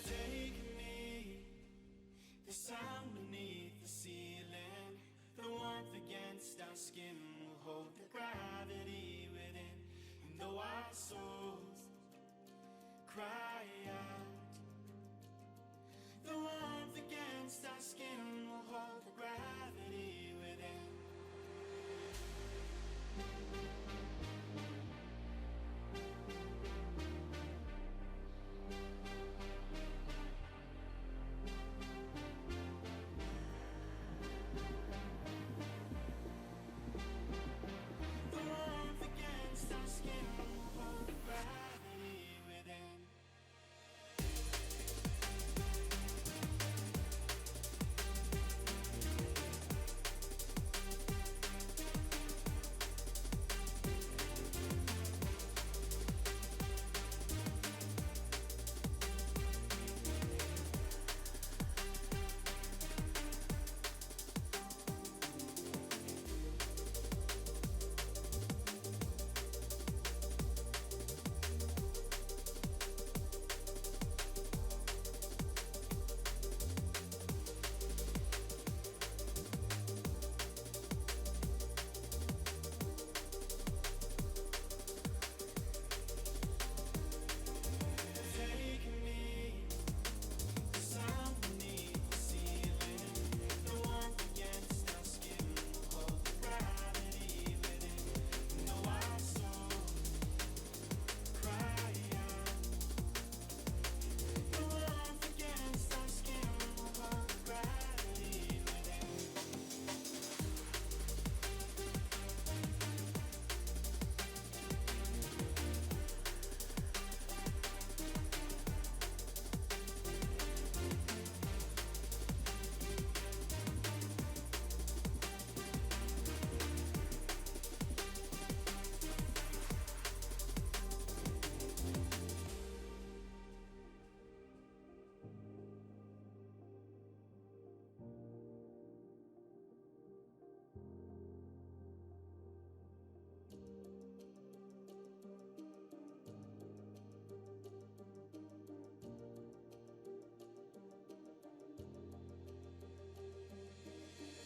Take me, the sound beneath the ceiling, the warmth against our skin will hold the gravity within. And though our souls cry out, the warmth against our skin will hold the gravity within. The warmth against our skin will hold the gravity within.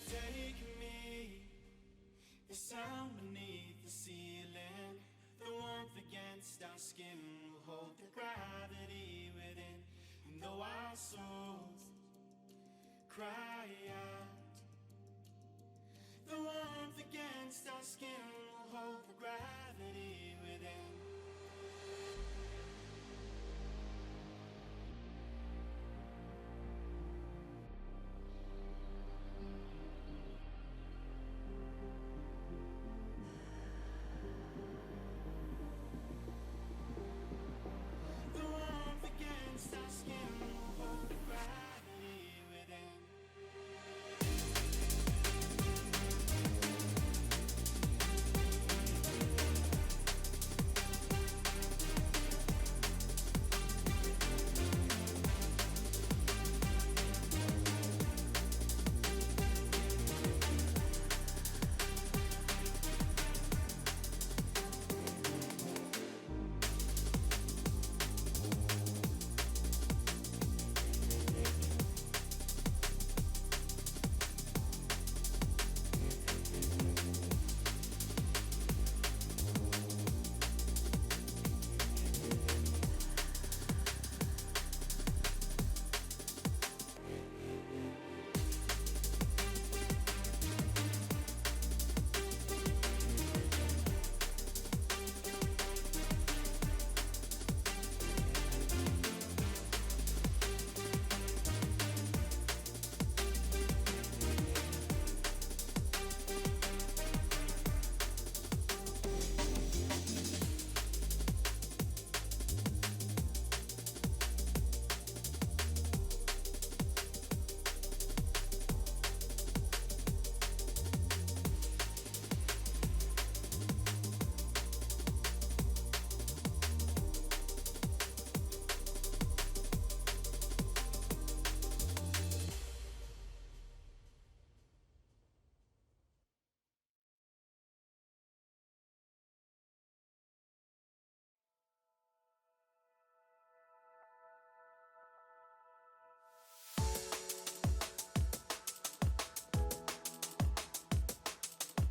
Take me, the sound beneath the ceiling, the warmth against our skin will hold the gravity within. And though our souls cry out, the warmth against our skin will hold the gravity within. The warmth against our skin will hold the gravity within.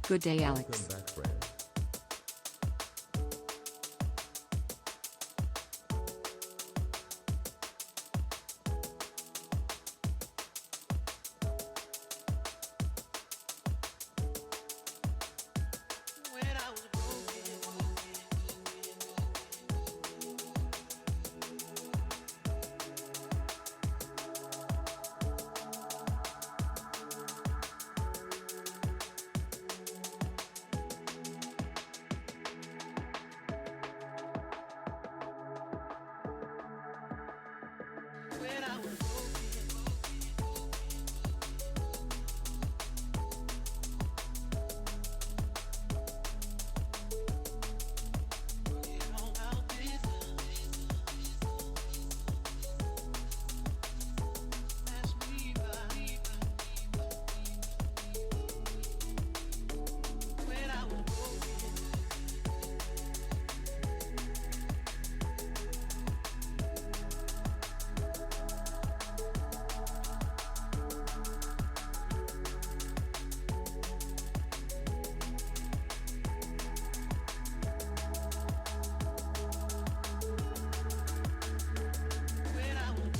Good day, Alex. Welcome back, friend.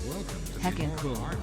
Welcome to the Heckin'. Immortal Army.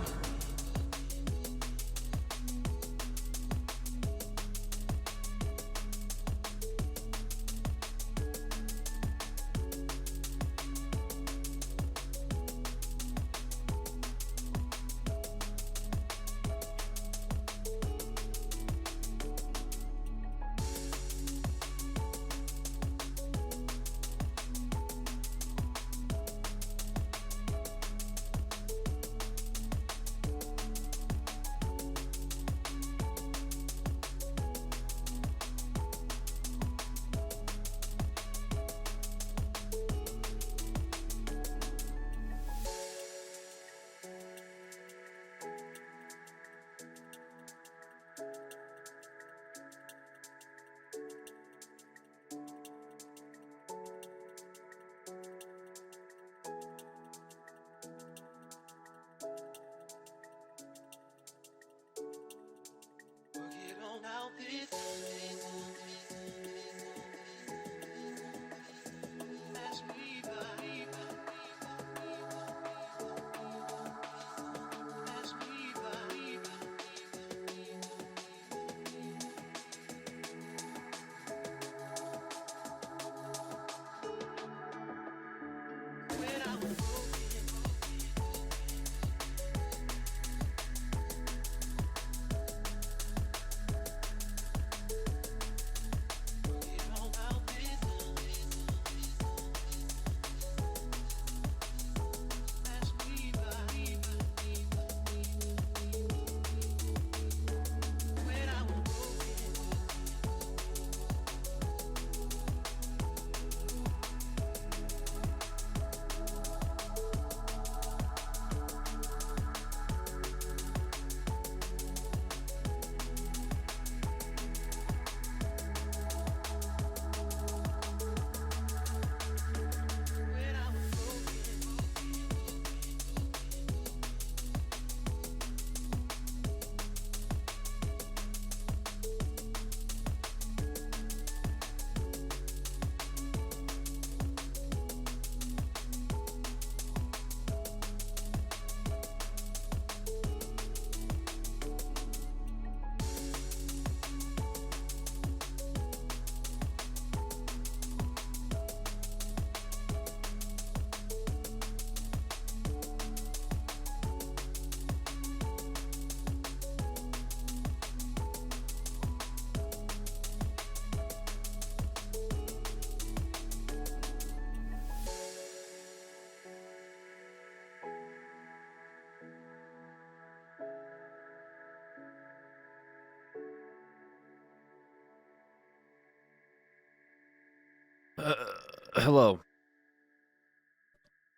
Hello.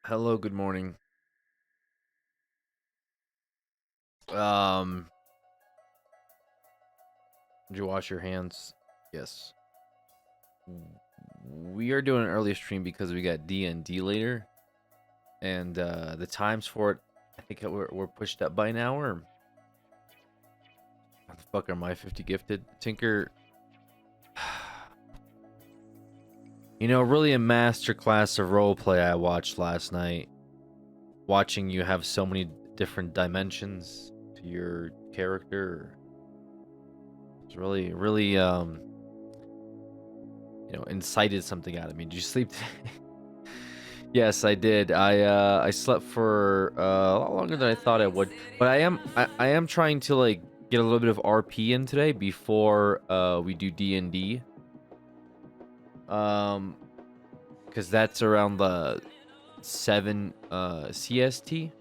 Hello, good morning. Did you wash your hands? Yes. We are doing an early stream because we got D&D later. And the times for it, I think we're pushed up by an hour. What the fuck are my 50 gifted? Tinker, You know, really a masterclass of roleplay I watched last night. Watching you have so many different dimensions to your character. It's really, really, incited something out of me. Did you sleep today? Yes, I did. I slept for a lot longer than I thought I would. But I am trying to like get a little bit of RP in today before we do D&D. Because that's around the 7 CST.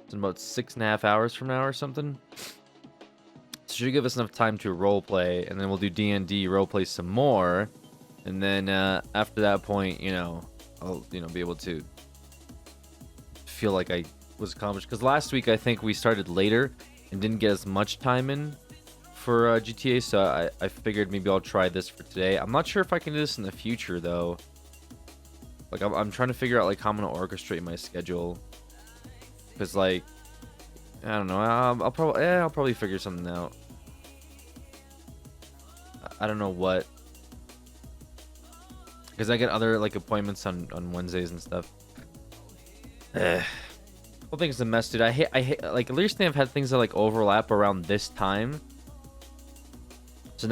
It's in about 6.5 hours from now or something. So should give us enough time to roleplay, and then we'll do D&D, roleplay some more, and then after that point, I'll be able to feel like I was accomplished. Because last week I think we started later and didn't get as much time in for GTA, so I figured maybe I'll try this for today. I'm not sure if I can do this in the future though. Like I'm trying to figure out like how I'm gonna orchestrate my schedule, because like I don't know. I'll probably figure something out. I don't know what, because I get other like appointments on Wednesdays and stuff. Whole thing's a mess, dude. I hate like recently I've had things that like overlap around this time. So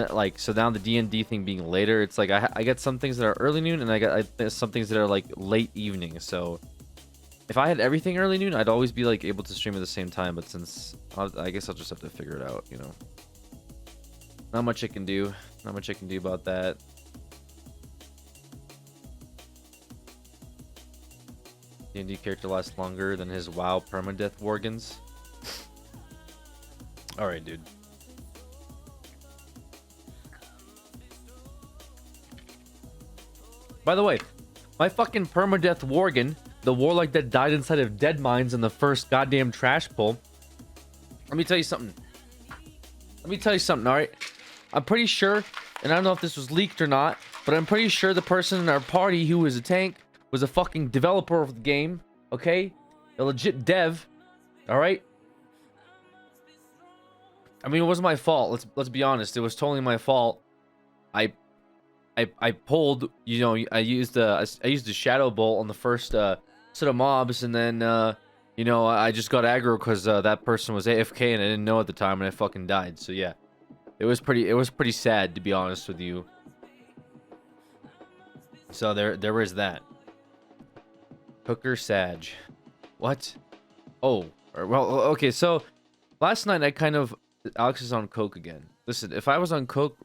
now the D&D thing being later, it's like I get some things that are early noon, and I got some things that are like late evening. So if I had everything early noon, I'd always be like able to stream at the same time. But since I guess I'll just have to figure it out, Not much I can do. Not much I can do about that. D&D character lasts longer than his WoW permadeath Worgans. Alright, dude. By the way, my fucking permadeath Worgen, the warlock that died inside of dead mines in the first goddamn trash pull. Let me tell you something. Alright? I'm pretty sure, and I don't know if this was leaked or not, but I'm pretty sure the person in our party who was a tank was a fucking developer of the game, okay? A legit dev, alright? I mean, it wasn't my fault. Let's be honest. It was totally my fault. I pulled, I used a shadow bolt on the first set of mobs, and then I just got aggro because that person was AFK and I didn't know at the time, and I fucking died. So yeah, it was pretty sad, to be honest with you. So there was that. Hooker Sag. What? Oh, well, okay. So last night Alex is on coke again. Listen, if I was on coke,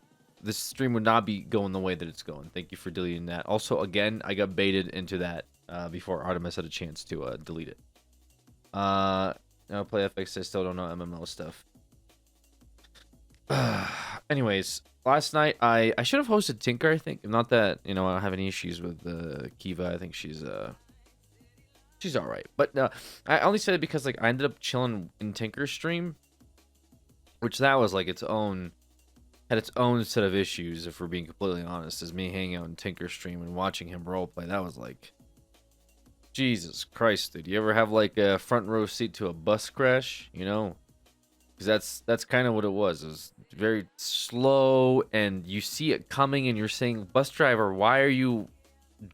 this stream would not be going the way that it's going. Thank you for deleting that. Also, again, I got baited into that before Artemis had a chance to delete it. Now play FX. I still don't know MMO stuff. Anyways, last night I should have hosted Tinker. I think, not that I don't have any issues with Kiva. I think she's all right. But I only said it because like I ended up chilling in Tinker's stream, which that was like its own set of issues, if we're being completely honest, as me hanging out in Tinker's stream and watching him roleplay. That was like, Jesus Christ, dude. You ever have like a front row seat to a bus crash? Because that's kind of what it was. It was very slow, and you see it coming, and you're saying, bus driver, why are you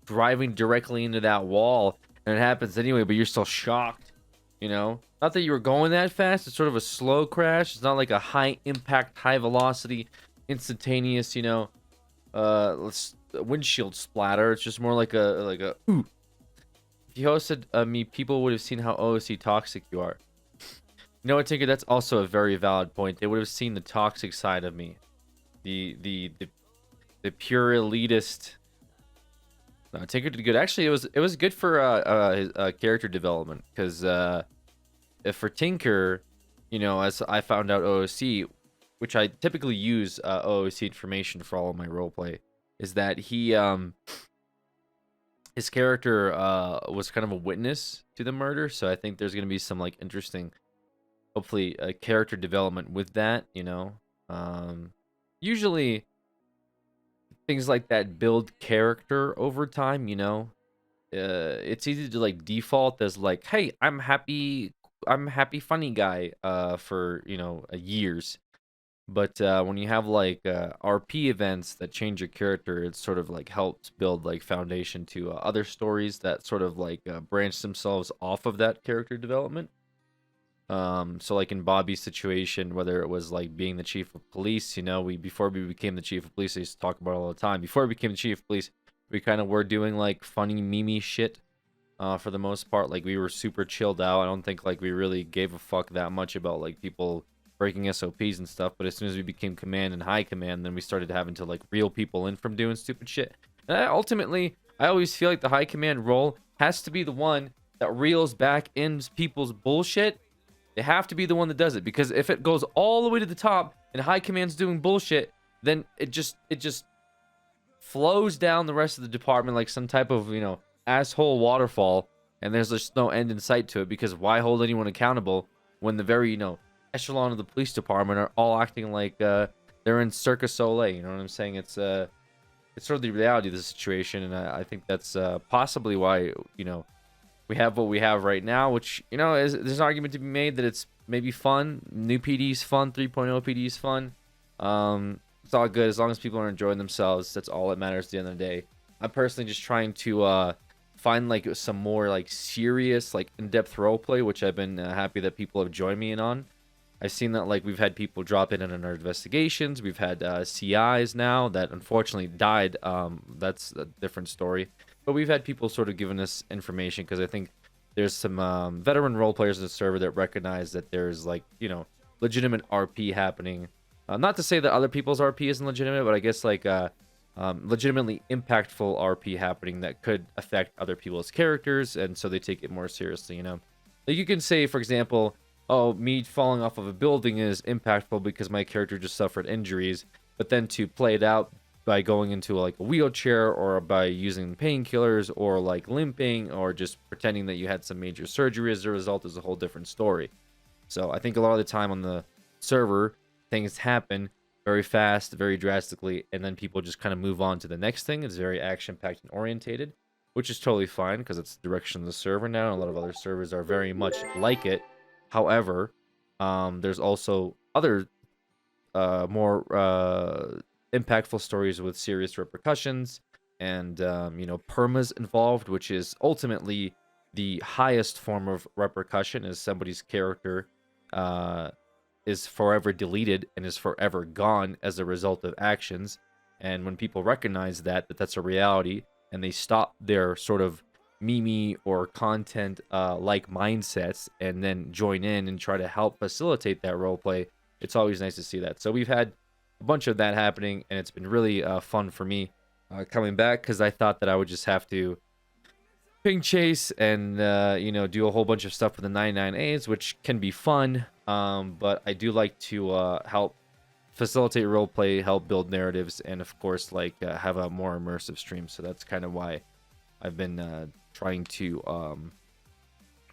driving directly into that wall? And it happens anyway, but you're still shocked, Not that you were going that fast. It's sort of a slow crash. It's not like a high impact, high velocity, instantaneous, windshield splatter. It's just more like a ooh. If you hosted me, people would have seen how OOC toxic you are. You know what, Tinker? That's also a very valid point. They would have seen the toxic side of me, the pure elitist. No, Tinker did good. Actually, it was good for his character development, because if for Tinker, as I found out OOC, which I typically use OOC information for all of my roleplay, is that his character was kind of a witness to the murder. So I think there's gonna be some like interesting, hopefully, character development with that. Usually things like that build character over time. It's easy to like default as like, hey, I'm happy funny guy for years, But when you have like RP events that change your character, it sort of like helps build like foundation to other stories that sort of like branch themselves off of that character development. So like in Bobby's situation, whether it was like being the chief of police, you know, we before we became the chief of police, I used to talk about it all the time. Before we became the chief of police, we kind of were doing like funny meme shit. For the most part, like we were super chilled out. I don't think like we really gave a fuck that much about like people breaking SOPs and stuff. But as soon as we became command and high command, then we started having to like reel people in from doing stupid shit. And ultimately, I always feel like the high command role has to be the one that reels back in people's bullshit. They have to be the one that does it, because if it goes all the way to the top and high command's doing bullshit, then it just flows down the rest of the department like some type of, you know, asshole waterfall, and there's just no end in sight to it, because why hold anyone accountable when the very, you know, echelon of the police department are all acting like they're in Cirque du Soleil, you know what I'm saying? It's sort of the reality of the situation, and I think that's possibly why, you know, we have what we have right now, which, you know, there's an argument to be made that it's maybe fun. New PD's fun, 3.0 PD's fun. It's all good as long as people are enjoying themselves. That's all that matters at the end of the day. I'm personally just trying to find like some more like serious, like in-depth roleplay, which I've been happy that people have joined me in on. I've seen that like we've had people drop in on our investigations. We've had CIs now that unfortunately died. That's a different story. But we've had people sort of giving us information, because I think there's some veteran role players in the server that recognize that there's like, you know, legitimate RP happening. Not to say that other people's RP isn't legitimate, but I guess like legitimately impactful RP happening that could affect other people's characters, and so they take it more seriously, you know. Like you can say, for example, oh, me falling off of a building is impactful because my character just suffered injuries, but then to play it out by going into like a wheelchair, or by using painkillers, or like limping, or just pretending that you had some major surgery as a result, is a whole different story. So I think a lot of the time on the server, things happen very fast, very drastically, and then people just kind of move on to the next thing. It's very action-packed and orientated, which is totally fine because it's the direction of the server now. A lot of other servers are very much like it. However, there's also other more impactful stories with serious repercussions and, you know, permas involved, which is ultimately the highest form of repercussion, is somebody's character is forever deleted and is forever gone as a result of actions. And when people recognize that that's a reality, and they stop their sort of meme or content like mindsets, and then join in and try to help facilitate that roleplay, it's always nice to see that. So we've had a bunch of that happening, and it's been really fun for me coming back, because I thought that I would just have to ping chase and you know, do a whole bunch of stuff with the 99As, which can be fun, but I do like to help facilitate roleplay, help build narratives, and of course like have a more immersive stream. So that's kind of why I've been trying to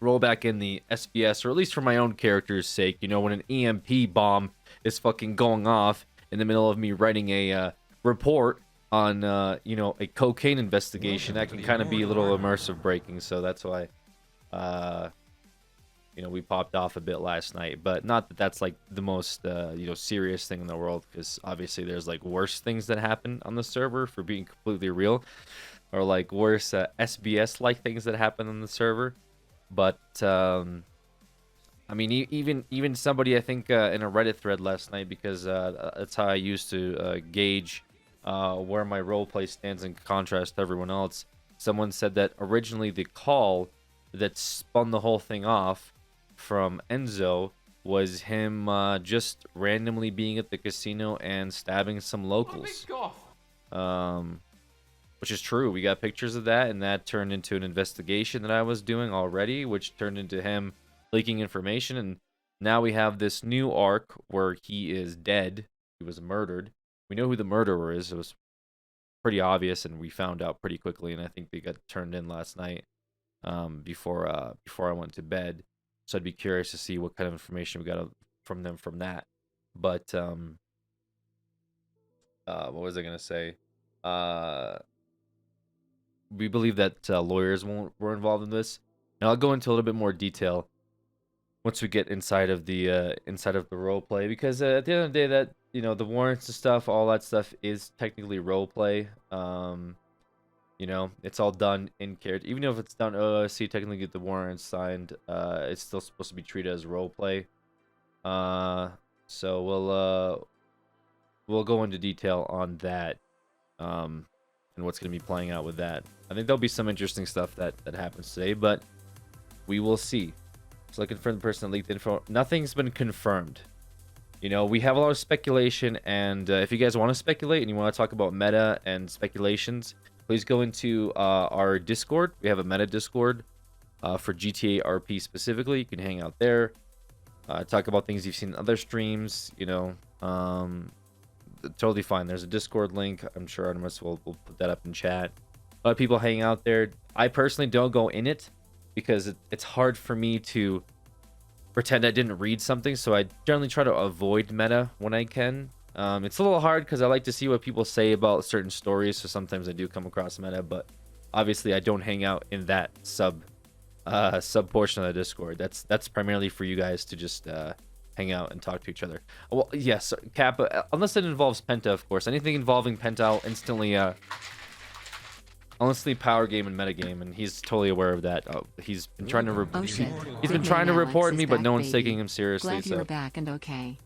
roll back in the SBS, or at least for my own character's sake. You know, when an EMP bomb is fucking going off in the middle of me writing a report on you know, a cocaine investigation, that can kind of be a little immersive breaking. So that's why you know, we popped off a bit last night. But not that that's like the most you know, serious thing in the world, because obviously there's like worse things that happen on the server, for being completely real, or like worse SBS like things that happen on the server. But I mean, even somebody, I think in a Reddit thread last night, because that's how I used to gauge where my roleplay stands in contrast to everyone else. Someone said that originally the call that spun the whole thing off from Enzo was him just randomly being at the casino and stabbing some locals. Which is true. We got pictures of that, and that turned into an investigation that I was doing already, which turned into him leaking information. And now we have this new arc where he is dead. He was murdered. We know who the murderer is. It was pretty obvious, and we found out pretty quickly. And I think they got turned in last night before I went to bed. So I'd be curious to see what kind of information we got from them from that. But what was I gonna say? We believe that lawyers were involved in this, and I'll go into a little bit more detail once we get inside of the role play, because at the end of the day, you know, the warrants and stuff, all that stuff is technically role play. You know, it's all done in character. Even if it's done OOC, technically get the warrants signed. It's still supposed to be treated as role play. So we'll go into detail on that. And what's going to be playing out with that. I think there'll be some interesting stuff that happens today, but we will see. So looking for the person that leaked info. Nothing's been confirmed. You know, we have a lot of speculation, and if you guys want to speculate and you want to talk about meta and speculations, please go into our Discord. We have a meta Discord for GTA RP specifically. You can hang out there, talk about things you've seen in other streams, you know. Totally fine. There's a Discord link. I'm sure Artemis will put that up in chat. A lot of people hang out there. I personally don't go in it because it's hard for me to pretend I didn't read something, so I generally try to avoid meta when I can. It's a little hard because I like to see what people say about certain stories, so sometimes I do come across meta, but obviously I don't hang out in that sub portion of the Discord. That's primarily for you guys to just hang out and talk to each other. Well, yes, Kappa, unless it involves Penta, of course. Anything involving Penta, I'll instantly power game and meta game, and he's totally aware of that. He's been trying to he's been trying to report me, but no one's taking him seriously. Glad you're back and okay.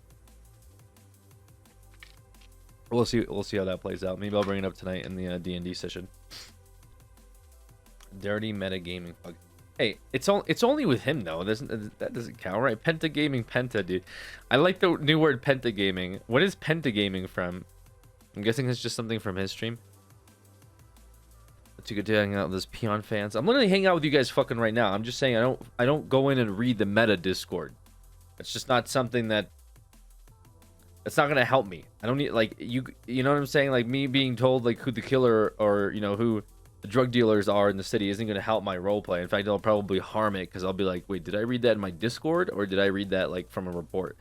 We'll see how that plays out. Maybe I'll bring it up tonight in the D&D session. Dirty meta gaming. Hey, it's only with him though. That doesn't count, right? Penta gaming, Penta, dude. I like the new word Penta gaming. What is Penta gaming from? I'm guessing it's just something from his stream. Too good to hang out with those peon fans. I'm literally hanging out with you guys fucking right now. I'm just saying I don't go in and read the meta Discord. It's just not something that's not gonna help me. I don't need like you know what I'm saying? Like me being told like who the killer or you know who the drug dealers are in the city isn't gonna help my roleplay. In fact, it'll probably harm it because I'll be like, wait, did I read that in my Discord or did I read that like from a report?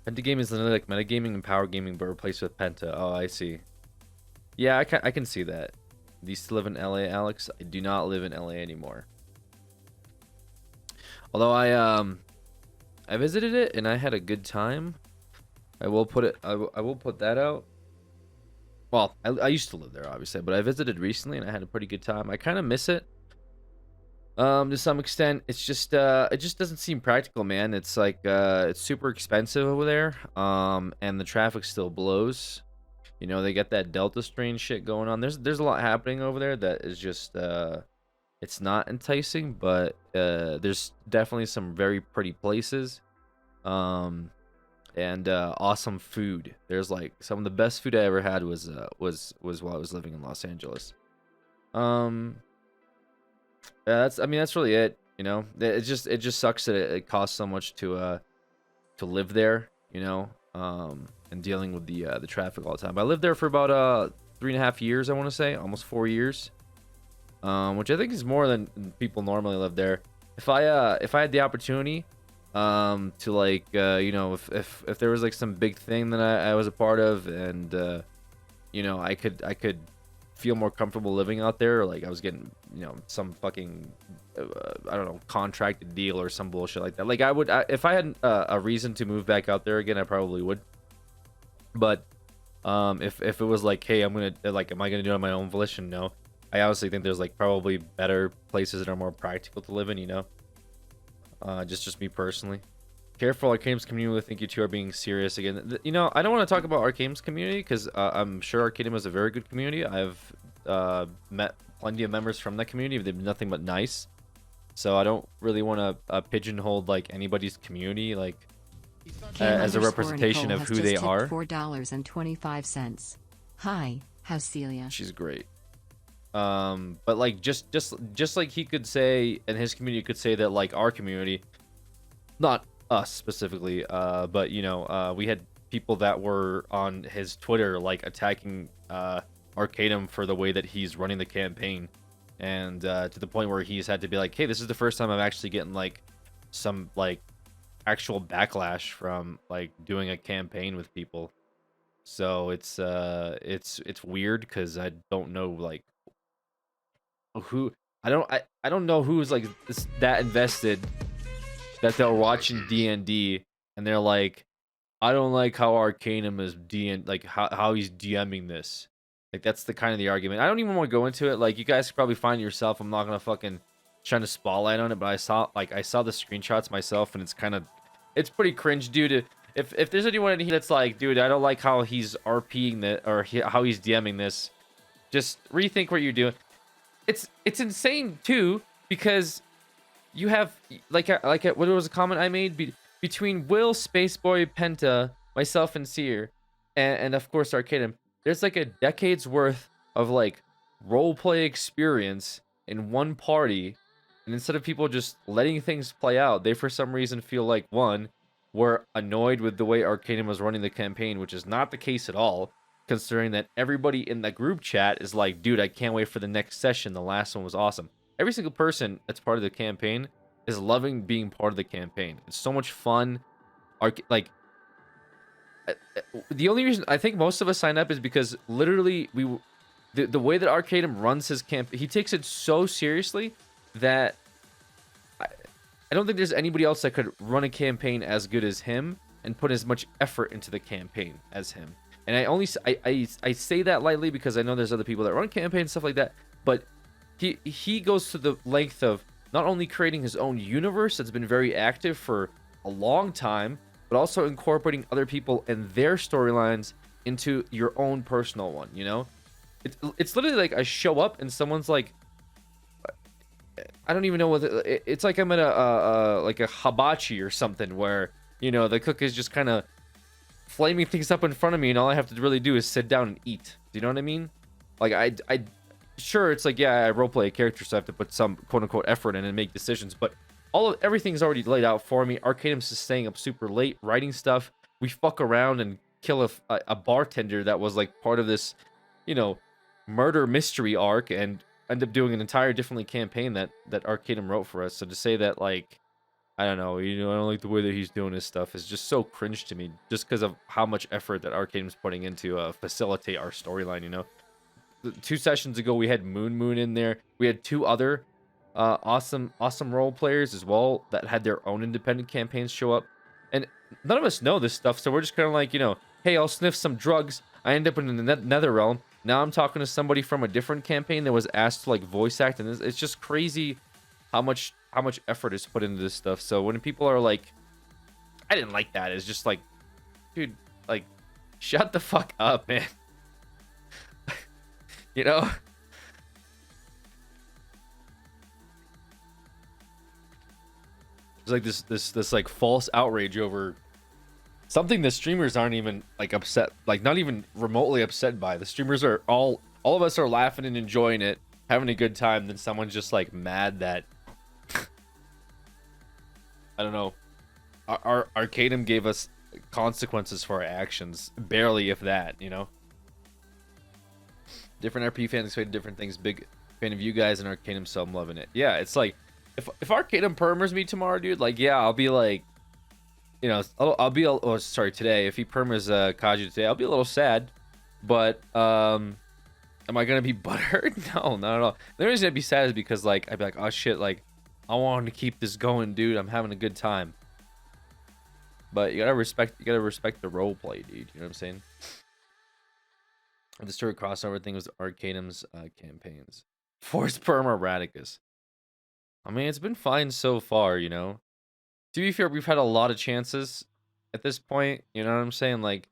Penta gaming is literally like metagaming and power gaming, but replaced with Penta. Oh, I see. Yeah, I can see that. Do you still live in LA, Alex? I do not live in LA anymore. Although I visited it and I had a good time. I will put that out. Well, I used to live there obviously, but I visited recently and I had a pretty good time. I kind of miss it. To some extent, it's just it just doesn't seem practical, man. It's like it's super expensive over there. And the traffic still blows. You know, they got that Delta strain shit going on. There's a lot happening over there that is just it's not enticing, but there's definitely some very pretty places. And awesome food. There's like some of the best food I ever had was while I was living in Los Angeles. Yeah, that's really it. You know, it just sucks that it costs so much to live there. You know, and dealing with the traffic all the time. I lived there for about 3.5 years. I want to say almost 4 years, which I think is more than people normally live there. If I had the opportunity to like you know if there was like some big thing that I was a part of and you know I could feel more comfortable living out there, or like I was getting you know some fucking I don't know contracted deal or some bullshit like that, like I would if I had a reason to move back out there again, I probably would. But if it was like, hey, I'm gonna like, am I gonna do it on my own volition? No. I honestly think there's like probably better places that are more practical to live in, you know. Just me personally. Careful, Arcane's community will think you two are being serious again. You know, I don't want to talk about Arcane's community because I'm sure Arcadium is a very good community. I've met plenty of members from that community. They've been nothing but nice. So I don't really want to pigeonhole like anybody's community like as a representation of who they are. $4.25. Hi, how's Celia? She's great. But like just like he could say, and his community could say that like our community, not us specifically, but you know, we had people that were on his Twitter like attacking Arcadium for the way that he's running the campaign, and to the point where he's had to be like, hey, this is the first time I'm actually getting like some like actual backlash from like doing a campaign with people. So it's weird because I don't know like who I don't know who's like that invested that they're watching D&D and they're like, I don't like how Arcanum is like how he's DMing this. Like that's the kind of the argument. I don't even want to go into it. Like you guys could probably find it yourself. I'm not gonna fucking trying to spotlight on it, but I saw the screenshots myself, and it's pretty cringe, dude. If there's anyone in here that's like, dude, I don't like how he's RPing that or how he's DMing this, just rethink what you're doing. It's insane too because you have what was a comment I made between Will, Spaceboy, Penta, myself, and Seer, and of course Arcadum. There's like a decade's worth of like roleplay experience in one party, and instead of people just letting things play out, they for some reason feel like one, were annoyed with the way Arcadum was running the campaign, which is not the case at all. Considering that everybody in the group chat is like, dude, I can't wait for the next session. The last one was awesome. Every single person that's part of the campaign is loving being part of the campaign. It's so much fun. Like the only reason I think most of us sign up is because literally the way that Arcadum runs his camp, he takes it so seriously that I don't think there's anybody else that could run a campaign as good as him and put as much effort into the campaign as him. And I say that lightly because I know there's other people that run campaigns and stuff like that, but he goes to the length of not only creating his own universe that's been very active for a long time, but also incorporating other people and their storylines into your own personal one, you know? It's literally like I show up and someone's like, I don't even know what it's like. I'm at a like a hibachi or something where, you know, the cook is just kind of flaming things up in front of me, and all I have to really do is sit down and eat. Do you know what I mean? Like I sure, it's like, yeah, I roleplay a character, so I have to put some quote unquote effort in and make decisions, but everything's already laid out for me. Arcadum's is staying up super late writing stuff. We fuck around and kill a bartender that was like part of this, you know, murder mystery arc, and end up doing an entire different campaign that Arcadum wrote for us. So to say that, like, I don't know, you know, I don't like the way that he's doing his stuff is just so cringe to me, just because of how much effort that Arcadum's putting into facilitate our storyline, you know. 2 sessions ago we had Moon in there. We had 2 other awesome role players as well that had their own independent campaigns show up, and none of us know this stuff, so we're just kind of like, you know, hey, I'll sniff some drugs, I end up in the nether realm. Now I'm talking to somebody from a different campaign that was asked to like voice act, and it's just crazy how much effort is put into this stuff. So when people are like, I didn't like that, it's just like, dude, like, shut the fuck up, man. You know? There's like this like false outrage over something the streamers aren't even like upset, like not even remotely upset by. The streamers are all of us are laughing and enjoying it, having a good time. Then someone's just like mad that I don't know. Our Arcadum gave us consequences for our actions, barely if that, you know. Different RP fans expect different things. Big fan of you guys and Arcadum, so I'm loving it. Yeah, it's like if Arcadum permers me tomorrow, dude, like, yeah, I'll be like, you know, I'll be today. If he permas Kaju today, I'll be a little sad, but am I gonna be butthurt? No, not at all. The reason I'd be sad is because like I'd be like, oh shit, like I want to keep this going, dude. I'm having a good time. But you gotta respect the role play, dude. You know what I'm saying? The story crossover thing was Arcadum's campaigns. Forced perma Radicus. I mean, it's been fine so far, you know. To be fair, we've had a lot of chances at this point. You know what I'm saying? Like,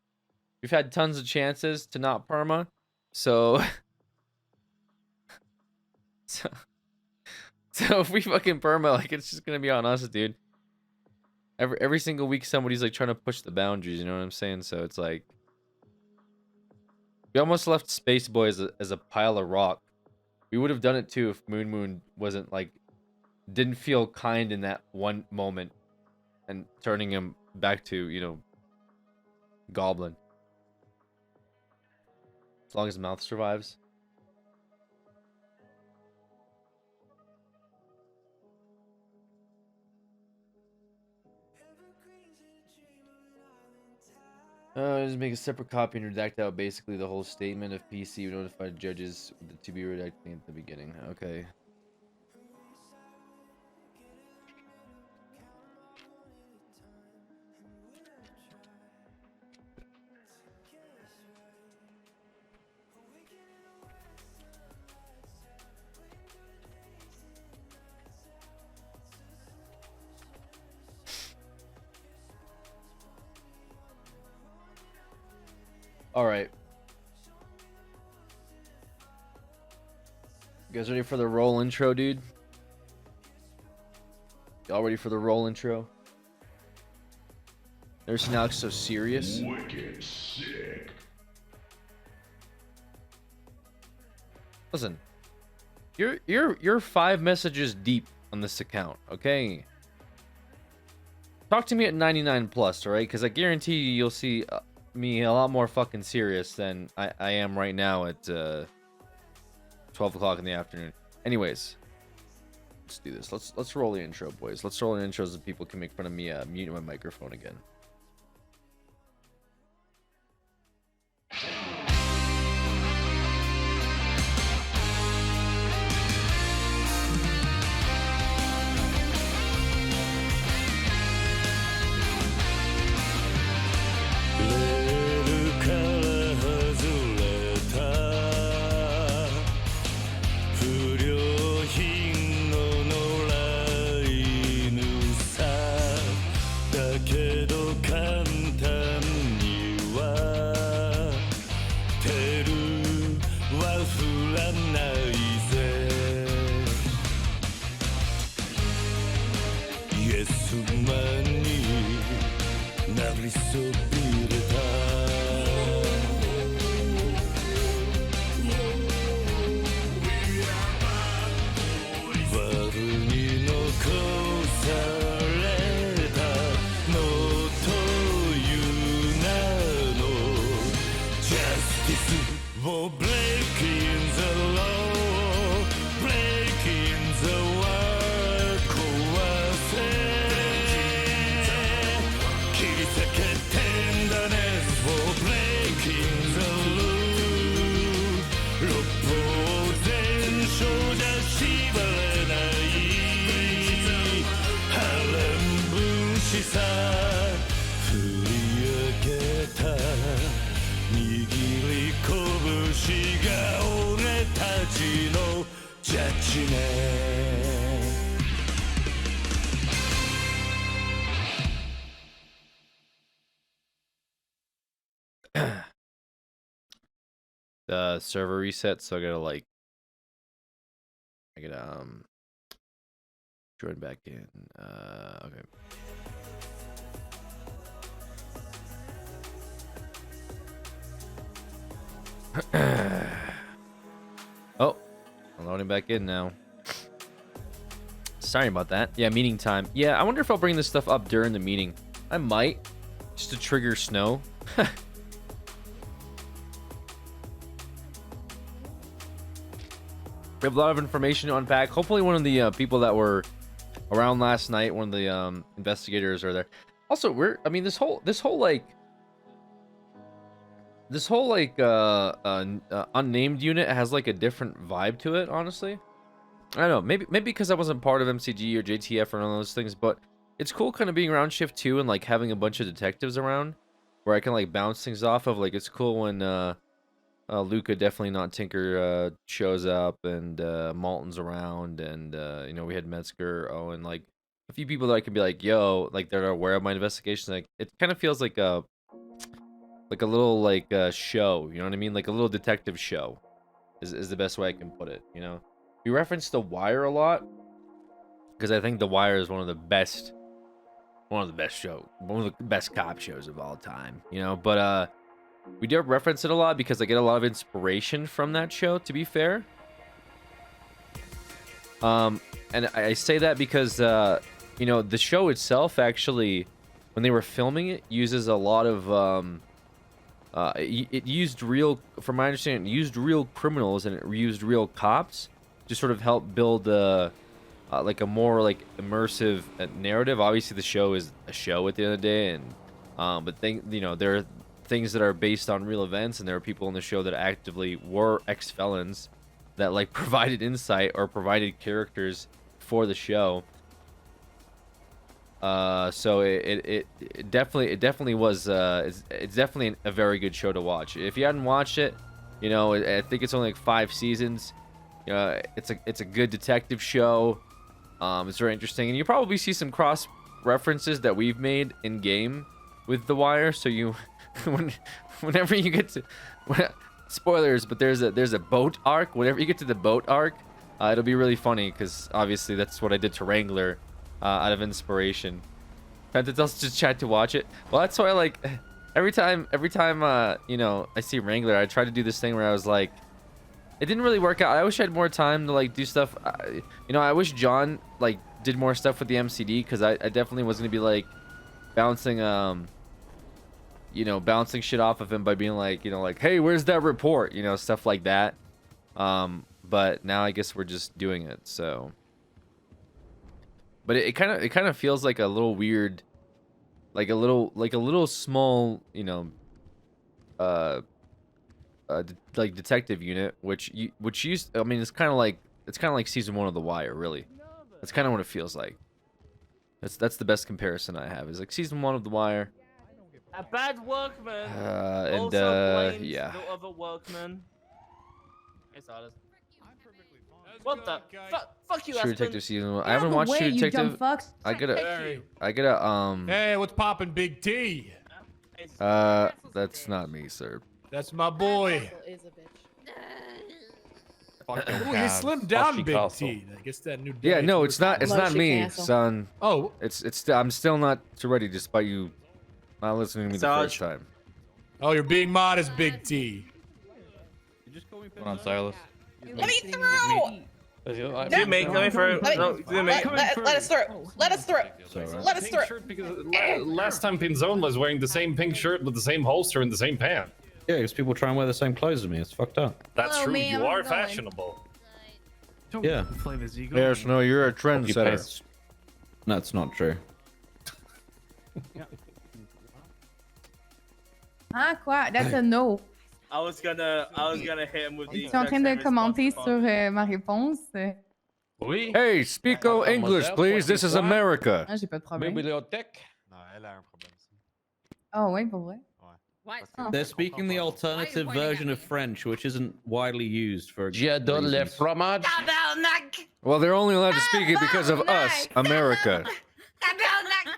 we've had tons of chances to not perma. So, so if we fucking perma, like, it's just gonna be on us, dude. Every single week, somebody's like trying to push the boundaries. You know what I'm saying? So it's like, we almost left Space Boy as a pile of rock. We would have done it too if Moon wasn't like, didn't feel kind in that one moment, and turning him back to, you know, Goblin. As long as his mouth survives. Just make a separate copy and redact out basically the whole statement of PC. We notified judges with the to be redacting at the beginning. Okay. All right. You guys ready for the roll intro, dude? Y'all ready for the roll intro? Never seen Alex so serious. Wicked sick. Listen, you're 5 messages deep on this account, okay? Talk to me at 99 plus, all right? Because I guarantee you, you'll see me a lot more fucking serious than I am right now at 12 o'clock in the afternoon. Anyways, let's do this. Let's roll the intro, boys. Let's roll the intro so people can make fun of me muting my microphone again. The server reset, so I gotta join back in. Okay. Oh, I'm loading back in now. Sorry about that. Yeah, meeting time. Yeah, I wonder if I'll bring this stuff up during the meeting. I might, just to trigger snow. We have a lot of information to unpack. Hopefully one of the people that were around last night, one of the investigators are there. Also, this whole unnamed unit has like a different vibe to it, honestly. I don't know, maybe because I wasn't part of MCG or JTF or none of those things, but it's cool kind of being around Shift 2 and like having a bunch of detectives around where I can like bounce things off of. Like, it's cool when Luca, definitely not Tinker, shows up, and Malton's around, and you know, we had Metzger, and like a few people that I can be like, yo, like they're aware of my investigation. Like, it kind of feels like a little show, you know what I mean? Like a little detective show is the best way I can put it, you know? We reference The Wire a lot because I think The Wire is one of the best cop shows of all time, you know? But we do reference it a lot because I get a lot of inspiration from that show, to be fair. And I say that because you know, the show itself actually, when they were filming it, uses a lot of it used real, from my understanding, it used real criminals and it used real cops to sort of help build like a more like immersive narrative. Obviously, the show is a show at the end of the day, and but you know, there are things that are based on real events, and there are people in the show that actively were ex-felons that like provided insight or provided characters for the show. So it definitely was it's definitely a very good show to watch. If you hadn't watched it, you know, I think it's only like 5 seasons. It's a good detective show. It's very interesting, and you probably see some cross references that we've made in game with The Wire. So you whenever you get to spoilers, but there's a boat arc. Whenever you get to the boat arc, it'll be really funny because obviously that's what I did to Wrangler out of inspiration. Pentatel's just chat to watch it. Well, that's why like every time you know, I see Wrangler, I try to do this thing where I was like, it didn't really work out. I wish I had more time to like do stuff. You know, I wish John like did more stuff with the MCD because I definitely was gonna be like bouncing you know, bouncing shit off of him by being like, you know, like, hey, where's that report, you know, stuff like that. But now I guess we're just doing it. So but it kind of feels like a little weird, like a little small, you know, like detective unit, which used, I mean, it's kind of like season 1 of The Wire, really. That's kind of what it feels like. That's the best comparison I have, is like season 1 of The Wire. A bad workman. And Also blames yeah. the other workman. Hey, Silas. What the fuck you, True Aspen. Detective season 1. I haven't watched True Detective. I gotta Hey, what's poppin', Big T? that's not me, sir. That's my boy. Oh, you slimmed down, Big T. I guess that new. Yeah, no, it's not me, Castle. son. Oh, I'm still not ready, despite you not listening to me the first time. oh, you're being modest, Big T. Come on, Silas. Let me through! Do me, coming through. No, do me. Let us through. Let us through. Let us through. Shirt because last time Pinzone was wearing the same pink shirt with the same holster and the same pant. Yeah, because people try and wear the same clothes as me. It's fucked up. That's Hello, true. ma'am, You are how's it going? fashionable. Yeah. Yes, no, you're a trendsetter. Pants. That's not true. Hein, quoi? That's a no. I was gonna hit him with the. Tu es en train de commenter sur ma réponse? Oui. Hey, speak English, please. This is America. Ah, j'ai pas de problème. Bibliothèque. Oh, ouais, pour vrai? What? They're speaking the alternative pointing at version me? of French, which isn't widely used for. J'adore le reasons. fromage. Tabarnak! Well, they're only allowed to speak it because of us, America. Tabarnak!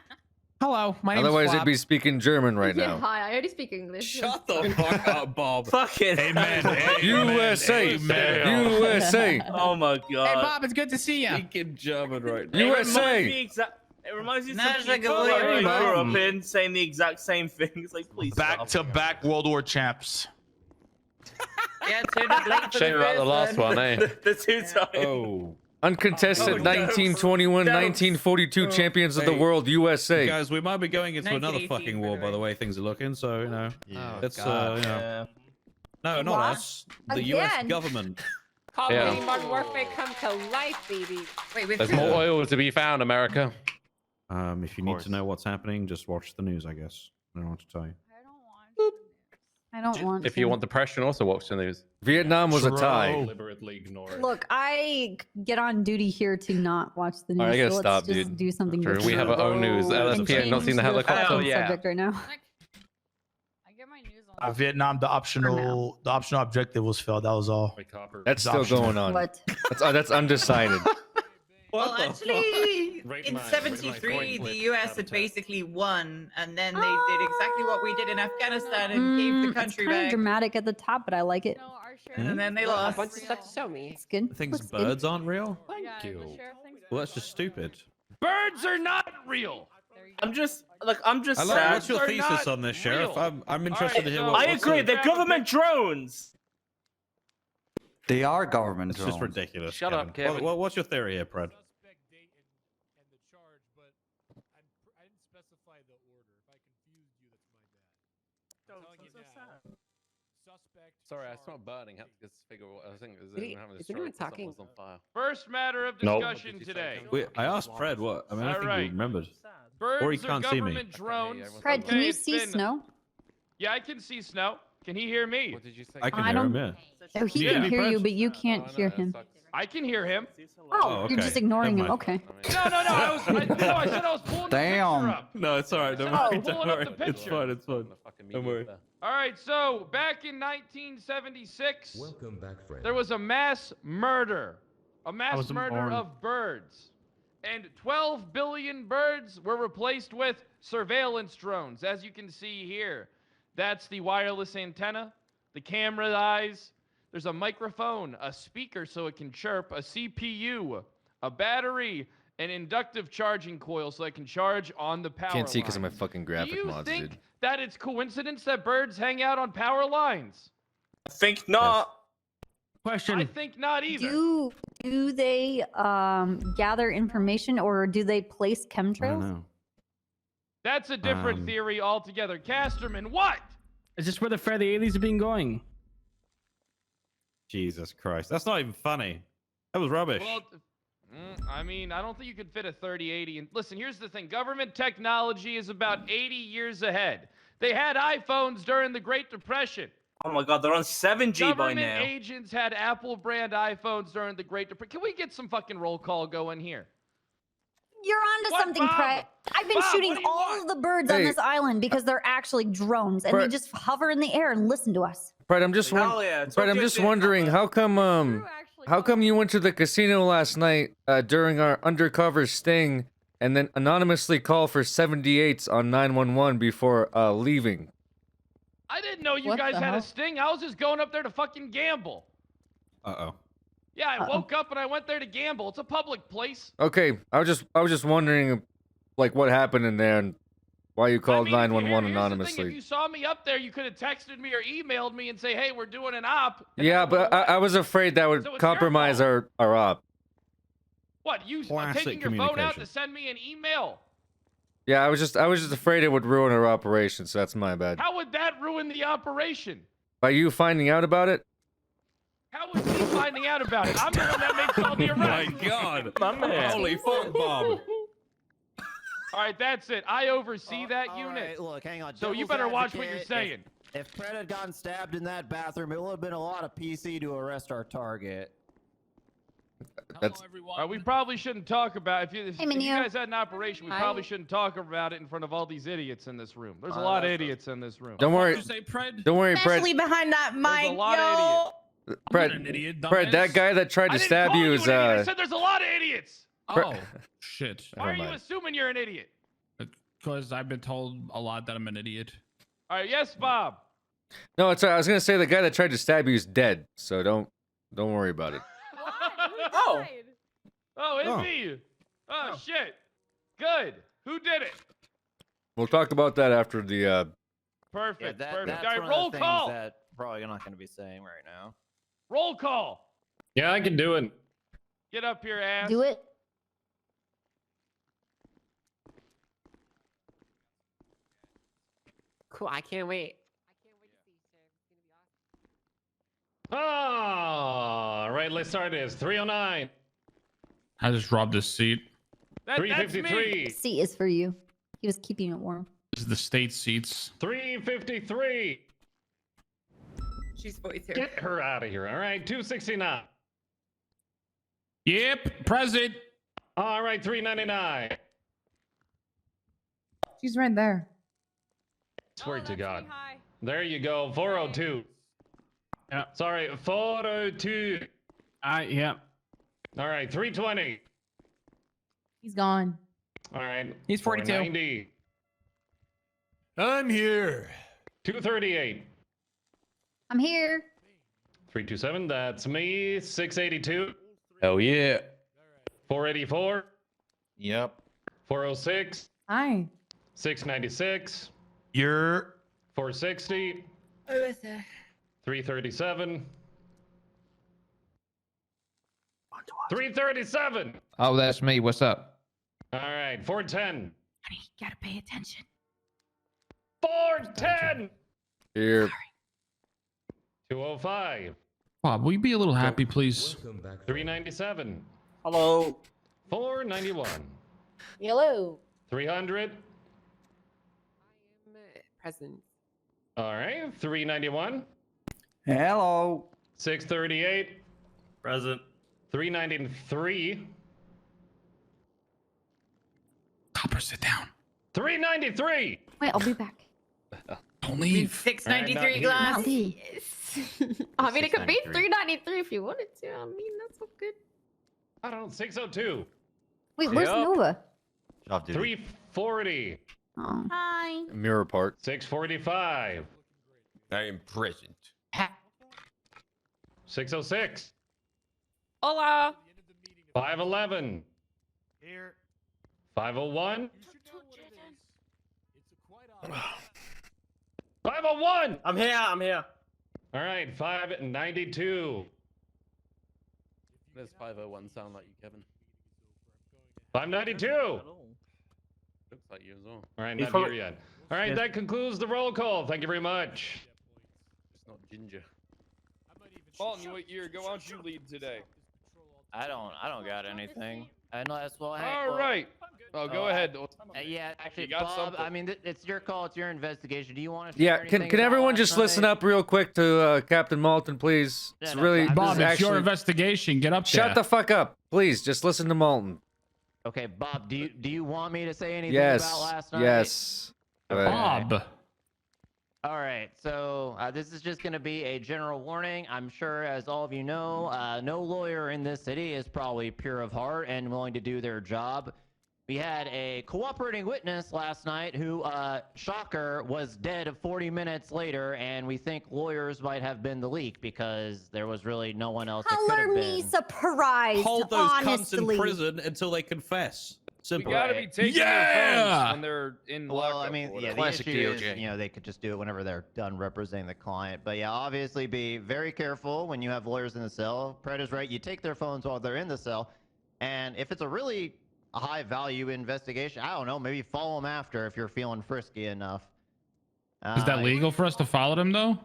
Hello, my name's Otherwise, Flop. they'd be speaking German right now. Hi, I already speak English. Shut the fuck up, Bob. Fucking. Amen. USA, USA, Oh my Hey, god. Bob, it's good to see you. Speaking German right now. USA. It reminds me of No, something it's like you a grew weird up in, saying the exact same things. Like, please Back stop. to back World War champs. Yeah, tune in late for Shame about the last one, eh? The two times. Oh. Uncontested Oh, 1921, doubts. 1942 champions of the Hey, world, USA. Guys, we might be going into another 1918, fucking war by the way things are looking, so, you know. Yeah. It's, God, you know. yeah. No, not What? us. The US Again? government. Yeah. Modern Warfare come to life, baby. Wait, with There's more oil to be found, America. If you need to know what's happening, just watch the news, I guess. I don't know what to tell you. I don't want If to. you want depression, also watch the news. Vietnam was a tie. Deliberately ignore it. Look, I get on duty here to not watch the news. Alright, I gotta so stop, let's just dude. do something True, different. we have our own news. And LSPN not seen the change helicopter. fucking yeah. subject right now. I get my news on. Vietnam, the optional objective was failed. That was all. That's still optional. going on. What? That's undecided. Well, actually, Right in mind, 73, right mind. the US had basically won, and then they did exactly what we did in Afghanistan and gave the country it's kind of back. dramatic at the top, but I like it. And then they lost. stuff to show me. It's good. Thinks Looks good. birds aren't real? Thank you. Well, that's just stupid. Birds are not real. I'm just I like, sad. what's your They're thesis not on this, Sheriff? real. I'm interested to hear what. I what's agree. the- They're government drones. They are government It's drones. just ridiculous. Shut up, Kevin. What's your theory here, Pred? Suspect date and the charge, but I didn't specify the order. If I confused you, that's my bad. I'm telling you now. Suspect. Sorry, I saw burning. Had to figure what I think. Is anyone talking? On fire. First matter of Nope. discussion today. I asked Pred what. I mean, I think he Alright. remembered. Birds Or he are can't see me. government drones. Fred, can Okay, you it's see been- snow? Yeah, I can see snow. Can he hear me? What did you say? I can I hear him, don't- yeah. Oh, he Yeah. can hear you, Fred? but you can't hear him. I can hear him. Oh, you're okay. just ignoring him. Never Okay. No, I said I was pulling Damn. the picture up. No, it's alright. Don't Oh, worry. pulling Don't up worry. the It's picture. fine. It's fine. Don't worry. All right, so back in 1976, Welcome back, friend. there was a mass murder. A mass wasn't murder born. of birds. And 12 billion birds were replaced with surveillance drones, as you can see here. That's the wireless antenna, the camera eyes. There's a microphone, a speaker so it can chirp, a CPU, a battery, an inductive charging coil so I can charge on the power Can't see because of my lines. fucking Do graphic you mods, think dude. that it's coincidence that birds hang out on power lines? I think not. Question. I think not either. Do they gather information or do they place I don't chemtrails? know. That's a different theory altogether. Casterman, what? Is this where the Fred the aliens have been going? Jesus Christ. That's not even funny. That was rubbish. Well, I mean, I don't think you could fit a 3080. And listen, here's the thing. Government technology is about 80 years ahead. They had iPhones during the Great Depression. Oh my god, they're on 7G by now. Government agents had Apple brand iPhones during the Great Depression. Can we get some fucking roll call going here? You're onto What, something, Bob? Pret. I've been Bob, shooting what do you all want? of the birds on Hey. this island because they're actually drones and they Pret. just hover in the air and listen to us. Brett, I'm just Hell yeah, it's Brett, I'm okay just to- wondering how come you went to the casino last night during our undercover sting and then anonymously called for 78s on 911 before leaving? I didn't know you What guys the had a hell? sting. I was just going up there to fucking gamble. Uh-oh. Yeah, I woke up and I went there to gamble. It's a public place. Okay, I was just wondering like what happened in there and why you called I mean, 911 here's the thing. If anonymously. you saw me up there, you could have texted me or emailed me and say, "Hey, we're doing an op." and Yeah, I would've but I went. was afraid that would So it's your compromise fault. our op. What, you Classic taking your phone out communication. to send me an email? Yeah, I was just afraid it would ruin our operation, so that's my bad. How would that ruin the operation? By you finding out about it? How was he finding out about it? I'm the one that makes all the arrests. God. My man. Holy fuck, Bob. All right, that's it. I oversee that unit. Right, look, hang on. So you Devil's better watch what advocate, you're saying. If Pred had gotten stabbed in that bathroom, it would have been a lot of PC to arrest our target. That's We probably shouldn't talk about if you Hey, you Manu. guys had an operation. We Hi. probably shouldn't talk about it in front of all these idiots in this room. There's a lot of idiots in this room. Don't worry. Did you say Pred? Don't worry, Brett. Especially behind that There's a mic, lot of yo. idiots. Brett, an idiot, Brett, that dumbass. guy that tried I to didn't stab call you you is an idiot. I said there's a lot of idiots. Oh, shit. Why are you mind. assuming you're an idiot? Because I've been told a lot that I'm an idiot. All right, yes, Bob. No, it's I was gonna say the guy that tried to stab you is dead, so don't worry about it. Oh. Oh, it's Oh. me. Oh, shit. Good. Who did it? We'll talk about that after the Perfect. Yeah, Perfect. that's All right, one roll of the things call. that probably not going to be saying right now. Roll call. Yeah, I can do it. Get up here, ass. Do it. Cool. I can't wait. All right, let's start this. 309, I just robbed this seat. That's me. 353, C is for you. He was keeping it warm. This is the state seats. 353. She's voice here. Get her out of here. All right, 269. Yep, present. All right, 399. She's right there. Swear to God. There you go. 402. Yeah. Sorry, 402. Yeah. All right, 320. He's gone. All right. He's 42. 490. I'm here. 238. I'm here. 327. That's me. 682. Hell yeah. 484. Yep. 406. Hi. 696. You're 460. 337. 337. Oh, that's me. What's up? All right, 410. Honey, you gotta pay attention. 410. here. 205. Bob, will you be a little happy, please? 397. Hello. 491. Hello. 300. Present. All right, 391. Hello. 638. Present. 393. Copper, sit down. 393. Wait, I'll be back. Don't leave. 693 Not glass. Not leave. I mean, it could be 693. 393 if you wanted to. I mean, that's all good. I don't know, 602. Wait, where's Yep. Nova? Job duty. 340. Oh. Hi. Mirror part. 645. I am present. 606. Hola. 511. Here. 501. 501. I'm here. I'm here. All right, 592. Does 501 sound like you, Kevin? 592. Looks like you as well. All right, He's not probably- here yet. All right, that concludes the roll call. Thank you very much. It's not ginger. Fulton, what year? Go on, you lead today. I don't got anything. Unless, well, hey, All right. Oh, go ahead. Yeah, actually, You got Bob, something. I mean, it's your call. It's your investigation. Do you want to? Yeah, can everyone just listen up real quick to Captain Malton, please? Yeah, It's no, really Bob, this is it's your actually- investigation. Get up there. Shut the fuck up, please. Just listen to Malton. Okay, Bob. Do you want me to say anything Yes. about last night? Yes. Go ahead. Bob. All right, so this is just going to be a general warning. I'm sure, as all of you know, no lawyer in this city is probably pure of heart and willing to do their job. We had a cooperating witness last night who, shocker, was dead 40 minutes later, and we think lawyers might have been the leak because there was really no one else that could Color have me been. surprised. Hold those honestly. cunts in prison until they confess. We Simple. gotta be taking their phones when they're in Well, lockup. I mean, or yeah, whatever. the Classic issue DOJ. is, you know, they could just do it whenever they're done representing the client. But yeah, obviously be very careful when you have lawyers in the cell. Pred is right. You take their phones while they're in the cell. And if it's a really high value investigation, I don't know, maybe follow them after if you're feeling frisky enough. Is that legal for us to follow them, though?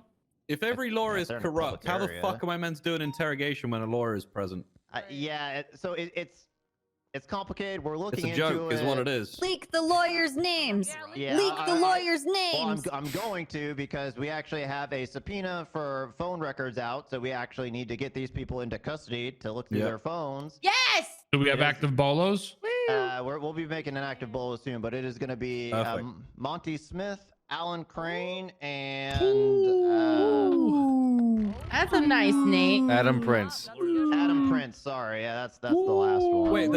If every lawyer is they're in a corrupt, public how the area. fuck am I meant to do an interrogation when a lawyer is present? Yeah, it's complicated. We're looking It's a joke, into is what it is. Leak the lawyers' names. Yeah, Leak the lawyers' Well, names. I'm going to because we actually have a subpoena for phone records out, so we actually need to get these people into custody to look through Yep. their phones. Yes. Do we have active bolos? We'll be making an active bolo soon, but it is going to be Perfect. Monty Smith, Alan Crane, and That's a nice name. Adam Prince. Adam Prince. Sorry, yeah, that's the last one. Wait,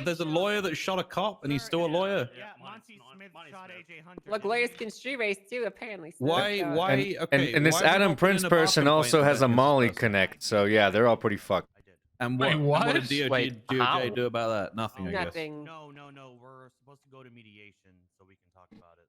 there's a lawyer that shot a cop and he's still a lawyer. Yeah, Monty Smith shot AJ Hunter. Look, lawyers can street race too, apparently. So Why? that's, Why? And, Okay. and this why is he Adam not Prince putting a bar person complaint also has a against Molly this person? Connect, so yeah, they're all pretty fucked. And Wait, what what? did DOJ, Wait, how? DOJ do about that? Nothing, I guess. Nothing. No, we're supposed to go to mediation so we can talk about it.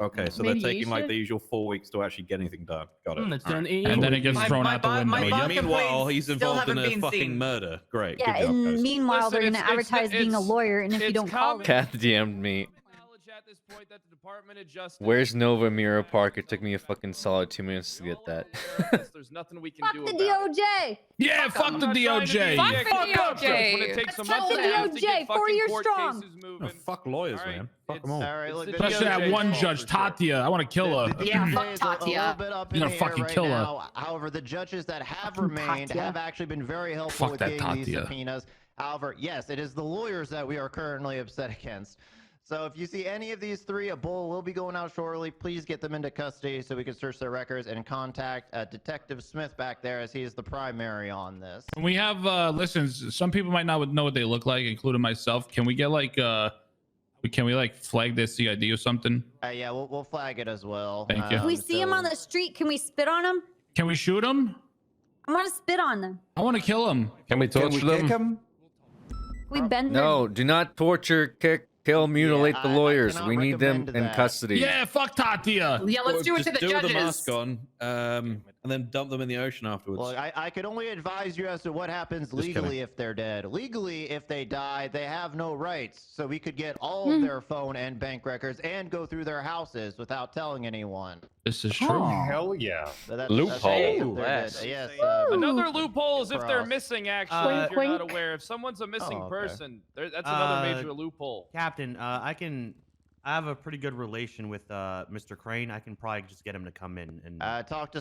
Okay, so they're taking like Mediation? the usual 4 weeks to actually get anything done. Got it. It's All right. done And then it gets My- thrown my out the bo- window. my boss- Meanwhile, complaints he's still involved in haven't a been fucking seen. murder. Great. Yeah, Good job, and guys. meanwhile, Listen, they're going to it's- advertise being a it's- lawyer, and if you it's don't call common- them, Cat DM'd me. Knowledge at this point that the Department of Justice. Where's Nova Mirror Park? It took me a fucking solid 2 minutes to get that. There's nothing we can fuck do the about it. DOJ. Yeah, fuck I'm the not trying to be DOJ. a Fuck dick. the Fuck DOJ. judge when it takes a Fuck month the and a half to DOJ, get 4 fucking years court strong. cases No, moving. fuck lawyers, All right, man. Fuck it's- them all. All right, look, the the Especially that DOJ's one fault judge, for sure. Tatia. I want to kill her. The Yeah, DOJ fuck is a little Tatia. bit up You're in gonna the fucking air right kill her. now. However, the judges that have Fucking remained Tatia. have actually been very helpful Fuck with that getting these Tatia. subpoenas. However, yes, it is the lawyers that we are currently upset against. So if you see any of these three, a bull will be going out shortly. Please get them into custody so we can search their records and contact Detective Smith back there, as he is the primary on this. We have listen, some people might not know what they look like, including myself. Can we get like can we like flag this CID or something? Yeah, we'll flag it as well. Thank you. If we see him on the street, can we spit on him? Can we shoot him? I want to spit on them. I want to kill him. Can we torture them? We bend their No, do not torture, kick, kill, mutilate the I lawyers. cannot We need them recommend in that. custody. Yeah, fuck Tatia. Yeah, let's do it to Just the do judges. the mask on, and then dump them in the ocean afterwards. Well, I could only advise you as to what happens Just legally kidding. if they're dead. Legally, if they die, they have no rights. So we could get all of their phone and bank records and go through their houses without telling anyone. This is true. Hell yeah. So that's, Loophole. if they're Yes. dead. Yes. Another loophole is if they're Cross. missing. Actually, if Wink, you're not wink. aware, if someone's a missing Oh, okay. person, that's another major loophole. Captain, I have a pretty good relation with Mr. Crane. I can probably just get him to come in and. Talk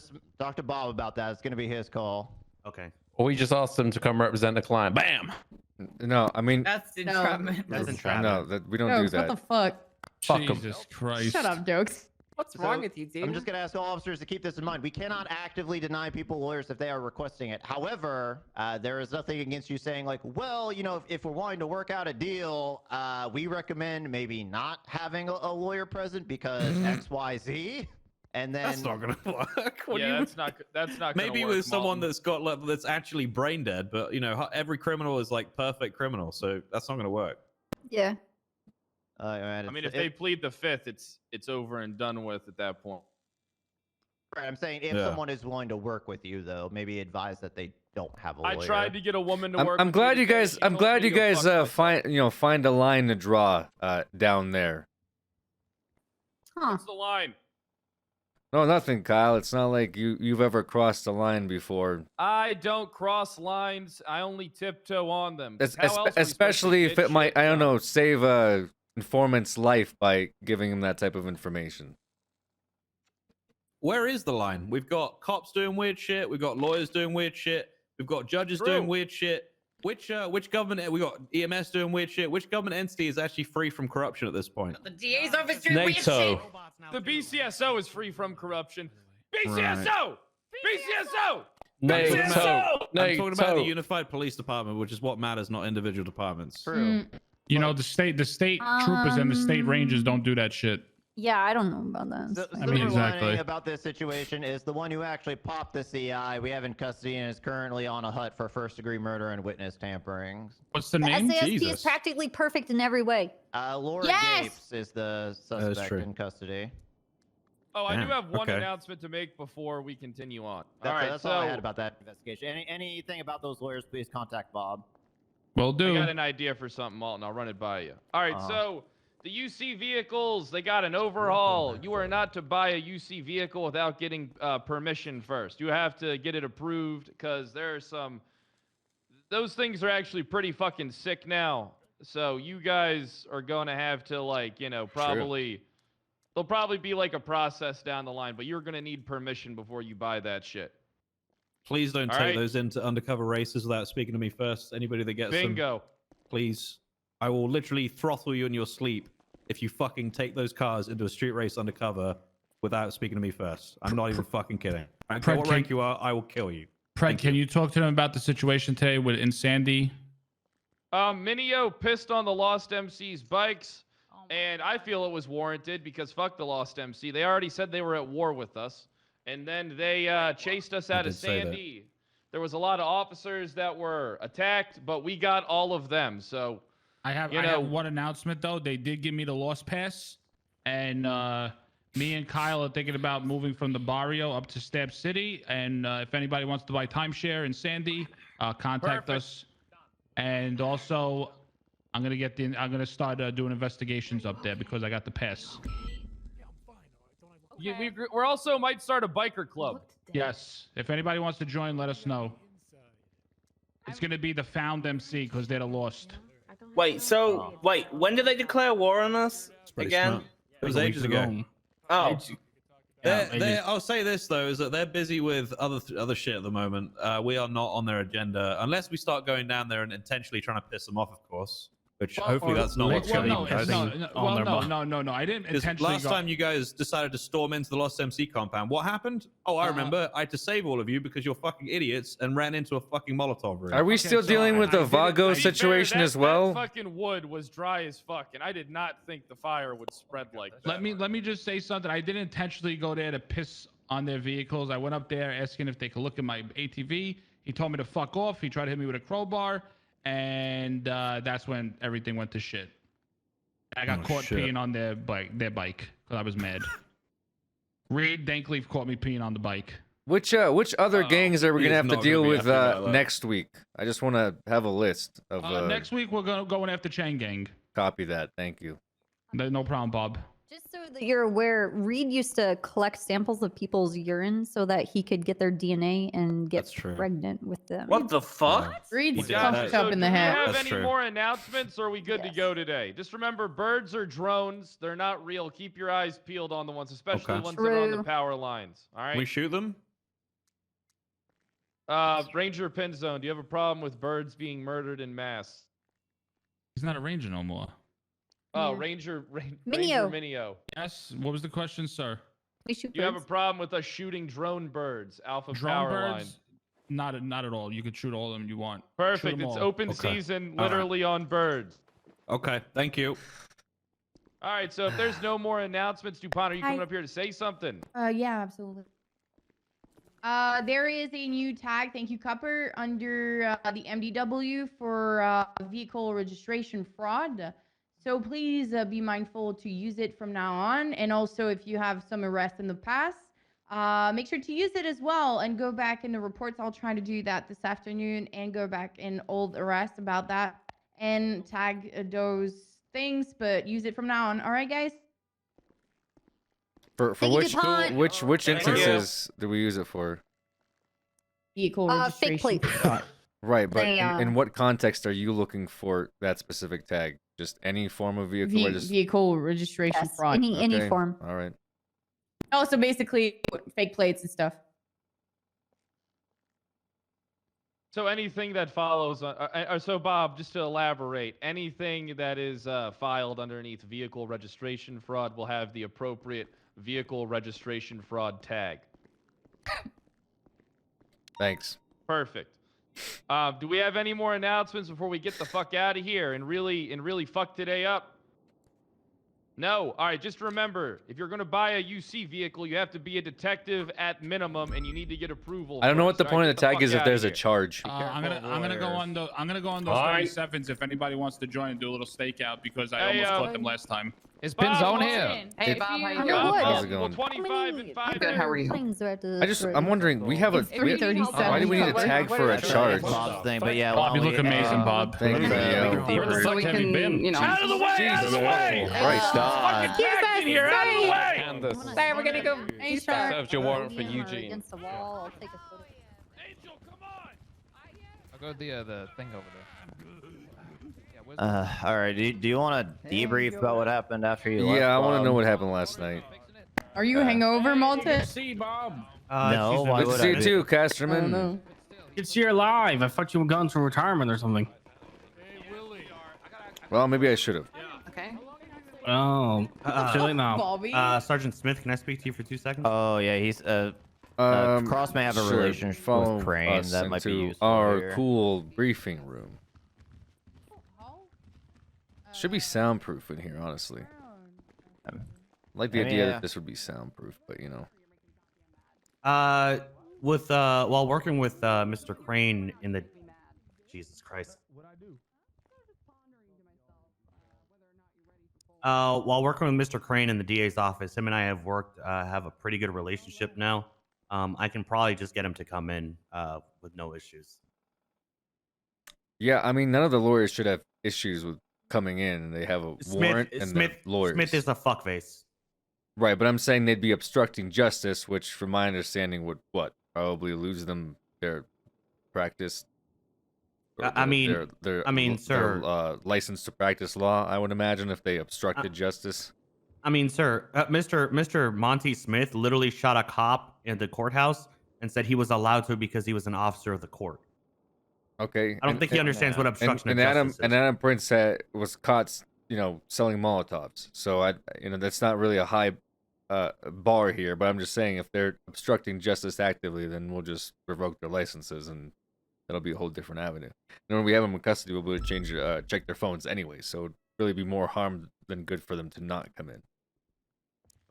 to Bob about that. It's gonna be his call. Okay. Or we just asked them to come represent the client. Bam. No, I mean, That's entrapment. That's entrapment. no, that we don't do Jokes, that. what the fuck? Fuck 'em. Jesus Christ. Shut up, jokes. What's So, wrong with you, dude? I'm just going to ask all officers to keep this in mind. We cannot actively deny people lawyers if they are requesting it. However, there is nothing against you saying like, well, you know, if we're wanting to work out a deal, we recommend maybe not having a lawyer present because X, Y, Z. And then That's not gonna work. What do Yeah, you- that's not gonna Maybe work, with someone Malton. that's got like, that's actually brain dead, but you know every criminal is like perfect criminal, so that's not gonna work. Yeah. I mean, if they plead the fifth, it's over and done with at that point. Right, I'm saying if Yeah. someone is willing to work with you, though, maybe advise that they don't have a lawyer. I tried to get a woman to work. I'm with glad me you today. guys. She I'm told glad me you to go guys fuck myself. find a line to draw down there. Huh. What's the line? No, nothing, Kyle. It's not like you've ever crossed the line before. I don't cross lines. I only tiptoe on them. 'Cause how else are we supposed to Especially if get it might, shit I don't done? know, save a informant's life by giving him that type of information. Where is the line? We've got cops doing weird shit. We've got lawyers doing weird shit. We've got judges doing weird shit. Which government? We got EMS doing weird shit. Which government entity is actually free from corruption at this point? The DA's office doing weird shit. The BCSO is free from corruption. BCSO! BCSO! I'm talking about the Unified Police Department, which is what matters, not individual departments. True. You know, the state troopers and the state rangers don't do that shit. Yeah, I don't know about that. The I mean, silver exactly. lining about this situation is the one who actually popped the CI we have in custody and is currently on a hut for first-degree murder and witness tampering. What's the The name? SASP Jesus. is practically perfect in every way. Laura Yes! Gapes is the is suspect true. in custody. Oh, I do Damn, have one okay. announcement to make before we continue on. That's, all right, that's so all I had about that investigation. Anything about those lawyers, please contact Bob. Will I do. got an idea for something, Malton. I'll run it by you. All right, so the UC vehicles, they got an overhaul. You are not to buy a UC vehicle without getting permission first. You have to get it approved because there are some... Those things are actually pretty fucking sick now. So you guys are going to have to, like, you know, probably... There'll probably be, like, a process down the line, but you're going to need permission before you buy that shit. Please don't All take right. those into undercover races without speaking to me first. Anybody that gets them, Bingo. please. I will literally throttle you in your sleep if you fucking take those cars into a street race undercover without speaking to me first. I'm not even fucking kidding. I don't care what rank you are, I will kill you. Pred, can you talk to them about the situation today with in Sandy? Minio pissed on the Lost MC's bikes, and I feel it was warranted because fuck the Lost MC. They already said they were at war with us, and then they chased us out of did say that. Sandy. There was a lot of officers that were attacked, but we got all of them, so... I have one announcement though. They did give me the lost pass, and me and Kyle are thinking about moving from the barrio up to Stab City. And if anybody wants to buy timeshare in Sandy, contact Perfect. us. And also, I'm gonna start doing investigations up there because I got the pass. We're also might start a biker club. Yes. If anybody wants to join, let us know. It's gonna be the Found MC because they're the lost. Wait, when did they declare war on us Pretty again? smart. It was ages ago. Oh, I'll say this though, is that they're busy with other shit at the moment. We are not on their agenda unless we start going down there and intentionally trying to piss them off, of course. Which hopefully that's not what's going on their mind. No. I didn't 'Cause intentionally. last time you guys decided to storm into the Lost MC compound, what happened? Oh, I remember. I had to save all of you because you're fucking idiots and ran into a fucking Molotov room. Are we still dealing with the Vago situation as well? That fucking wood was dry as fuck, and I did not think the fire would spread like that. Let me just say something. I didn't intentionally go there to piss on their vehicles. I went up there asking if they could look at my ATV. He told me to fuck off. He tried to hit me with a crowbar, and that's when everything went to shit. I got caught peeing on their bike because I was mad. Reed Dankleaf caught me peeing on the bike. Which other gangs are we gonna have to deal with that. next week? I just want to have a list of. Next week we're going after Chang Gang. Copy that. Thank you. No problem, Bob. Just so that you're aware, Reed used to collect samples of people's urine so that he could get their DNA and get pregnant with them. what the fuck? Reed's did pumped that. up in the Do we hat. have That's any true. more announcements, or are we good to go today? Just remember, birds are drones. They're not real. Keep your eyes peeled on the ones, especially Okay. ones that are on the True. power lines. All We right. shoot them? Ranger Pinzone, do you have a problem with birds being murdered in mass? He's not a ranger no more. Oh, Yeah. Ranger Minio. Minio. Yes. What was the question, sir? We shoot Do you have a birds. problem with us shooting drone birds, Alpha Drone Power Line? birds? Not at all. You could shoot all of them you want. Shoot Perfect. 'em It's all. open Okay. season, All right. literally on birds. Okay, thank you. All right, so if there's no more announcements, DuPont, are you coming up here to say something? Yeah, absolutely. There is a new tag, thank you, Cupper, under the MDW for vehicle registration fraud. So please be mindful to use it from now on. And also, if you have some arrests in the past, make sure to use it as well and go back in the reports. I'll try to do that this afternoon and go back in old arrests about that and tag those things, but use it from now on. All right, guys? For which instances do we use it for? Vehicle registration. Fake plates. Right, but They, in what context are you looking for that specific tag? Just any form of vehicle registration? Vehicle registration Yes, fraud. any form. All right. Oh, so basically fake plates and stuff. So anything that follows, so Bob, just to elaborate, anything that is filed underneath vehicle registration fraud will have the appropriate vehicle registration fraud tag. Thanks. Perfect. Do we have any more announcements before we get the fuck out of here and really fuck today up? No. All right, just remember, if you're going to buy a UC vehicle, you have to be a detective at minimum, and you need to get approval. I don't know what the first. point All of right, the get tag is if fuck there's outta a here. charge. I'm gonna go on those Alright. 37s if anybody wants to join and do a little stakeout because I Hey, almost caught them last time. Is Bob, Pinzone welcome here? in. Hey, If Bob, how you you- doing? How's it Well, going? 25 and 5 Good, how are you? I'm wondering, we have a... It's 3:37. Why do we need a tag for a charge? Bob's thing, but yeah, Bob, you why look don't we, amazing, Bob. Thank you, Danielle. Where the So fuck we have you can, been? you know. Out of the way! Out of the way! Christ. God. Back in here! Out of the way! Candace. Sorry, we're gonna go. Hey, sir. Served your warrant for Eugene. Against the wall. I'll take a photo. Angel, come on! I'll go the thing over there. Yeah, where's All right. Do you want to debrief about what happened after you left? Yeah, I want to Bob? know what happened last night. Are you hangover, Malta? See, Bob. No, why Good to would see I you be? too, I don't Casterman. know. It's your live. I thought you were going for retirement or something. Well, maybe I should have. Okay. Oh, too late now. Bobby. Sergeant Smith, can I speak to you for 2 seconds? Oh yeah, he's Cross may have a Sure, relationship follow with Crane us that might be into useful our here. cool briefing room. Should be soundproof in here, honestly. I like the idea that this would be soundproof, but you know. While working with Mr. Crane in the Jesus Christ. While working with Mr. Crane in the DA's office, him and I have have a pretty good relationship now. I can probably just get him to come in with no issues. Yeah, I mean, none of the lawyers should have issues with coming in, and they have a warrant and they're lawyers. Smith is a fuckface. Right, but I'm saying they'd be obstructing justice, which, from my understanding, would probably lose them their practice. Or their license to practice law. I would imagine if they obstructed justice. I mean, sir, Mr. Monty Smith literally shot a cop in the courthouse and said he was allowed to because he was an officer of the court. Okay, I don't think he understands what obstruction of justice is. And Adam Prince was caught, selling Molotovs. So that's not really a high bar here. But I'm just saying, if they're obstructing justice actively, then we'll just revoke their licenses, and that'll be a whole different avenue. And when we have them in custody, we'll be able to check their phones anyway. So it'd really be more harm than good for them to not come in.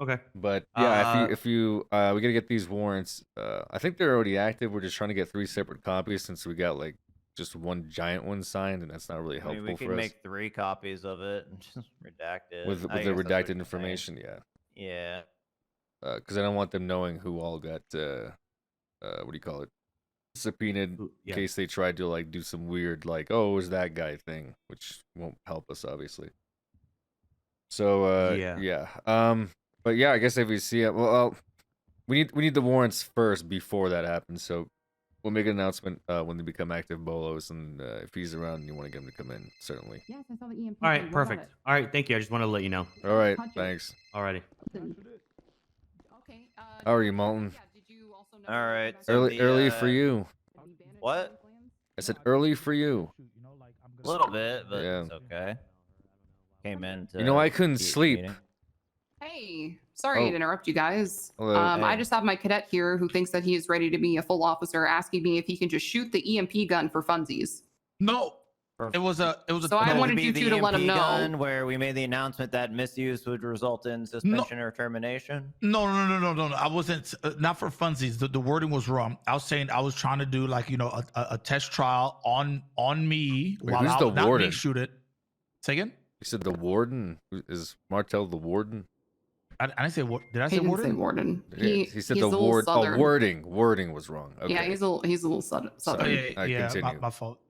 Okay. But yeah, if you we gotta get these warrants. I think they're already active. We're just trying to get 3 separate copies since we got just one giant one signed, and that's not really helpful we for can us. make 3 copies of it and just redact it. With the I guess that's what redacted you're information, saying. yeah. Yeah. Because I don't want them knowing who all got what do you call it? Subpoenaed in case they tried to do some weird oh, it was that guy thing, which won't help us obviously. So yeah. But yeah, I guess if we see it, well, we need the warrants first before that happens. So we'll make an announcement when they become active bolos, and if he's around and you want to get him to come in, certainly. Yes, I saw the EMP. All right, perfect. All right, thank you. I just want to let you know. All right, thanks. Alrighty. How are you, Malton? All right. So Early for you. What? I said early for you. A little bit, but Yeah. it's okay. Came in to I couldn't the sleep. meeting. Hey, sorry to interrupt you guys. Hello. I just have my cadet here who thinks that he is ready to be a full officer, asking me if he can just shoot the EMP gun for funsies. No. It was a. So I wanted you two to let him know. Where we made the announcement that misuse would result in suspension or termination. No. I wasn't. Not for funsies. The wording was wrong. I was saying I was trying to do like a test trial on me Wait, while who's I the not me warden? shoot it. Say again. You said the warden. Is Martel the warden? I didn't say what. Did I say He didn't warden? say warden. He said he's the a little ward. Oh, southern. wording was wrong. Okay. Yeah, he's a little southern. Yeah, my fault.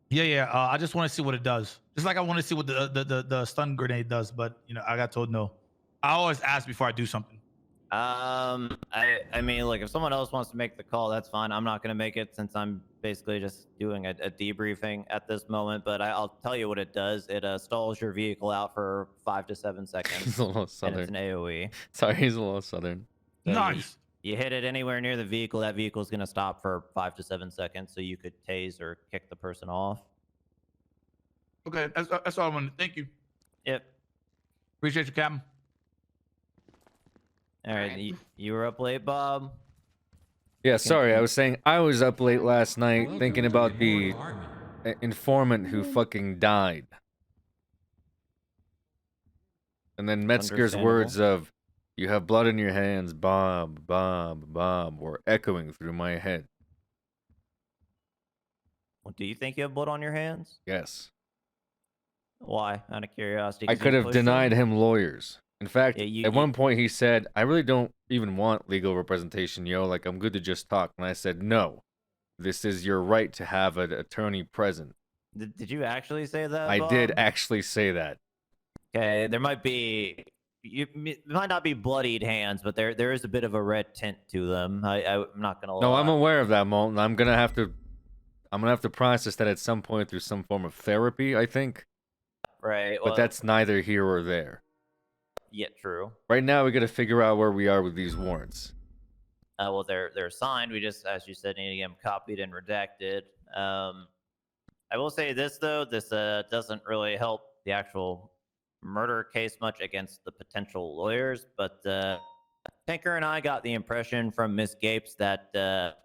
Yeah. I just want to see what it does. Just like I want to see what the stun grenade does, but I got told no. I always ask before I do something. I mean, look, if someone else wants to make the call, that's fine. I'm not going to make it since I'm basically just doing a debriefing at this moment. But I'll tell you what it does. It stalls your vehicle out for 5 to 7 seconds. He's a little southern. And it's an AOE. Sorry, he's a little southern. So Nice. You hit it anywhere near the vehicle, that vehicle is going to stop for 5 to 7 seconds, so you could tase or kick the person off. Okay, that's all I wanted. Thank you. Yep. Appreciate you, Captain. All right, you were up late, Bob? Yeah, sorry. I was saying I was up late last night thinking about the informant who fucking died. And then Metzger's words of, "You have blood in your hands, Bob, Bob, Bob," were echoing through my head. Well, do you think you have blood on your hands? Yes. Why? Out of curiosity. I 'Cause you could have pushed denied him? him lawyers. In fact, Yeah, at one point he said, "I really don't even want legal representation, yo. Like, I'm good to just talk." And I said, "No. This is your right to have an attorney present." Did you actually say that, I Bob? did actually say that. Okay, there might be... It might not be bloodied hands, but there is a bit of a red tint to them. I'm not gonna lie. No, I'm aware of that, Molten. I'm gonna have to process that at some point through some form of therapy, I think. Right. But that's neither here or there. Yeah, true. Right now, we gotta figure out where we are with these warrants. Well, they're signed. We just, as you said, need to get them copied and redacted. I will say this though. This doesn't really help the actual murder case much against the potential lawyers, but Tinker and I got the impression from Miss Gapes that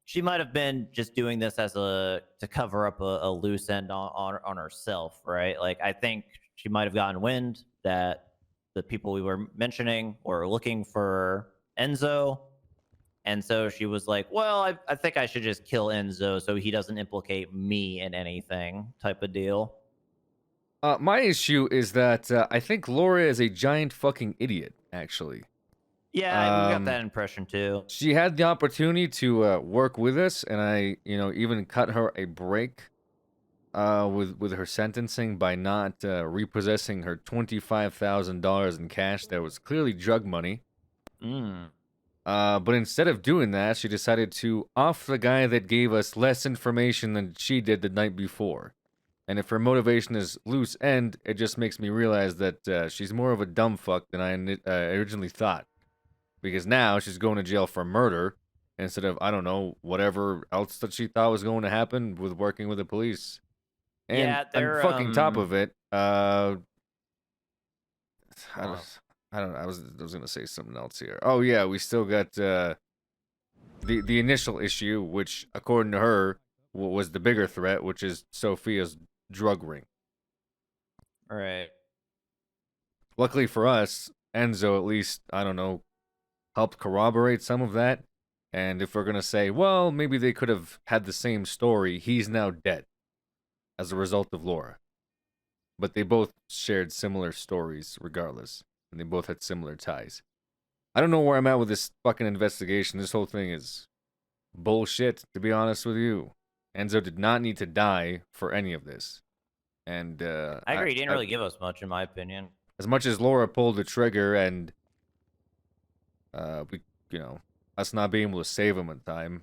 she might have been just doing this as to cover up a loose end on herself, right? Like, I think she might have gotten wind that the people we were mentioning were looking for Enzo, and so she was like, well, I think I should just kill Enzo so he doesn't implicate me in anything, type of deal. My issue is that I think Laura is a giant fucking idiot, actually. Yeah, we got that impression too. She had the opportunity to work with us, and I, even cut her a break with her sentencing by not repossessing her $25,000 in cash that was clearly drug money. But instead of doing that, she decided to off the guy that gave us less information than she did the night before. And if her motivation is loose end, it just makes me realize that she's more of a dumb fuck than I originally thought. Because now she's going to jail for murder instead of, I don't know, whatever else that she thought was going to happen with working with the police. And Yeah, they're, on fucking top of it, I was gonna say something else here. Oh yeah, we still got the initial issue, which according to her was the bigger threat, which is Sophia's drug ring. All right. Luckily for us, Enzo at least, I don't know, helped corroborate some of that. And if we're gonna say, well, maybe they could have had the same story, he's now dead as a result of Laura. But they both shared similar stories regardless. And they both had similar ties. I don't know where I'm at with this fucking investigation. This whole thing is bullshit, to be honest with you. Enzo did not need to die for any of this. And I agree. He didn't really give us much, in my opinion. As much as Laura pulled the trigger and us not being able to save him in time,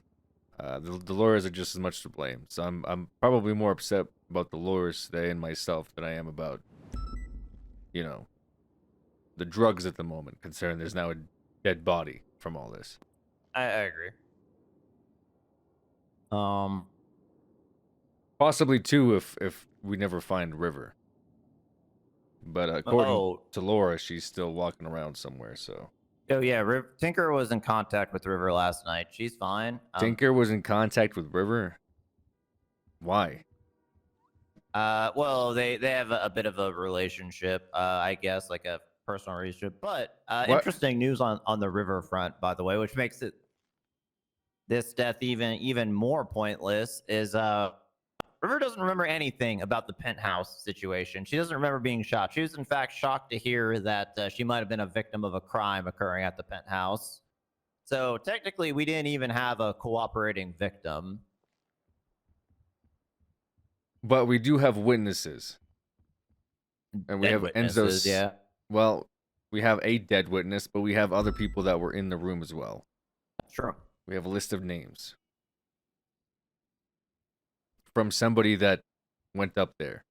the lawyers are just as much to blame. So I'm probably more upset about the lawyers today and myself than I am about, the drugs at the moment, considering there's now a dead body from all this. I agree. Possibly too if we never find River. But according to Laura, she's still walking around somewhere, so. Oh yeah, Tinker was in contact with River last night. She's fine. Tinker was in contact with River? Why? Well, they have a bit of a relationship, I guess, like a personal relationship. But What? interesting news on the riverfront, by the way, which makes this death even more pointless. Is River doesn't remember anything about the penthouse situation. She doesn't remember being shot. She was in fact shocked to hear that she might have been a victim of a crime occurring at the penthouse. So technically, we didn't even have a cooperating victim. But we do have witnesses. And we Dead have witnesses, Enzo's. yeah. Well, we have a dead witness, but we have other people that were in the room as well. Sure. We have a list of names from somebody that went up there.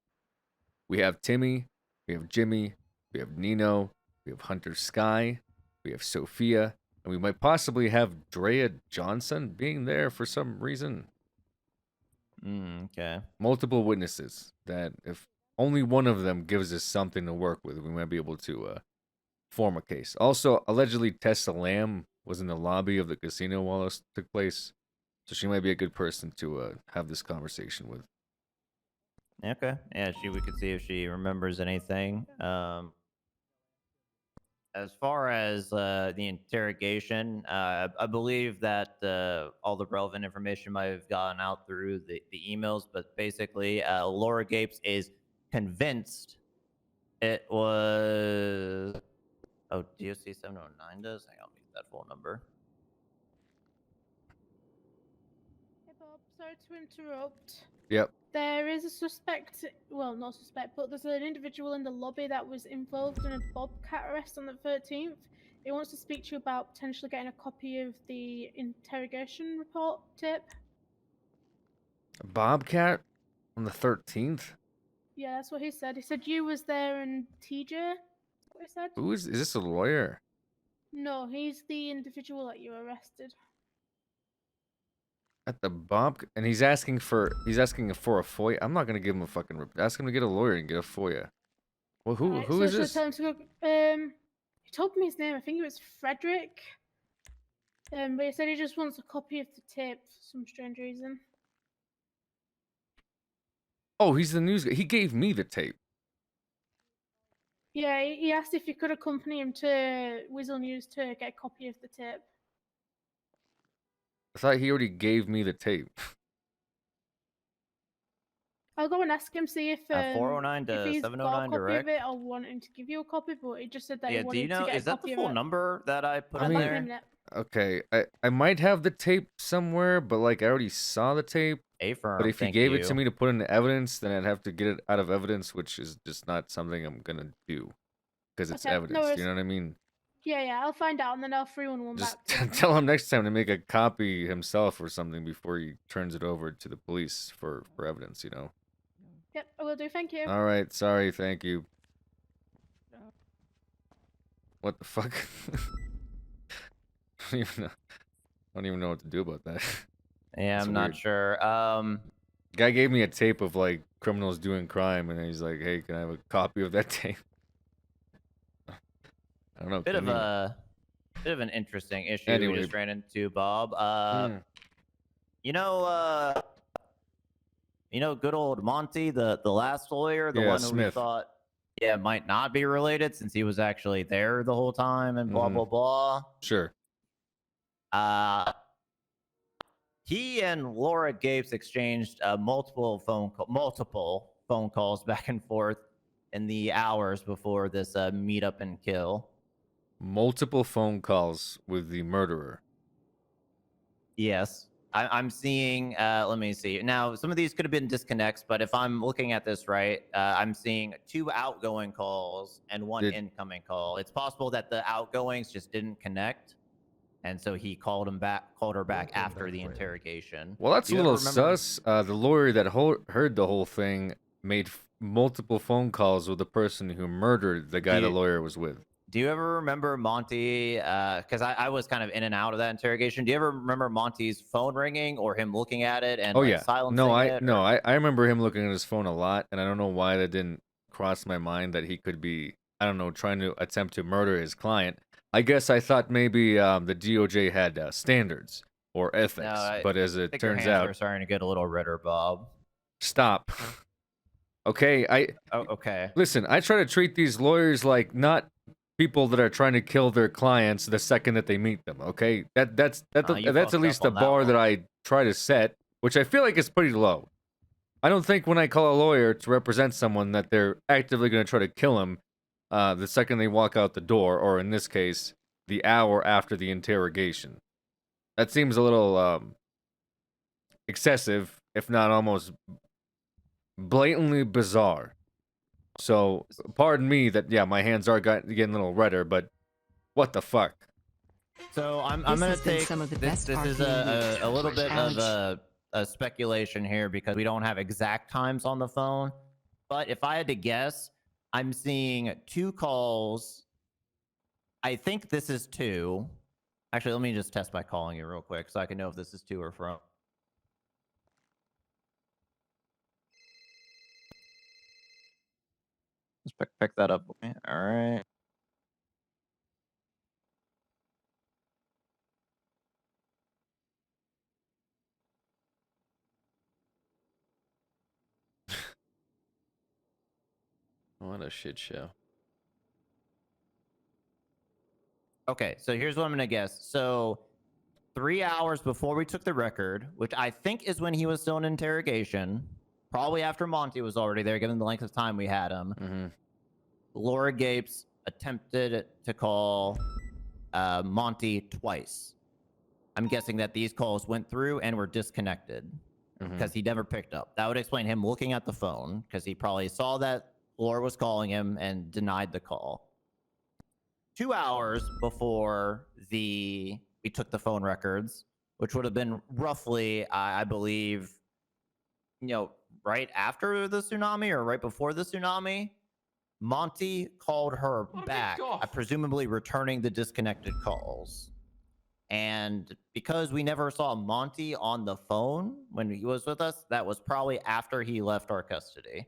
We have Timmy, we have Jimmy, we have Nino, we have Hunter Sky, we have Sophia, and we might possibly have Drea Johnson being there for some reason. Okay. Multiple witnesses that if only one of them gives us something to work with, we might be able to form a case. Also, allegedly Tessa Lamb was in the lobby of the casino while this took place, so she might be a good person to have this conversation with. Okay. Yeah, we could see if she remembers anything. As far as the interrogation, I believe that all the relevant information might have gotten out through the emails, but basically, Laura Gapes is convinced it was. Oh, DOC 709 does? Hang on, let me get that full number. Hey Bob, sorry to interrupt. Yep. There is a suspect, well, not suspect, but there's an individual in the lobby that was involved in a Bobcat arrest on the 13th. He wants to speak to you about potentially getting a copy of the interrogation report tip. A Bobcat on the 13th? Yeah, that's what he said. He said you was there and TJ. That's what he said. Who is this a lawyer? No, he's the individual that you arrested. At the Bob, and he's asking for a FOIA. I'm not gonna give him a fucking ask him to get a lawyer and get a FOIA. Well, who is this? Tell him to go, he told me his name. I think it was Frederick. But he said he just wants a copy of the tape for some strange reason. Oh, he's the news guy. He gave me the tape. Yeah, he asked if you could accompany him to Weasel News to get a copy of the tape. I thought he already gave me the tape. I'll go and ask him, see if 409 to if he's 709 got a copy direct. of it. I'll want him to give you a copy, but he just said that Yeah, he do wanted you know, to get is a that copy the of full it. number that I put I'll in let there? him know. Okay, I might have the tape somewhere, but like I already saw the tape. A-firm, But if he thank gave it you. to me to put into evidence, then I'd have to get it out of evidence, which is just not something I'm gonna do because it's Okay, no evidence. worries. You know what I mean? Yeah, I'll find out and then I'll 311 Just back. to him. tell him next time to make a copy himself or something before he turns it over to the police for evidence. You know. Yep, I will do. Thank you. All right. Sorry. Thank you. What the fuck? I don't even know what to do about that. Yeah, It's I'm not weird. sure. Guy gave me a tape of like criminals doing crime, and he's like, "Hey, can I have a copy of that tape?" I don't know. Bit of convenient. an interesting issue Anyway. we just ran into, Bob. You know, good old Monty, the last lawyer, the Yeah, one who we Smith. thought, might not be related since he was actually there the whole time and blah blah blah. Sure. He and Laura Gapes exchanged multiple phone calls back and forth in the hours before this meetup and kill. Multiple phone calls with the murderer. Yes. I'm seeing, let me see. Now, some of these could have been disconnects, but if I'm looking at this right, I'm seeing 2 outgoing calls and 1 incoming call. It's possible that the outgoings just didn't connect, and so he called her back after the interrogation. Well, that's Do a you little ever remember- sus. The lawyer that heard the whole thing made multiple phone calls with the person who murdered the guy the lawyer was with. Do you ever remember Monty? Because I was kind of in and out of that interrogation. Do you ever remember Monty's phone ringing or him looking at it and silencing it? I remember him looking at his phone a lot, and I don't know why that didn't cross my mind that he could be, I don't know, trying to attempt to murder his client. I guess I thought maybe the DOJ had standards or ethics, but as it think your turns hands out, are starting to get a little redder, Bob. Stop. Okay, okay. Listen, I try to treat these lawyers like not people that are trying to kill their clients the second that they meet them. Okay, that's you at fucked least up the on that bar that one. I try to set, which I feel like is pretty low. I don't think when I call a lawyer to represent someone that they're actively going to try to kill him the second they walk out the door, or in this case, the hour after the interrogation. That seems a little excessive, if not almost blatantly bizarre. So, pardon me that, yeah, my hands are getting a little redder, but what the fuck? So I'm This gonna has been take some of the this. best This is RP a little bit of Ouch. a speculation here because we don't have exact times on the phone. But if I had to guess, I'm seeing 2 calls. I think this is 2. Actually, let me just test by calling you real quick so I can know if this is 2 or from. Just pick that up. Okay. All right. What a shit show. Okay, so here's what I'm gonna guess. So 3 hours before we took the record, which I think is when he was still in interrogation, probably after Monty was already there, given the length of time we had him. Laura Gapes attempted to call Monty twice. I'm guessing that these calls went through and were disconnected because he never picked up. That would explain him looking at the phone because he probably saw that Laura was calling him and denied the call. 2 hours before we took the phone records, which would have been roughly, I believe, right after the tsunami or right before the tsunami, Monty called her back, presumably returning the disconnected calls. And because we never saw Monty on the phone when he was with us, that was probably after he left our custody.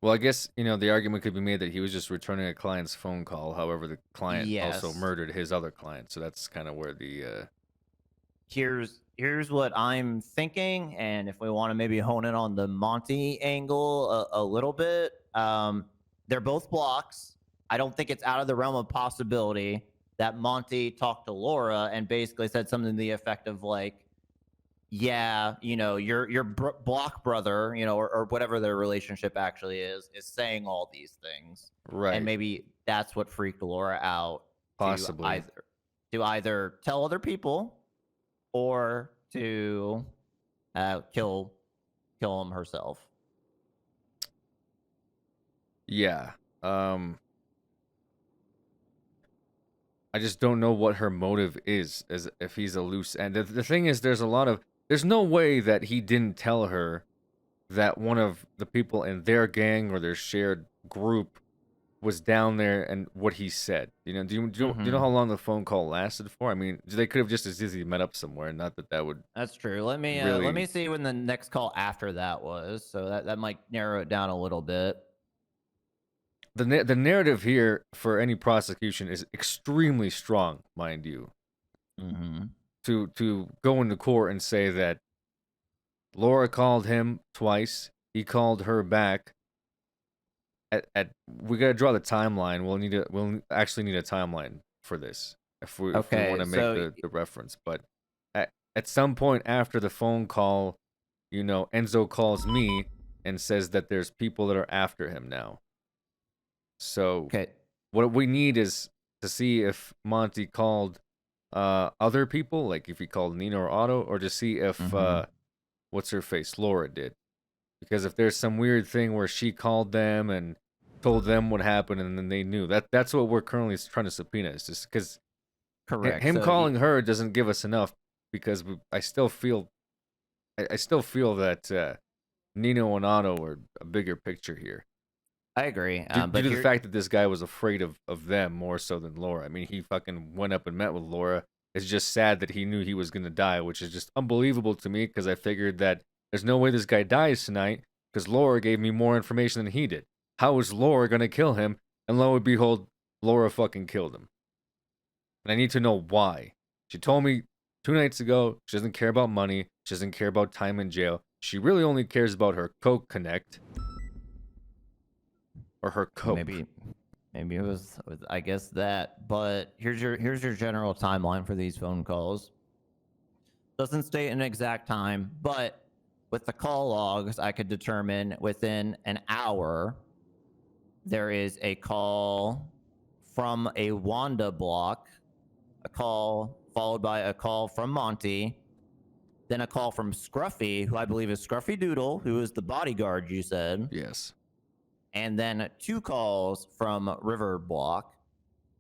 Well, I guess, the argument could be made that he was just returning a client's phone call. However, the client also Yes. murdered his other client. So that's kind of where the... Here's what I'm thinking, and if we want to maybe hone in on the Monty angle a little bit, they're both blocks. I don't think it's out of the realm of possibility that Monty talked to Laura and basically said something to the effect of like, yeah, your block brother, or whatever their relationship actually is saying all these things. Right. And maybe that's what freaked Laura out. Possibly. To either tell other people or to kill him herself. Yeah. I just don't know what her motive is, as if he's a loose end. The thing is, there's no way that he didn't tell her that one of the people in their gang or their shared group was down there and what he said. Do you know how long the phone call lasted for? I mean, they could have just as easily met up somewhere, not that would. That's true. Let me see when the next call after that was. So that might narrow it down a little bit. The narrative here for any prosecution is extremely strong, mind you. To go into court and say that Laura called him twice, he called her back. We gotta draw the timeline. We'll actually need a timeline for this if we want to make the reference. But at some point after the phone call, Enzo calls me and says that there's people that are after him now. So what we need is to see if Monty called other people, like if he called Nina or Otto, or to see if what's her face, Laura did. Because if there's some weird thing where she called them and told them what happened and then they knew, that's what we're currently trying to subpoena. It's just because him calling her doesn't give us enough, because I still feel that Nino and Otto are a bigger picture here. I agree. Due to the fact that this guy was afraid of them more so than Laura. I mean, he fucking went up and met with Laura. It's just sad that he knew he was going to die, which is just unbelievable to me, because I figured that there's no way this guy dies tonight, because Laura gave me more information than he did. How is Laura going to kill him? And lo and behold, Laura fucking killed him. And I need to know why. She told me 2 nights ago she doesn't care about money. She doesn't care about time in jail. she really only cares about her Coke Connect. Or her Coke. Maybe it was I guess that. But here's your general timeline for these phone calls. Doesn't state an exact time, but with the call logs, I could determine within an hour there is a call from a Wanda block, a call followed by a call from Monty, then a call from Scruffy, who I believe is Scruffy Doodle, who is the bodyguard you said. Yes. And then 2 calls from River block.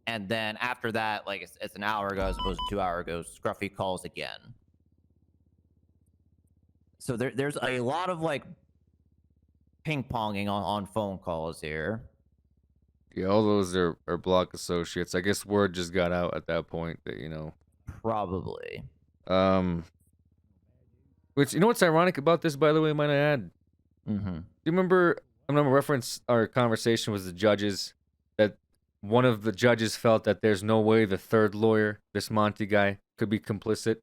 And then after that, like it's an hour ago as opposed to 2 hours ago, Scruffy calls again. So there's a lot of like ping-ponging on phone calls here. Yeah, all those are block associates. I guess word just got out at that point that, you know. Probably. Which, you know what's ironic about this, by the way, might I add? Mm-hmm. Do you remember, I'm going to reference our conversation with the judges, that one of the judges felt that there's no way the third lawyer, this Monty guy, could be complicit?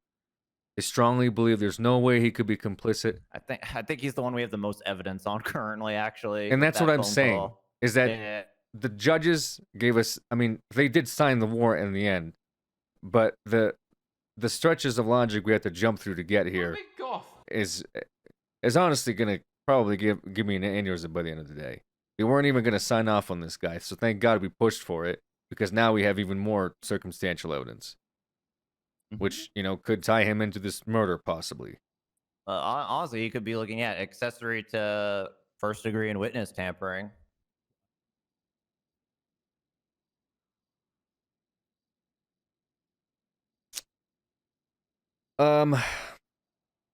They strongly believe there's no way he could be complicit. I think he's the one we have the most evidence on currently, actually. And with that's that what I'm phone saying, call. is that Yeah. the judges gave us, I mean, they did sign the warrant in the end, but the stretches of logic we have to jump through to get here is honestly going to probably give me an aneurysm by the end of the day. They weren't even going to sign off on this guy, so thank God we pushed for it, because now we have even more circumstantial evidence, which, you know, could tie him into this murder, possibly. Honestly, you could be looking at accessory to first degree and witness tampering.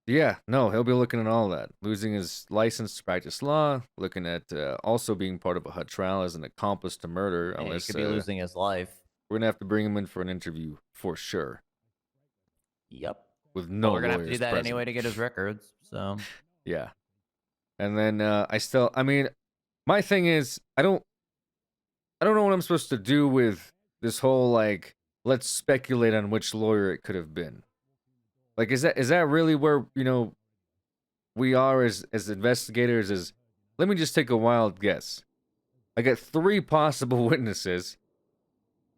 Yeah, no, he'll be looking at all that. Losing his license to practice law, looking at also being part of a HUD trial as an accomplice to murder. Yeah, he Unless could be losing his life. We're going to have to bring him in for an interview for sure. Yep. With no Well, we're gonna have to do lawyers that present. anyway to get his records. So Yeah. And then I mean, my thing is, I don't know what I'm supposed to do with this whole, like, let's speculate on which lawyer it could have been. Like, is that really where, you know, we are as investigators? Is, let me just take a wild guess. I got 3 possible witnesses,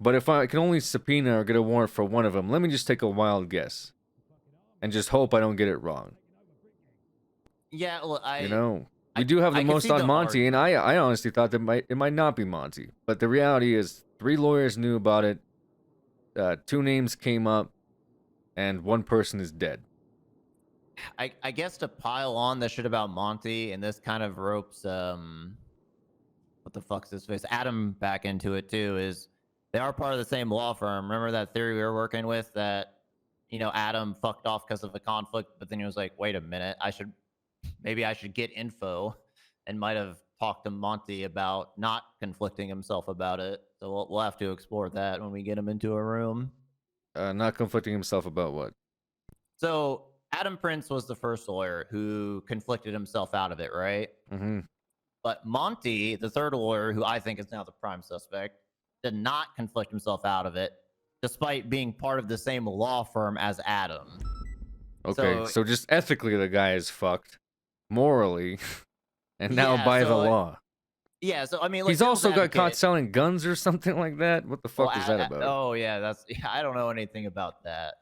but if I can only subpoena or get a warrant for one of them, let me just take a wild guess and just hope I don't get it wrong. yeah, look, You know, we do have the I can most see on the Monty, and I honestly thought that it might not be Monty. But the reality is, 3 lawyers knew about it, 2 names came up, and 1 person is dead. I guess to pile on the shit about Monty, and this kind of ropes what the fuck's his face, Adam, back into it too, is they are part of the same law firm. Remember that theory we were working with, that, you know, Adam fucked off because of a conflict, but then he was like, wait a minute, maybe I should get info, and might have talked to Monty about not conflicting himself about it. So we'll have to explore that when we get him into a room. Not conflicting himself about what? So Adam Prince was the first lawyer who conflicted himself out of it, right? Mm-hmm. But Monty, the third lawyer, who I think is now the prime suspect, did not conflict himself out of it, despite being part of the same law firm as Adam. Okay, so just ethically the guy is fucked, morally, and now by the law. Yeah, so I mean, like, he's also got devil's caught advocate- selling guns or something like that. What the fuck is that about? Oh yeah, I don't know anything about that.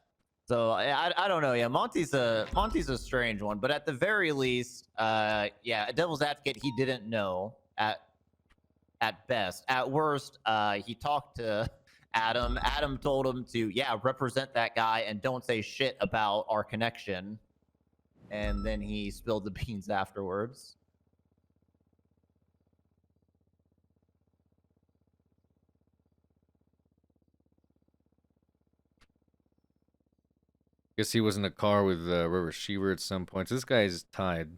So I don't know. Yeah, Monty's a strange one, but at the very least, yeah, a devil's advocate, he didn't know at best. At worst, he talked to Adam. Adam told him to represent that guy and don't say shit about our connection. And then he spilled the beans afterwards. Guess he was in a car with River Sheaver at some point. So this guy is tied.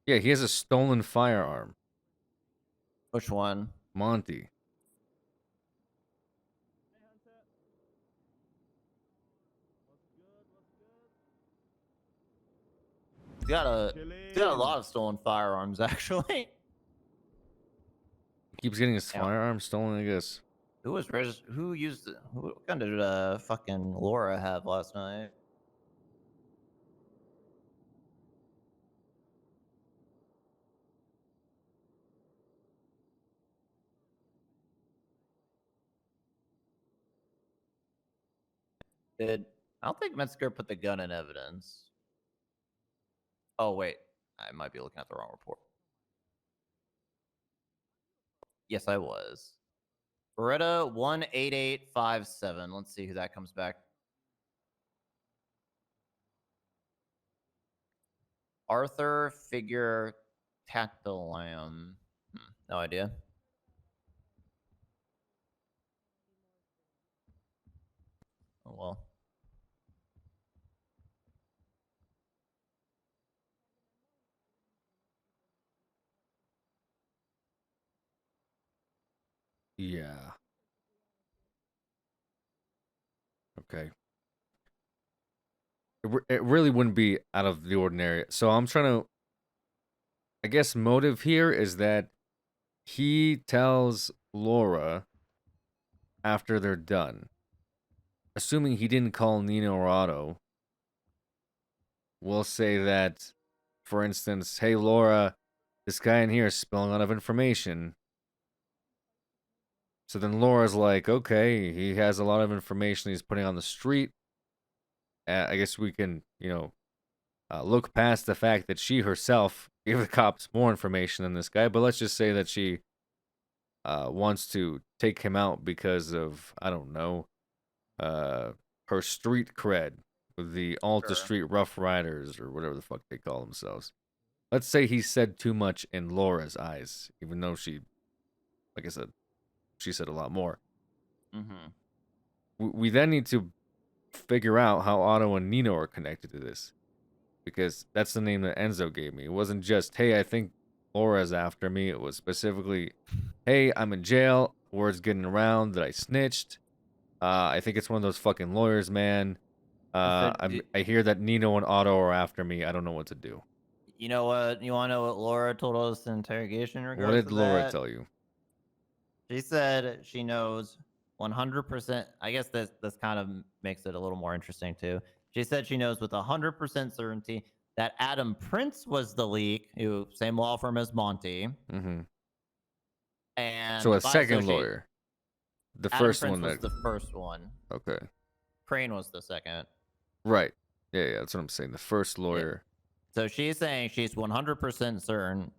Yeah, he has a stolen firearm. Which one? Monty. He's got a lot of stolen firearms, actually. He keeps getting his firearm stolen, I guess. What gun did fucking Laura have last night? I don't think Metzger put the gun in evidence. Oh wait, I might be looking at the wrong report. Yes, I was. Beretta 18857. Let's see who that comes back. Arthur Figure Tactilam. No idea. Oh well. Yeah. Okay. It really wouldn't be out of the ordinary. So I'm trying to. I guess motive here is that he tells Laura after they're done, assuming he didn't call Nino or Otto. We'll say that, for instance, hey Laura, this guy in here is spilling a lot of information. So then Laura's like, okay, he has a lot of information he's putting on the street. I guess we can, look past the fact that she herself gave the cops more information than this guy. But let's just say that she wants to take him out because of, I don't know, her street cred with the Alta Street Rough Riders or whatever the fuck they call themselves. Let's say he said too much in Laura's eyes, even though she, like I said, she said a lot more. Mm-hmm. We then need to figure out how Otto and Nino are connected to this, because that's the name that Enzo gave me. It wasn't just, hey, I think Laura's after me. It was specifically, hey, I'm in jail. Word's getting around that I snitched. I think it's one of those fucking lawyers, man. I hear that Nino and Otto are after me. I don't know what to do. You know what? You want to know what Laura told us in interrogation in regards to that? What did Laura tell you? She said she knows 100%. I guess this kind of makes it a little more interesting too. She said she knows with 100% certainty that Adam Prince was the leak, who same law firm as Monty. Mm-hmm. And so a second lawyer. The Adam first Prince one was the first one. Okay. Crane was the second. Right. Yeah, that's what I'm saying. The first lawyer. Yeah. So she's saying she's 100% certain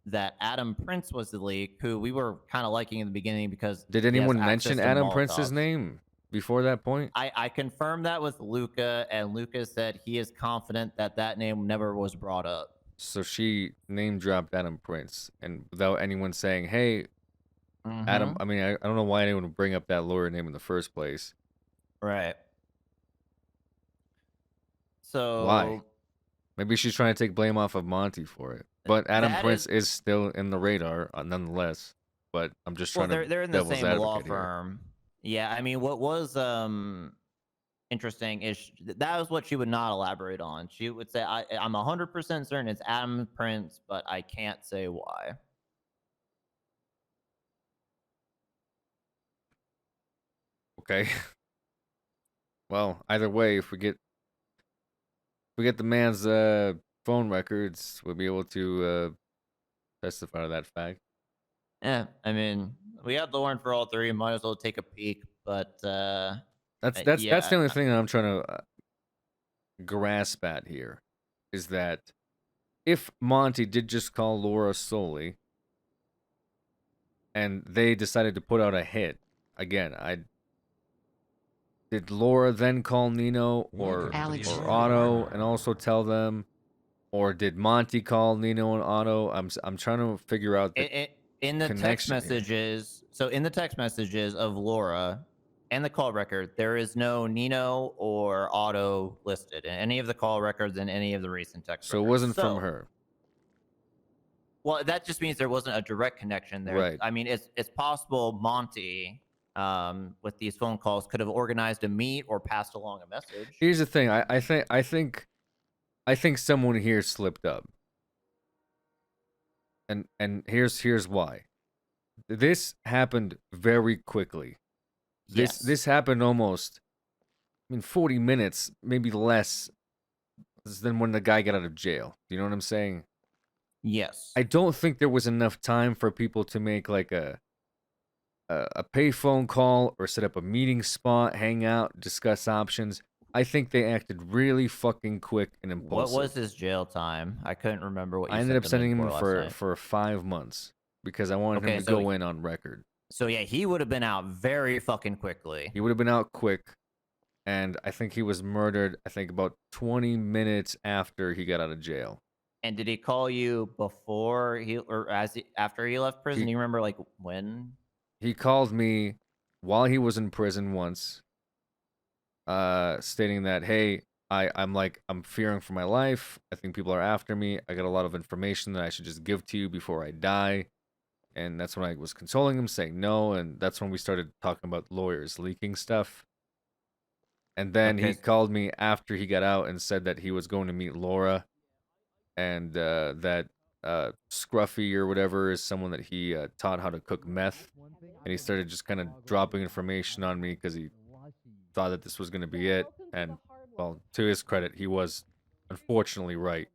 that Adam Prince was the leak, who we were kind of liking in the beginning because. Did anyone mention Adam Prince's name before that point? I confirmed that with Luca, and Luca said he is confident that that name never was brought up. So she name dropped Adam Prince, and without anyone saying, "Hey, Adam." I mean, I don't know why anyone would bring up that lawyer name in the first place. Right. So why? Maybe she's trying to take blame off of Monty for it. But Adam Prince is still in the radar, nonetheless. But I'm just trying to. They're in the same law firm. Yeah, I mean, what was interesting is that was what she would not elaborate on. She would say, "I'm 100% certain it's Adam Prince, but I can't say why." Okay. Well, either way, if we get the man's phone records, we'll be able to testify to that fact. Yeah, I mean, we got the warrant for all three. Might as well take a peek. But that's the only thing that I'm trying to grasp at here, is that if Monty did just call Laura solely, and they decided to put out a hit, again, did Laura then call Nino or Otto and also tell them, or did Monty call Nino and Otto? I'm trying to figure out the in the text messages. Here. So in the text messages of Laura and the call record, there is no Nino or Otto listed in any of the call records in any of the recent text. So it wasn't from her. Well, that just means there wasn't a direct connection there. Right. I mean, it's possible Monty, with these phone calls, could have organized a meet or passed along a message. Here's the thing. I think someone here slipped up. And here's why. This happened very quickly. This happened almost, 40 minutes, maybe less than when the guy got out of jail. Do you know what I'm saying? Yes. I don't think there was enough time for people to make like a a pay phone call or set up a meeting spot, hang out, discuss options. I think they acted really fucking quick and impulsive. What was his jail time? I couldn't remember what you I ended up sent sending in him for last night. for 5 months because I wanted him Okay, to so go in on record. So yeah, he would have been out very fucking quickly. He would have been out quick, and I think he was murdered. I think about 20 minutes after he got out of jail. And did he call you before he or after he left prison? You remember like when? He called me while he was in prison once, stating that, hey, I'm fearing for my life. I think people are after me. I got a lot of information that I should just give to you before I die. And that's when I was consoling him, saying no. And that's when we started talking about lawyers leaking stuff. And then he called me after he got out and said that he was going to meet Laura, and that Scruffy or whatever is someone that he taught how to cook meth. And he started just kind of dropping information on me because he thought that this was going to be it. And, well, to his credit, he was unfortunately right.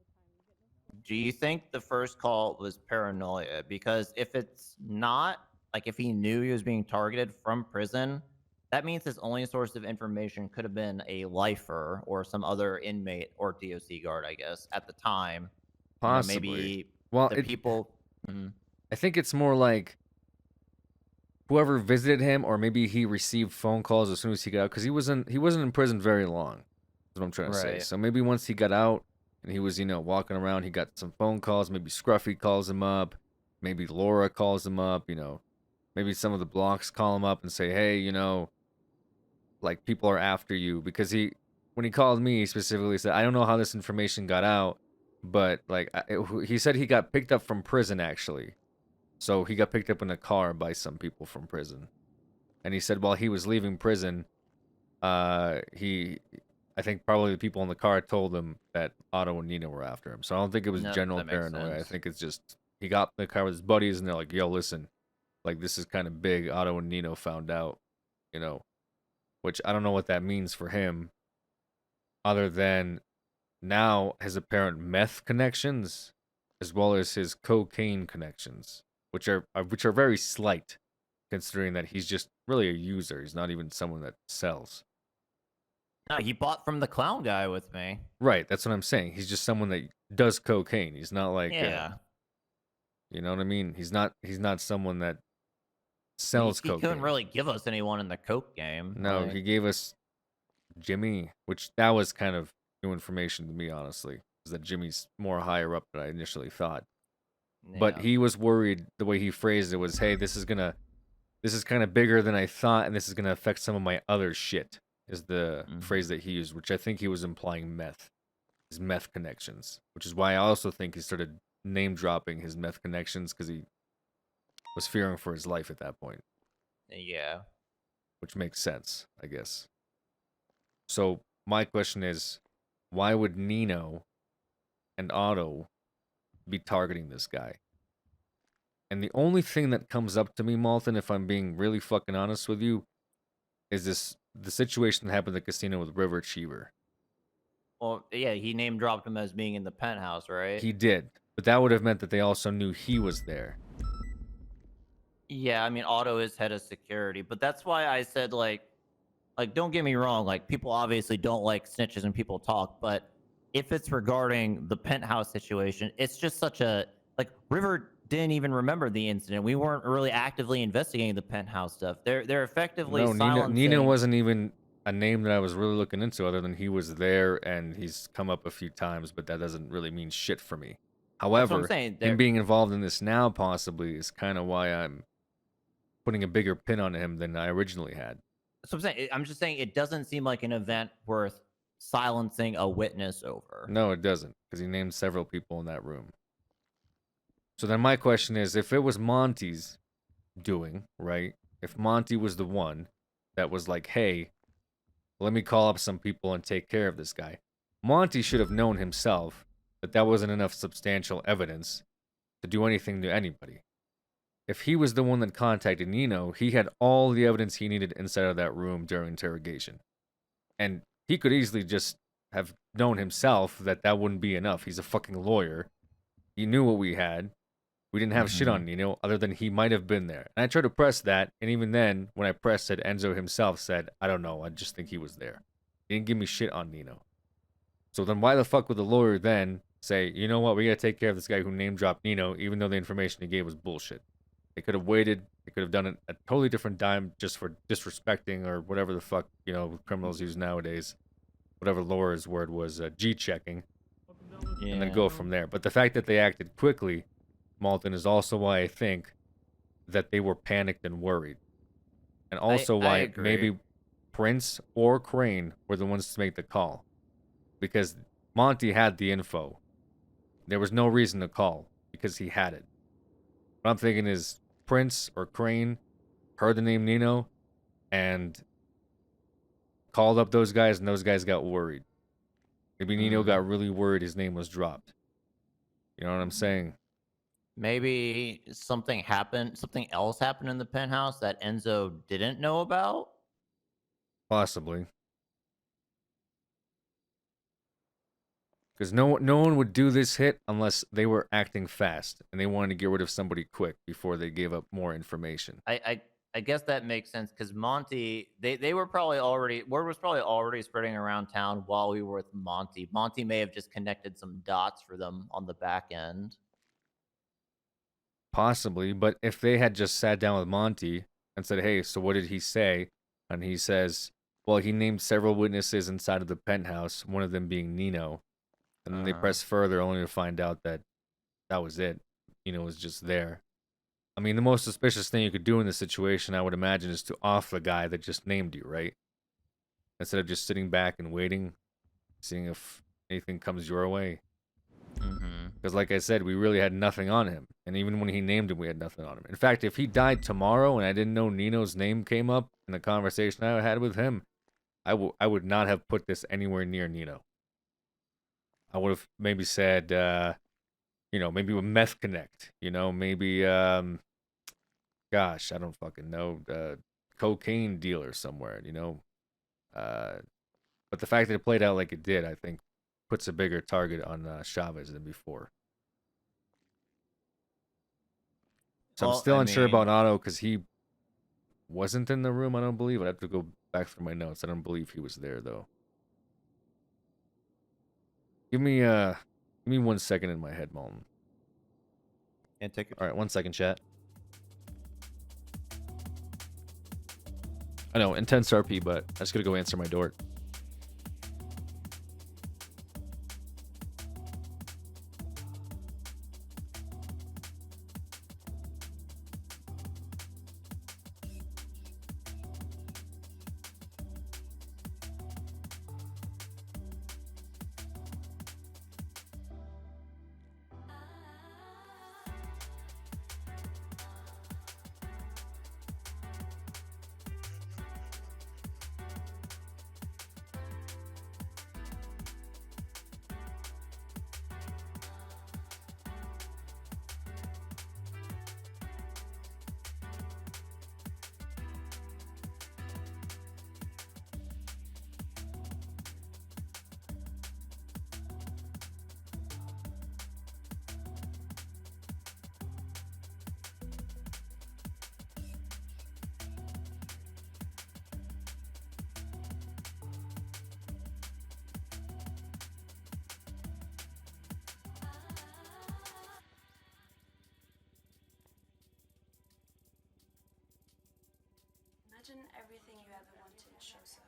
Do you think the first call was paranoia? Because if it's not, like if he knew he was being targeted from prison, that means his only source of information could have been a lifer or some other inmate or DOC guard, I guess, at the time. Possibly. You know, maybe well, people. I think it's more like whoever visited him, or maybe he received phone calls as soon as he got out, because he wasn't in prison very long. That's what I'm trying to say. So maybe once he got out and he was, walking around, he got some phone calls. Maybe Scruffy calls him up. Maybe Laura calls him up. Maybe some of the blocks call him up and say, hey, like people are after you. Because when he called me, he specifically said, I don't know how this information got out, but like he said he got picked up from prison actually. So he got picked up in a car by some people from prison. And he said while he was leaving prison, I think probably the people in the car told him that Otto and Nina were after him. So I don't think it was general paranoia. I think it's just he got in the car with his buddies and they're like, yo, listen, like this is kind of big. Otto and Nino found out, which I don't know what that means for him other than now his apparent meth connections as well as his cocaine connections, which are very slight considering that he's just really a user. He's not even someone that sells. No, he bought from the clown guy with me. Right, that's what I'm saying. He's just someone that does cocaine. He's not like you know what I mean? He's not someone that sells he cocaine. couldn't really give us anyone in the coke game. No, he gave us Jimmy, which that was kind of new information to me, honestly. Is that Jimmy's more higher up than I initially thought. Yeah. But he was worried. The way he phrased it was, "Hey, this is kind of bigger than I thought, and this is gonna affect some of my other shit." Is the phrase that he used, which I think he was implying his meth connections, which is why I also think he started name dropping his meth connections because he was fearing for his life at that point. Yeah. Which makes sense, I guess. So my question is, why would Nino and Otto be targeting this guy? And the only thing that comes up to me, Malton, if I'm being really fucking honest with you, is the situation that happened at the casino with River Cheever. Well, yeah, he name dropped him as being in the penthouse, right? He did, but that would have meant that they also knew he was there. Yeah, I mean, Otto is head of security, but that's why I said, like, don't get me wrong, like, people obviously don't like snitches and people talk, but if it's regarding the penthouse situation, it's just such a, like, River didn't even remember the incident. We weren't really actively investigating the penthouse stuff. They're effectively silencing. Nino wasn't even a name that I was really looking into, other than he was there and he's come up a few times, but that doesn't really mean shit for me. However, him being involved in this now possibly is kind of why I'm putting a bigger pin on him than I originally had. So I'm just saying it doesn't seem like an event worth silencing a witness over. No, it doesn't, because he named several people in that room. So then my question is, if it was Monty's doing, right? If Monty was the one that was like, hey, let me call up some people and take care of this guy. Monty should have known himself that that wasn't enough substantial evidence to do anything to anybody. If he was the one that contacted Nino, he had all the evidence he needed inside of that room during interrogation. And he could easily just have known himself that that wouldn't be enough. He's a fucking lawyer. He knew what we had. We didn't have shit on Nino other than he might have been there. And I tried to press that, and even then, when I pressed it, Enzo himself said, I don't know, I just think he was there. He didn't give me shit on Nino. So then why the fuck would the lawyer then say, you know what, we gotta take care of this guy who name dropped Nino, even though the information he gave was bullshit? They could have waited. They could have done it a totally different time just for disrespecting or whatever the fuck, criminals use nowadays. Whatever lawyer's word was, G-checking. Yeah. And then go from there. But the fact that they acted quickly, Malton, is also why I think that they were panicked and worried. And also I why agree. maybe Prince or Crane were the ones to make the call. Because Monty had the info. There was no reason to call because he had it. What I'm thinking is Prince or Crane heard the name Nino and called up those guys, and those guys got worried. Maybe Nino got really worried his name was dropped. You know what I'm saying? Maybe something else happened in the penthouse that Enzo didn't know about? Possibly. Because no one would do this hit unless they were acting fast and they wanted to get rid of somebody quick before they gave up more information. I guess that makes sense because Monty, they were probably already, word was probably already spreading around town while we were with Monty. Monty may have just connected some dots for them on the back end. Possibly, but if they had just sat down with Monty and said, hey, so what did he say? And he says, well, he named several witnesses inside of the penthouse, one of them being Nino. And then they press further only to find out that that was it. Nino was just there. I mean, the most suspicious thing you could do in this situation, I would imagine, is to off the guy that just named you, right? Instead of just sitting back and waiting, seeing if anything comes your way. Because like I said, we really had nothing on him. And even when he named him, we had nothing on him. In fact, if he died tomorrow and I didn't know Nino's name came up in the conversation I had with him, I would not have put this anywhere near Nino. I would have maybe said, maybe a meth connect, maybe, gosh, I don't fucking know, cocaine dealer somewhere, But the fact that it played out like it did, I think, puts a bigger target on Chavez than before. So I'm still unsure about Otto because he wasn't in the room, I don't believe. I'd have to go back through my notes. I don't believe he was there, though. Give me 1 second in my head, Malton. Can't take it. All right, 1 second, chat. I know, intense RP, but I just gotta go answer my door. Imagine everything you ever wanted shows up.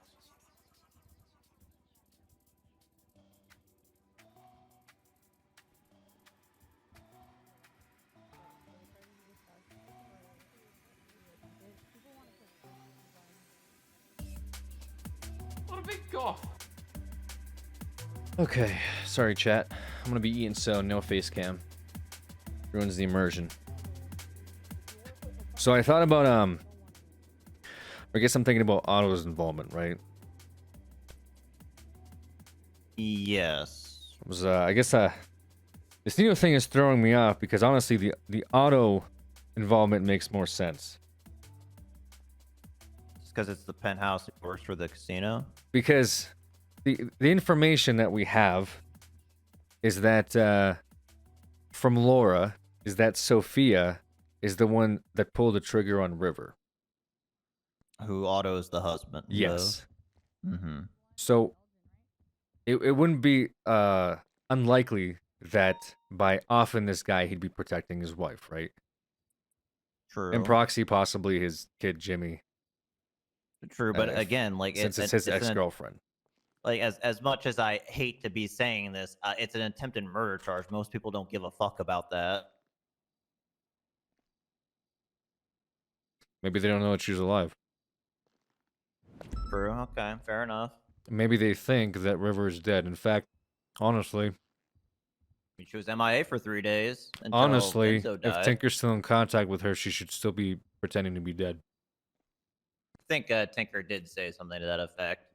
What a big golf. Okay, sorry, chat. I'm gonna be eating, so no face cam. Ruins the immersion. So I thought about I guess I'm thinking about Otto's involvement, right? Yes. It was I guess this Nino thing is throwing me off because honestly the Otto involvement makes more sense. Just because it's the penthouse, it works for the casino. Because the information that we have is that from Laura is that Sophia is the one that pulled the trigger on River. Who Otto's the husband. Yes. Mm-hmm. So it wouldn't be unlikely that by offing this guy he'd be protecting his wife, right? True. And proxy possibly his kid Jimmy. True, but again, like since it's his ex-girlfriend. Like as much as I hate to be saying this, it's an attempted murder charge. Most people don't give a fuck about that. Maybe they don't know that she's alive. True. Okay, fair enough. Maybe they think that River is dead. In fact, honestly, she was MIA for 3 days. Until honestly, Enzo if died. Tinker's still in contact with her, she should still be pretending to be dead. I think Tinker did say something to that effect.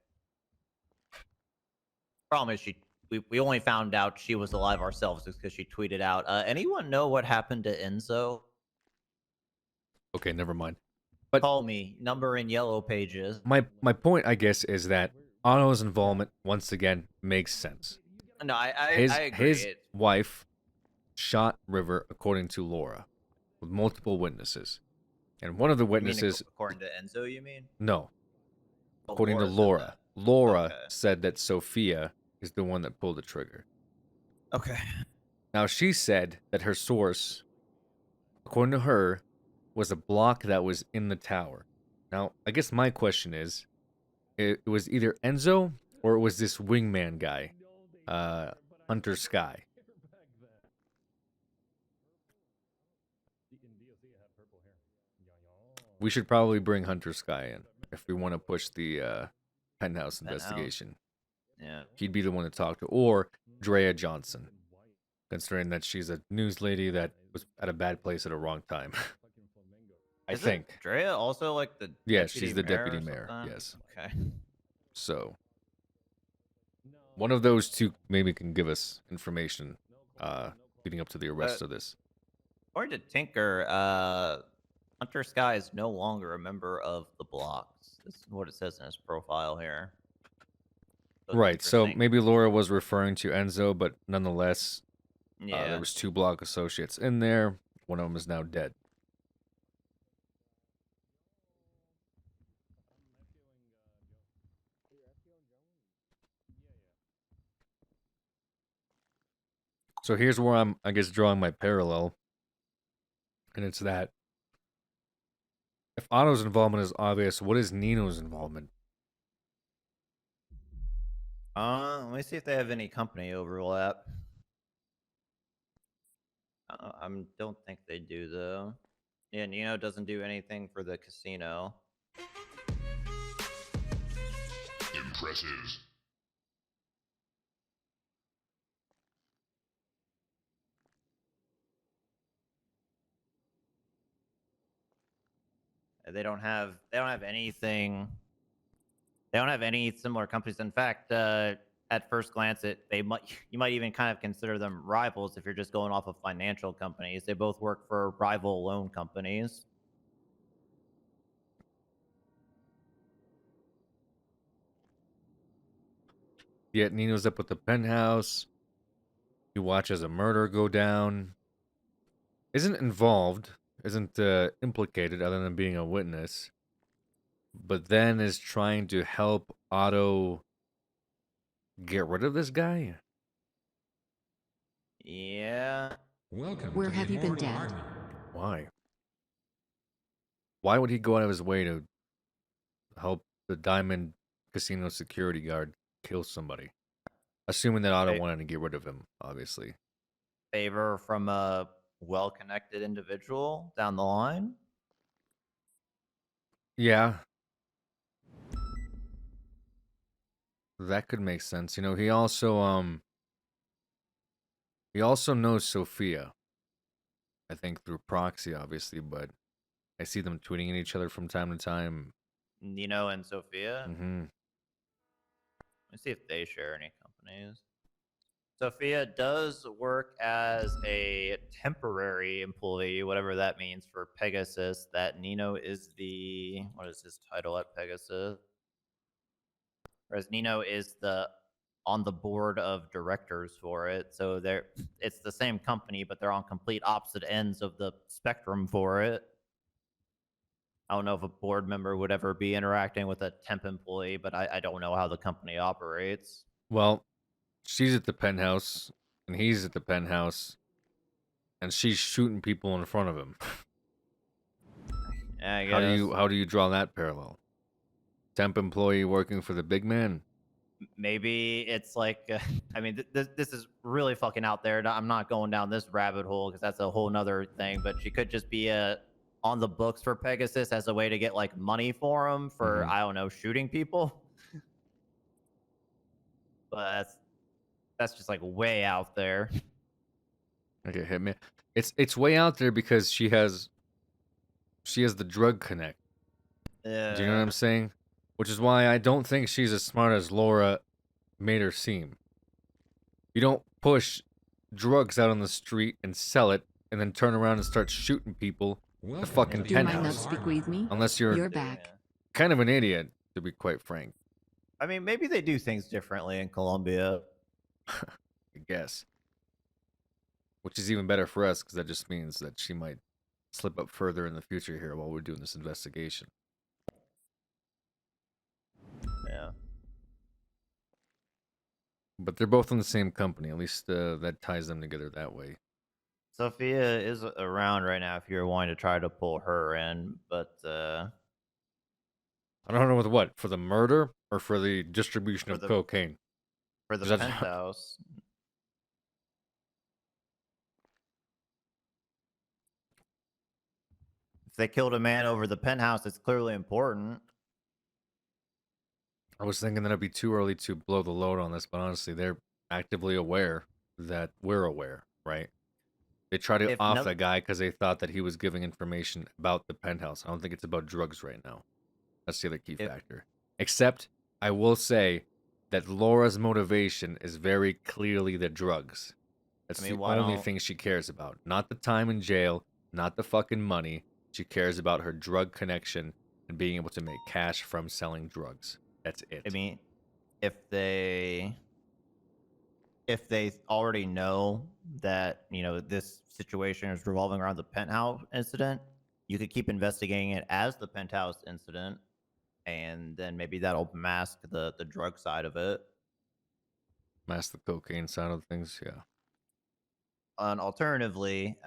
Problem is, we only found out she was alive ourselves because she tweeted out. Anyone know what happened to Enzo? Okay, never mind. But call me. Number in yellow pages. My point, I guess, is that Otto's involvement once again makes sense. No, I agree. His wife shot River, according to Laura, with multiple witnesses, and one of the witnesses, according to Enzo, you mean? No, Oh, according to Laura. Laura said that Sophia is the one that pulled the trigger. Okay. Now she said that her source, according to her, was a block that was in the tower. Now, I guess my question is, it was either Enzo or it was this wingman guy, Hunter Sky. We should probably bring Hunter Sky in if we want to push the penthouse investigation. Yeah. He'd be the one to talk to, or Drea Johnson, considering that she's a news lady that was at a bad place at a wrong time. I think. Drea also like the she's the deputy mayor. Yes. Okay. So one of those two maybe can give us information leading up to the arrest of this. According to Tinker, Hunter Sky is no longer a member of the blocks. This is what it says in his profile here. Right. So maybe Laura was referring to Enzo, but nonetheless, there was 2 block associates in there. One of them is now dead. So here's where I'm, I guess, drawing my parallel. And it's that if Otto's involvement is obvious, what is Nino's involvement? Let me see if they have any company overlap. I don't think they do, though. Yeah, Nino doesn't do anything for the casino. Impressive. They don't have anything. They don't have any similar companies. In fact, at first glance, you might even kind of consider them rivals if you're just going off of financial companies. They both work for rival loan companies. Yet Nino's up at the penthouse. He watches a murder go down. Isn't involved, isn't implicated other than being a witness. But then is trying to help Otto get rid of this guy? Yeah. Welcome. Where have you been dead? Why? Why would he go out of his way to help the Diamond Casino security guard kill somebody? Assuming that Otto wanted to get rid of him, obviously. Favor from a well-connected individual down the line? Yeah. That could make sense. You know, he also knows Sophia. I think through proxy, obviously, but I see them tweeting at each other from time to time. Nino and Sophia? Mm-hmm. Let's see if they share any companies. Sophia does work as a temporary employee, whatever that means, for Pegasus. That Nino is what is his title at Pegasus? Whereas Nino is the on the board of directors for it. So it's the same company, but they're on complete opposite ends of the spectrum for it. I don't know if a board member would ever be interacting with a temp employee, but I don't know how the company operates. Well, she's at the penthouse, and he's at the penthouse, and she's shooting people in front of him. Yeah, I guess. How do you draw that parallel? Temp employee working for the big man? Maybe it's like, I mean, this is really fucking out there. I'm not going down this rabbit hole because that's a whole nother thing. But she could just be on the books for Pegasus as a way to get like money for him for I don't know, shooting people. But that's just like way out there. Okay, hit me. It's way out there because she has the drug connect. Do you know what I'm saying? Which is why I don't think she's as smart as Laura made her seem. You don't push drugs out on the street and sell it and then turn around and start shooting people at the fucking Do you mind not penthouse. speak with me? Unless you're back. kind of an idiot, to be quite frank. I mean, maybe they do things differently in Colombia. I guess. Which is even better for us because that just means that she might slip up further in the future here while we're doing this investigation. Yeah. But they're both in the same company. At least that ties them together that way. Sophia is around right now if you're wanting to try to pull her in, but I don't know with what, for the murder or for the distribution of cocaine. For the 'Cause that's- penthouse. If they killed a man over the penthouse, it's clearly important. I was thinking that it'd be too early to blow the load on this, but honestly, they're actively aware that we're aware, right? They try to off that guy because they thought that he was giving information about the penthouse. I don't think it's about drugs right now. That's the other key factor. Except, I will say that Laura's motivation is very clearly the drugs. That's the only thing she cares about. Not the time in jail, not the fucking money. She cares about her drug connection and being able to make cash from selling drugs. That's it. I mean, if they already know that, you know, this situation is revolving around the penthouse incident, you could keep investigating it as the penthouse incident, and then maybe that'll mask the drug side of it. Mask the cocaine side of things, yeah. And alternatively,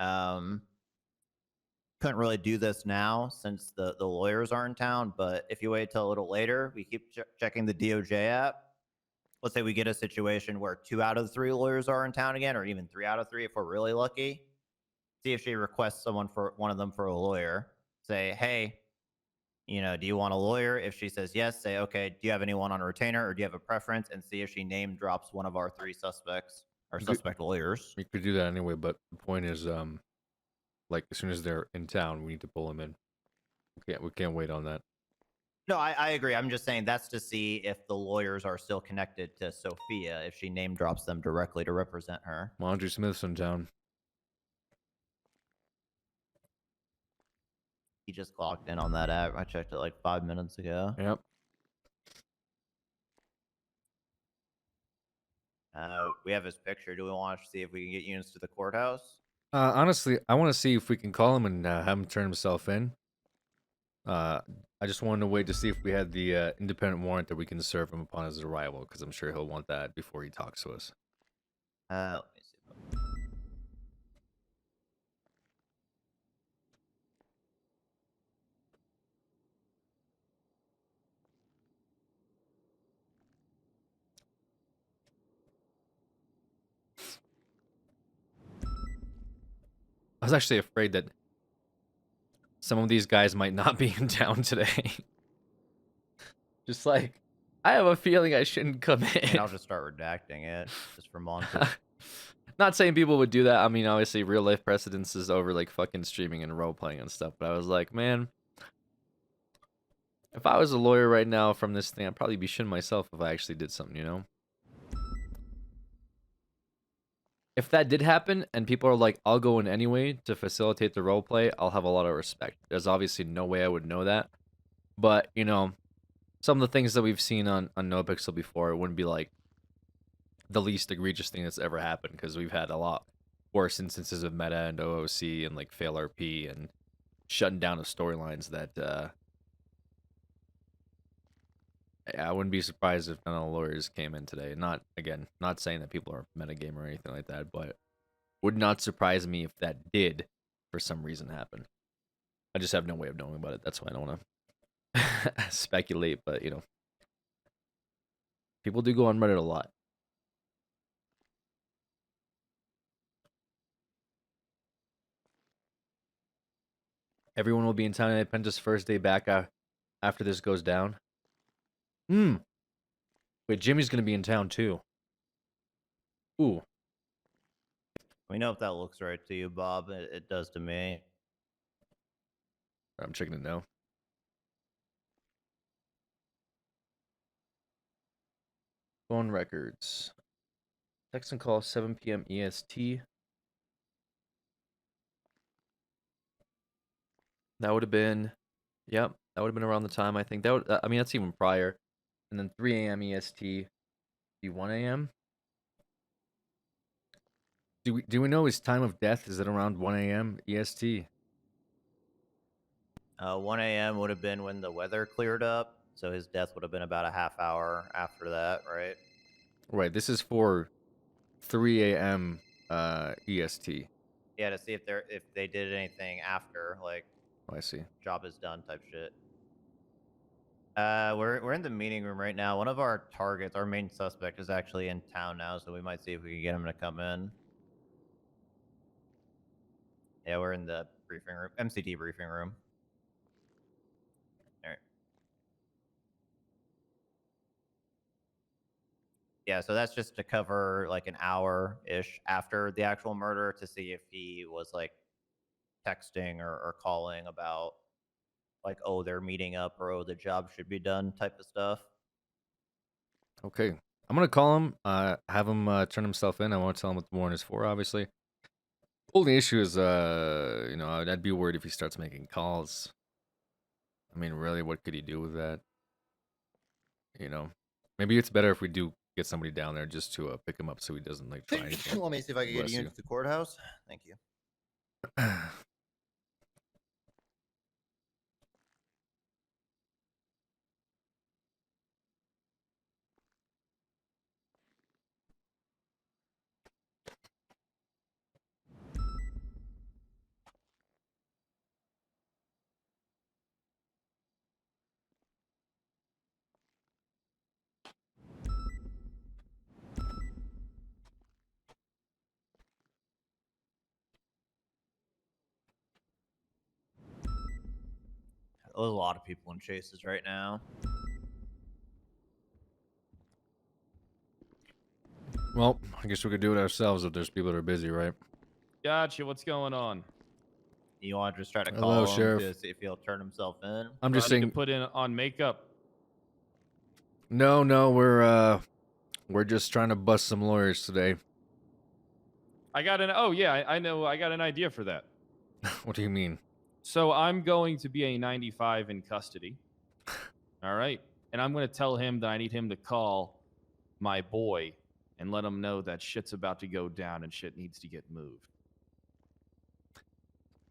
couldn't really do this now since the lawyers aren't in town, but if you wait till a little later, we keep checking the DOJ app. Let's say we get a situation where 2 out of the 3 lawyers are in town again, or even 3 out of 3 if we're really lucky. See if she requests one of them for a lawyer. Say, hey, you know, do you want a lawyer? If she says yes, say, okay, do you have anyone on a retainer or do you have a preference? And see if she name drops one of our 3 suspects or suspect lawyers. We could do that anyway, but the point is, like, as soon as they're in town, we need to pull them in. We can't wait on that. No, I agree. I'm just saying that's to see if the lawyers are still connected to Sophia, if she name drops them directly to represent her. Andrew Smith's in town. He just clocked in on that app. I checked it like 5 minutes ago. Yep. We have his picture. Do we want to see if we can get units to the courthouse? Honestly, I want to see if we can call him and have him turn himself in. I just wanted to wait to see if we had the independent warrant that we can serve him upon his arrival, because I'm sure he'll want that before he talks to us. Let me see. I was actually afraid that some of these guys might not be in town today. Just like, I have a feeling I shouldn't come in. And I'll just start redacting it just for monsters. Not saying people would do that. I mean, obviously, real life precedence is over like fucking streaming and role playing and stuff. But I was like, man, if I was a lawyer right now from this thing, I'd probably be shitting myself if I actually did something, you know? If that did happen and people are like, I'll go in anyway to facilitate the role play, I'll have a lot of respect. There's obviously no way I would know that. But, you know, some of the things that we've seen on NoPixel before, it wouldn't be like, the least egregious thing that's ever happened, because we've had a lot worse instances of meta and OOC and like fail RP and shutting down of storylines that I wouldn't be surprised if none of the lawyers came in today. Not saying that people are metagame or anything like that, but would not surprise me if that did for some reason happen. I just have no way of knowing about it. That's why I don't want to speculate, but you know, people do go on Reddit a lot. Everyone will be in town at Penta's first day back after this goes down. Wait, Jimmy's gonna be in town too. Ooh. Let me know if that looks right to you, Bob. It does to me. I'm checking it now. Phone records. Text and call 7 p.m. EST. That would have been, yep, that would have been around the time, I think. That would, I mean, that's even prior. And then 3 a.m. EST, be 1 a.m. Do we know his time of death? Is it around 1 a.m. EST? 1 a.m. would have been when the weather cleared up, so his death would have been about a half hour after that, right? Right. This is for 3 a.m. EST. Yeah, to see if they did anything after, like. Oh, I see. Job is done type shit. We're in the meeting room right now. One of our targets, our main suspect, is actually in town now, so we might see if we can get him to come in. Yeah, we're in the briefing room, MCT briefing room. All right. Yeah, so that's just to cover like an hour-ish after the actual murder to see if he was like texting or calling about like, oh, they're meeting up, or oh, the job should be done type of stuff. Okay. I'm going to call him, have him turn himself in. I won't tell him what the warrant is for, obviously. Only issue is, you know, I'd be worried if he starts making calls. I mean, really, what could he do with that? You know, maybe it's better if we do get somebody down there just to pick him up so he doesn't like try anything. Let me see if I can get you into the courthouse. Thank you. There's a lot of people in chases right now. Well, I guess we could do it ourselves if there's people that are busy, right? Gotcha. What's going on? You want to just try to Hello, call him Sheriff. to see if he'll turn himself in? I'm just I need saying. to put in on makeup. No, we're just trying to bust some lawyers today. I got an. Oh yeah, I know. I got an idea for that. What do you mean? So I'm going to be a 95 in custody. All right, and I'm going to tell him that I need him to call my boy and let him know that shit's about to go down and shit needs to get moved.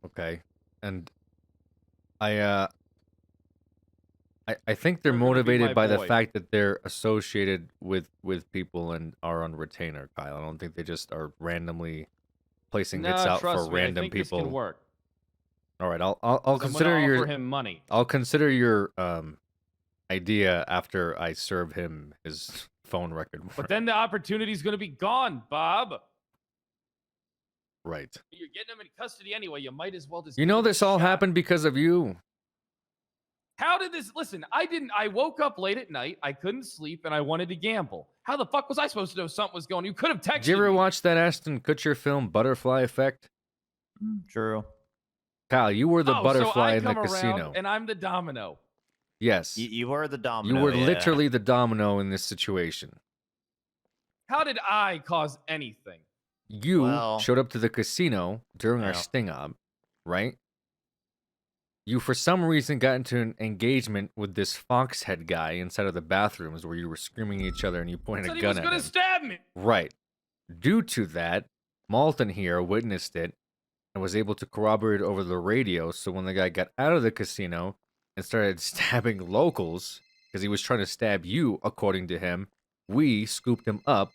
Okay, and I think they're motivated by the fact that they're associated with people and are on retainer, Kyle. I don't think they just are randomly placing hits out for random people. This can work. All right, I'll consider your offer him money. I'll consider your idea after I serve him his phone record. But then the opportunity's going to be gone, Bob. Right. You're getting him in custody anyway. You might as well just. You know this all happened because of you. How did this? Listen, I woke up late at night. I couldn't sleep, and I wanted to gamble. How the fuck was I supposed to know something was going? You could have texted. Did you ever me. watch that Ashton Kutcher film, Butterfly Effect? True. Kyle, you were the butterfly in the come casino. around and I'm the domino. Yes. You were the domino. You were yeah. literally the domino in this situation. How did I cause anything? You showed up to the casino during our sting op, right? you for some reason got into an engagement with this Foxhead guy inside of the bathrooms where you were screaming at each other and you pointed Said a he gun was at gonna him. stab me. Right. Due to that, Malton here witnessed it and was able to corroborate over the radio. So when the guy got out of the casino and started stabbing locals, because he was trying to stab you, according to him, we scooped him up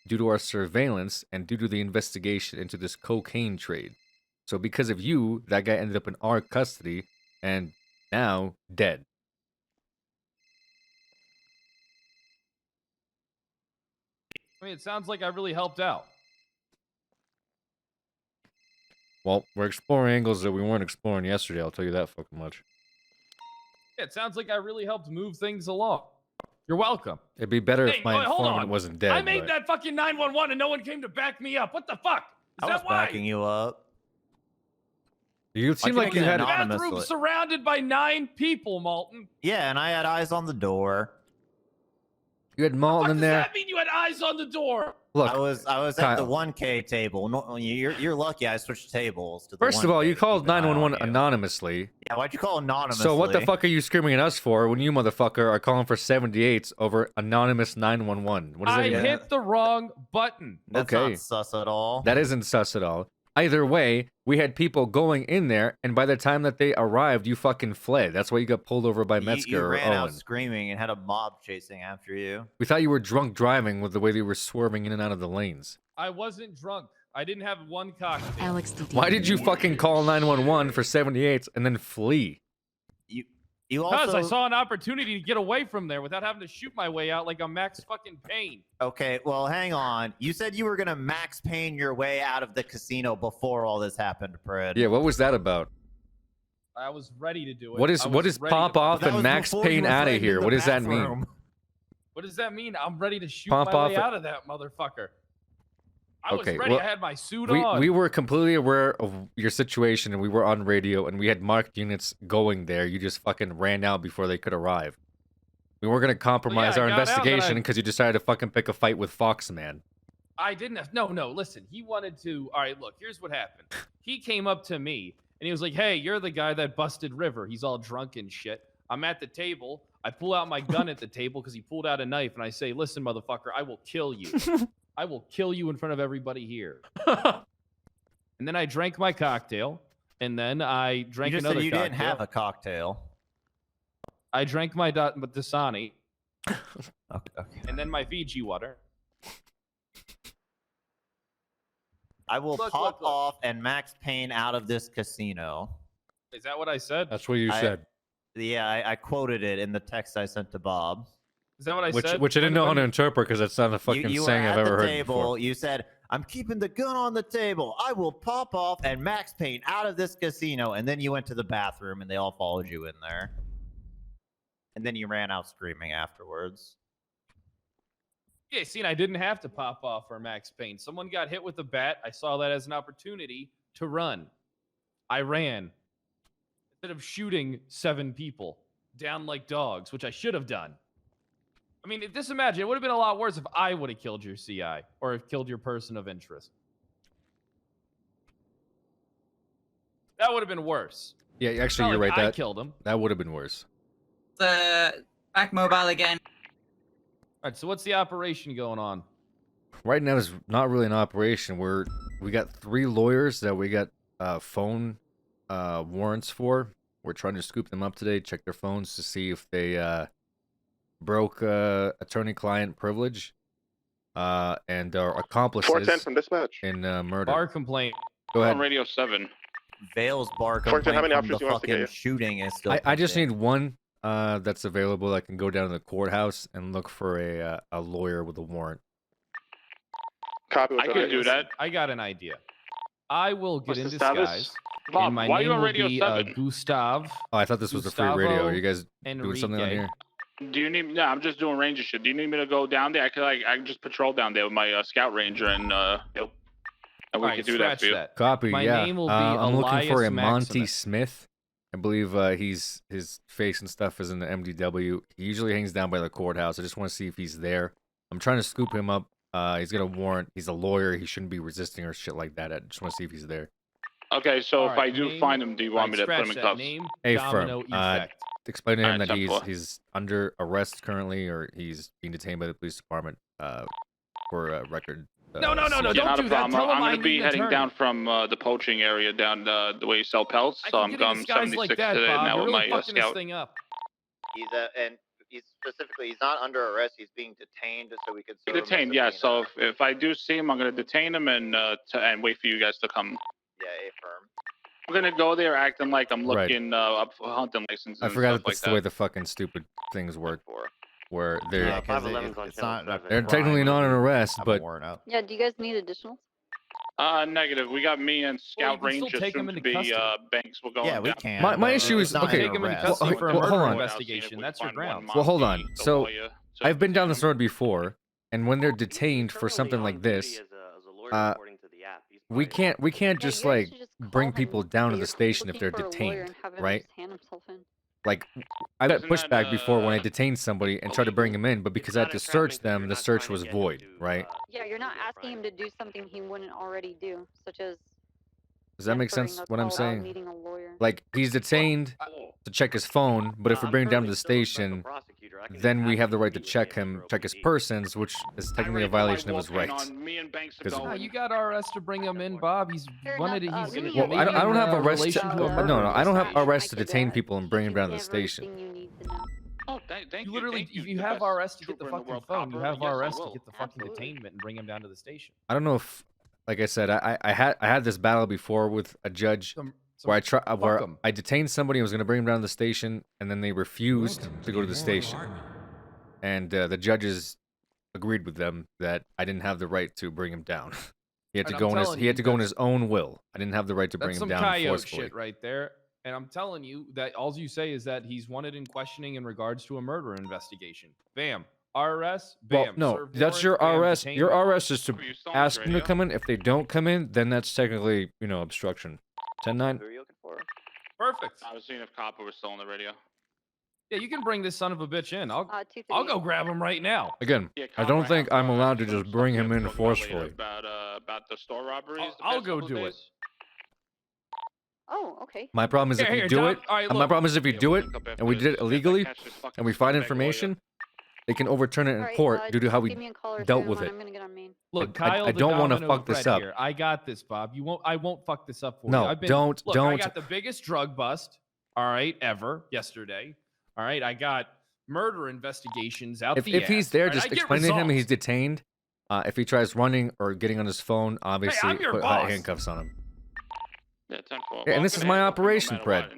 due to our surveillance and due to the investigation into this cocaine trade. So because of you, that guy ended up in our custody and now dead. I mean, it sounds like I really helped out. Well, we're exploring angles that we weren't exploring yesterday, I'll tell you that fucking much. Yeah, it sounds like I really helped move things along. You're welcome. It'd be better Hey, if my hold informant on. wasn't dead. I made but... that fucking 911 and no one came to back me up. What the fuck? Is I was that why? backing you up. You seem like you had... bathroom surrounded by 9 people, Malton. Yeah, and I had eyes on the door. You had Malton in Does there. that mean you had eyes on the door? Look, I was at the Kyle. 1K table. No, you're lucky I switched tables to the First of all, 1K you to called keep an eye on 911 you. anonymously. Yeah, why'd you call anonymously? So what the fuck are you screaming at us for when you motherfucker are calling for 78s over anonymous 911? What does that I even hit the wrong button. That's okay. not sus at all. That isn't sus at all. Either way, we had people going in there, and by the time that they arrived, you fucking fled. That's why you got pulled over by Metzger You or ran out Owen. screaming and had a mob chasing after you. We thought you were drunk driving with the way they were swerving in and out of the lanes. I wasn't drunk. I didn't have one cocktail. Alex DD. Why did you fucking call 911 for 78s and then flee? You Because also I saw an opportunity to get away from there without having to shoot my way out like a Max fucking Payne. Okay, well, hang on. You said you were gonna Max Payne your way out of the casino before all this happened, Pred. Yeah, what was that about? I was ready to do it. What is I what was is ready pop to- off That and was Max before you Payne were out of framed in here? the What does that bathroom. mean? What does that mean? I'm ready to shoot Pop my off way it. out of that motherfucker. I was Okay, ready. well, I had my suit we, on. we were completely aware of your situation and we were on radio and we had marked units going there. You just fucking ran out before they could arrive. We weren't going to compromise I our got out, then investigation I- because you decided to fucking pick a fight with Foxman. I didn't have, no, listen. He wanted to, all right, look, here's what happened. He came up to me and he was like, hey, you're the guy that busted River. He's all drunk and shit. I'm at the table. I pull out my gun at the table because he pulled out a knife and I say, listen, motherfucker, I will kill you. I will kill you in front of everybody here. And then I drank my cocktail and then I drank You just another said you cocktail. didn't have a cocktail. I drank my Dasani Okay. and then my Fiji water. I will Look, pop look. off and Max Payne out of this casino. Is that what I said? That's what you said. Yeah, I quoted it in the text I sent to Bob. Is that what I Which said? I didn't know how When- to interpret because that's not a fucking you were saying I've at ever the heard table. before. You said, I'm keeping the gun on the table. I will pop off and Max Payne out of this casino. And then you went to the bathroom and they all followed you in there. And then you ran out screaming afterwards. Yeah, see, and I didn't have to pop off for Max Payne. Someone got hit with a bat. I saw that as an opportunity to run. I ran. Instead of shooting 7 people down like dogs, which I should have done. I mean, just imagine, it would have been a lot worse if I would have killed your CI or have killed your person of interest. That would have been worse. Yeah, It's actually, not you're like right. I That killed him. That would have been worse. Back mobile again. All right, so what's the operation going on? Right now, it's not really an operation. We got 3 lawyers that we got phone warrants for. We're trying to scoop them up today, check their phones to see if they broke attorney-client privilege and are accomplices 410 from dispatch. in murder. Bar complaint. Go ahead. On radio 7. Vale's bar 410, how complaint many from the officers you want us to fucking get you? shooting is still I just pending. need one that's available that can go down to the courthouse and look for a lawyer with a warrant. Copy. I could do that. I got an idea. I will get What's in the status? disguise. Bob, and my why are you name on will radio be 7? Gustav. Oh, I thought this was the free radio. Are you guys doing something on Enrique. here? Do you need? No, I'm just doing ranger shit. Do you need me to go down there? I can just patrol down there with my scout ranger and and we Alright, can do that scratch for you. that. Copy. My yeah. name will be I'm looking for a Elias Monty Maximus. Smith. I believe his face and stuff is in the MDW. He usually hangs down by the courthouse. I just want to see if he's there. I'm trying to scoop him up. He's got a warrant. He's a lawyer. He shouldn't be resisting or shit like that. I just want to see if he's there. Okay, so if Alright, I do name- find him, do you want me to put him in scratch that. cuffs? Name, Hey, domino firm. effect. Explain to him Alright, that 10-4. he's under arrest currently, or he's being detained by the police department for a record. No, Yeah, don't not a do that. problem. Tell him I'm I gonna be need an heading attorney. down from the poaching area down the way you sell pelts. So I'm Get in going disguise 76 like that, today Bob. now You're with really my fucking this scout. thing up. And he's specifically, he's not under arrest. He's being detained so we could. serve him a Detained, yeah. subpoena. So if I do see him, I'm gonna detain him and wait for you guys to come. Yeah, affirm. I'm gonna go there acting like I'm Right. looking up for hunting licenses. I and forgot stuff that that's like the way the fucking stupid things work. Where they're Yeah, 511's on it's channel not, 7. they're technically not an arrest, but Yeah, do you guys need additional? Negative. We got me and Scout can still Ranger take him soon to into be custody. Banks. We're going. Yeah, we down. can. My issue is okay. Take him into custody for a well, hold murder on. investigation. That's your ground. Well, hold on. The So lawyer. I've been down this road before, and when they're detained for something like this, we can't just like bring people down to the station if they're detained, right? Like I got pushback before when I detained somebody and tried to bring him in, but because I had to search them, the search was void, right? Yeah, you're not asking him to do something he wouldn't already do, such as Does that make answering sense? a What I'm call, saying? meeting a lawyer. Like he's detained to check his phone, but if we bring him down to the station, then we have the right to check his persons, which is technically a violation of his rights. No, you got RS to bring him in, Bob. He's wanted. He's Well, I don't have arrest. relation to a murder No, I don't have investigation. arrest to detain people and bring them down to the station. Oh, thank You you. literally, Thank you. if you The have best RS to get the trooper in fucking world, phone, you Copper. have Yes, I RS to will. get the fucking detainment and bring him down to the station. I don't know if, like I said, I had this battle before with a judge where I detained somebody and was going to bring him down to the station, and then they refused to go to the station, and the judges agreed with them that I didn't have the right to bring him down. He had to And go I'm in his telling he had you, to go in that's- his own will. I didn't have the right to bring That's him some down coyote forcefully. shit right there. And I'm telling you that all you say is that he's wanted in questioning in regards to a murder investigation. Bam. RS. Bam. Well, no, Serve that's warrant, your bam, RS. detainment. Your RS is to Are you still on this ask them to radio? come in. If they don't come in, then that's technically, obstruction. 10-9. Who are you looking for? Perfect. I was seeing if Copper was still on the radio. Yeah, you can bring this son of a bitch in. I'll 238. go grab him right now. Again, Yeah, I Copper, don't think have, I'm allowed to some just bring stuff him we in have to talk about later forcefully. About the store robberies. the I'll past go couple do it. days. Oh, okay. My problem is if Here, you do Doc. it. All right, My look. problem is if you Yeah, do we'll it link up after and we this. did it If I illegally catch this fucking and we find scumbag lawyer. information, they can overturn it in Alright, court due to how we give me a call or dealt 301, with it. I'm gonna get on main. Look, I Kyle, the don't wanna domino fuck this Fred up. Here. I got this, Bob. I won't fuck this up for No, you. I've been, don't- look, I don't. got the biggest drug bust, all right, ever yesterday. All right, I got murder investigations out If the he's ass, there, right? just I get explain to him results. he's detained. If he tries running or getting on his phone, obviously I'm your put boss. handcuffs on him. Yeah, 10-4. Yeah, and this is my operation, Fred.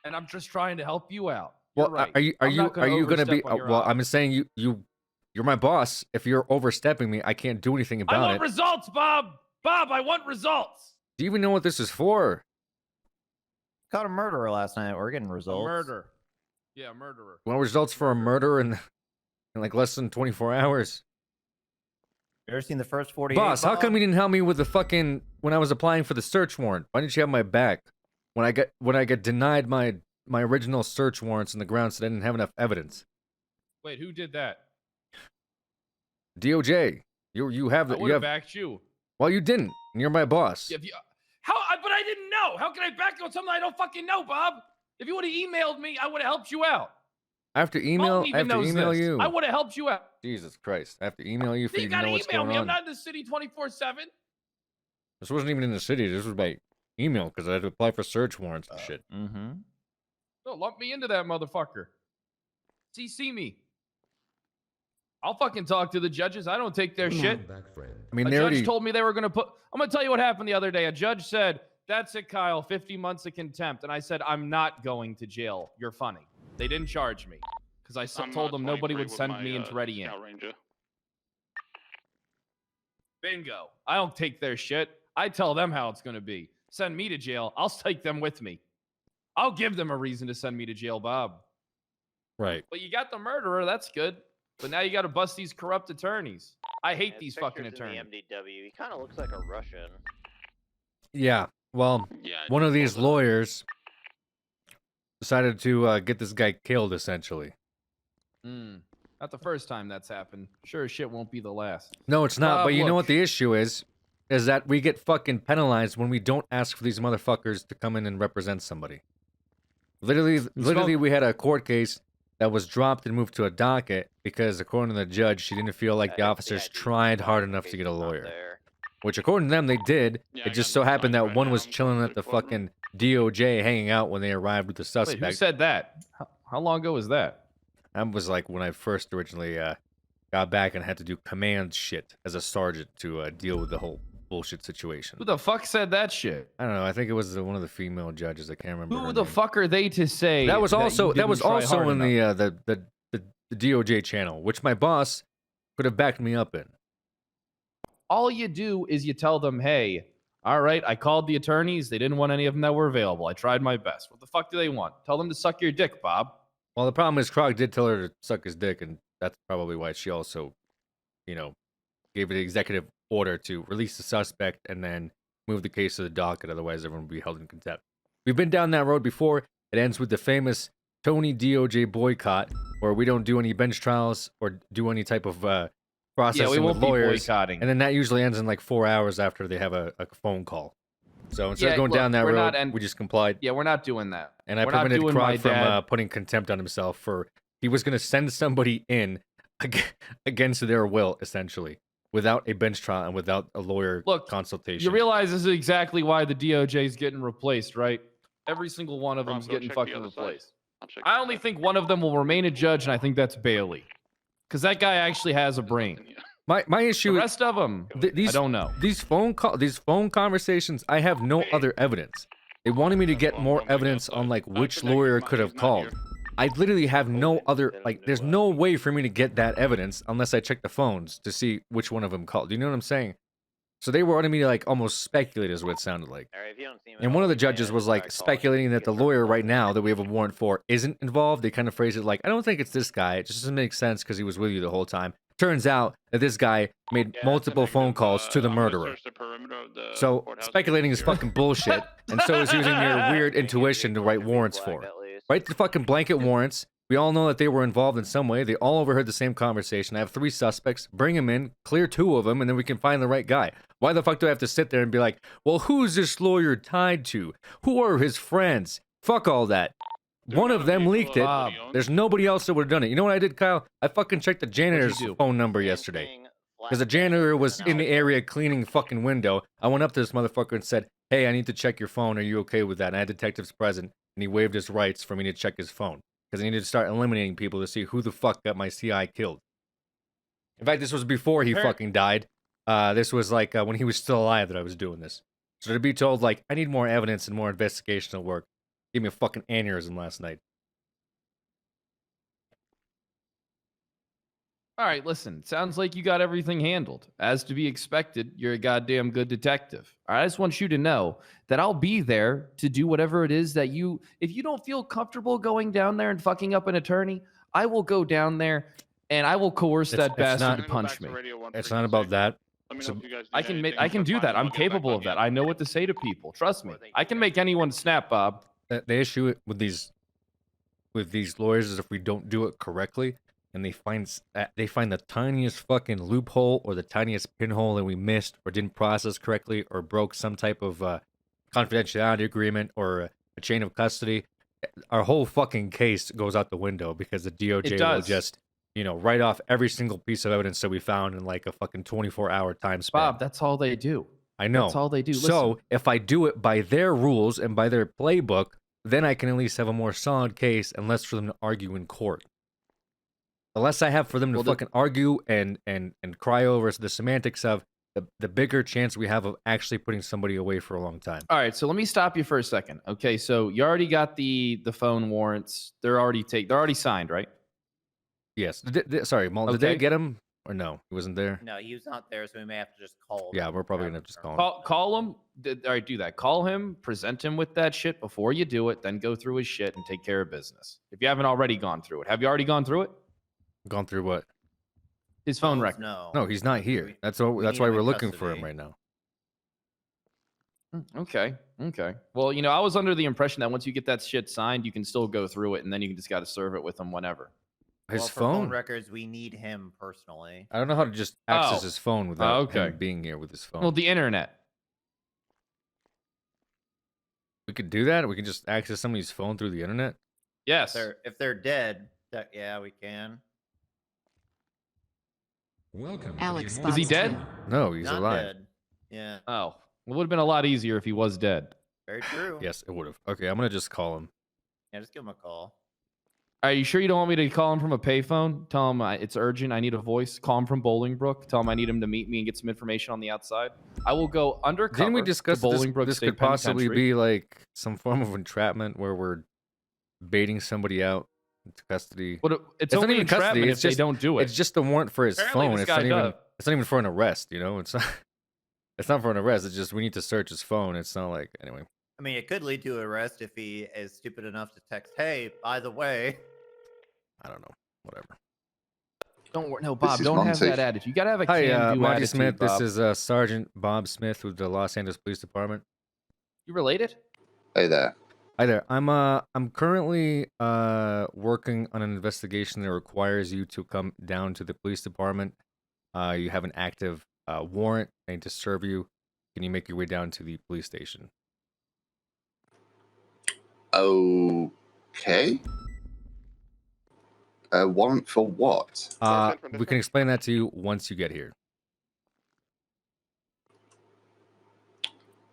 And I'm just trying to help you out. Well, You're right. are you I'm not gonna be? overstep on your Well, ops. I'm saying you're my boss. If you're overstepping me, I can't do anything I about want it. results, Bob. Bob, I want results. Do you even know what this is for? Caught a murderer last night. We're getting A results. murder. Yeah, a murderer. You want results for a murder in like less than 24 hours? You ever seen the first 48? Boss, how Bob? come you didn't help me with the fucking when I was applying for the search warrant? Why didn't you have my back when I got denied my original search warrants on the grounds that I didn't have enough evidence? Wait, who did that? DOJ, you have I the would you have have. backed you. Well, you didn't. And you're my boss. But I didn't know. How can I back you on something I don't fucking know, Bob? If you would have emailed me, I would have helped you out. I have to email. Colton I even have to knows email this. you. I would have helped you out. Jesus Christ! I have to email you for You you to gotta know what's email going me. on. I'm not in the city 24/7. This wasn't even in the city. This was by email because I had to apply for search warrants and shit. Mm-hmm. No, lump me into that motherfucker. CC me. I'll fucking talk to the judges. I don't take their shit. I mean, A they judge already. told me they were gonna put. I'm gonna tell you what happened the other day. A judge said, "That's it, Kyle. 50 months of contempt." And I said, "I'm not going to jail. You're funny." They didn't charge me because I told them nobody would send me into Ready In. Bingo. I don't take their shit. I tell them how it's gonna be. Send me to jail. I'll take them with me. I'll give them a reason to send me to jail, Bob. Right. But you got the murderer. That's good. But now you got to bust these corrupt attorneys. I hate these fucking attorneys. In the MDW. He kind of looks like a Russian. Yeah. Well, one of these lawyers decided to get this guy killed, essentially. Not the first time that's happened. Sure as shit won't be the last. No, it's not. But you know look. what the issue is? is that we get fucking penalized when we don't ask for these motherfuckers to come in and represent somebody. Literally, we had a court case that was dropped and moved to a docket because, according to the judge, she didn't feel like the officers tried hard enough to get a lawyer. Which, according to them, they did. It just so happened that one was chilling at the fucking DOJ hanging out when they arrived with the suspect. Wait, who said that? How long ago was that? That was like when I first originally got back and had to do command shit as a sergeant to deal with the whole bullshit situation. Who the fuck said that shit? I don't know. I think it was one of the female judges. I can't remember. Who the fuck are they to say? That was also that was also in the DOJ channel, which my boss could have backed me up in. All you do is you tell them, hey, all right, I called the attorneys. They didn't want any of them that were available. I tried my best. What the fuck do they want? Tell them to suck your dick, Bob. Well, the problem is Krog did tell her to suck his dick, and that's probably why she also, gave the executive order to release the suspect and then move the case to the docket. Otherwise, everyone would be held in contempt. We've been down that road before. It ends with the famous Tony DOJ boycott, where we don't do any bench trials or do any type of processing with lawyers. Boycotting. And then that usually ends in like 4 hours after they have a phone call. So instead of going down that road, we just complied. Yeah, we're not doing that. And I prevented Krog from putting contempt on himself for he was going to send somebody in against their will, essentially, without a bench trial and without a lawyer consultation. You realize this is exactly why the DOJ is getting replaced, right? Every single one of them is getting fucking replaced. I only think one of them will remain a judge, and I think that's Bailey. Because that guy actually has a brain. My issue. The rest of them, I don't know. These phone conversations, I have no other evidence. They wanted me to get more evidence on like which lawyer could have called. I literally have no other there's no way for me to get that evidence unless I check the phones to see which one of them called. Do you know what I'm saying? So they wanted me to like almost speculate is what it sounded like. And one of the judges was like speculating that the lawyer right now that we have a warrant for isn't involved. They kind of phrased it like, I don't think it's this guy. It just doesn't make sense because he was with you the whole time. Turns out that this guy made multiple phone calls to the murderer. So speculating is fucking bullshit, and so is using your weird intuition to write warrants for. Write the fucking blanket warrants. We all know that they were involved in some way. They all overheard the same conversation. I have 3 suspects. Bring them in, clear 2 of them, and then we can find the right guy. Why the fuck do I have to sit there and be like, well, who's this lawyer tied to? Who are his friends? Fuck all that. One of them leaked it. There's nobody else that would have done it. You know what I did, Kyle? I fucking checked the janitor's phone number yesterday. Because the janitor was in the area cleaning the fucking window. I went up to this motherfucker and said, hey, I need to check your phone. Are you okay with that? And I had detectives present, and he waived his rights for me to check his phone. Because I needed to start eliminating people to see who the fuck got my CI killed. In fact, this was before he fucking died. This was like when he was still alive that I was doing this. So to be told, like, I need more evidence and more investigational work. Gave me a fucking aneurysm last night. All right, listen. Sounds like you got everything handled. As to be expected, you're a goddamn good detective. All right, I just want you to know that I'll be there to do whatever it is that you... If you don't feel comfortable going down there and fucking up an attorney, I will go down there and I will coerce that bastard to punch me. It's not about that. So I can do that. I'm capable of that. I know what to say to people. Trust me. I can make anyone snap, Bob. The issue with these lawyers is if we don't do it correctly, and they find the tiniest fucking loophole or the tiniest pinhole that we missed or didn't process correctly or broke some type of confidentiality agreement or a chain of custody, our whole fucking case goes out the window because the DOJ will just write off every single piece of evidence that we found in like a fucking 24-hour time span. Bob, that's all they do. I know. That's all they do. So Listen. if I do it by their rules and by their playbook, then I can at least have a more solid case and less for them to argue in court. The less I have for them to fucking argue and cry over the semantics of, the bigger chance we have of actually putting somebody away for a long time. All right, so let me stop you for a second. Okay, so you already got the phone warrants. They're already signed, right? Yes. Sorry, Mal, did they get him? Or no, he wasn't there? No, he was not there, so we may have to just call him. Yeah, we're probably going to just call him. Call him. All right, do that. Call him, present him with that shit before you do it, then go through his shit and take care of business. If you haven't already gone through it. Have you already gone through it? Gone through what? His phone record. No, he's not here. That's why we're looking for him right now. Okay. Well, I was under the impression that once you get that shit signed, you can still go through it, and then you just got to serve it with him whenever. His well, for phone? records, we need him personally. I don't know how to just access his phone without okay. him being here with his phone. Well, the internet. We could do that. We can just access somebody's phone through the internet. Yes. If they're dead, yeah, we can. Welcome. Alex. Is he dead? No, he's Not alive. dead. Yeah. Oh, it would have been a lot easier if he was dead. Very true. Yes, it would have. Okay, I'm gonna just call him. Yeah, just give him a call. Are you sure you don't want me to call him from a payphone? Tell him it's urgent. I need a voice. Call him from Bolingbrook. Tell him I need him to meet me and get some information on the outside. I will go undercover. Didn't we discuss to this? Bolingbrook This State could possibly Penitentiary. be like some form of entrapment where we're baiting somebody out into custody. But it's not only even custody. entrapment It's if they just, don't do it. It's just the warrant for his Apparently phone. this It's guy not even. does. It's not even for an arrest. You know, it's not. It's not for an arrest. It's just we need to search his phone. It's not like anyway. I mean, it could lead to arrest if he is stupid enough to text, "Hey, by the way." I don't know. Whatever. Don't worry. No, Bob, don't have that attitude. You gotta have a Hi, can-do Monty attitude, Smith. Bob. This is Sergeant Bob Smith with the Los Angeles Police Department. You related? Hey there. Hi there. I'm currently working on an investigation that requires you to come down to the police department. You have an active warrant. I need to serve you. Can you make your way down to the police station? Okay. Warrant for what? We can explain that to you once you get here.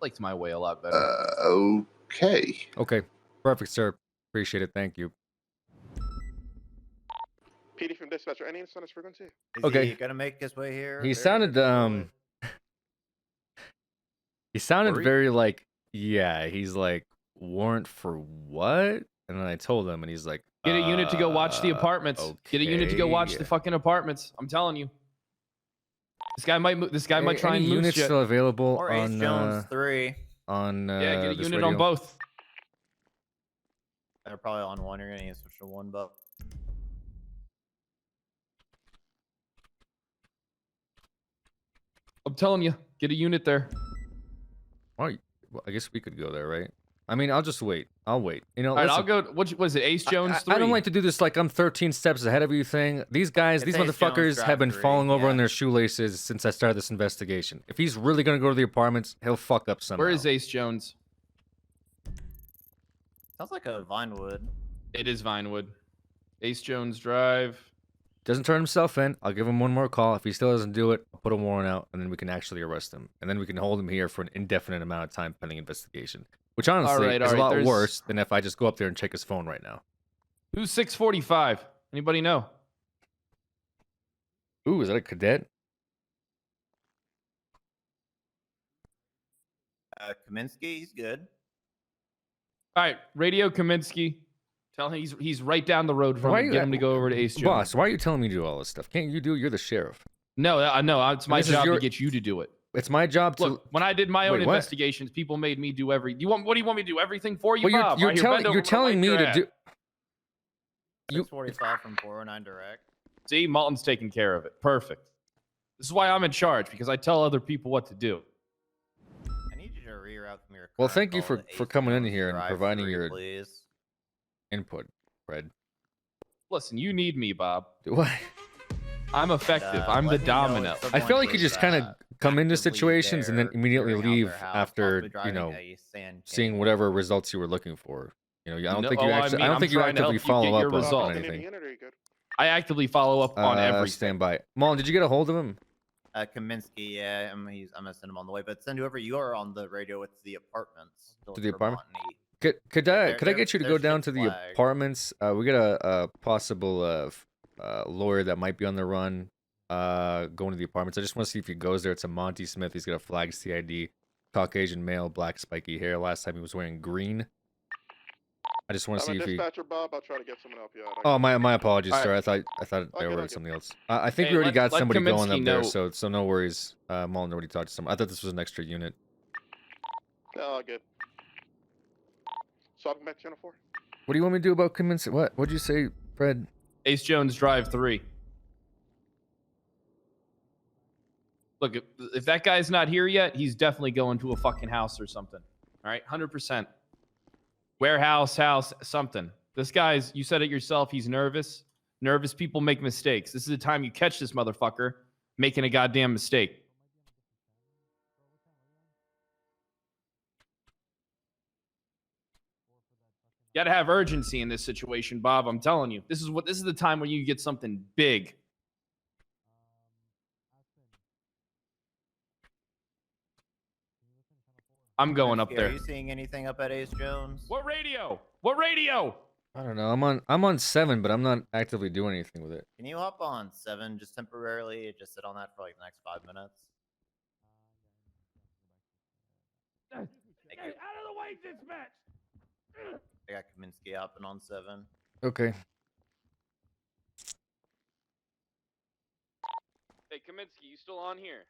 Liked my way a lot better. Okay. Okay. Perfect, sir. Appreciate it. Thank you. PD from dispatcher. Any on his frequency? Is he gonna make his way here? He sounded he sounded Worried? very like, yeah, he's like, warrant for what? And then I told him and he's like, Get a unit to go watch the apartments. Get a unit to go watch the okay. fucking apartments. I'm telling you. This guy might. This guy might try Any and moose units shit. still available Or on Ace Jones 3. on Yeah, get a this unit on radio? both. They're probably on one. You're gonna need to switch to one, but I'm telling you, get a unit there. Well, I guess we could go there, right? I mean, I'll just wait. I'll wait. You know, All right, I'll listen, go. What was it? Ace Jones 3. I don't like to do this like I'm 13 steps ahead of you thing. These guys, It's these Ace motherfuckers Jones have been Drive 3, falling over yeah. on their shoelaces since I started this investigation. If he's really gonna go to the apartments, he'll fuck up somehow. Where is Ace Jones? sounds like a Vinewood. It is Vinewood. Ace Jones Drive. Doesn't turn himself in, I'll give him one more call. If he still doesn't do it, I'll put a warrant out, and then we can actually arrest him. And then we can hold him here for an indefinite amount of time pending investigation. Which honestly is a lot worse than if I just go up there and check his phone right now. Who's 645? Anybody know? Ooh, is that a cadet? Kaminsky, he's good. All right, Radio Kaminsky. Tell him he's right down the road from him. Get him to go over to Ace Jones. Boss, why are you telling me to do all this stuff? Can't you do it? You're the sheriff. No, no, it's my This is job your- to get you to do it. It's my job to Look, when I did my own Wait, what? investigations, people made me do what do you want me to do? Everything for you, Well, Bob? you're Right here, telling bend over, you're I'm gonna telling wipe me your to ass. do. 645 from 409 direct. See, Malton's taking care of it. Perfect. This is why I'm in charge, because I tell other people what to do. I need you to reroute from your. Well, current thank you call for to Ace coming in Jones here and Drive providing 3, your please. input, Fred. Listen, you need me, Bob. Do I? I'm effective. I'm the let me know if domino. someone I feel like you was, just kind of come into situations and then there, immediately clearing out leave their house, after possibly you know driving a sand seeing can. whatever results you were looking for. You know, I don't No, think you oh, I actually. mean, I don't I'm think you trying to actively help you follow get up your on results. anything. I actively follow up on everything. Stand by. Mullen, did you get a hold of him? Kaminsky, yeah, I'm gonna send him on the way. But send whoever you are on the radio with the apartments. To the apartment? Vermont and Could I get you to their go down shit's to the flagged. apartments? We got a possible lawyer that might be on the run. Going to the apartments. I just want to see if he goes there. It's a Monty Smith. He's got a flag CID, Caucasian male, black spiky hair. Last time he was wearing green. I just want to see if he. Dispatcher Bob. I'll try to get someone to help you out. Oh, my apologies, All sir. right. I thought there Okay, was okay. something else. I think Hey, we already let got somebody going Kaminsky up there, know. so no worries. Mullen already talked to someone. I thought this was an extra unit. Oh, good. So I'll come back to Channel 4. What do you want me to do about Kaminsky? What'd you say, Fred? Ace Jones Drive 3. Look, if that guy's not here yet, he's definitely going to a fucking house or something. All right, 100%. Warehouse, house, something. This guy's, you said it yourself, he's nervous. Nervous people make mistakes. This is the time you catch this motherfucker making a goddamn mistake. You gotta have urgency in this situation, Bob. I'm telling you. This is the time when you get something big. I'm going up Are there. you seeing anything up at Ace Jones? What radio? What radio? I don't know. I'm on 7, but I'm not actively doing anything with it. Can you hop on 7 just temporarily? Just sit on that for like the next 5 minutes. Hey, out of the way, dispatch. I got Kaminsky hopping on 7. Okay. Hey, Kaminsky, you still on here?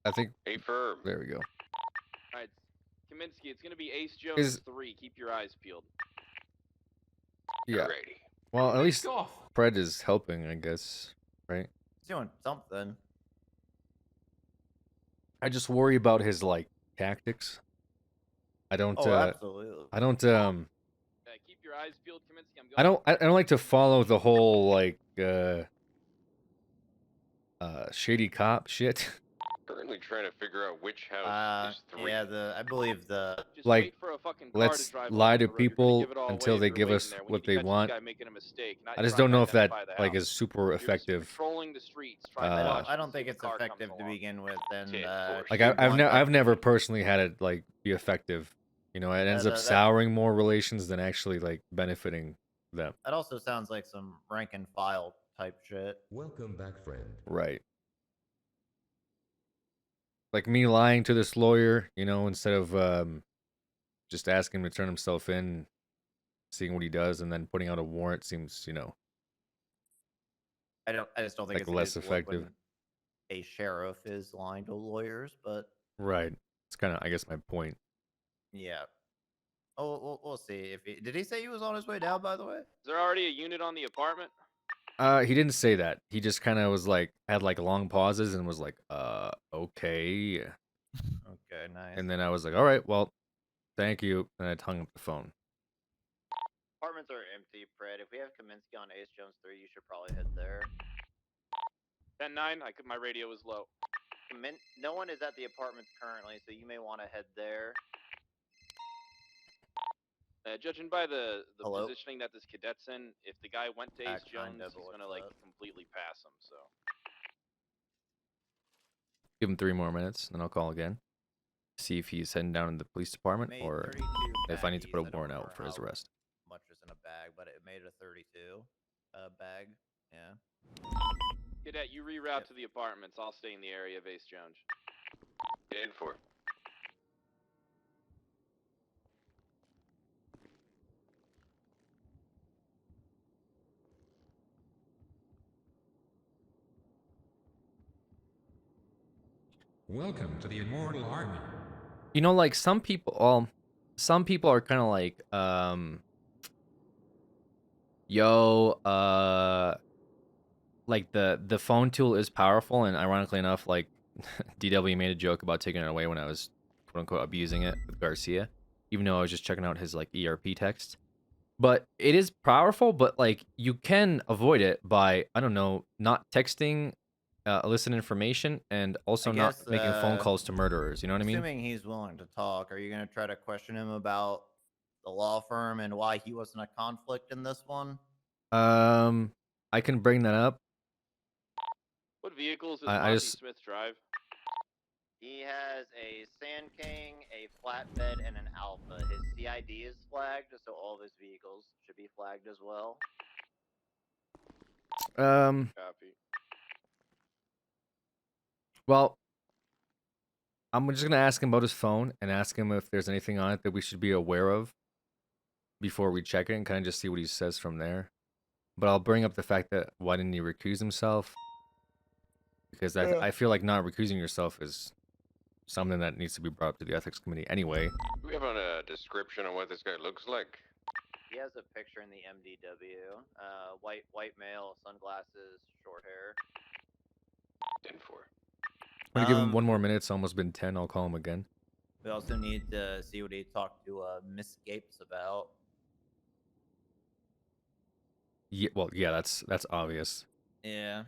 I think. Affirm. There we go. All right, Kaminsky, it's gonna be Ace Jones 3. Keep your eyes peeled. Yeah. Alrighty. Well, at least Fred is helping, I guess. Right? He's doing something. I just worry about his like tactics. I don't. Absolutely. I don't. Keep your eyes peeled, Kaminsky. I'm going. I don't like to follow the whole like shady cop shit. Currently trying to figure out which house is 3. Yeah, I believe the Just like, wait for a fucking car let's to drive lie along to the road. You're gonna people give it all until away they if you're give waiting us there. We what need to they catch this want. guy making a mistake, not I just trying don't to know if that identify the like house. is super You're just effective. patrolling the streets, trying to watch I don't and think see if it's a car comes effective to along. begin with. And Like I've never personally had it like be effective. You know, it ends up souring more relations than actually like benefiting them. That also sounds like some rank and file type shit. Welcome back, friend. Right. Like me lying to this lawyer, you know, instead of just asking him to turn himself in, seeing what he does, and then putting out a warrant seems, you know, I just don't think like it's less a good look effective. when a sheriff is lying to lawyers, but Right. It's kind of, I guess, my point. yeah. Oh, we'll see. Did he say he was on his way down? By the way. Is there already a unit on the apartment? He didn't say that. He just kind of was like, had like long pauses and was like, okay. Okay, nice. And then I was like, all right, well, thank you. And I hung up the phone. Apartments are empty, Fred. If we have Kaminsky on Ace Jones 3, you should probably head there. 10-9. My radio is low. No one is at the apartments currently, so you may want to head there. Judging by the Hello? positioning that this cadet's in, if the guy went to Ace Jones, kinda, he's but gonna what's like up? completely pass him. So Give him 3 more minutes, then I'll call again. See if he's heading down to the police department Made or 32 if I need to put baggies. I a don't warrant out remember for his how arrest. much is in a bag, but it made a 32 bag. Yeah. cadet, you reroute to the apartments. I'll stay in the area of Ace Jones. 10-4. Welcome to the Immortal Army. You know, like some people are kind of like, like the phone tool is powerful, and ironically enough, like DW made a joke about taking it away when I was quote unquote abusing it with Garcia, even though I was just checking out his like ERP text. But it is powerful, but like you can avoid it by, I don't know, not texting illicit information and also not making phone calls to murderers. You know what I mean? Assuming he's willing to talk, are you going to try to question him about the law firm and why he wasn't a conflict in this one? I can bring that up. What vehicles does I Monty just- Smith drive? He has a Sand King, a flatbed, and an Alpha. His CID is flagged, so all of his vehicles should be flagged as well. Copy. Well, I'm just gonna ask him about his phone and ask him if there's anything on it that we should be aware of before we check it, and kind of just see what he says from there. But I'll bring up the fact that why didn't he recuse himself? Because I feel like not recusing yourself is something that needs to be brought up to the ethics committee anyway. Do we have a description on what this guy looks like? He has a picture in the MDW. White male, sunglasses, short hair. 10-4. I'm gonna give him 1 more minute. It's almost been 10. I'll call him again. We also need to see what he talked to Miss Gapes about. Yeah, well, yeah, that's obvious. Yeah.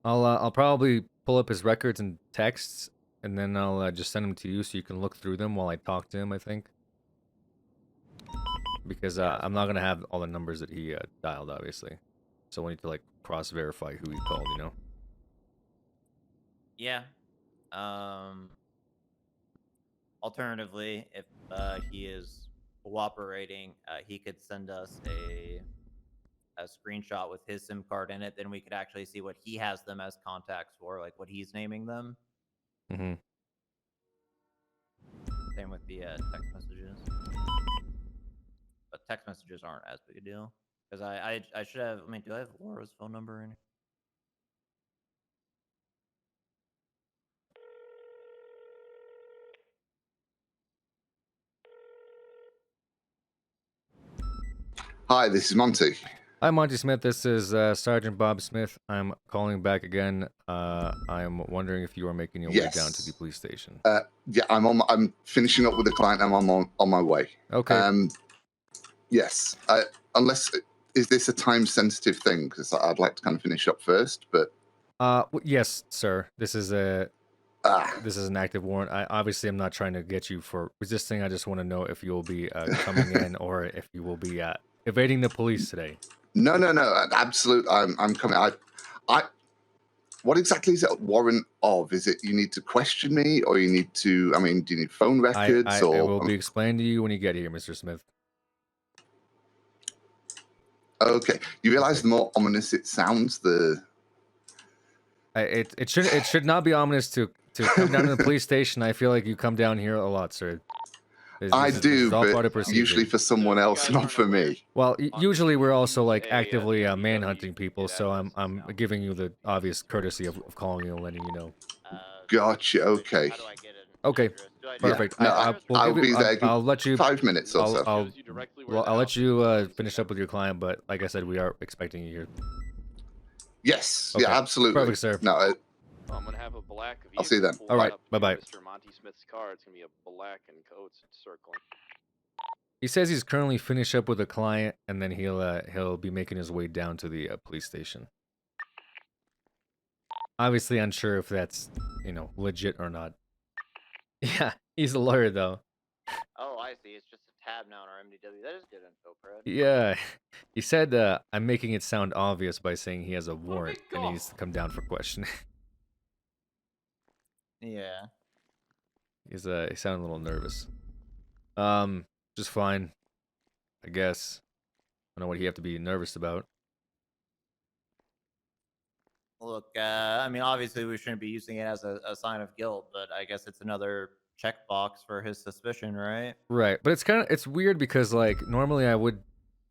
I'll probably pull up his records and texts, and then I'll just send them to you so you can look through them while I talk to him. I think because I'm not gonna have all the numbers that he dialed, obviously. So we need to like cross-verify who he called. You know. Yeah. Alternatively, if he is cooperating, he could send us a screenshot with his SIM card in it. Then we could actually see what he has them as contacts for, like what he's naming them. Mm-hmm. Same with the text messages. But text messages aren't as big a deal. Because I should have, I mean, do I have Laura's phone number in here? Hi, this is Monty. Hi, Monty Smith. This is Sergeant Bob Smith. I'm calling back again. I'm wondering if you are making your way down to the police station. Yeah, I'm finishing up with a client. I'm on my way. Okay. Yes. Unless is this a time sensitive thing? Because I'd like to kind of finish up first, but. Yes, sir. This is this is an active warrant. I obviously am not trying to get you for resisting. I just want to know if you will be coming in or if you will be evading the police today. No. Absolute. I'm coming. What exactly is it a warrant of? Is it you need to question me, or you need to? I mean, do you need phone records? I will be explained to you when you get here, Mr. Smith. Okay. You realize the more ominous it sounds, it should not be ominous to come down to the police station. I feel like you come down here a lot, sir. I do, but usually for someone else, not for me. Well, usually we're also like actively manhunting people, so I'm giving you the obvious courtesy of calling you and letting you know. Gotcha. Okay. Okay. Perfect. Yeah, no, I'll be there. I'll let you. 5 minutes or so. I'll let you finish up with your client, but like I said, we are expecting you here. Yes. Okay. Yeah. Absolutely. Perfect, sir. No. I'm gonna have a black. I'll see you then. All right. Bye bye. Mr. Monty Smith's car. It's gonna be a black and coats circling. He says he's currently finished up with a client, and then he'll be making his way down to the police station. Obviously, unsure if that's legit or not. Yeah, he's a lawyer though. Oh, I see. It's just a tab now on our MDW. That is good info, Fred. Yeah, he said I'm making it sound obvious by saying he has a warrant and he needs to come down for questioning. Yeah. He sounded a little nervous. Just fine, I guess. I don't know what he have to be nervous about. Look, I mean, obviously we shouldn't be using it as a sign of guilt, but I guess it's another checkbox for his suspicion, right? Right, but it's weird because like normally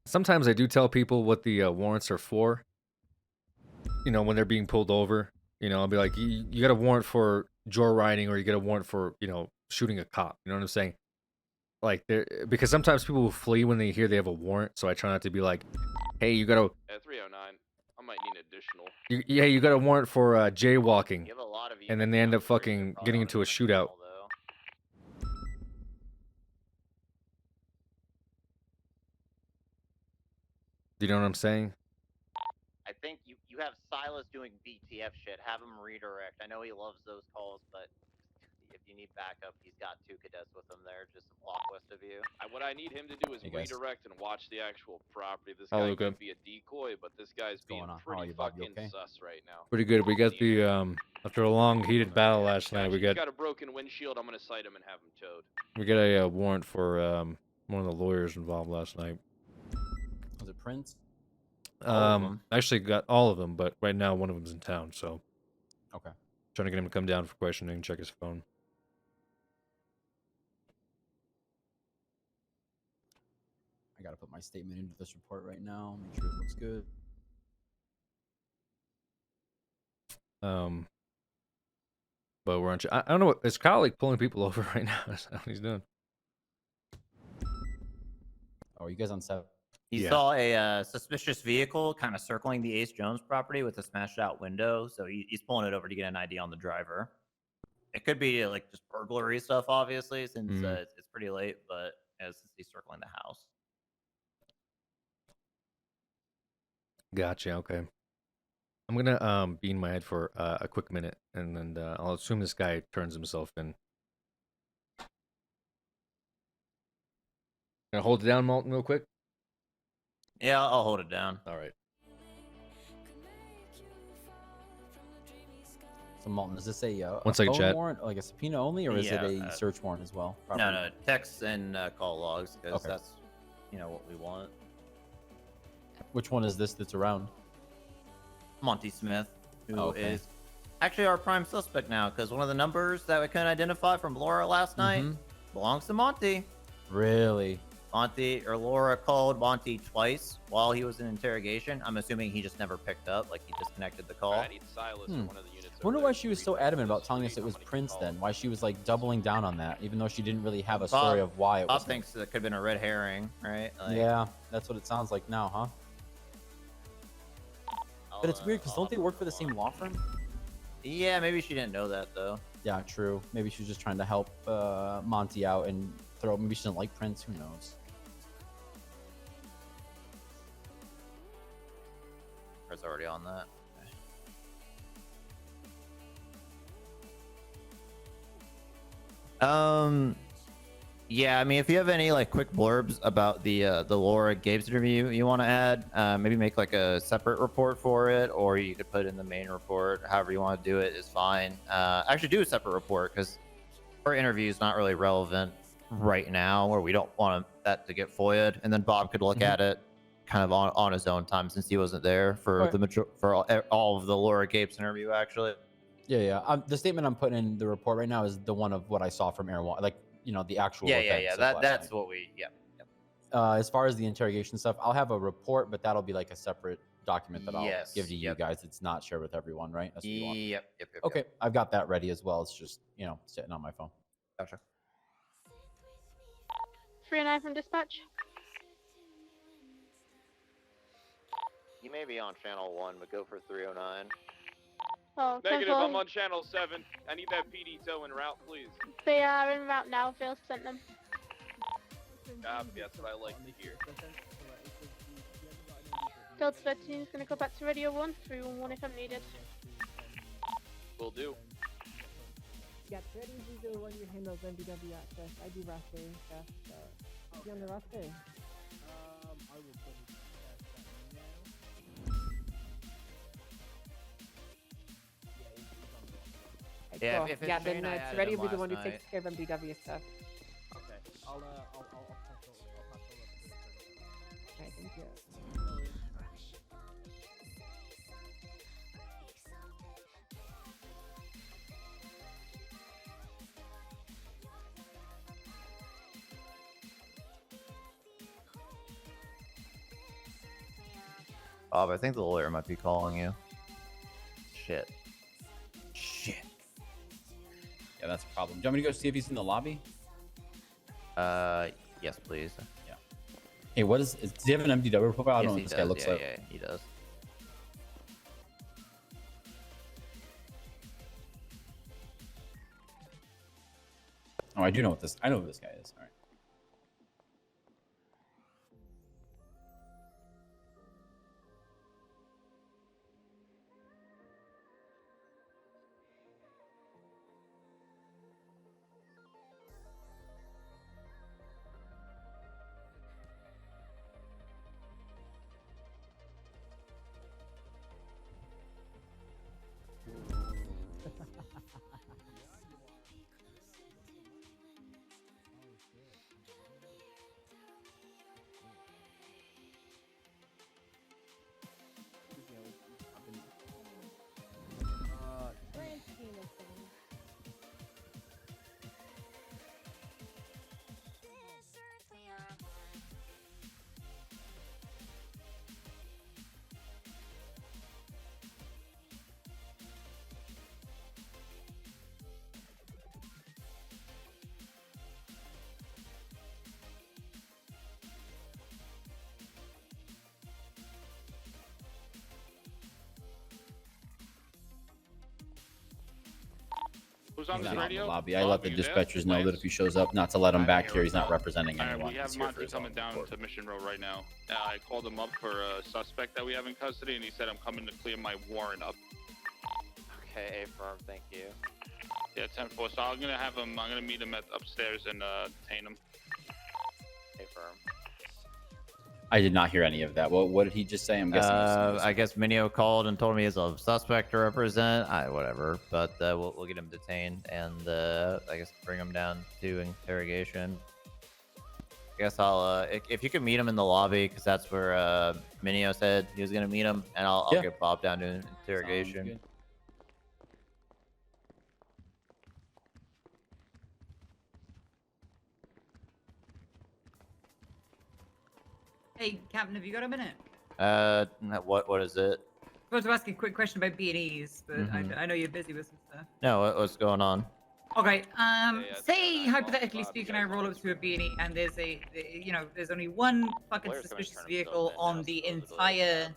sometimes I do tell people what the warrants are for. When they're being pulled over, I'll be like, you got a warrant for joyriding, or you get a warrant for shooting a cop. You know what I'm saying? Like because sometimes people will flee when they hear they have a warrant, so I try not to be like, hey, you got a. At 309, I might need additional. You got a warrant for jaywalking, and then they end up fucking getting into a shootout. Do you know what I'm saying? I think you have Silas doing BTF shit. Have him redirect. I know he loves those calls, but if you need backup, he's got 2 cadets with him there, just a block west of you. What I need him to do is redirect and watch the actual property. This Hello, guy Luca. could be a decoy, but this guy's being pretty fucking sus right now. Pretty good. We got the after a long heated battle last night, we He's got got a broken windshield. I'm gonna cite him and have him towed. we got a warrant for one of the lawyers involved last night. Was it Prince? Actually got all of them, but right now one of them's in town, so Okay. trying to get him to come down for questioning, check his phone. I gotta put my statement into this report right now. Make sure it looks good. But we're on. I don't know. Is Kyle like pulling people over right now? That's what he's doing. Oh, are you guys on 7? He saw a suspicious vehicle kind of circling the Ace Jones property with a smashed out window, so he's pulling it over to get an ID on the driver. It could be like just burglary stuff, obviously, since it's pretty late, but since he's circling the house. Gotcha. Okay. I'm gonna be in my head for a quick minute, and then I'll assume this guy turns himself in. Gonna hold it down, Malton, real quick. Yeah, I'll hold it down. All right. So Malton, is this a, One second, phone chat. warrant, like a subpoena only, or is it Yeah, a search warrant as well? No, no, text and call logs, because Okay. that's, what we want. Which one is this that's around? Monty Smith, who is Okay. actually our prime suspect now, because one of the numbers that we couldn't identify from Laura last night belongs to Monty. Really? Monty or Laura called Monty twice while he was in interrogation. I'm assuming he just never picked up, like he disconnected the call. I need Silas or one of the units. I wonder why she was so adamant about telling us it was Prince then. Why she was like doubling down on that, even though she didn't really have a story of why it Bob was. thinks that could have been a red herring, right? Like, Yeah, that's what it sounds like now, huh? But it's weird because don't they work for the same law firm? Yeah, maybe she didn't know that though. Yeah, true. Maybe she was just trying to help Monty out and throw. Maybe she didn't like Prince. Who knows? It's already on that. Yeah, I mean, if you have any like quick blurbs about the Laura Gabes interview you want to add, maybe make like a separate report for it, or you could put it in the main report. However you want to do it is fine. Actually, do a separate report because our interview is not really relevant right now, or we don't want that to get FOIA'd, and then Bob could look at it kind of on his own time since he wasn't there for all of the Laura Gapes interview actually. Yeah. The statement I'm putting in the report right now is the one of what I saw from Air One, like the actual. Yeah. That's what we. Yep. As far as the interrogation stuff, I'll have a report, but that'll be like a separate document that I'll give to you guys. It's not shared with everyone, right? That's what you want. Yep. Okay, I've got that ready as well. It's just sitting on my phone. Gotcha. 309 from dispatch. You may be on channel 1, but go for 309. Oh, Negative, 10-4. I'm on channel 7. I need that PD tow en route, please. They are en route now. Phil sent them. That's what I like to hear. Delta 13 is going to go back to Radio 1, 311 if I'm needed. Will do. Yeah, 3001 you handles MBW access. I do roster stuff. Is he on the roster? I will put it Yeah, cool. if it's Yeah, Shane, then I it's added Ready him will be the one who last takes care of MBW stuff. Okay, I'll pass over. Alright, thank you. Bob, I think the lawyer might be calling you. Shit. Yeah, that's a problem. Do you want me to go see if he's in the lobby? Yes, please. Yeah. Hey, does he have an MDW profile? I don't know what this guy looks like. Yeah, he does. Oh, I do know what this. I know who this guy is. All right. Who's on He's this not in the radio? lobby. I let the Bob, you there? dispatchers know that if he shows up, not to let him back here. He's not representing All right, anyone. we have He's here for Monty his own coming down report. to Mission Row right now. I called him up for a suspect that we have in custody, and he said I'm coming to clear my warrant up. Okay, affirm. Thank you. Yeah, 10-4. So I'm gonna meet him upstairs and detain him. Affirm. I did not hear any of that. What did he just say? I'm guessing. I guess Minio called and told me he's a suspect to represent. Whatever. But we'll get him detained and I guess bring him down to interrogation. I guess I'll if you could meet him in the lobby, because that's where Minio said he was gonna meet him, and I'll get Bob down to interrogation. Hey, Captain, have you got a minute? What is it? I was supposed to ask you a quick question about B&Es, but I know you're busy with some stuff. No, what's going on? Okay, say hypothetically speaking, I roll up to a B&E and there's there's only one fucking suspicious vehicle on the entire.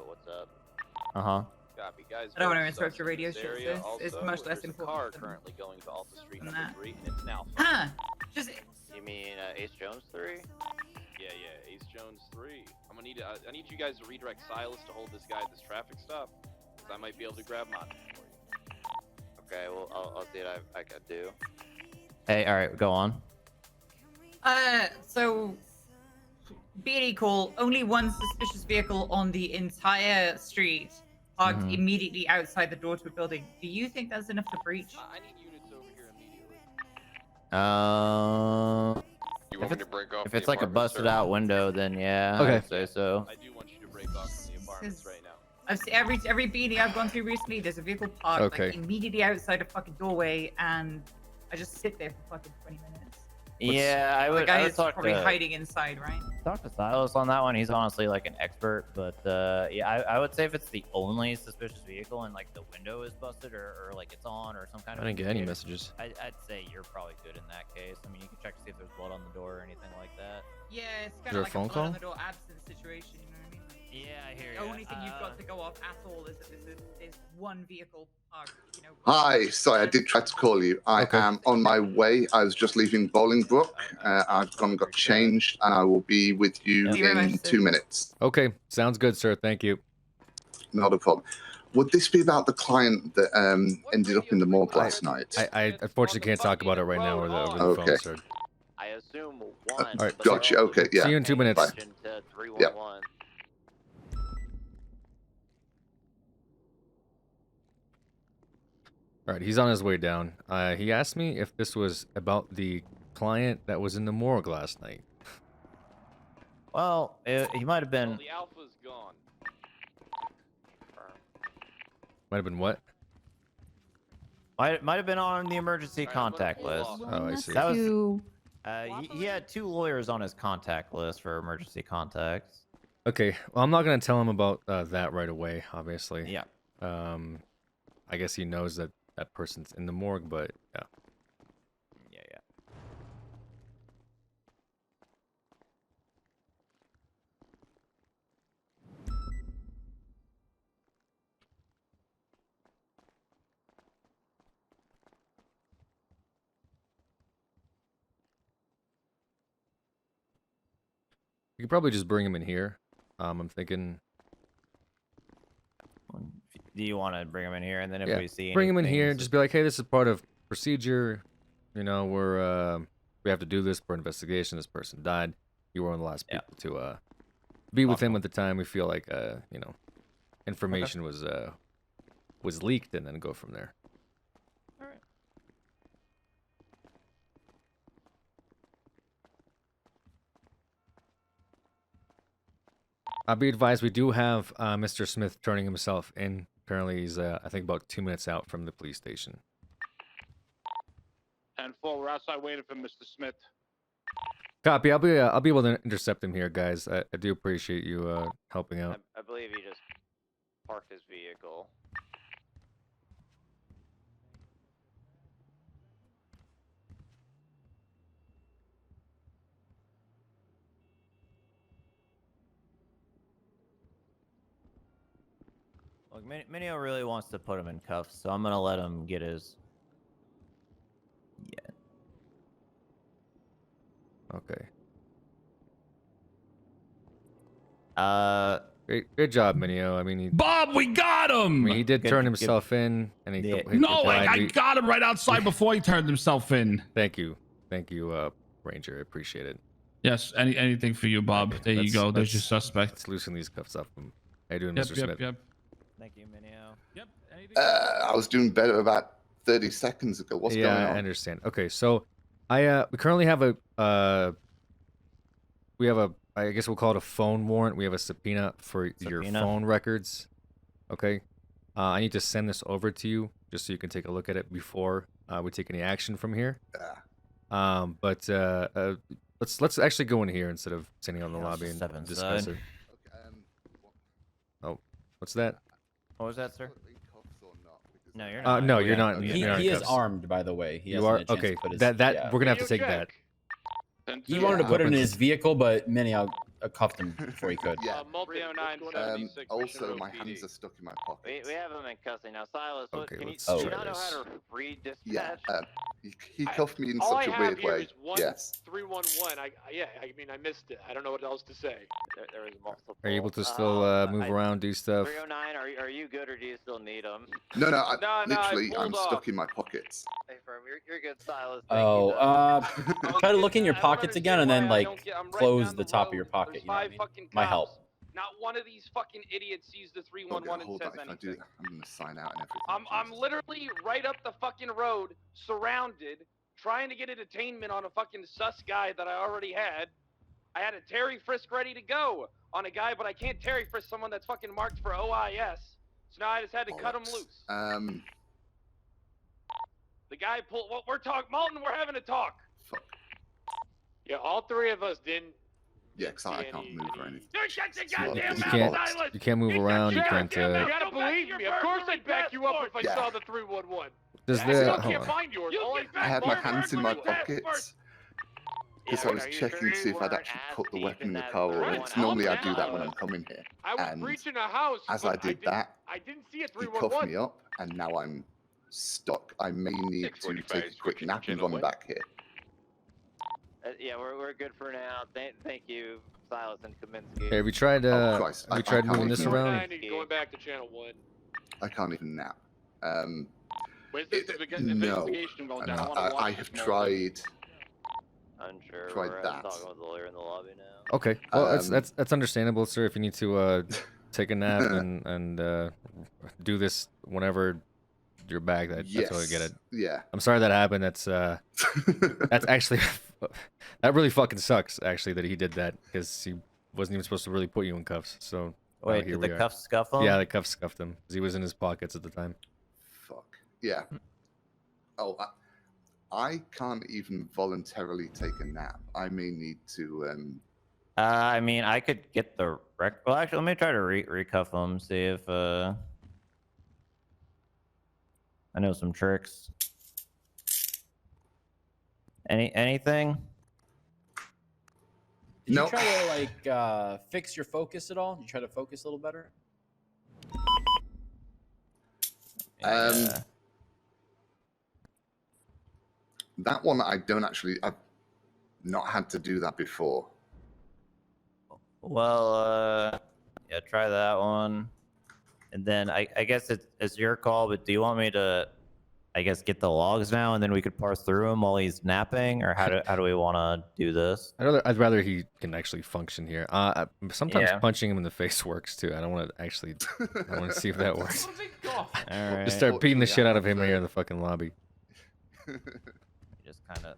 Uh-huh. I don't want to interrupt your radio show, so it's much less important currently going to Alpha Street than that. 3, and it's now. Huh? Just. You mean Ace Jones 3? Yeah, Ace Jones 3. I need you guys to redirect Silas to hold this guy at this traffic stop, because I might be able to grab Monty for you. Okay, well, I'll see what I can do. Hey, all right, go on. So B&E call, only one suspicious vehicle on the entire street, parked immediately outside the door to a building. Do you think that's enough to breach? I need units over here immediately. You want me to break off If the it's like a apartment, busted sir? out window, then yeah, Okay. I'd say so. I do want you to break off from the apartments right now. I've seen every B&E I've gone through recently, there's a vehicle parked like immediately outside a fucking doorway, and I just sit there for fucking 20 minutes. Yeah, I The would. guy I would is talk probably to hiding inside, right? talk to Silas on that one. He's honestly like an expert, but yeah, I would say if it's the only suspicious vehicle and like the window is busted or like it's on or some kind of. I didn't get any indicator, messages. I'd say you're probably good in that case. I mean, you can check to see if there's blood on the door or anything like that. Yeah, it's Is kind there of a like phone a blood call? on the door absent situation, you know what I mean? Like, Yeah, I hear the you. only thing you've got to go off at all is that there's one vehicle parked, Hi, sorry, I did try to call you. I am on my way. I was just leaving Bolingbrook. I've gone and got changed, and I will be with you in 2 minutes. Okay, sounds good, sir. Thank you. Not a problem. Would this be about the client that ended up in the morgue last night? I unfortunately can't talk about it right now over the Okay. phone, sir. I assume one. All right, Gotcha. Okay, yeah. See you in 2 minutes. Bye. To Yeah. 311. All right, he's on his way down. He asked me if this was about the client that was in the morgue last night. Well, he might have been. The Alpha's gone. Might have been what? Might have been on the emergency contact list. Oh, I see. That was. He had 2 lawyers on his contact list for emergency contacts. Okay, well, I'm not gonna tell him about that right away. Obviously. Yeah. I guess he knows that that person's in the morgue, but yeah. Yeah. You could probably just bring him in here. I'm thinking. Do you want to bring him in here, and then if Yeah, we see bring him in anything here. Just be like, hey, this is part of procedure. You know, we have to do this for investigation. This person died. You were one of the last people to be with him at the time. We feel like information was leaked, and then go from there. All right. Be advised, we do have Mr. Smith turning himself in. Apparently, he's I think about 2 minutes out from the police station. 10-4, we're outside waiting for Mr. Smith. Copy. I'll be able to intercept him here, guys. I do appreciate you helping out. I believe he just parked his vehicle. Look, Minio really wants to put him in cuffs, so I'm gonna let him get his Okay. Great job, Minio. I mean, Bob, we got him. I mean, he did turn himself in, and he No, complied. I got him right outside before he turned himself in. Thank you, Ranger. I appreciate it. Yes, anything for you, Bob. There you go. There's your suspect. Let's loosen these cuffs up. How you doing, Yep, Mr. yep, Smith? yep. Thank you, Minio. Yep. I was doing better about 30 seconds ago. What's going on? I understand. Okay, so we currently have I guess we'll call it a phone warrant. We have a subpoena for your phone records. Okay. I need to send this over to you just so you can take a look at it before we take any action from here. But let's actually go in here instead of sitting on the lobby and discuss it. Oh, what's that? What was that, sir? No, you're not. No, you're not. He is armed, by the way. He You are okay. That we're gonna have to take that. He wanted to put it in his vehicle, but Minio cuffed him before he could. Yeah. Multi-0976. Also, my hands are stuck in my pockets. We have him in custody now. Silas, Okay, can you, let's do you try not know this. how to read dispatch? Yeah. He cuffed me in All such I a have weird here way. is one Yes. 311. I mean, I missed it. I don't know what else to say. There is multiple. Are you able to still move around, do stuff? 309, are you good or do you still need him? No, No, literally, I I'm pulled stuck in my pockets. Hey, firm, you're good, Silas. Try to look in your pockets again and then like close the top of your pocket. You know what I mean? Might help. Not one of these fucking idiots sees the 311 and says If I anything. do that, I'm gonna sign out and everything. I'm literally right up the fucking road, surrounded, trying to get a detainment on a fucking sus guy that I already had. I had a Terry frisk ready to go on a guy, but I can't Terry frisk someone that's fucking marked for OIS. So now I just had to cut him loose. The guy pulled. What we're talking, Malton. We're having a talk. Fuck. Yeah, all three of us didn't. Yeah, because I can't move or anything. Shut the goddamn You can't move around. You can't. You gotta believe me. Of course I'd back you up if I saw the 311. Does I still the can't find yours. I had my hands in my pockets because I was checking to see if I'd actually put the weapon in the car already. Normally I do that when I'm coming here. I was And breaching a house. as I did that, I didn't see a he 311. cuffed me up, and now I'm stuck. I may need to take a quick nap and run back here. Yeah, we're good for now. Thank you, Silas and Kaminsky. Have you tried? Christ, Have you I tried can't moving this even- around? Going back to channel 1. I can't even nap. Where's this No, investigation going no, down? wanna watch I this have more. tried. Unsure. Tried We're that. talking with the lawyer in the lobby now. Okay, well that's understandable, sir. If you need to take a nap and do this whenever you're back, that's totally get it. Yeah. I'm sorry that happened. That's actually that really fucking sucks. Actually, that he did that because he wasn't even supposed to really put you in cuffs. So Wait, here did we the are. cuffs scuff him? Yeah, the cuffs scuffed him because he was in his pockets at the time. Fuck. Yeah. Oh, I can't even voluntarily take a nap. I may need to. I mean, I could get the rec. Well, actually, let me try to recuff him. See if I know some tricks. Anything? Did you try to like fix your focus at all? Did you try to focus a little better? That one I don't actually. I've not had to do that before. Well, yeah, try that one. And then I guess it's your call, but do you want me to, I guess, get the logs now and then we could parse through them while he's napping, or how do we want to do this? I'd rather he can actually function here. Sometimes Yeah. punching him in the face works too. I don't want to actually. I want to see if that works. All right. Just start beating the shit out of him here in the fucking lobby. Just kind of.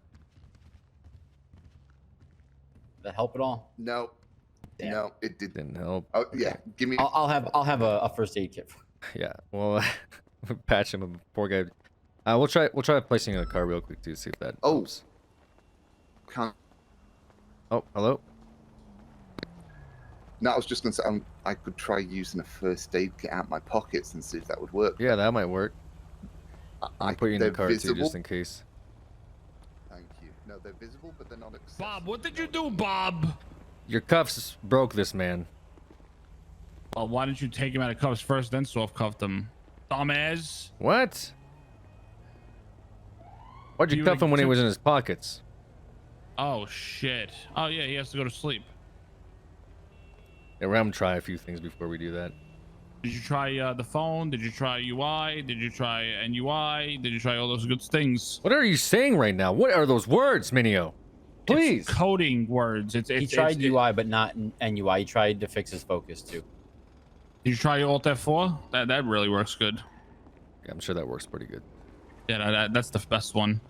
That help at all? No. Damn. No, it didn't help. Oh yeah, give me. I'll have a first aid kit. Yeah, well, patch him up, poor guy. We'll try placing in the car real quick too, see if that helps. Can't. Oh, hello. No, I was just gonna say I could try using a first aid kit out of my pockets and see if that would work. Yeah, that might work. I'll put you in the they're car visible. too, just in case. Thank you. No, they're visible, but they're not accessible. Bob, what did you do, Bob? Your cuffs broke this man. Well, why didn't you take him out of cuffs first, then soft cuffed him? Dumbass. What? Why'd you You cuff him when he took- was in his pockets? Oh shit. Oh yeah, he has to go to sleep. Yeah, we're gonna try a few things before we do that. Did you try the phone? Did you try UI? Did you try NUI? Did you try all those good things? What are you saying right now? What are those words, Minio? Please. It's coding words. He tried UI, but not NUI. He tried to fix his focus too. Did you try Alt F4? That really works good. Yeah, I'm sure that works pretty good. Yeah, that's the best one.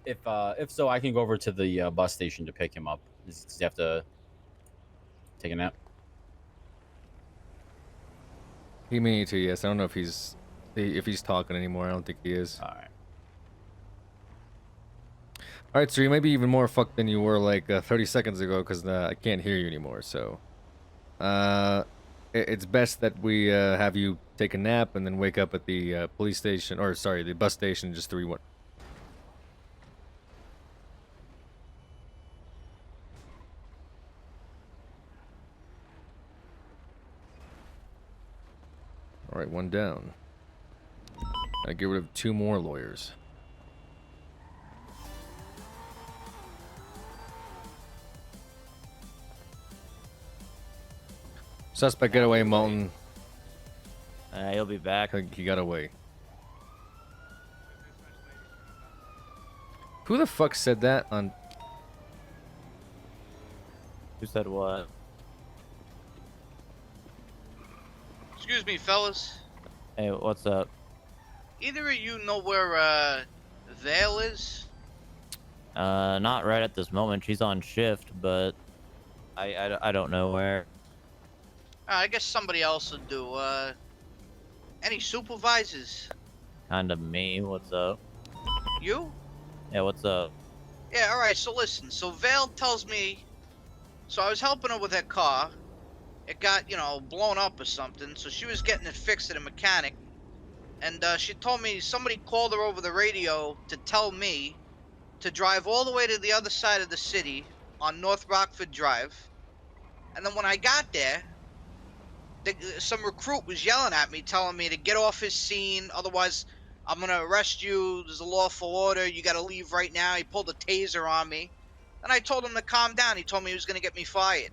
If so, I can go over to the bus station to pick him up. Does he have to take a nap? He may need to, yes. I don't know if he's talking anymore. I don't think he is. All right. All right, so you may be even more fucked than you were like 30 seconds ago because I can't hear you anymore. So, it's best that we have you take a nap and then wake up at the police station, or sorry, the bus station, just 3-1. All right, 1 down. I get rid of 2 more lawyers. Suspect, get away, Molten. He'll be back. He got away. Who the fuck said that on? Who said what? Excuse me, fellas. Hey, what's up? Either of you know where Vale is? Not right at this moment. She's on shift, but I don't know where. I guess somebody else would do. Any supervisors? Kinda me. What's up? You? Yeah, what's up? Yeah, alright, so listen. So Vale tells me... So I was helping her with her car. It got, you know, blown up or something. So she was getting it fixed at a mechanic. And she told me somebody called her over the radio to tell me to drive all the way to the other side of the city on North Rockford Drive. And then when I got there, some recruit was yelling at me, telling me to get off his scene, otherwise I'm gonna arrest you, there's a lawful order, you gotta leave right now. He pulled a taser on me. And I told him to calm down. He told me he was gonna get me fired.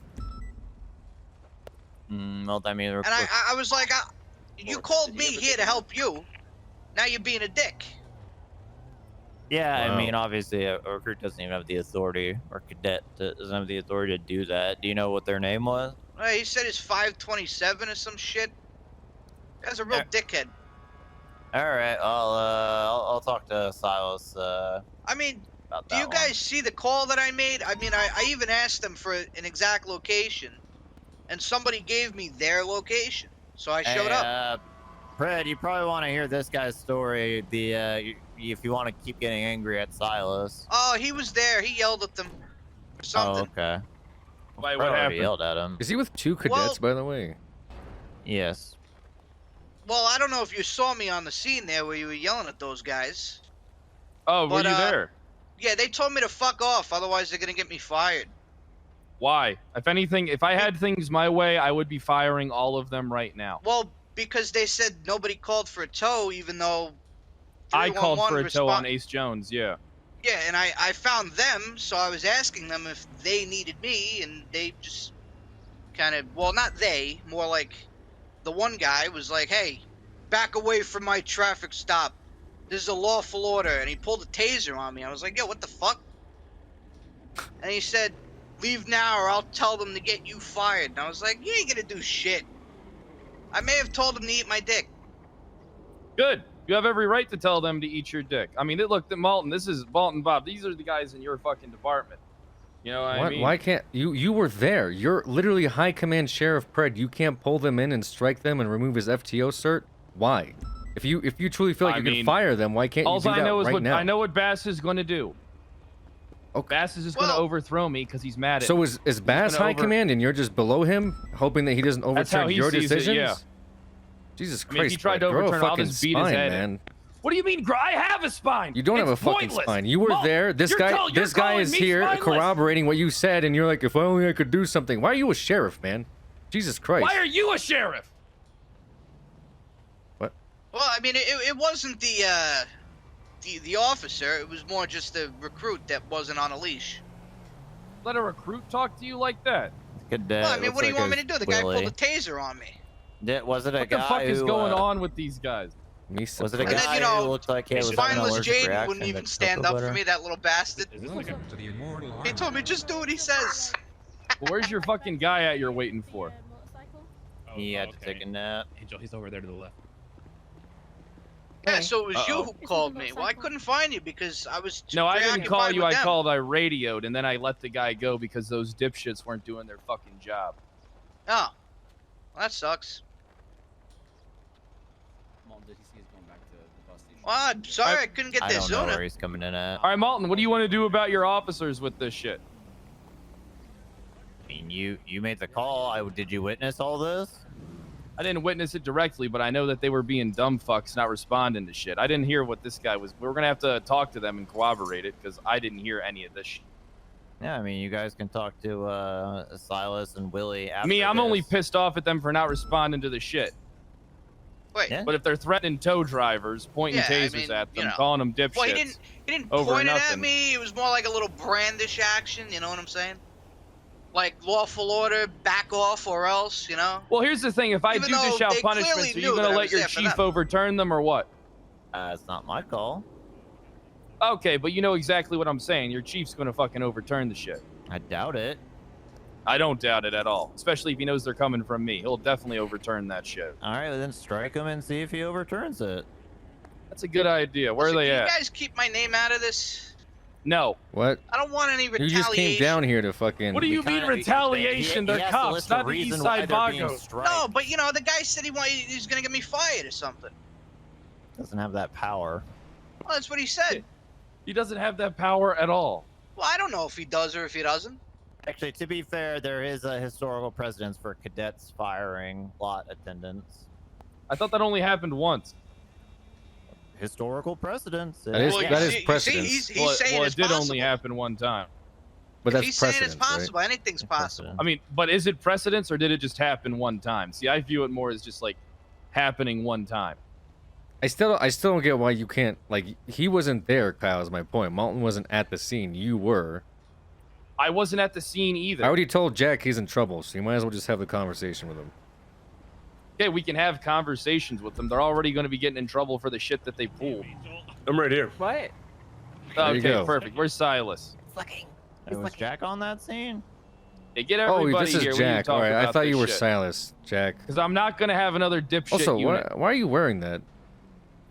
Well, I mean, And I was like, you called me here to help you. Now you're being a dick. yeah, Wow. I mean, obviously, a recruit doesn't even have the authority, or cadet doesn't have the authority to do that. Do you know what their name was? He said it's 527 or some shit. Guy's a real dickhead. All right, I'll talk to Silas. I mean, about do that you one. guys see the call that I made? I mean, I even asked them for an exact location, and somebody gave me their location, so I showed up. Fred, you probably want to hear this guy's story. If you want to keep getting angry at Silas. Oh, he was there. He yelled at them or something. Oh, okay. Why, Fred what already happened? yelled at him. Is he with 2 cadets, by the way? Yes. Well, I don't know if you saw me on the scene there where you were yelling at those guys. Oh, were But, you there? Yeah, they told me to fuck off, otherwise they're gonna get me fired. Why? If anything, if I had things my way, I would be firing all of them right now. Well, because they said nobody called for a tow, even though I called for a 311 tow on Ace Jones, yeah. Yeah, and I found them, so I was asking them if they needed me, and they just kind of, well, not they, more like the one guy was like, hey, back away from my traffic stop. This is a lawful order, and he pulled a taser on me. I was like, yo, what the fuck? And he said, leave now or I'll tell them to get you fired. And I was like, you ain't gonna do shit. I may have told him to eat my dick. Good. You have every right to tell them to eat your dick. I mean, look, Malton, this is Malton Bob. These are the guys in your fucking department. You know what I mean? Why can't you were there? You're literally High Command Sheriff Pred. You can't pull them in and strike them and remove his FTO cert? Why? If you truly feel like you can fire them, why can't you do that right now? I know what Bass is going to do. Okay. Bass is just going to overthrow me because he's mad at So me. is Bass High Command and you're just below him, hoping that he doesn't That's how overturn he your sees it, decisions? yeah. Jesus I mean, if Christ! he tried to Brad, grow a overturn, I'll fucking just beat his spine, head in. man. What do you mean? I have a spine. You don't have a It's fucking pointless. spine. You were Malton, there. This you're guy calling is me here spineless. corroborating what you said, and you're like, if only I could do something. Why are you a sheriff, man? Jesus Christ! Why are you a sheriff? Well, I mean, it wasn't the officer. It was more just the recruit that wasn't on a leash. Let a recruit talk to you like that? Well, I mean, what do you want me to do? The guy pulled a taser on me. Was it a What guy the fuck is who, going on with these guys? Was it a And then, guy you know, who looked like he was having an spineless allergic Jaden reaction wouldn't to even cocoa stand up for butter? me, that little bastard. To the immortal He told me, just do what he says. Well, where's your fucking guy at you're waiting for? He had to take a nap. Angel, he's over there to the left. Yeah, so it was you Uh-oh. who called me. Well, I couldn't find you because I was No, I didn't call preoccupied you. with I them. called. I radioed, and then I let the guy go because those dipshits weren't doing their fucking job. Oh, well, that sucks. Well, I'm sorry I couldn't get I there don't know sooner. where he's coming in at. All right, Malton, what do you want to do about your officers with this shit? I mean, you made the call. Did you witness all this? I didn't witness it directly, but I know that they were being dumb fucks, not responding to shit. I didn't hear what this guy was. We're gonna have to talk to them and corroborate it because I didn't hear any of this shit. Yeah, I mean, you guys can talk to Silas and Willie after Me, I'm this. only pissed off at them for not responding to the shit. Wait. Yeah. But if they're threatening tow drivers, pointing Yeah, I tasers mean, at them, you know. calling them dipshits, Well, he didn't over point it at nothing. me. It was more like a little brandish action. You know what I'm saying? Like lawful order, back off or else. You know. Well, here's the thing: if I Even do though dish out they punishments, clearly are you knew that gonna I let was your there for chief them. overturn them or what? It's not my call. Okay, but you know exactly what I'm saying. Your chief's gonna fucking overturn the shit. I doubt it. I don't doubt it at all. Especially if he knows they're coming from me. He'll definitely overturn that shit. All right, then strike him and see if he overturns it. That's a good idea. Where are they Can at? you guys keep my name out of this? No. What? I don't want any You retaliation. just came down here to fucking. What do you mean retaliation? They're cops, not the East Side Vagos. No, but you know the guy said he's gonna get me fired or something. Doesn't have that power. Well, that's what he said. He doesn't have that power at all. Well, I don't know if he does or if he doesn't. Actually, to be fair, there is a historical precedence for cadets firing lot attendants. I thought that only happened once. Historical precedence. That is- that is precedence. He's saying it it's did possible. only happen one time. But that's He's saying it's precedent, right? possible. Anything's possible. I mean, but is it precedence or did it just happen one time? See, I view it more as just like happening one time. I still don't get why you can't, like, he wasn't there, Kyle, is my point. Malton wasn't at the scene. You were. I wasn't at the scene either. I already told Jack he's in trouble, so you might as well just have the conversation with him. Okay, we can have conversations with them. They're already going to be getting in trouble for the shit that they pulled. I'm right here. What? There you Okay, go. perfect. Where's Silas? Was Jack on that scene? Hey, get Oh, everybody this here. is We need to Jack. talk All right, I about thought this you were shit. Silas, Jack. Because I'm not going to have another dipshit Also, unit. why are you wearing that?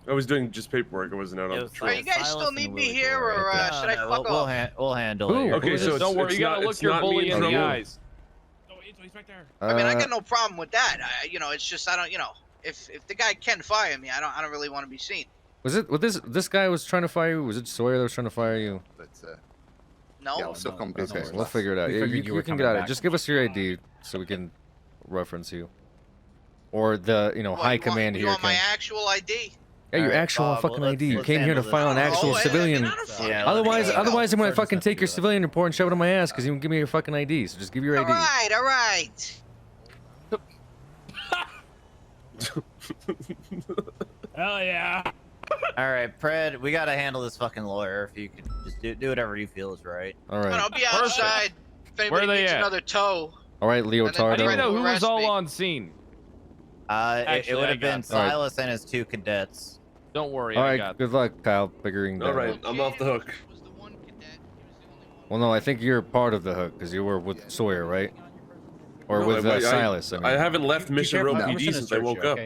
I was doing just paperwork. I wasn't out on patrol. Are you guys still need me here, or should I fuck we'll, off? we'll handle Ooh, it. Okay, so it's, Don't worry, it's you gotta not, look it's your not me bully in the trouble. eyes. I mean, I Uh, got no problem with that. You know, it's just I don't. You know, if the guy can fire me, I don't really want to be seen. Was it what this guy was trying to fire you? Was it Sawyer that was trying to fire you? But No. yeah, I'll still come Okay, business. we'll figure it out. We Yeah, figured you you were can coming get out of it. back. Just give us your ID so we can reference you. Or the, What, high you command want, here you want can. my actual ID? Yeah, your Alright, actual Bob, fucking well, ID. You let's came here to handle file an this. actual civilian. Yeah, Otherwise, Yeah. otherwise I'm gonna Sergeant's fucking have to take do your this. civilian report and shove it on my ass because you won't give me your fucking ID. So just give your All ID. right, all right. Hell yeah. All right, Pred, we gotta handle this fucking lawyer. If you could just do whatever you feel is right. All And right, I'll be outside if anybody Where are they needs at? another tow. all right, I need to Leotardo. know who was Arrest all me. on scene. It Actually, would I have been got All right. Silas and his 2 cadets. Don't worry, All I right, got good luck, Kyle. Figuring. All that right, out. I'm off the hook. Was the one cadet. He was the only one. Well, no, I think you're part of the hook because you were with Sawyer, right? Or No, with I- Silas. I mean. I haven't left Mission Row No. PD since I woke up.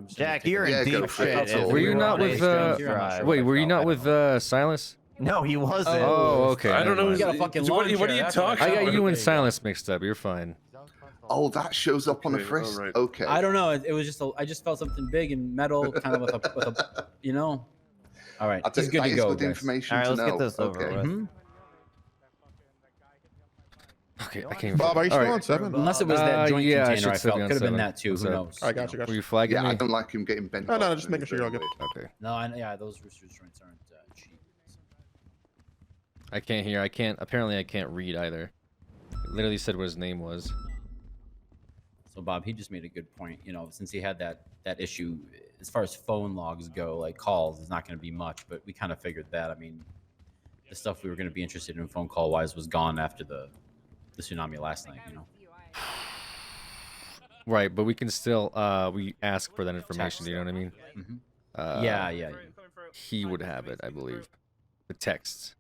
Jack, you're Yeah, in go deep for it. shit. If Were you we not on a with strange drive. Wait, were you not with Silas? No, he wasn't. Oh, okay. I don't know. never got a mind. fucking What lawn are you chair, talking I about? got you and Silas mixed up. You're fine. Oh, that shows up on the Okay, frisk. alright. Okay. I don't know. It was just I just felt something big and metal, kind of with a you know. All right, I he's think good that to is go. good guys. information All right, to let's know. get this over okay. with. Mhm. Okay, I can't. Bob, are you All still right. on 7? Unless it was that joint yeah, I container, should I still felt be on could have been 7. that too. What's Who up? knows? I got you. Were you flagging Yeah, I me? don't like him getting bent. No, off just making sure you're all good. Okay. No, yeah, those roosters joints aren't cheap. I can't hear. I can't. Apparently, I can't read either. It literally said what his name was. So Bob, he just made a good point. You know, since he had that issue as far as phone logs go, like calls, is not going to be much. But we kind of figured that. I mean, the stuff we were going to be interested in phone call wise was gone after the tsunami last night. You know. Right, but we can still we ask for that information. Text. You know what I mean? Yeah. He would have it, I believe. The texts.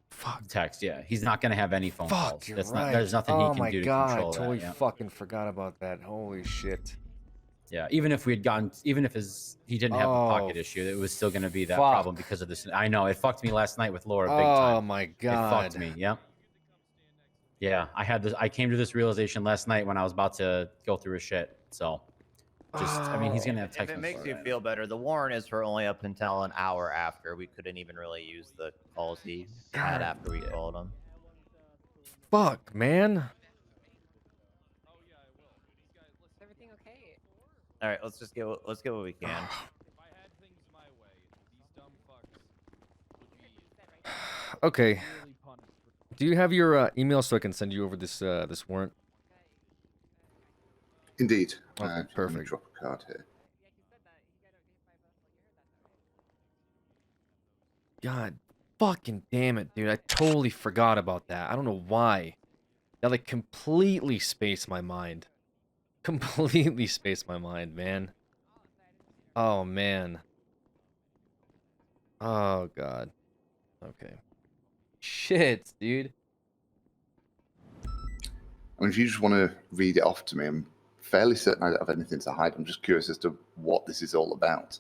Fuck. Text. Yeah, he's not going to have any phone calls. You're That's right. not. There's nothing he can do to control I totally that. Yeah. fucking forgot about that. Holy shit. Yeah, even if we had gotten, even if he didn't have the pocket issue, it was still going to be that problem because of this. I know it fucked me last night with Laura big time. Oh my god, it fucked me. Yep. Yeah, I had this. I came to this realization last night when I was about to go through his shit. So, I mean, he's gonna have text. If it makes you feel better, the warrant is for only up until an hour after. We couldn't even really use the calls he had after we called him. Fuck, man. All right, let's get what we can. Okay. Do you have your email so I can send you over this this warrant? Indeed. Okay, perfect. Drop a card here. God fucking damn it, dude. I totally forgot about that. I don't know why. That like completely spaced my mind. Completely spaced my mind, man. Oh, man. Oh, God. Okay. Shit, dude. I mean, if you just want to read it off to me, I'm fairly certain I don't have anything to hide. I'm just curious as to what this is all about.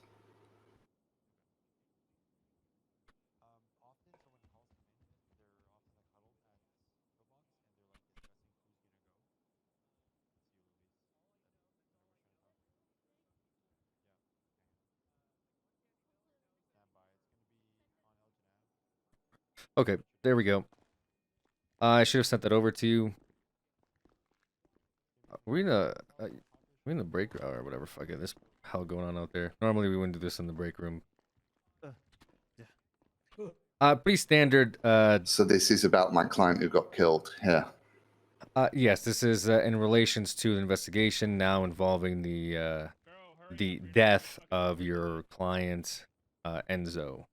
Okay, there we go. I should have sent that over to you. We're in the break room or whatever. Fuck it. This hell going on out there. Normally we wouldn't do this in the break room. Pretty standard. So this is about my client who got killed. Yeah. Yes, this is in relations to the investigation now involving the death of your client, Enzo.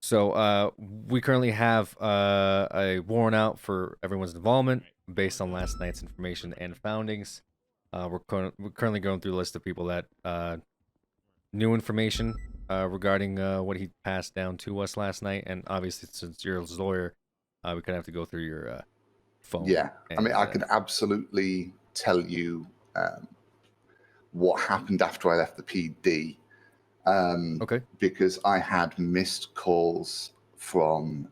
So we currently have a warrant out for everyone's involvement based on last night's information and foundings. We're currently going through the list of people that knew information regarding what he passed down to us last night, and obviously since you're his lawyer, we kind of have to go through your phone. Yeah, and, I mean, I can absolutely tell you what happened after I left the PD. Okay. Because I had missed calls from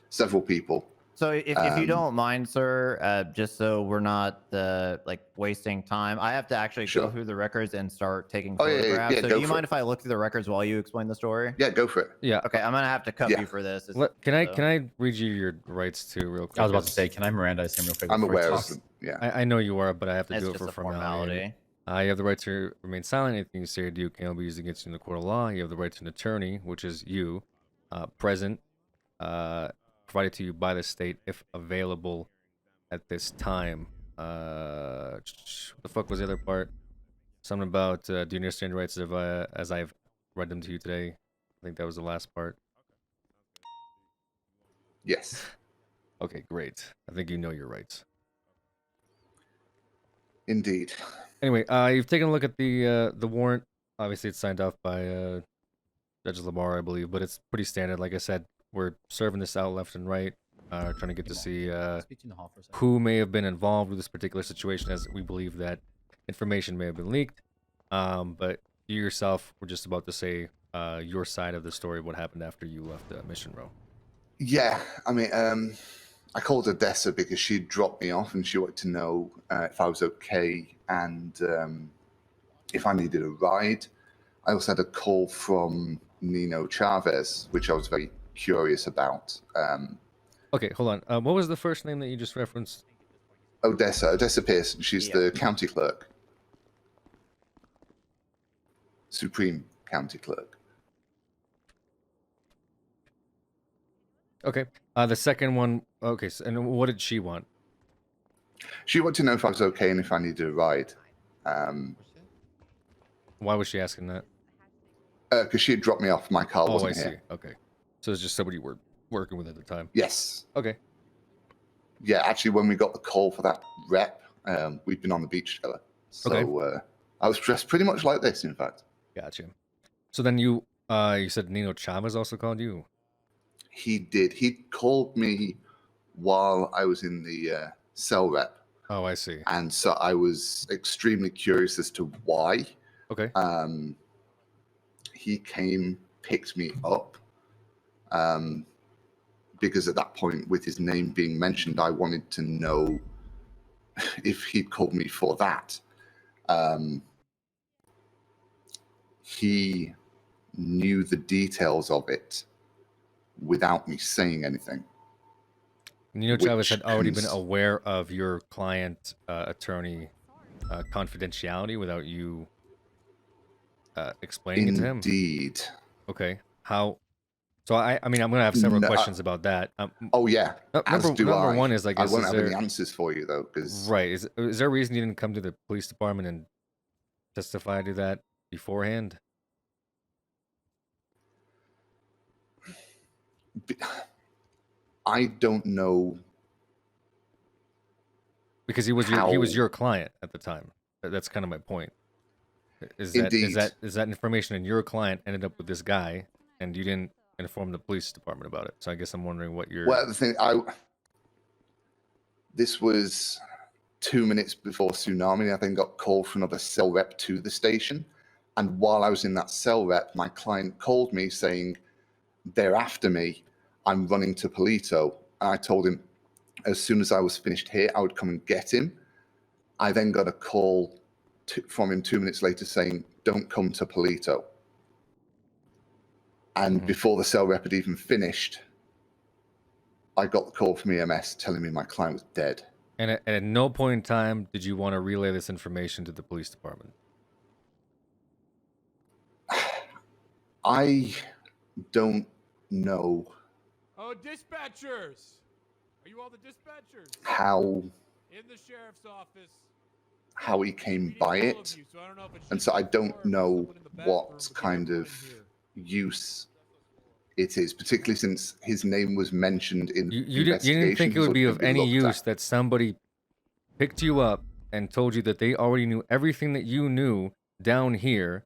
several people. So if you don't mind, sir, just so we're not like wasting time, I have to actually go through the records and start taking photographs. Yeah, so go do you for mind if I look through the records while you explain the story? Yeah, go for it. Yeah. Okay, I'm gonna have to cut you for this. Can I read you your rights too, real quick? I was about to say, can I Mirandize him real quick? I'm before he aware of talks? them. Yeah. I know you are, but I have to It's do it just for a formality. You have the right to remain silent. Anything you say or do can be used against you in the court of law. You have the right to an attorney, which is you, present, provided to you by the state if available at this time. What the fuck was the other part? Something about do you understand your rights as I've read them to you today? I think that was the last part. Yes. Okay, great. I think you know your rights. Indeed. Anyway, you've taken a look at the warrant. Obviously, it's signed off by Judge Lamar, I believe, but it's pretty standard. Like I said, we're serving this out left and right, trying to get to see who may have been involved with this particular situation, as we believe that information may have been leaked. But you yourself were just about to say your side of the story, what happened after you left Mission Row. Yeah, I mean, I called Odessa because she dropped me off and she wanted to know if I was okay and if I needed a ride. I also had a call from Nino Chavez, which I was very curious about. Okay, hold on. What was the first name that you just referenced? Odessa Pearson. She's the county clerk. Supreme county clerk. Okay. The second one. Okay. So, and what did she want? She wanted to know if I was okay and if I needed a ride. Why was she asking that? Because she had dropped me off. My car Oh, wasn't I see. here. Okay. So it's just somebody you were working with at the time. Yes. Okay. Yeah, actually, when we got the call for that rep, we'd been on the beach together. So I was dressed pretty much like this, in fact. Gotcha. So then you said Nino Chavez also called you? He did. He called me while I was in the cell rep. Oh, I see. And so I was extremely curious as to why. Okay. He came, picked me up, because at that point, with his name being mentioned, I wanted to know if he'd called me for that. He knew the details of it without me saying anything. Nino Chavez had already been aware of your client attorney confidentiality without you explaining it to him? Indeed. Okay. How? So I mean, I'm gonna have several questions about that. Oh yeah. Number one is like, I won't have any answers for you though, because right. Is there a reason you didn't come to the police department and testify to that beforehand? I don't know. Because he was your client at the time. That's kind of my point. Is that information in your client ended up with this guy, and you didn't inform the police department about it? So I guess I'm wondering what your. Well, the thing, this was 2 minutes before tsunami. I then got called from another cell rep to the station, and while I was in that cell rep, my client called me saying, "They're after me. I'm running to Polito." And I told him, as soon as I was finished here, I would come and get him. I then got a call from him 2 minutes later saying, "Don't come to Polito." And before the cell rep had even finished, I got the call from EMS telling me my client was dead. And at no point in time did you want to relay this information to the police department? I don't know Oh, dispatchers! Are you all the dispatchers? how In the sheriff's office. how he came by it, and so I don't know what kind of use it is, particularly since his name was mentioned in You didn't think it would be of any use that somebody picked you up and told you that they already knew everything that you knew down here,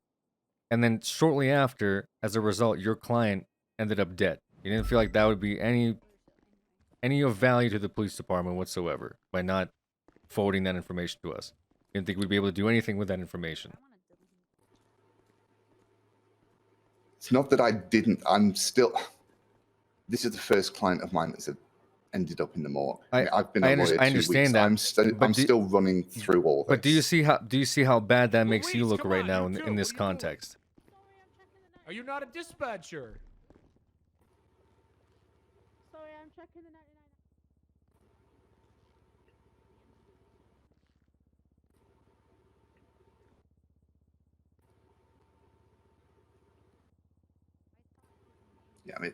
and then shortly after, as a result, your client ended up dead. You didn't feel like that would be any of value to the police department whatsoever by not forwarding that information to us. You didn't think we'd be able to do anything with that information. It's not that I didn't. I'm still. This is the first client of mine that's ended up in the morgue. I've been a lawyer 2 weeks. Understand that. I'm still running through all this. But do you see how bad that makes you look right now in this context? Are you not a dispatcher? Sorry, I'm checking the 99. Yeah, I mean.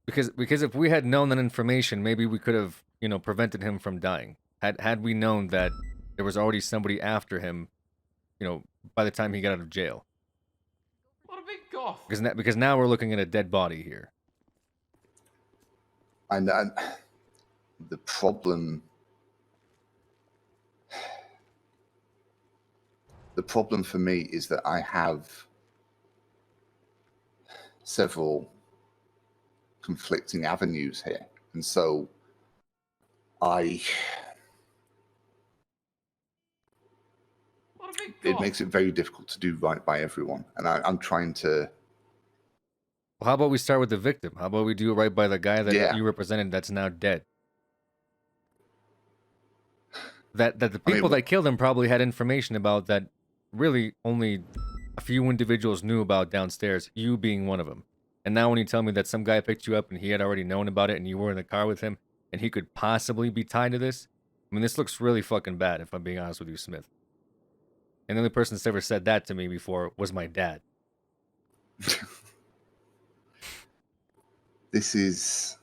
Because if we had known that information, maybe we could have, prevented him from dying. Had we known that there was already somebody after him, by the time he got out of jail. What a big golf. Because now we're looking at a dead body here. And the problem for me is that I have several conflicting avenues here, and so it makes it very difficult to do right by everyone, and I'm trying to. Well, how about we start with the victim? How about we do it right by the guy that you represented that's now dead? That the people that killed him probably had information about that really only a few individuals knew about downstairs, you being one of them. And now when you tell me that some guy picked you up and he had already known about it and you were in the car with him and he could possibly be tied to this, I mean, this looks really fucking bad if I'm being honest with you, Smith. And the only person that's ever said that to me before was my dad. This is.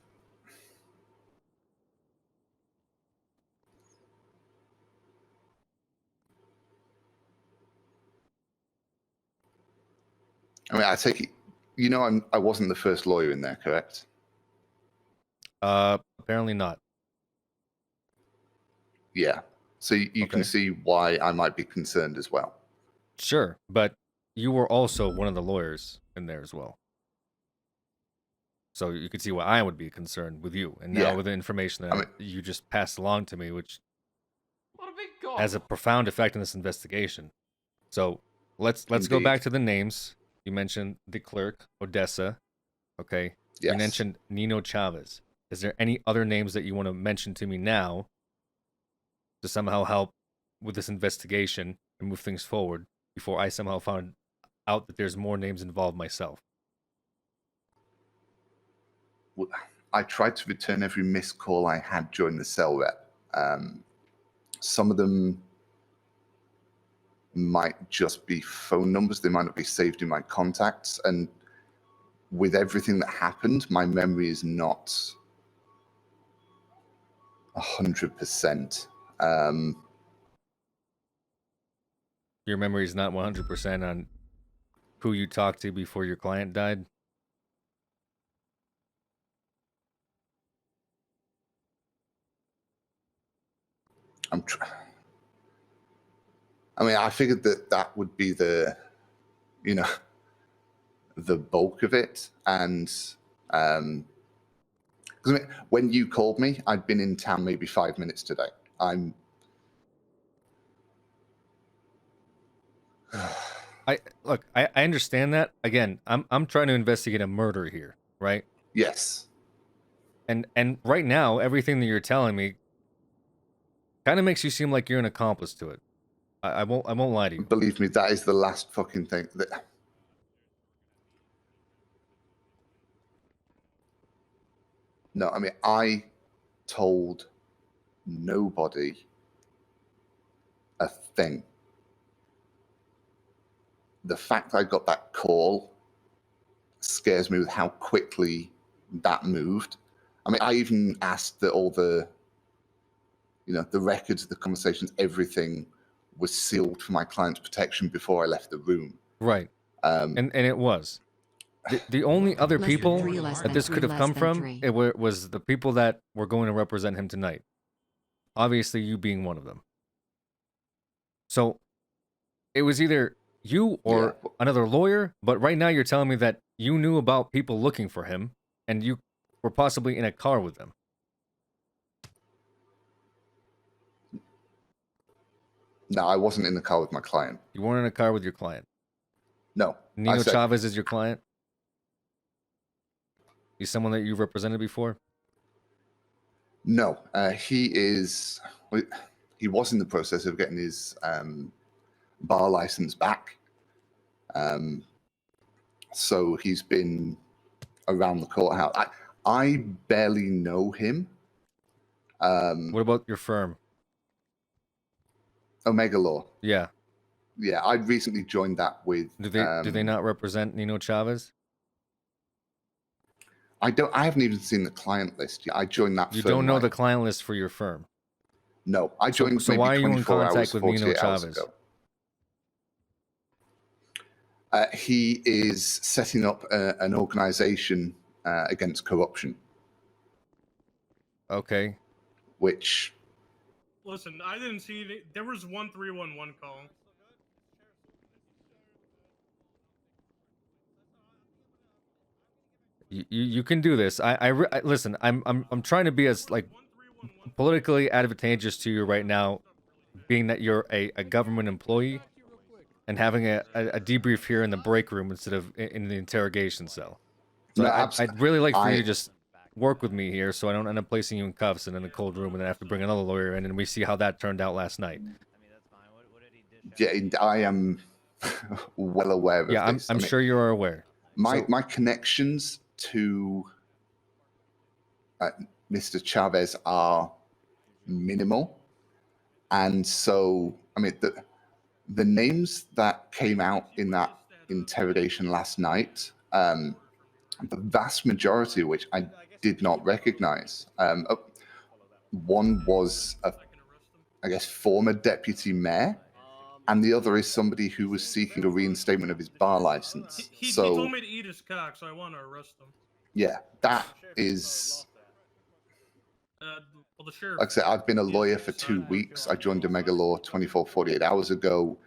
I mean, I take it, you know, I wasn't the first lawyer in there, correct? Apparently not. Yeah. So you can see why I might be concerned as well. Sure, but you were also one of the lawyers in there as well. So you could see why I would be concerned with you. And now Yeah. with the information that I mean- you just passed along to me, which What a big goal. has a profound effect on this investigation. So let's go back to the names. You mentioned the clerk, Odessa. Okay. Yes. You mentioned Nino Chavez. Is there any other names that you want to mention to me now to somehow help with this investigation and move things forward before I somehow found out that there's more names involved myself? I tried to return every missed call I had during the cell rep. Some of them might just be phone numbers. They might not be saved in my contacts. And with everything that happened, my memory is not 100%. Your memory is not 100% on who you talked to before your client died? I mean, I figured that would be the, you know, the bulk of it. And because I mean, when you called me, I'd been in town maybe 5 minutes today. I understand that. Again, I'm trying to investigate a murder here, right? Yes. And right now, everything that you're telling me kind of makes you seem like you're an accomplice to it. I won't lie to you. Believe me, that is the last fucking thing that. No, I mean, I told nobody a thing. The fact I got that call scares me with how quickly that moved. I mean, I even asked that all the, you know, the records of the conversations, everything was sealed for my client's protection before I left the room. Right. And it was. The only other people that this could have come from was the people that were going to represent him tonight. Obviously, you being one of them. So it was either you or another lawyer, but right now you're telling me that you knew about people looking for him and you were possibly in a car with them. No, I wasn't in the car with my client. You weren't in a car with your client? No. Nino Chavez is your client? He's someone that you've represented before? No, he is. He was in the process of getting his bar license back. So he's been around the courthouse. I barely know him. What about your firm? Omega Law. Yeah. Yeah, I recently joined that with. Do they not represent Nino Chavez? I haven't even seen the client list yet. I joined that. You firm don't know the client list for your firm? No, I joined. So maybe why are you in 24 contact hours, with Nino 48 hours Chavez? ago. He is setting up an organization against corruption. Okay. Which. Listen, I didn't see any. There was 1311 call. You can do this. I listen. I'm trying to be as like politically advantageous to you right now, being that you're a government employee, and having a debrief here in the break room instead of in the interrogation cell. So No, I'd really like for you to just work with me here, so I don't end up placing you in cuffs and in a cold room, and then I have to bring another lawyer in, and we see how that turned out last night. Yeah, I am well aware of this. I'm sure you are aware. My connections to Mr. Chavez are minimal, and so I mean the names that came out in that interrogation last night, the vast majority of which I did not recognize. One was I guess former deputy mayor, and the other is somebody who was seeking a reinstatement of his bar license. He So told me to eat his cock, so I want to arrest him. yeah, that is. Well, the sheriff. Like I said, I've been a lawyer for 2 weeks. I joined Omega Law 48 hours ago.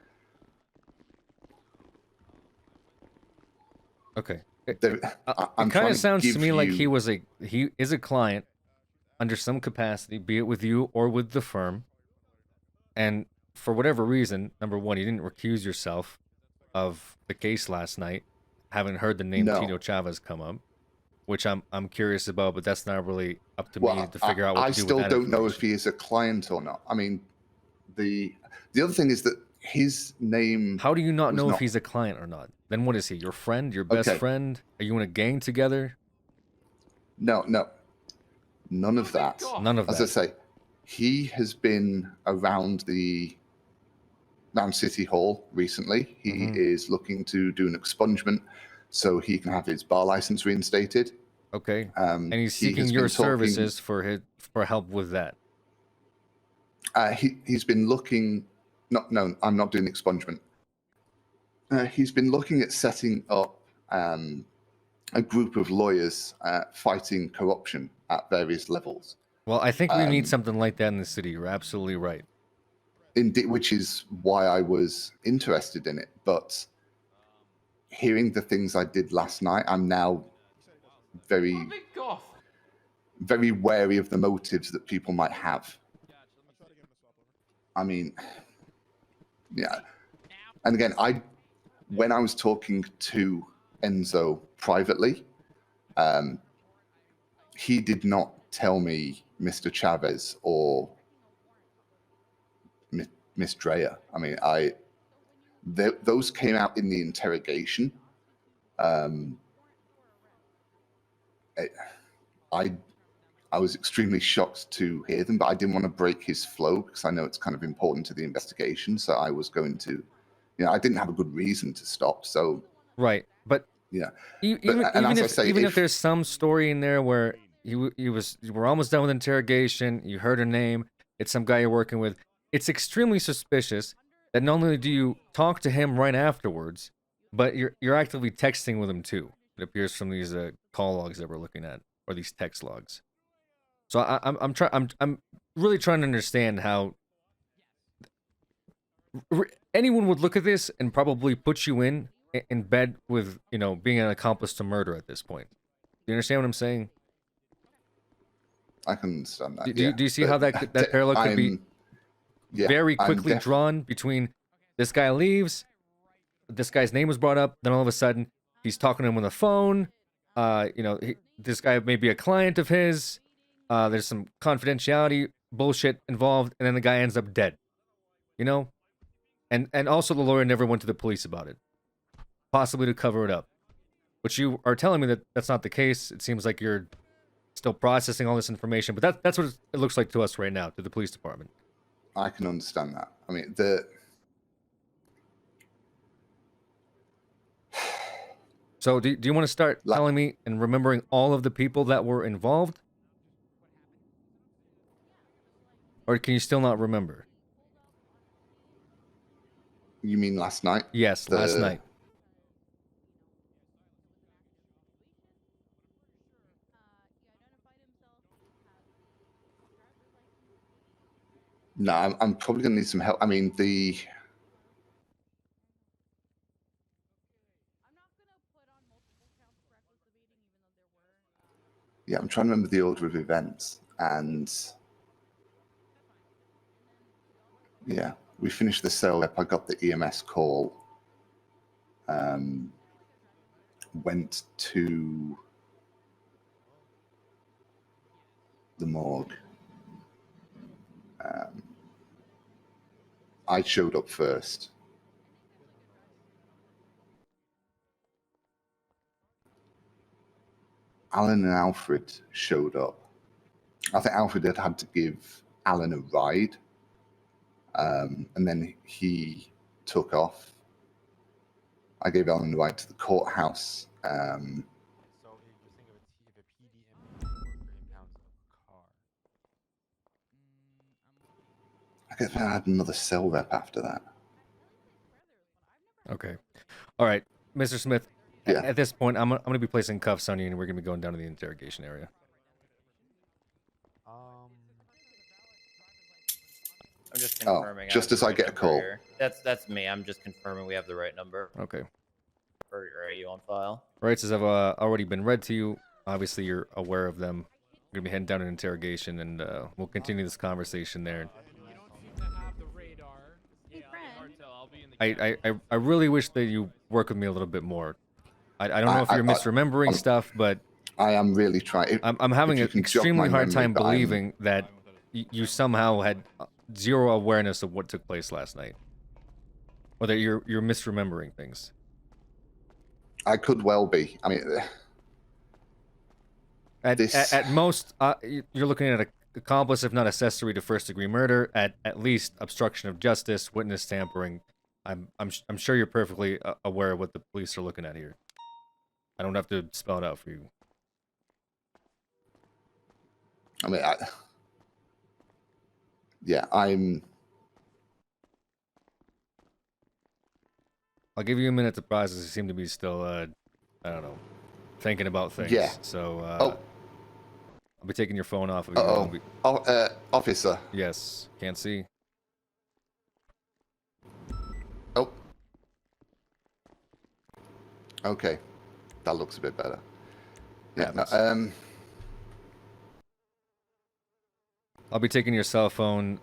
Okay. I'm it kind trying of sounds to give me like you- he is a client under some capacity, be it with you or with the firm. And for whatever reason, number one, you didn't recuse yourself of the case last night, having heard the name No. Tito Chavez come up, which I'm curious about, but that's not really up to me Well, to figure out what I to do still with that don't know if information. he is a client or not. I mean, the other thing is that his name. How do you not was know if he's a client or not? Then what is he? Your friend? Your best Okay. friend? Are you in a gang together? No, none of that. None of As that. I say, he has been around City Hall recently. He Mm-hmm. is looking to do an expungement so he can have his bar license reinstated. Okay. And he's he seeking has your been talking- services for help with that. He's been looking. No, I'm not doing expungement. He's been looking at setting up a group of lawyers fighting corruption at various levels. Well, I think we need something like that in the city. You're absolutely right. Indeed, which is why I was interested in it. But hearing the things I did last night, I'm now very, very wary of the motives that people might have. I mean, yeah. And again, when I was talking to Enzo privately, he did not tell me Mr. Chavez or Miss Drea. I mean, those came out in the interrogation. I was extremely shocked to hear them, but I didn't want to break his flow because I know it's kind of important to the investigation. So I was going to, I didn't have a good reason to stop. So right, but yeah, even as I say, if there's some story in there where you were almost done with interrogation, you heard her name, it's some guy you're working with, it's extremely suspicious that not only do you talk to him right afterwards, but you're actively texting with him too. It appears from these call logs that we're looking at, or these text logs. So I'm really trying to understand how anyone would look at this and probably put you in bed with, being an accomplice to murder at this point. Do you understand what I'm saying? I can understand that. Do you see how that parallel could be very quickly drawn between this guy leaves, this guy's name was brought up, then all of a sudden he's talking to him on the phone. This guy may be a client of his. There's some confidentiality bullshit involved, and then the guy ends up dead. And also the lawyer never went to the police about it, possibly to cover it up. But you are telling me that that's not the case. It seems like you're still processing all this information, but that's what it looks like to us right now, to the police department. I can understand that. I mean, So do you want to start telling me and remembering all of the people that were involved? Or can you still not remember? You mean last night? Yes, last night. No, I'm probably going to need some help. I mean, yeah, I'm trying to remember the order of events. And yeah, we finished the cell rep. I got the EMS call. Went to the morgue. I showed up first. Alan and Alfred showed up. I think Alfred had to give Alan a ride. And then he took off. I gave Alan a ride to the courthouse. I guess I had another cell rep after that. Okay. All right, Mr. Smith. Yeah. At this point, I'm gonna be placing cuffs on you, and we're gonna be going down to the interrogation area. I'm just Oh, confirming. just have as the I right get a number call. here. That's me. I'm just confirming we have the right number. Okay. Or are you on file? Rights have already been read to you. Obviously, you're aware of them. We're gonna be heading down an interrogation, and we'll continue this conversation there. I really wish that you work with me a little bit more. I don't know if you're misremembering stuff, but I am really trying. I'm having you an can jog extremely my hard memory, time but I'm- believing that you somehow had zero awareness of what took place last night, or that you're misremembering things. I could well be. I mean, At most, you're looking at an accomplice, if not accessory to first-degree murder. At least obstruction of justice, witness tampering. I'm sure you're perfectly aware of what the police are looking at here. I don't have to spell it out for you. I mean, yeah, I'm. I'll give you a minute to process. You seem to be still, I don't know, thinking about things. Yeah. So, Oh. I'll be taking your phone off of you. Officer. Yes. Can't see. Oh. Okay. That looks a bit better. Yeah. No, I'll be taking your cell phone.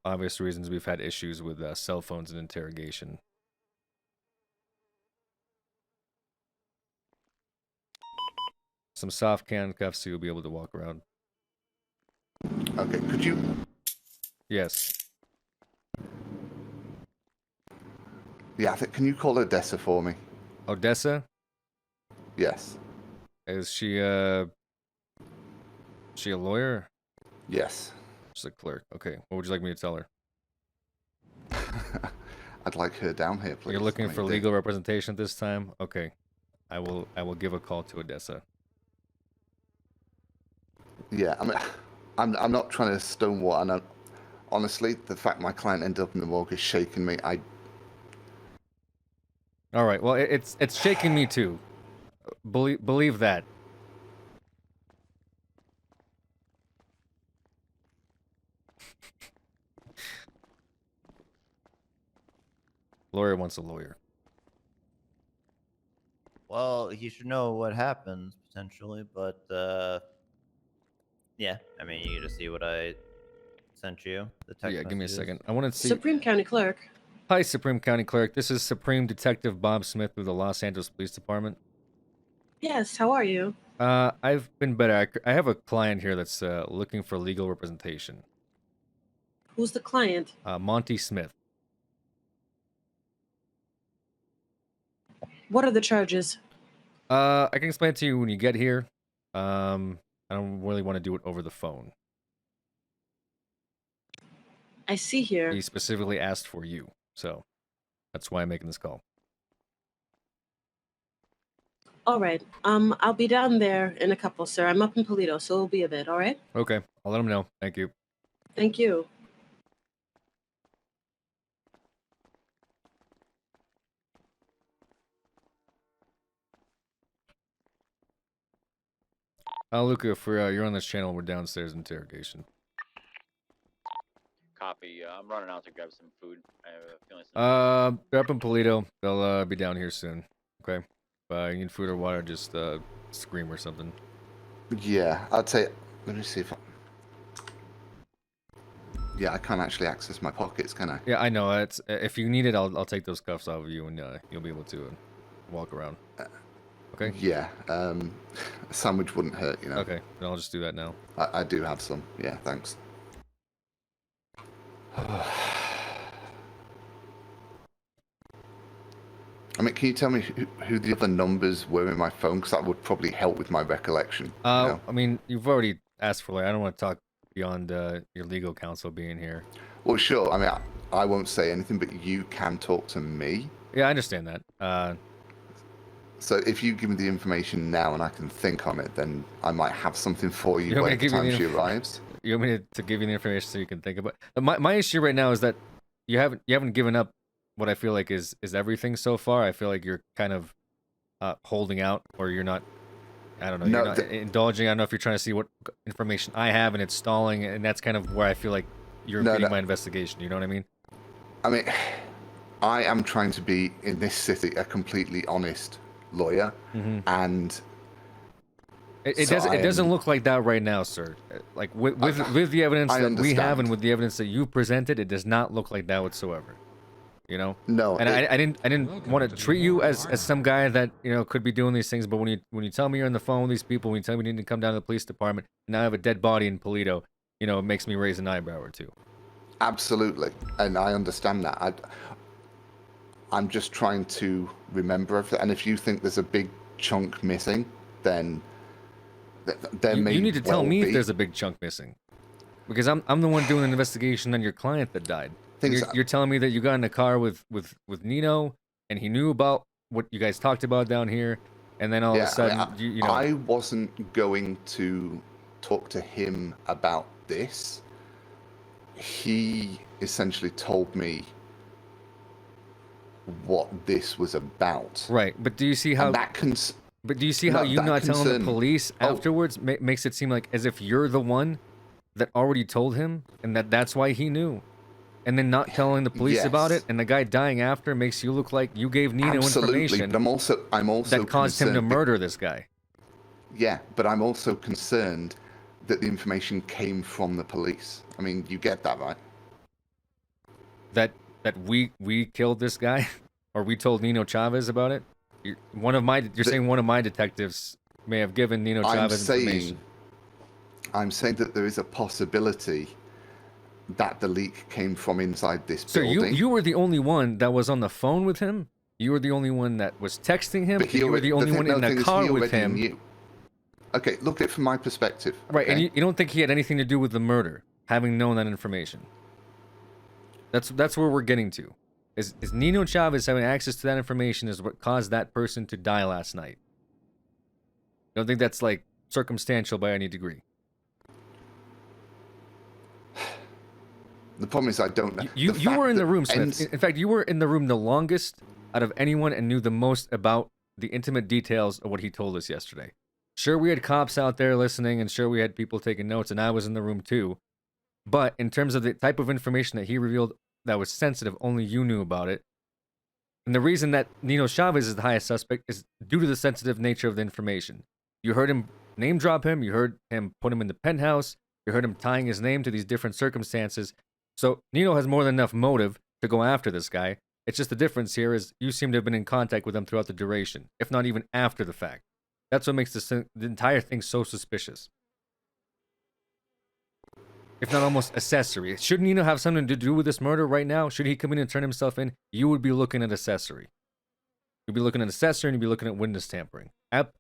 Obvious reasons we've had issues with cell phones and interrogation. Some soft handcuffs so you'll be able to walk around. Okay, could you? Yes. Yeah, can you call Odessa for me? Odessa? Yes. Is she a lawyer? Yes. She's a clerk. Okay. What would you like me to tell her? I'd like her down here, please. You're looking I mean, for legal representation at this time? Okay. I will give a call to Odessa. Yeah, I mean, I'm not trying to stonewall, and honestly, the fact my client ended up in the morgue is shaking me. All right. Well, it's shaking me too. Believe that. Lawyer wants a lawyer. Well, he should know what happens potentially, but yeah. I mean, you just see what I sent you. The text. Yeah, give me a messages. second. I want to see. Supreme County Clerk. Hi, Supreme County Clerk. This is Supreme Detective Bob Smith with the Los Angeles Police Department. Yes, how are you? I've been better. I have a client here that's looking for legal representation. Who's the client? Monty Smith. What are the charges? I can explain it to you when you get here. I don't really want to do it over the phone. I see here. He specifically asked for you, so that's why I'm making this call. All right. I'll be down there in a couple, sir. I'm up in Polito, so it'll be a bit, all right? Okay, I'll let him know. Thank you. Thank you. Luca, if you're on this channel, we're downstairs in interrogation. Copy. I'm running out to grab some food. I have a feeling. They're up in Polito. They'll be down here soon. Okay. If you need food or water, just scream or something. Yeah, I'd say. Let me see if. Yeah, I can't actually access my pockets, can I? Yeah, I know. It's if you need it, I'll take those cuffs off of you, and you'll be able to walk around. Okay. Yeah. A sandwich wouldn't hurt, you know. Okay, then I'll just do that now. I do have some. Yeah, thanks. I mean, can you tell me who the other numbers were in my phone? Because that would probably help with my recollection. You know? I mean, you've already asked for I don't want to talk beyond your legal counsel being here. Well, sure. I mean, I won't say anything, but you can talk to me. Yeah, I understand that. So if you give me the information now and I can think on it, then I might have something for you want by me to the give you time the she arrives. You want me to give you the information so you can think about it? My issue right now is that you haven't given up what I feel like is everything so far. I feel like you're kind of holding out, or you're not. I don't know. No, you're not indulging. I don't know if you're trying to see what information I have, and it's stalling, and that's kind of where I feel like you're impeding my investigation. You know what I mean? I mean, I am trying to be in this city a completely honest lawyer, and it doesn't look like that right now, sir. Like with the evidence that we have and with the evidence that you presented, it does not look like that whatsoever. You know? No. And I didn't want to treat you as some guy that, you know, could be doing these things, but when you tell me you're on the phone with these people, when you tell me you need to come down to the police department, and now I have a dead body in Polito, you know, it makes me raise an eyebrow or two. Absolutely, and I understand that. I'm just trying to remember everything, and if you think there's a big chunk missing, then there may You need to tell well me be. if there's a big chunk missing, because I'm the one doing an investigation on your client that died. You're telling me that you got in a car with Nino, and he knew about what you guys talked about down here, and then all of a sudden, you know. I wasn't going to talk to him about this. He essentially told me what this was about. Right, but do you see how? But do you see how you not telling the police afterwards makes it seem like as if you're the one that already told him, and that's why he knew, and then not telling the police about it, and the guy dying after makes you look like you gave Nino information. But I'm also that caused him to murder this guy. Yeah, but I'm also concerned that the information came from the police. I mean, you get that, right? That we killed this guy, or we told Nino Chavez about it. You're saying one of my detectives may have given Nino Chavez information. I'm saying that there is a possibility that the leak came from inside this building. So you were the only one that was on the phone with him. You were the only one that was texting him. You were the only one in the car with him. Okay, look at it from my perspective. Right, okay? and you don't think he had anything to do with the murder, having known that information. That's where we're getting to. Is Nino Chavez having access to that information is what caused that person to die last night? I don't think that's like circumstantial by any degree. The problem is I don't know. You were in the room, Smith. In fact, you were in the room the longest out of anyone and knew the most about the intimate details of what he told us yesterday. Sure, we had cops out there listening, and sure, we had people taking notes, and I was in the room too. But in terms of the type of information that he revealed that was sensitive, only you knew about it. And the reason that Nino Chavez is the highest suspect is due to the sensitive nature of the information. You heard him name drop him, you heard him put him in the penthouse, you heard him tying his name to these different circumstances. So Nino has more than enough motive to go after this guy. It's just the difference here is you seem to have been in contact with him throughout the duration, if not even after the fact. That's what makes the entire thing so suspicious. If not almost accessory. Should Nino have something to do with this murder right now? Should he come in and turn himself in? You would be looking at accessory. You'd be looking at accessory and you'd be looking at witness tampering.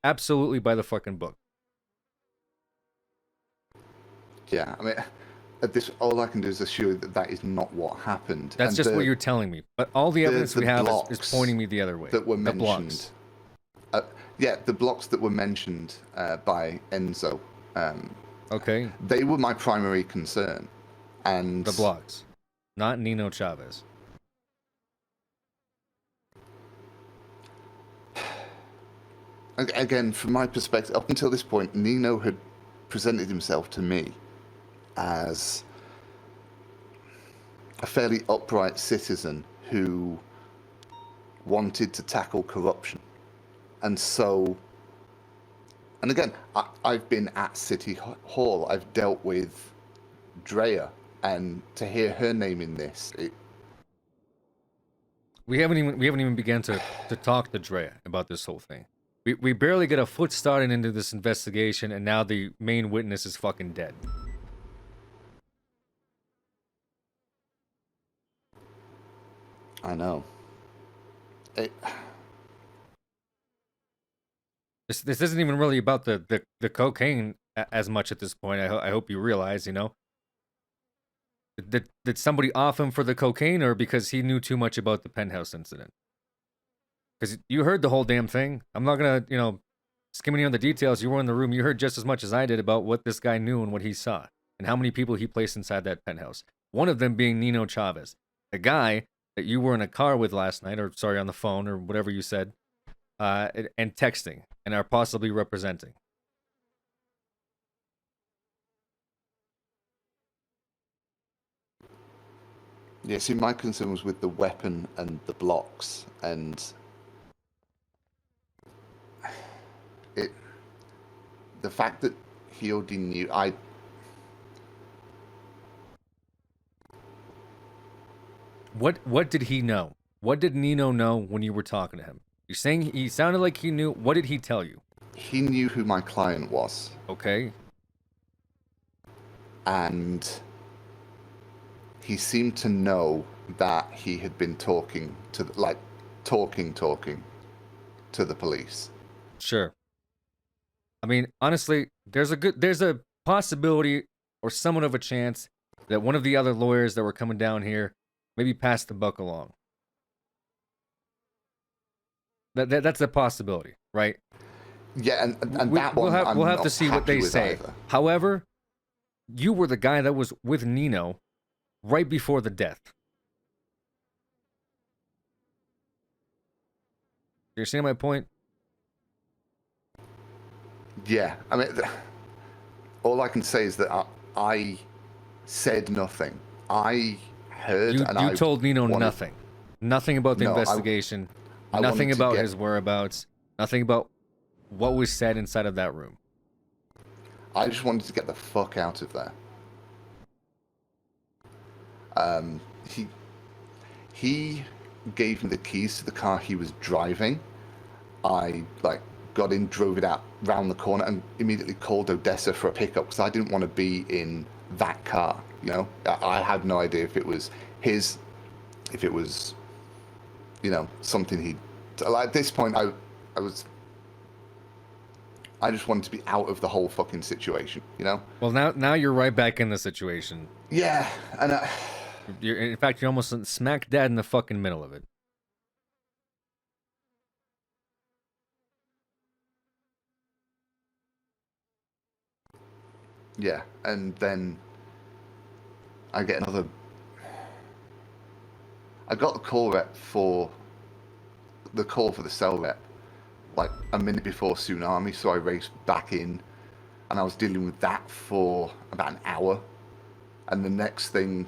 Absolutely by the fucking book. Yeah, I mean, at this, all I can do is assure you that that is not what happened. That's And just the- what you're telling me. But all the evidence we have is blocks pointing me the other way. that were The mentioned. blocks. Yeah, the blocks that were mentioned by Enzo. Okay. They were my primary concern, and The blocks. Not Nino Chavez. Again, from my perspective, up until this point, Nino had presented himself to me as a fairly upright citizen who wanted to tackle corruption. And so, and again, I've been at City Hall, I've dealt with Drea, and to hear her name in this, We haven't even begun to talk to Drea about this whole thing. We barely get a foot started into this investigation, and now the main witness is fucking dead. I know. This isn't even really about the cocaine as much at this point. I hope you realize, you know. Did somebody off him for the cocaine, or because he knew too much about the penthouse incident? Because you heard the whole damn thing. I'm not gonna, you know, skimming you on the details. You were in the room. You heard just as much as I did about what this guy knew and what he saw, and how many people he placed inside that penthouse. One of them being Nino Chavez, a guy that you were in a car with last night, or sorry, on the phone, or whatever you said, and texting, and are possibly representing. Yeah, see, my concern was with the weapon and the blocks, and the fact that he already knew. What did he know? What did Nino know when you were talking to him? You're saying he sounded like he knew. What did he tell you? He knew who my client was. Okay. And he seemed to know that he had been talking to, talking to the police. Sure. I mean, honestly, there's a possibility or somewhat of a chance that one of the other lawyers that were coming down here maybe passed the buck along. That's a possibility, right? Yeah, and that we'll one, we'll have to see what they say. Either. However, you were the guy that was with Nino right before the death. You're seeing my point? Yeah, I mean, all I can say is that I said nothing. I heard, you told Nino nothing. Nothing about the investigation. Nothing about his whereabouts. Nothing about what was said inside of that room. I just wanted to get the fuck out of there. He gave me the keys to the car he was driving. I got in, drove it out round the corner, and immediately called Odessa for a pickup because I didn't want to be in that car. You know, I had no idea if it was his, if it was, you know, something he. At this point, I just wanted to be out of the whole fucking situation. You know. Well, now you're right back in the situation. Yeah, and in fact, you're almost smack dab in the fucking middle of it. Yeah, and then I get another. I got the call for the cell rep like a minute before Tsunami, so I raced back in, and I was dealing with that for about an hour, and the next thing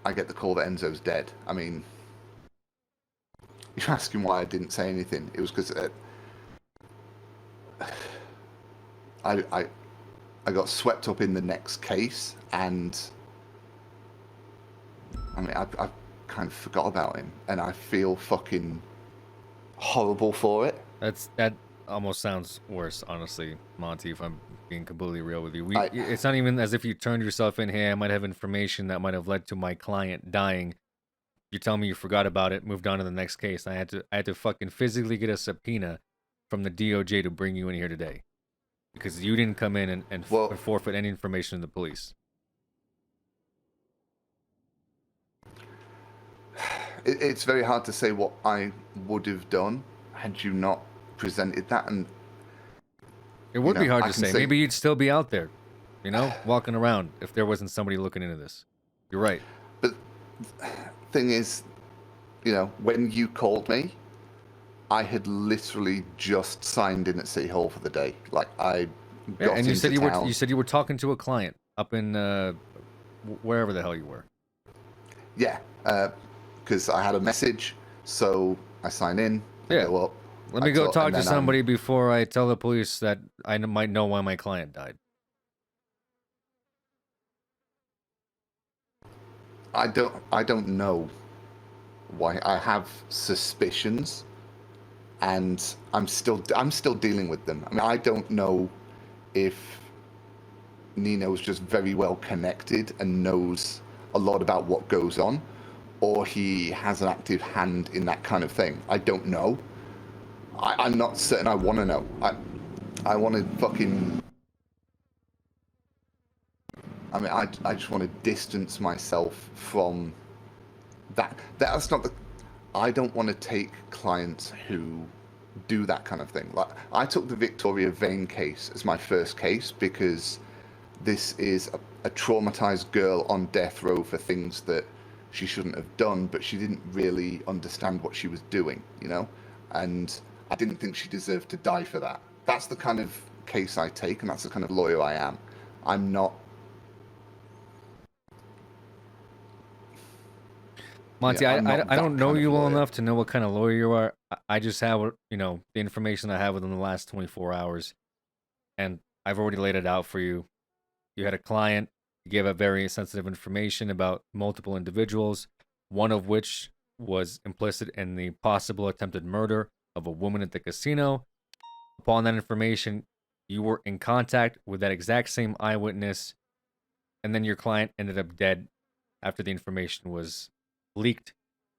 I get the call that Enzo's dead. I mean, you're asking why I didn't say anything. It was because I got swept up in the next case, and I mean, I kind of forgot about him, and I feel fucking horrible for it. That almost sounds worse, honestly, Monty, if I'm being completely real with you. It's not even as if you turned yourself in. Hey, I might have information that might have led to my client dying. You tell me you forgot about it, moved on to the next case. I had to fucking physically get a subpoena from the DOJ to bring you in here today. Because you didn't come in and forfeit any information to the police. It's very hard to say what I would have done had you not presented that, and it would be hard to say. Maybe you'd still be out there, you know, walking around if there wasn't somebody looking into this. You're right. But thing is, you know, when you called me, I had literally just signed in at City Hall for the day. Like I got and you said town. you said you were talking to a client up in wherever the hell you were. Yeah, because I had a message, so I sign in. Yeah. Go up, Let me go talk to somebody before I tell the police that I might know why my client died. I don't know why. I have suspicions, and I'm still dealing with them. I mean, I don't know if Nino's just very well connected and knows a lot about what goes on, or he has an active hand in that kind of thing. I don't know. I'm not certain I want to know. I want to fucking... I mean, I just want to distance myself from that. That's not the... I don't want to take clients who do that kind of thing. Like, I took the Victoria Vane case as my first case because this is a traumatized girl on death row for things that she shouldn't have done, but she didn't really understand what she was doing, you know? And I didn't think she deserved to die for that. That's the kind of case I take, and that's the kind of lawyer I am. I'm not... Monty, yeah, I'm not I that don't know kind of you well lawyer. enough to know what kind of lawyer you are. I just have, you know, the information I have within the last 24 hours. And I've already laid it out for you. You had a client, you gave out very sensitive information about multiple individuals, one of which was implicit in the possible attempted murder of a woman at the casino. Upon that information, you were in contact with that exact same eyewitness, and then your client ended up dead after the information was leaked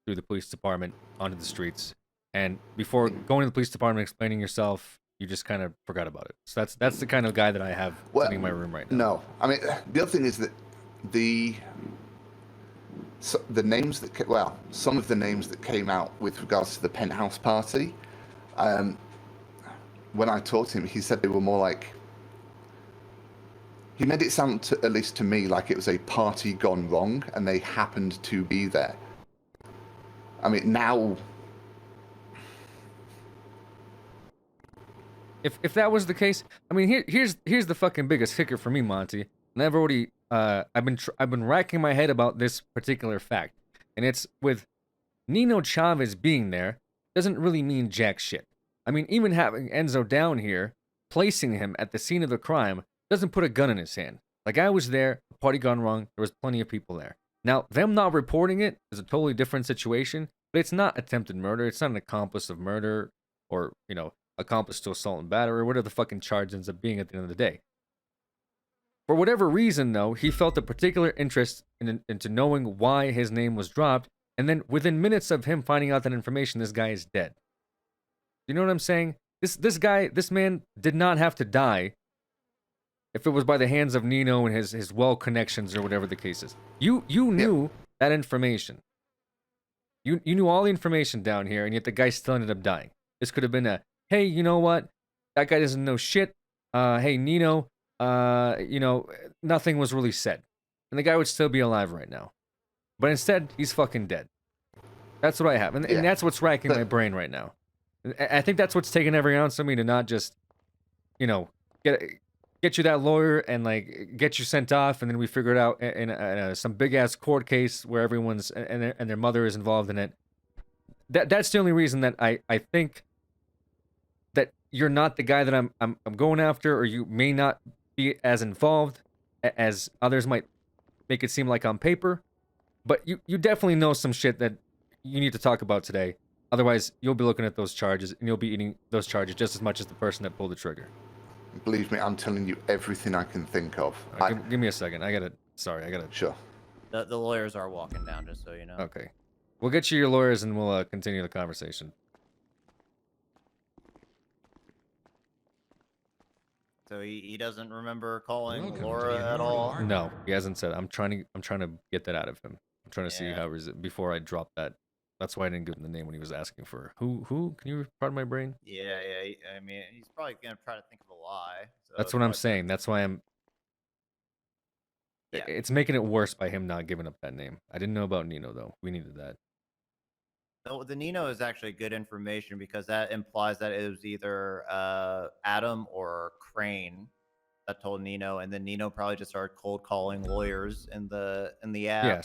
through the police department onto the streets. And before going to the police department explaining yourself, you just kind of forgot about it. So that's the kind of guy that I have sitting in my room right now. No, I mean, the other thing is that the names that some of the names that came out with regards to the penthouse party, when I talked to him, he said they were more like, he made it sound to, at least to me, like it was a party gone wrong and they happened to be there. I mean, now... If that was the case, I mean, here's the fucking biggest kicker for me, Monty. And I've already I've been racking my head about this particular fact, and it's with Nino Chavez being there doesn't really mean jack shit. I mean, even having Enzo down here, placing him at the scene of the crime doesn't put a gun in his hand. Like, I was there, the party gone wrong, there was plenty of people there. Now, them not reporting it is a totally different situation, but it's not attempted murder. It's not an accomplice of murder or, you know, accomplice to assault and battery, or whatever the fucking charge ends up being at the end of the day. For whatever reason, though, he felt a particular interest into knowing why his name was dropped, and then within minutes of him finding out that information, this guy is dead. You know what I'm saying? This man did not have to die if it was by the hands of Nino and his well connections or whatever the case is. You knew that information. You knew all the information down here, and yet the guy still ended up dying. This could have been a, hey, you know what? That guy doesn't know shit. Hey, Nino, you know, nothing was really said. And the guy would still be alive right now. But instead, he's fucking dead. That's what I have. And that's what's racking my brain right now. I think that's what's taking every ounce of me to not just, you know, get you that lawyer and, like, get you sent off, and then we figure it out in some big-ass court case where everyone's, and their mother is involved in it. That's the only reason that I think that you're not the guy that I'm going after, or you may not be as involved as others might make it seem like on paper, but you definitely know some shit that you need to talk about today. Otherwise, you'll be looking at those charges, and you'll be eating those charges just as much as the person that pulled the trigger. Believe me, I'm telling you everything I can think of. Right, give me a second. I gotta... Sure. The lawyers are walking down, just so you know. Okay. We'll get you your lawyers, and we'll continue the conversation. So he doesn't remember calling Laura at all? No, he hasn't said. I'm trying to get that out of him. I'm trying to see how before I drop that. That's why I didn't give him the name when he was asking for who. Can you pardon my brain? Yeah. I mean, he's probably gonna try to think of a lie. So That's what I'm saying. That's why I'm. Yeah. It's making it worse by him not giving up that name. I didn't know about Nino though. We needed that. So the Nino is actually good information because that implies that it was either Adam or Crane that told Nino, and then Nino probably just started cold calling lawyers in the app. Yeah.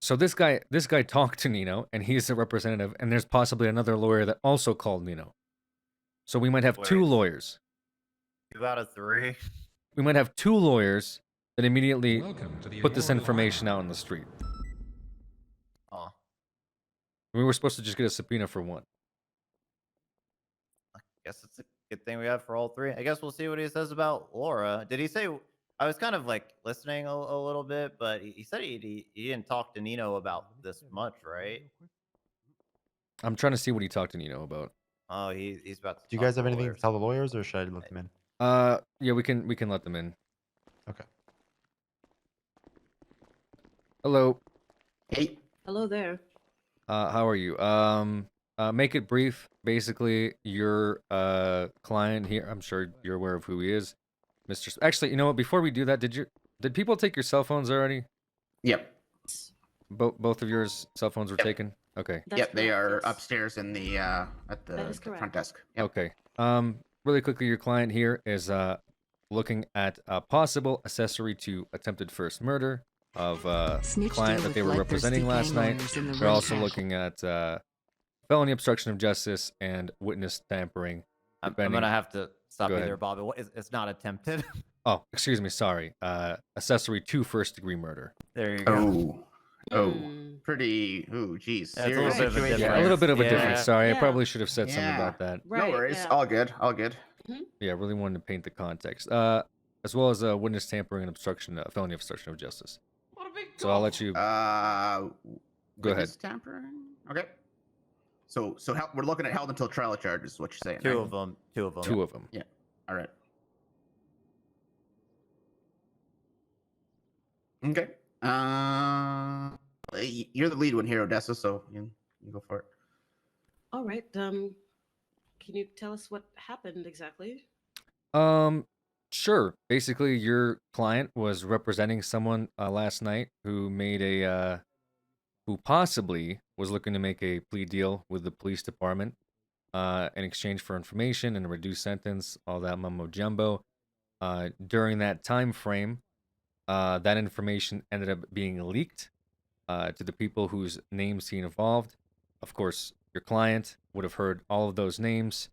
So this guy talked to Nino, and he's a representative, and there's possibly another lawyer that also called Nino. So we might have two lawyers. 2 out of 3. We might have 2 lawyers that immediately put this information out on the street. Oh. We were supposed to just get a subpoena for 1. I guess it's a good thing we have for all 3. I guess we'll see what he says about Laura. Did he say? I was kind of like listening a little bit, but he said he didn't talk to Nino about this much, right? I'm trying to see what he talked to Nino about. Oh, he's about to. Do you guys have anything to tell the lawyers, or should I let them in? Yeah, we can let them in. Okay. Hello. Hey. Hello there. How are you? Make it brief. Basically, your client here, I'm sure you're aware of who he is. Actually, you know what? Before we do that, did people take your cell phones already? Yep. both of yours cell phones were taken. Okay. Yep, they are upstairs in the at That is the front correct. desk. Yep. Okay. Really quickly, your client here is looking at a possible accessory to attempted first murder of Snitch client deal that they with were bloodthirsty representing last gang night. owners in the They're red also cap. looking at felony obstruction of justice and witness tampering. I'm depending- gonna have to stop Go you ahead. there, Bobby. It's not attempted. Oh, excuse me. Sorry. Accessory to first-degree murder. There you go. Oh, pretty. Ooh, geez. Yeah, it's a little Serious bit of a situation. Yeah, a little bit of a difference. Yeah. Sorry, I Yeah. probably should have said something Yeah. about that. No worries. All good. All good. Yeah, really wanted to paint the context. As well as witness tampering and obstruction, felony obstruction of justice. So I'll let you. Go ahead. Witness tampering. Okay. So we're looking at held until trial charges. Is what you're saying? Two right? of them. Two of them. Two of them. Yeah. All right. Okay. You're the lead one here, Odessa. So you go for it. All right. Can you tell us what happened exactly? Sure. Basically, your client was representing someone last night who made a who possibly was looking to make a plea deal with the police department in exchange for information and a reduced sentence, all that mumbo jumbo. During that time frame, that information ended up being leaked to the people whose names he involved. Of course, your client would have heard all of those names.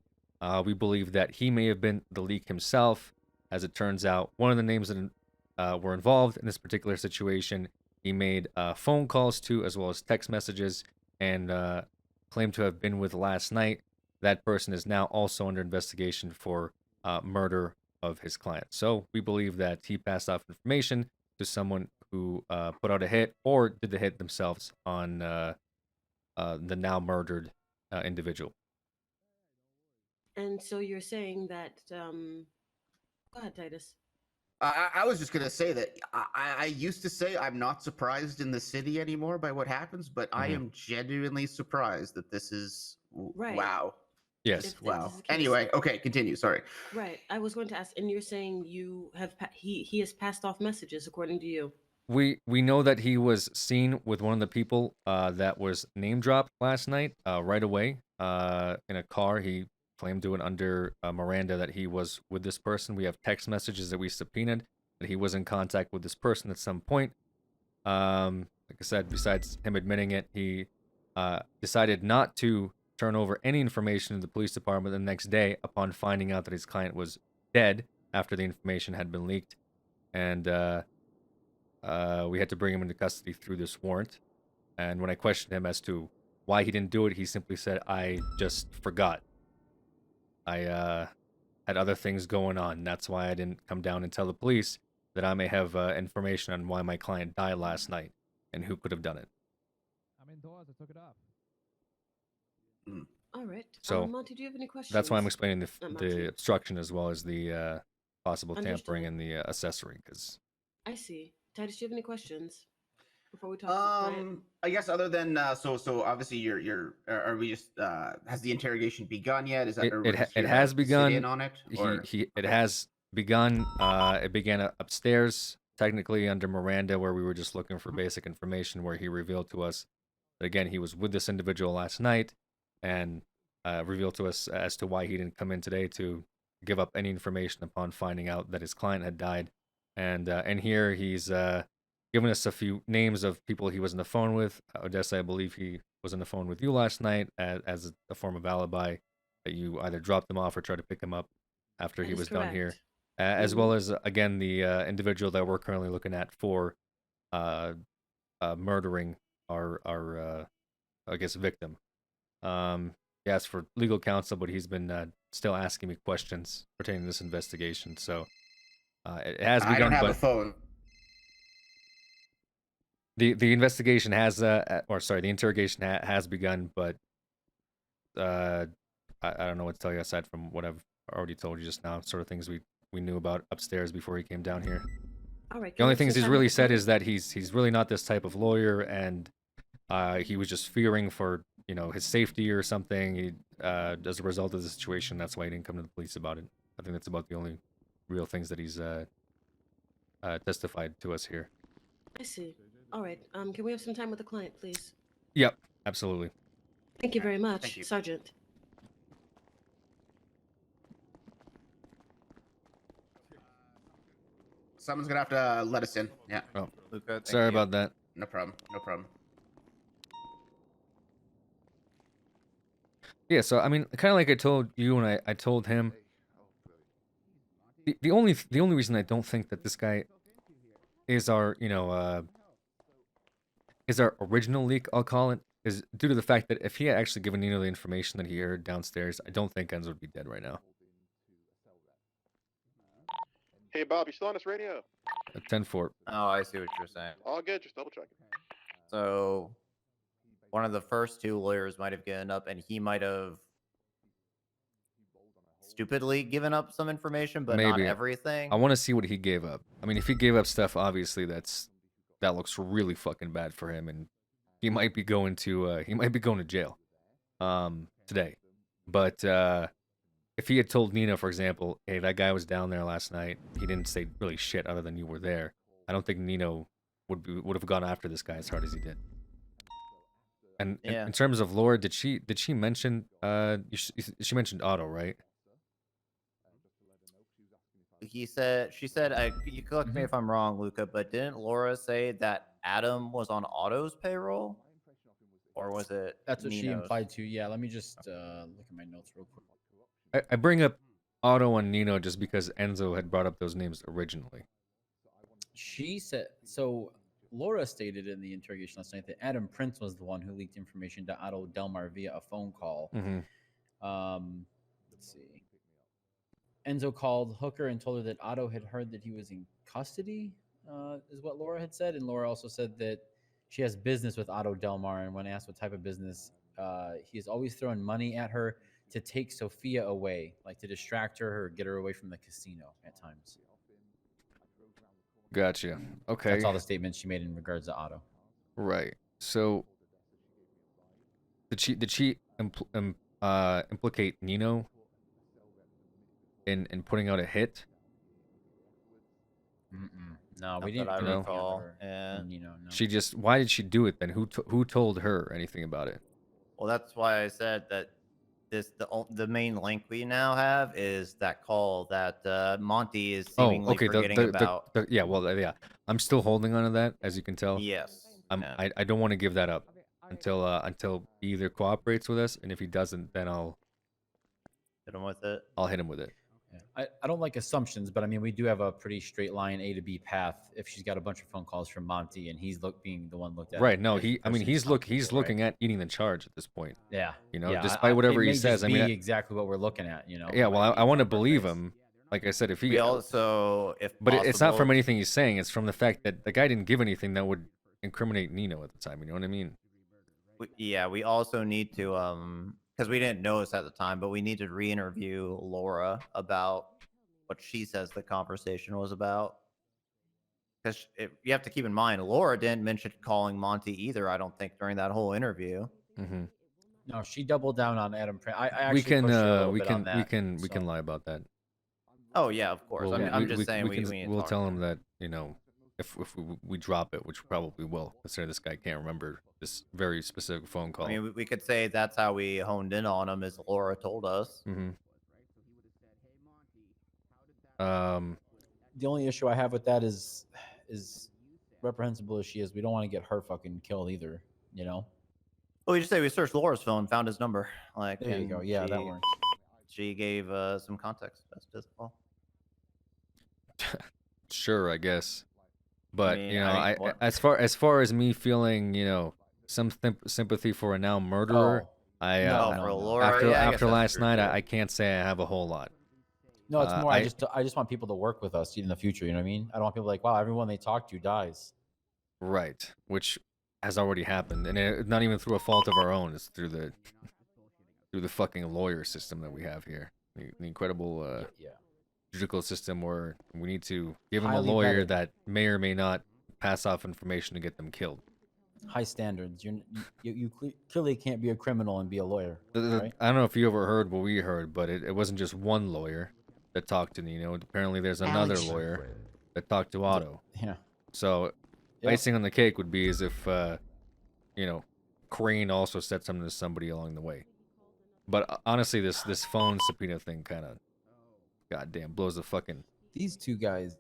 We believe that he may have been the leak himself. As it turns out, one of the names that were involved in this particular situation, he made phone calls to, as well as text messages, and claimed to have been with last night. That person is now also under investigation for murder of his client. So we believe that he passed off information to someone who put out a hit or did the hit themselves on the now murdered individual. And so you're saying that. Go ahead, Titus. I was just gonna say that I used to say I'm not surprised in the city anymore by what happens, but I am genuinely surprised that this is Right. wow. Yes. If this Wow. is the case. Anyway, okay, continue. Sorry. Right. I was going to ask, and you're saying you have he has passed off messages according to you. We know that he was seen with one of the people that was name dropped last night right away in a car. He claimed to it under Miranda that he was with this person. We have text messages that we subpoenaed that he was in contact with this person at some point. Like I said, besides him admitting it, he decided not to turn over any information to the police department the next day upon finding out that his client was dead after the information had been leaked. And we had to bring him into custody through this warrant. And when I questioned him as to why he didn't do it, he simply said, I just forgot. I had other things going on. That's why I didn't come down and tell the police that I may have information on why my client died last night and who could have done it. I'm indoors. I took it off. All right. So Monty, do you have any questions? that's why I'm explaining Monty. the obstruction as well as the possible tampering Understood. and the accessory. Because I see. Titus, do you have any questions before we talk to the client? I guess other than so obviously you're are we just has the interrogation begun yet? Is that or we're just it here to has sit begun. in on it? Or? It has begun. It began upstairs, technically under Miranda, where we were just looking for basic information. Where he revealed to us that again he was with this individual last night, and revealed to us as to why he didn't come in today to give up any information upon finding out that his client had died. And here he's given us a few names of people he was on the phone with. Odessa, I believe he was on the phone with you last night as a form of alibi that you either dropped him off or tried to pick him up after he That is was down here. correct. As well as, again, the individual that we're currently looking at for murdering our I guess, victim. He asked for legal counsel, but he's been still asking me questions pertaining to this investigation. So it has begun. I don't have but a phone. The investigation has, the interrogation has begun, but I don't know what to tell you aside from what I've already told you just now. Sort of things we knew about upstairs before he came down here. All right. The only can we things sit he's down really with the said client? is that he's really not this type of lawyer, and he was just fearing for his safety or something. He as a result of the situation, that's why he didn't come to the police about it. I think that's about the only real things that he's testified to us here. I see. All right. Can we have some time with the client, please? Yep, absolutely. Thank you very much, Thank you. Sergeant. Someone's gonna have to let us in. Yeah. Oh, Luca, thank sorry you. about that. No problem. No problem. Yeah, so I mean, kind of like I told you and I told him. The only reason I don't think that this guy is our is our original leak, I'll call it, is due to the fact that if he had actually given Nino the information that he heard downstairs, I don't think Enzo would be dead right now. Hey Bob, you still on this radio? At 10-4. Oh, I see what you're saying. All good, just double checking. So, one of the first two lawyers might have given up, and he might have stupidly given up some information, but not Maybe. everything. I want to see what he gave up. I mean, if he gave up stuff, obviously that looks really fucking bad for him, and he might be going to jail today. But if he had told Nina, for example, hey, that guy was down there last night, he didn't say really shit other than you were there, I don't think Nino would have gone after this guy as hard as he did. And in terms of Laura, did she mention she mentioned Otto, right? She said, you correct me if I'm wrong, Luca, but didn't Laura say that Adam was on Otto's payroll? Or was it That's what she Nino's? implied to. Yeah, let me just look at my notes real quick. I bring up Otto and Nino just because Enzo had brought up those names originally. She said, so Laura stated in the interrogation last night that Adam Prince was the one who leaked information to Otto Delmar via a phone call. Let's see. Enzo called Hooker and told her that Otto had heard that he was in custody, is what Laura had said. And Laura also said that she has business with Otto Delmar, and when asked what type of business, he is always throwing money at her to take Sophia away, like to distract her or get her away from the casino at times. Gotcha. Okay. That's all the statements she made in regards to Otto. Right. So did she implicate Nino in putting out a hit? No, Not we didn't. that I do anything recall. with her. Yeah. Nino, no. She just, why did she do it then? Who told her anything about it? Well, that's why I said that the main link we now have is that call that Monty is seemingly forgetting about. Yeah, well, yeah. I'm still holding on to that, as you can tell. Yes. I don't want to give that up until he either cooperates with us, and if he doesn't, then I'll hit him with it. I'll hit him with it. I don't like assumptions, but I mean, we do have a pretty straight line A to B path. If she's got a bunch of phone calls from Monty and he's being the one looked at. Right. No, he's looking at eating the charge at this point. Yeah. You know, Yeah, despite whatever it he may says. just I mean, be exactly what we're looking at. You know. Yeah. Well, I want to believe him. Like I said, if he. We also, if but it's not from possible- anything he's saying. It's from the fact that the guy didn't give anything that would incriminate Nino at the time. You know what I mean? Yeah, we also need to because we didn't notice at the time, but we need to re-interview Laura about what she says the conversation was about. Because you have to keep in mind, Laura didn't mention calling Monty either. I don't think during that whole interview. Mm-hmm. No, she doubled down on Adam Prince. I actually We can pushed her a little bit on we can lie about that. Oh yeah, of course. Well, I'm just saying we'll tell him that, you know, if we drop it, which we probably will, considering this guy can't remember this very specific phone call. I mean, we could say that's how we honed in on him, as Laura told us. Mm-hmm. The only issue I have with that is reprehensible as she is, we don't want to get her fucking killed either. You know. Well, we just say we searched Laura's phone, found his number. Like, There you go. Yeah, that works. She gave some context as to well. Sure, I guess. But mean, you know, I mean, as far as me feeling, you know, some sympathy for a now murderer, after last night, I can't say I have a whole lot. No, it's more. I just want people to work with us in the future. You know what I mean? I don't want people like, wow, everyone they talk to dies. Right, which has already happened, and not even through a fault of our own. It's through the fucking lawyer system that we have here. The incredible judicial system where we need to give them a Highly lawyer vetted. that may or may not pass off information to get them killed. High standards. You clearly can't be a criminal and be a lawyer. Right? I don't know if you ever heard what we heard, but it wasn't just one lawyer that talked to Nino. Apparently, there's another lawyer that talked to Otto. Yeah. So, Yep. icing on the cake would be as if, you know, Crane also said something to somebody along the way. But honestly, this phone subpoena thing kind of, goddamn, blows the fucking. These two guys,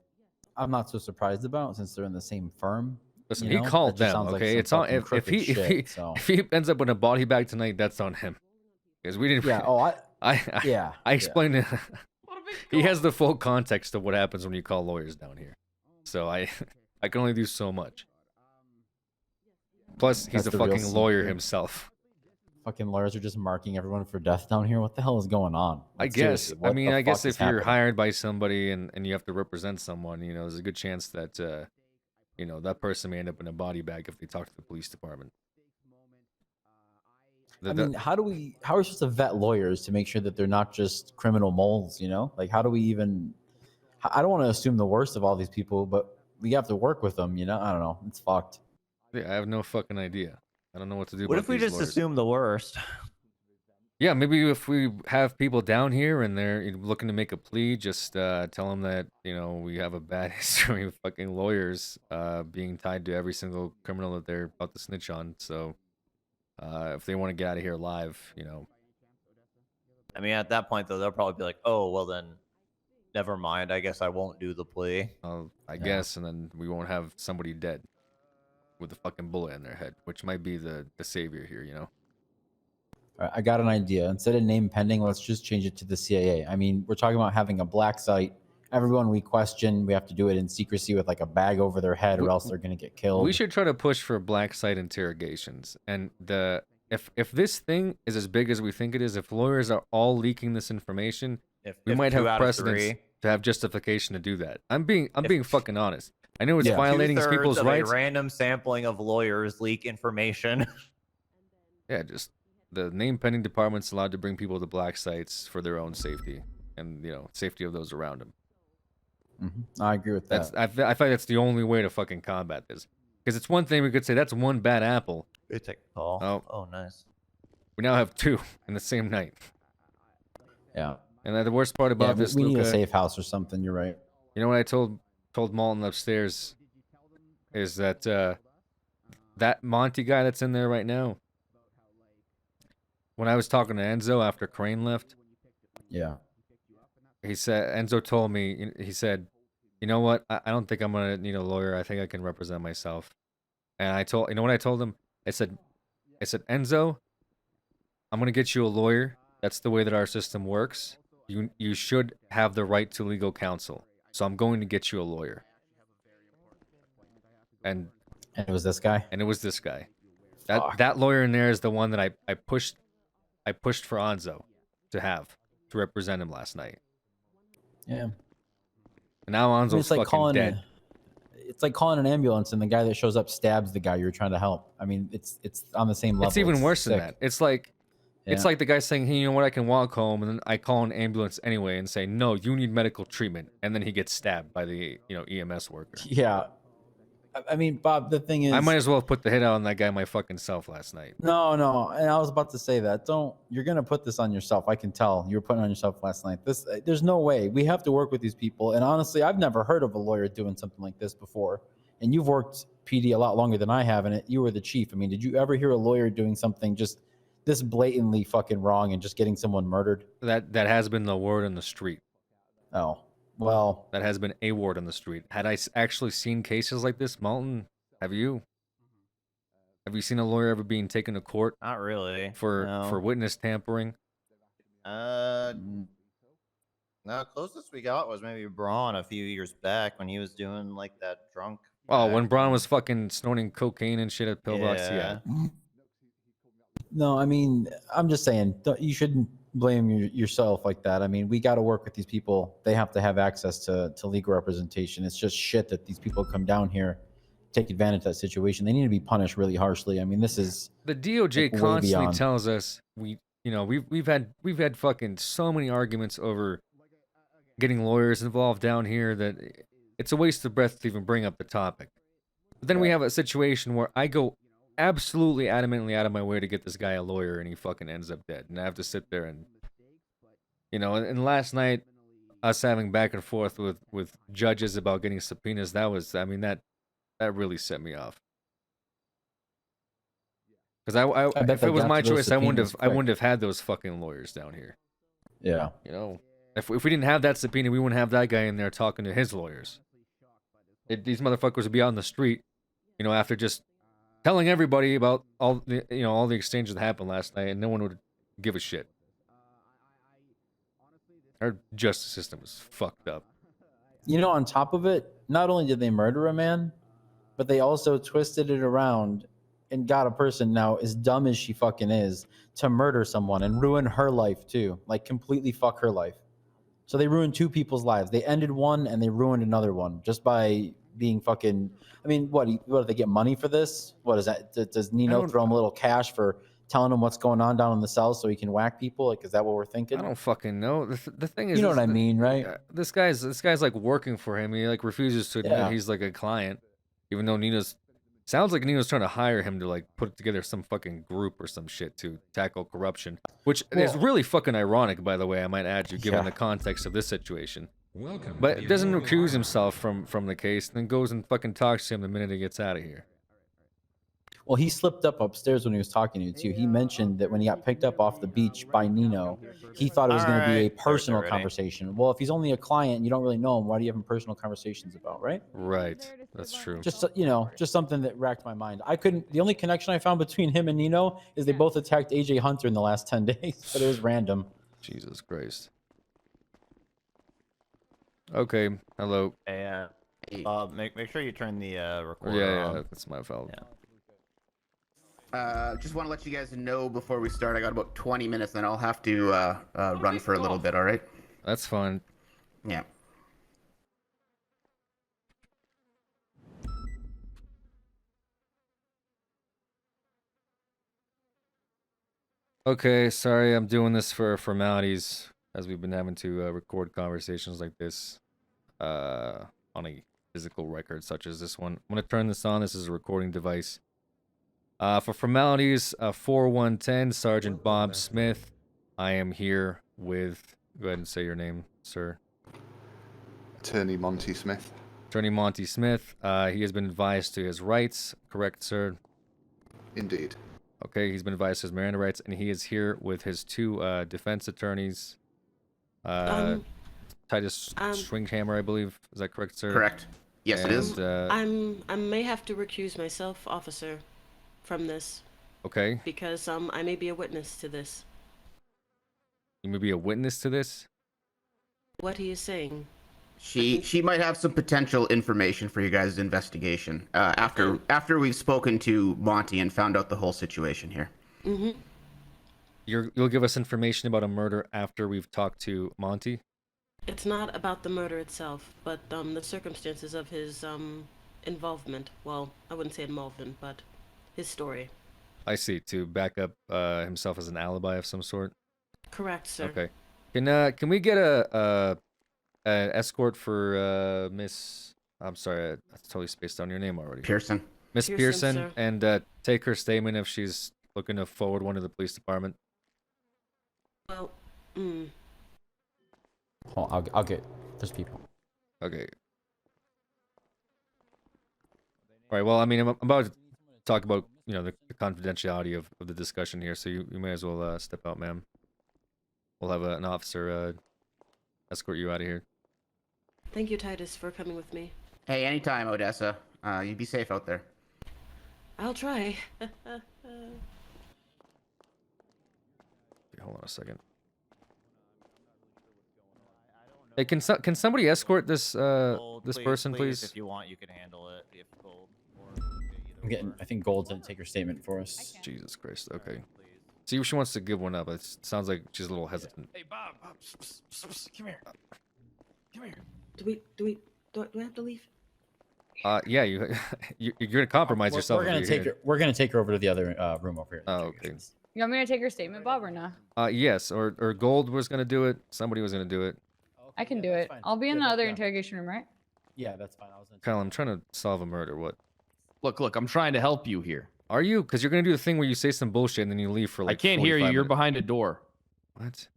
I'm not so surprised about since they're in the same firm. Listen, you he know? called That just them. sounds like Okay, some it's on. fucking If crooked he shit, so. if he ends up with a body bag tonight, that's on him. Because we didn't. Yeah. Oh, I yeah. explained it. He has the full context of what happens when you call lawyers down here. So I can only do so much. Plus, he's That's a the real fucking lawyer secret. himself. Fucking lawyers are just marking everyone for death down here. What the hell is going on? I Like, guess. seriously, I what mean, the I guess fuck is if you're happening? hired by somebody and you have to represent someone, you know, there's a good chance that, you know, that person may end up in a body bag if they talk to the police department. I mean, how are we supposed to vet lawyers to make sure that they're not just criminal moles, you know? Like, how do we even, I don't want to assume the worst of all these people, but we have to work with them, you know? I don't know. It's fucked. Yeah, I have no fucking idea. I don't know what to do What about if we these just lawyers. assume the worst? Yeah, maybe if we have people down here and they're looking to make a plea, just tell them that, you know, we have a bad history of fucking lawyers being tied to every single criminal that they're about to snitch on. So if they want to get out of here alive, you know. I mean, at that point, though, they'll probably be like, oh, well, then never mind. I guess I won't do the plea. I guess, and then we won't have somebody dead with a fucking bullet in their head, which might be the savior here, you know. All right, I got an idea. Instead of name pending, let's just change it to the CIA. I mean, we're talking about having a black site. Everyone we question, we have to do it in secrecy with like a bag over their head, or else they're gonna get killed. We should try to push for black site interrogations. And if this thing is as big as we think it is, if lawyers are all leaking this information, we if might 2 have out of precedence 3 to have justification to do that. I'm being fucking honest. I know it's violating 2/3 people's of rights. a random sampling of lawyers leak information. Yeah, just the name pending department's allowed to bring people to black sites for their own safety and, you know, safety of those around them. I agree with that. I feel like that's the only way to fucking combat this. Because it's one thing we could say that's one bad apple. Good take call. Oh, nice. We now have 2 in the same night. Yeah. And the worst part about Yeah, this, we need a Luca, safe house or something. You're right. you know what I told Malton upstairs is that that Monty guy that's in there right now. When I was talking to Enzo after Crane left, yeah, he said Enzo told me, he said, you know what, I don't think I'm gonna need a lawyer. I think I can represent myself. And I told, you know what I told him? I said Enzo, I'm gonna get you a lawyer. That's the way that our system works. You should have the right to legal counsel. So I'm going to get you a lawyer. And it was this guy. And it was this guy. That lawyer in there is the one that I pushed for Enzo to represent him last night. Yeah. And now Enzo's it's like fucking dead. It's like calling an ambulance and the guy that shows up stabs the guy you're trying to help. I mean, it's on the same level. It's even worse than sick. that. It's like the guy saying, hey, you know what, I can walk home, and then I call an ambulance anyway and say, no, you need medical treatment, and then he gets stabbed by the EMS worker. Yeah. I mean, Bob, the thing is, I might as well have put the hit out on that guy my fucking self last night. No, and I was about to say that. You're gonna put this on yourself. I can tell you were putting it on yourself last night. There's no way. We have to work with these people. And honestly, I've never heard of a lawyer doing something like this before. And you've worked PD a lot longer than I have, and you were the chief. I mean, did you ever hear a lawyer doing something just this blatantly fucking wrong and just getting someone murdered? That has been the word on the street. Oh, well, that has been a word on the street. Had I actually seen cases like this, Malton? Have you? Have you seen a lawyer ever being taken to court? Not really. For witness tampering? No, closest we got was maybe Braun a few years back when he was doing like that drunk. Oh, when Braun was fucking snorting cocaine and shit at Pillbox, yeah. No, I mean, I'm just saying, you shouldn't blame yourself like that. I mean, we got to work with these people. They have to have access to legal representation. It's just shit that these people come down here, take advantage of that situation. They need to be punished really harshly. I mean, this is the DOJ like, constantly tells us we've had fucking so many arguments over getting lawyers involved down here that it's a waste of breath to even bring up the topic. But then we have a situation where I go absolutely adamantly out of my way to get this guy a lawyer and he fucking ends up dead, and I have to sit there and and last night us having back and forth with judges about getting subpoenas, that That really set me off. Because I bet if they it was got my to those choice, I wouldn't subpoenas have had those fucking lawyers down here. Yeah. You know, if we didn't have that subpoena, we wouldn't have that guy in there talking to his lawyers. These motherfuckers would be out on the street, you know, after just telling everybody about all the exchanges that happened last night, and no one would give a shit. Our justice system is fucked up. You know, on top of it, not only did they murder a man, but they also twisted it around and got a person, now as dumb as she fucking is, to murder someone and ruin her life too. Like completely fuck her life. So they ruined 2 people's lives. They ended one and they ruined another one just by being fucking. I mean, what do they get money for this? What is that? Does Nino throw him a little cash for telling him what's going on down in the cell so he can whack people? Like, is that what we're thinking? I don't fucking know. The thing is, You know what I mean, right? This guy's like working for him. He like refuses to admit Yeah. he's like a client, even though sounds like Nino's trying to hire him to like put together some fucking group or some shit to tackle corruption, which is really fucking ironic, by the way. I might add you, given the context of this situation. Welcome. But doesn't recuse himself from the case, and then goes and fucking talks to him the minute he gets out of here. Well, he slipped up upstairs when he was talking to you too. He mentioned that when he got picked up off the beach by Nino, he thought it was going to be a personal conversation. Well, if he's only a client and you don't really know him, why do you have him personal conversations about, right? Right. That's true. Just just something that racked my mind. The only connection I found between him and Nino is they both attacked AJ Hunter in the last 10 days, but it was random. Jesus Christ. Okay. Hello. Hey, make sure you turn the recorder Yeah, on. that's my fault. Just want to let you guys know before we start, I got about 20 minutes, then I'll have to run for a little bit, all right? That's fine. Yeah. Okay, sorry, I'm doing this for formalities, as we've been having to record conversations like this on a physical record such as this one. I'm going to turn this on. This is a recording device. For formalities, 4110, Sergeant Bob Smith. I am here with... Go ahead and say your name, sir. Attorney Monty Smith. Attorney Monty Smith. He has been advised to his rights, correct, sir? Indeed. Okay, he's been advised to his Miranda rights, and he is here with his 2 defense attorneys. Titus Stringhammer, I believe. Is that correct, sir? Correct. Yes, it is. I may have to recuse myself, officer, from this. Okay. Because I may be a witness to this. You may be a witness to this? What he is saying. She might have some potential information for you guys' investigation after we've spoken to Monty and found out the whole situation here. Mm-hmm. You'll give us information about a murder after we've talked to Monty? It's not about the murder itself, but the circumstances of his involvement. Well, I wouldn't say involvement, but his story. I see. To back up himself as an alibi of some sort? Correct, sir. Okay. Can we get an escort for Miss... I'm sorry, I totally spaced on your name already. Pearson. Miss Pearson, sir. and take her statement if she's looking to forward one to the police department. Well, Oh, I'll get. There's people. Okay. All right. Well, I mean, I'm about to talk about the confidentiality of the discussion here, so you may as well step out, ma'am. We'll have an officer escort you out of here. thank you, Titus, for coming with me. Hey, anytime, Odessa. You be safe out there. I'll try. Okay, hold on a second. Hey, can somebody escort this this person, please? If you want, you can handle it. If Gold I'm getting. I think Gold didn't take her statement for us. Jesus Christ. Okay. See if she wants to give one up. It sounds like she's a little hesitant. Hey, Bob. Come here. Come here. Do I have to leave? Yeah, you're gonna compromise yourself. We're gonna take her. We're gonna take her over to the other room over here. Oh, okay. You want me to take your statement, Bob, or no? Yes, or Gold was gonna do it. Somebody was gonna do it. I can do it. I'll be in the other interrogation room, right? Yeah, that's fine. I was gonna. Kyle, I'm trying to solve a murder. What? Look, I'm trying to help you here. Are you? Because you're gonna do the thing where you say some bullshit and then you leave for like. I can't hear you. 45 You're minutes. behind a door. What?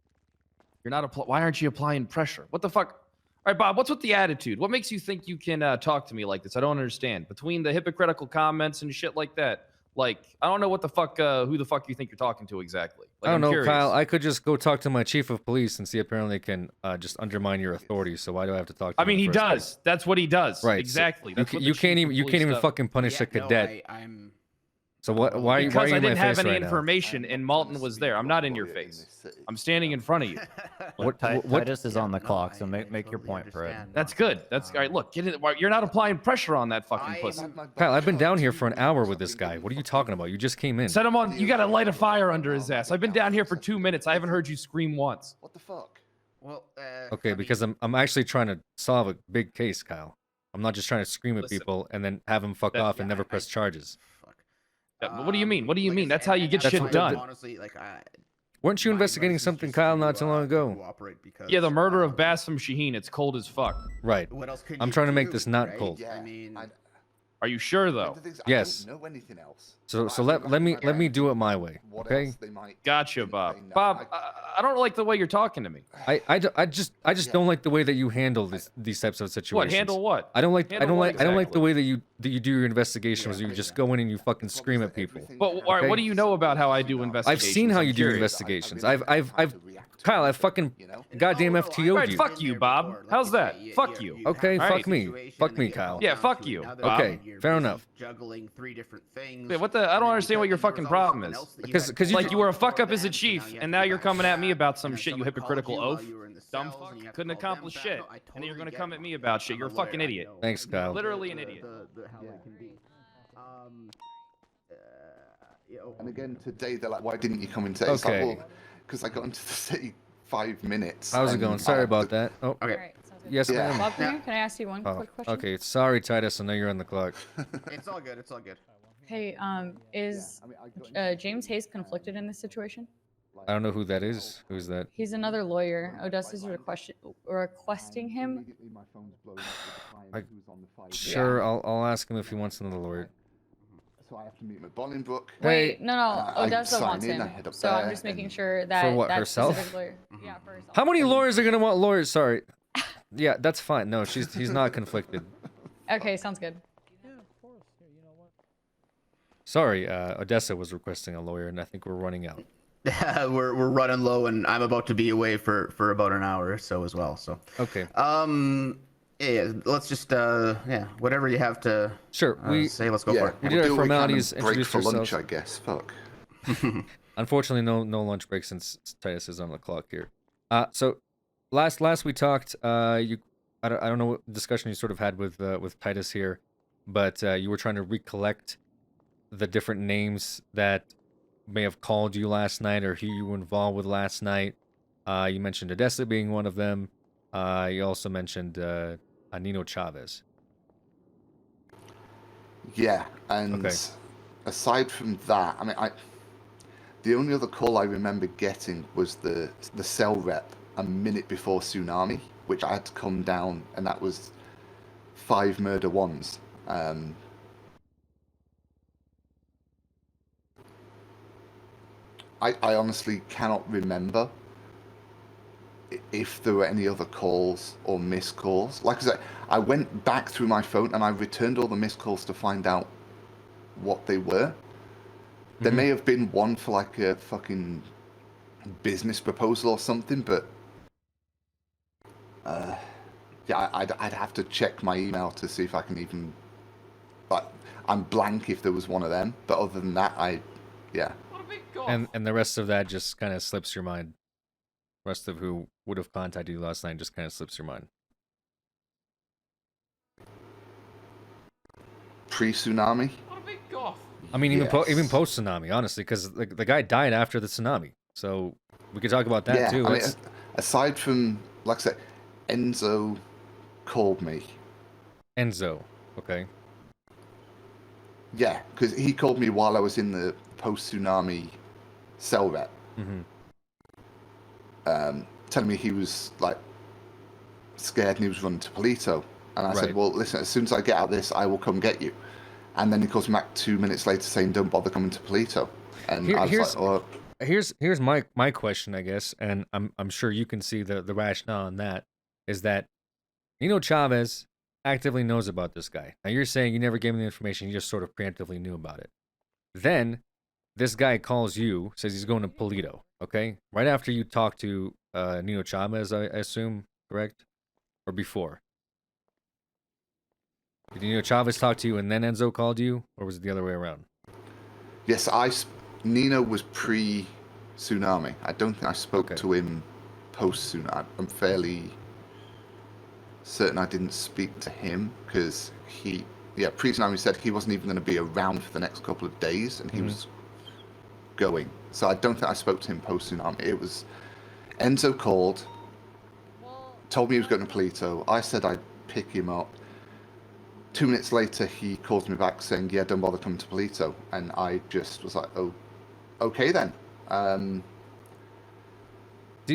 You're not. Why aren't you applying pressure? What the fuck? All right, Bob, what's with the attitude? What makes you think you can talk to me like this? I don't understand. Between the hypocritical comments and shit like that, like, I don't know what the fuck, who the fuck you think you're talking to exactly. Like, I don't I'm know, curious. Kyle. I could just go talk to my chief of police and see apparently can just undermine your authority. So why do I have to talk to him? I mean, he in the first does. place? That's what he does. Right. Exactly. So That's what the you chief can't of even police does. fucking punish a cadet. So what? Why are you Because I in my didn't have face any right now? information and Malton was there. I'm not in your face. I'm standing in front of you. What Titus is on the clock, so make your point, Fred. That's good. That's all right. Look, get it. You're not applying pressure on that fucking pussy. Kyle, I've been down here for an hour with this guy. What are you talking about? You just came in. Set him on. You got to light a fire under his ass. I've been down here for 2 minutes. I haven't heard you scream once. What the fuck? Well, Okay, because I'm actually trying to solve a big case, Kyle. I'm not just trying to scream at Listen, people and then have them fuck off and never press charges. What do you mean? What do you mean? That's how you get shit what- done. Honestly, like Weren't you investigating something, Kyle, not too long ago? Yeah, the murder of Bassem Shaheen. It's cold as fuck. Right. What else could I'm you trying to make do, this not right? cold. I mean, Are you sure though? Yes. I don't know anything else. So let me do it my way, okay? Gotcha, Bob. Bob, I don't like the way you're talking to me. I just don't like the way that you handle these types of situations. Handle what? I don't like Handle what I don't like the exactly? way that you do your investigations. Where you just go in and you fucking scream at people. But all right, okay? what do you know about how I do I've investigations? seen how I'm you do your curious. investigations. I've Kyle, I fucking goddamn FTO'd All right, you. fuck you, Bob. How's that? Fuck you. Okay, All fuck right. me. Fuck me, Kyle. Yeah, fuck you. Bob. Okay, fair enough. juggling 3 different things. Yeah, what the? I don't understand what your fucking problem is. Because Like you were a fuck up as a chief, and now you're coming at me about some shit. You hypocritical oath. Dumb fuck. Couldn't accomplish shit, and then you're gonna come at me about shit. You're a fucking idiot. Thanks, Kyle. Literally an idiot. And again today, they're like, "Why didn't you come in today?" It's like, Okay. well, because I got into the city 5 minutes. How's it and going? I Sorry had about to- that. Oh, Okay. Alright, sounds good. yes, Yeah. ma'am. Bob, can I ask you one Oh, quick question? okay. Sorry, Titus. I know you're on the clock. It's all good. It's all good. Hey, is James Hayes conflicted in this situation? I don't know who that is. Who's that? He's another lawyer. Odessa's requesting him. Sure, I'll ask him if he wants another lawyer. So I have to meet my Bolingbrook. Wait, no, I Odessa sign wants in, him. I head up So I'm there just making and- sure that For what, that herself? specific lawyer. Yeah, for herself. How many lawyers are gonna want lawyers? Sorry. Yeah, that's fine. No, he's not conflicted. Okay, sounds good. Sorry, Odessa was requesting a lawyer, and I think we're running out. we're running low, and I'm about to be away for about an hour or so as well. So Okay. yeah, let's just whatever you have to Sure. say. Let's go Yeah, for it. We we'll did our do a formalities, kind of break introduce for lunch, ourselves. I guess. Fuck. Unfortunately, no lunch break since Titus is on the clock here. So last we talked, I don't know what discussion you sort of had with Titus here, but you were trying to recollect the different names that may have called you last night or who you were involved with last night. You mentioned Odessa being one of them. You also mentioned Nino Chavez. Yeah, and Okay. aside from that, I mean, the only other call I remember getting was the cell rep a minute before tsunami, which I had to come down, and that was 5 murder ones. I honestly cannot remember if there were any other calls or missed calls. Like I said, I went back through my phone and I returned all the missed calls to find out what they were. There may have been one for like a fucking business proposal or something, but yeah, I'd have to check my email to see if I can even. Like, I'm blank if there was one of them, but other than that, yeah. And the rest of that just kind of slips your mind. Rest of who would have contacted you last night just kind of slips your mind. Pre-tsunami? I mean, even Yes. post tsunami, honestly, because the guy died after the tsunami. So we could talk about that Yeah, too. I mean, Let's- aside from, like I said, Enzo called me. Enzo, okay. Yeah, because he called me while I was in the post-tsunami cell rep, telling me he was like scared and he was running to Polito. And I Right. said, well, listen, as soon as I get out of this, I will come get you. And then he calls me back 2 minutes later saying, don't bother coming to Polito. And I was like, oh, Here's my question, I guess, and I'm sure you can see the rationale in that, is that Nino Chavez actively knows about this guy. Now you're saying you never gave him the information, you just sort of preemptively knew about it. Then this guy calls you, says he's going to Polito, okay? Right after you talk to Nino Chavez, I assume, correct? Or before? Did Nino Chavez talk to you and then Enzo called you? Or was it the other way around? Yes, Nino was pre-tsunami. I don't think I spoke to him post-tsunami. I'm fairly certain I didn't speak to him because pre-tsunami said he wasn't even going to be around for the next couple of days and he was going. So I don't think I spoke to him post-tsunami. It was Enzo called, told me he was going to Polito. I said I'd pick him up. 2 minutes later, he calls me back saying, yeah, don't bother coming to Polito. And I just was like, oh, okay then. And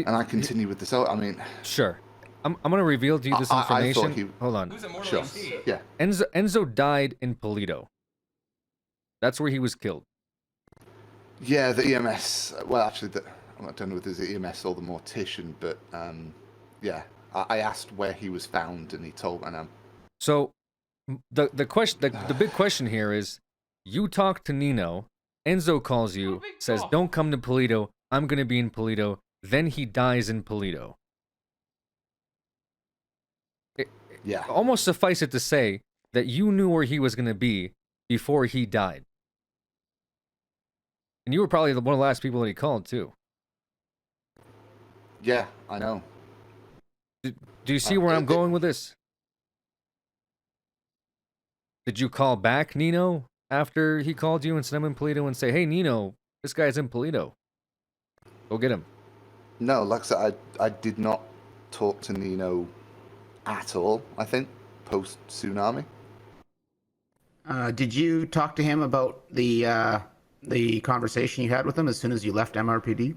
I continue with this. I mean... Sure. I'm going to reveal to you this information. Hold on. Sure. Yeah. Enzo died in Polito. That's where he was killed. Yeah, the EMS... Well, actually, I don't know if there's the EMS or the mortician, but yeah. I asked where he was found, and he told me. So... The big question here is, you talk to Nino, Enzo calls you, says, don't come to Polito, I'm going to be in Polito, then he dies in Polito. Yeah. Almost suffice it to say that you knew where he was going to be before he died. And you were probably one of the last people that he called, too. Yeah, I know. Do you see where I'm going with this? Did you call back Nino after he called you and said I'm in Polito and say, hey, Nino, this guy's in Polito. Go get him. No, like I said, I did not talk to Nino at all, I think, post-tsunami. Did you talk to him about the conversation you had with him as soon as you left MRPD?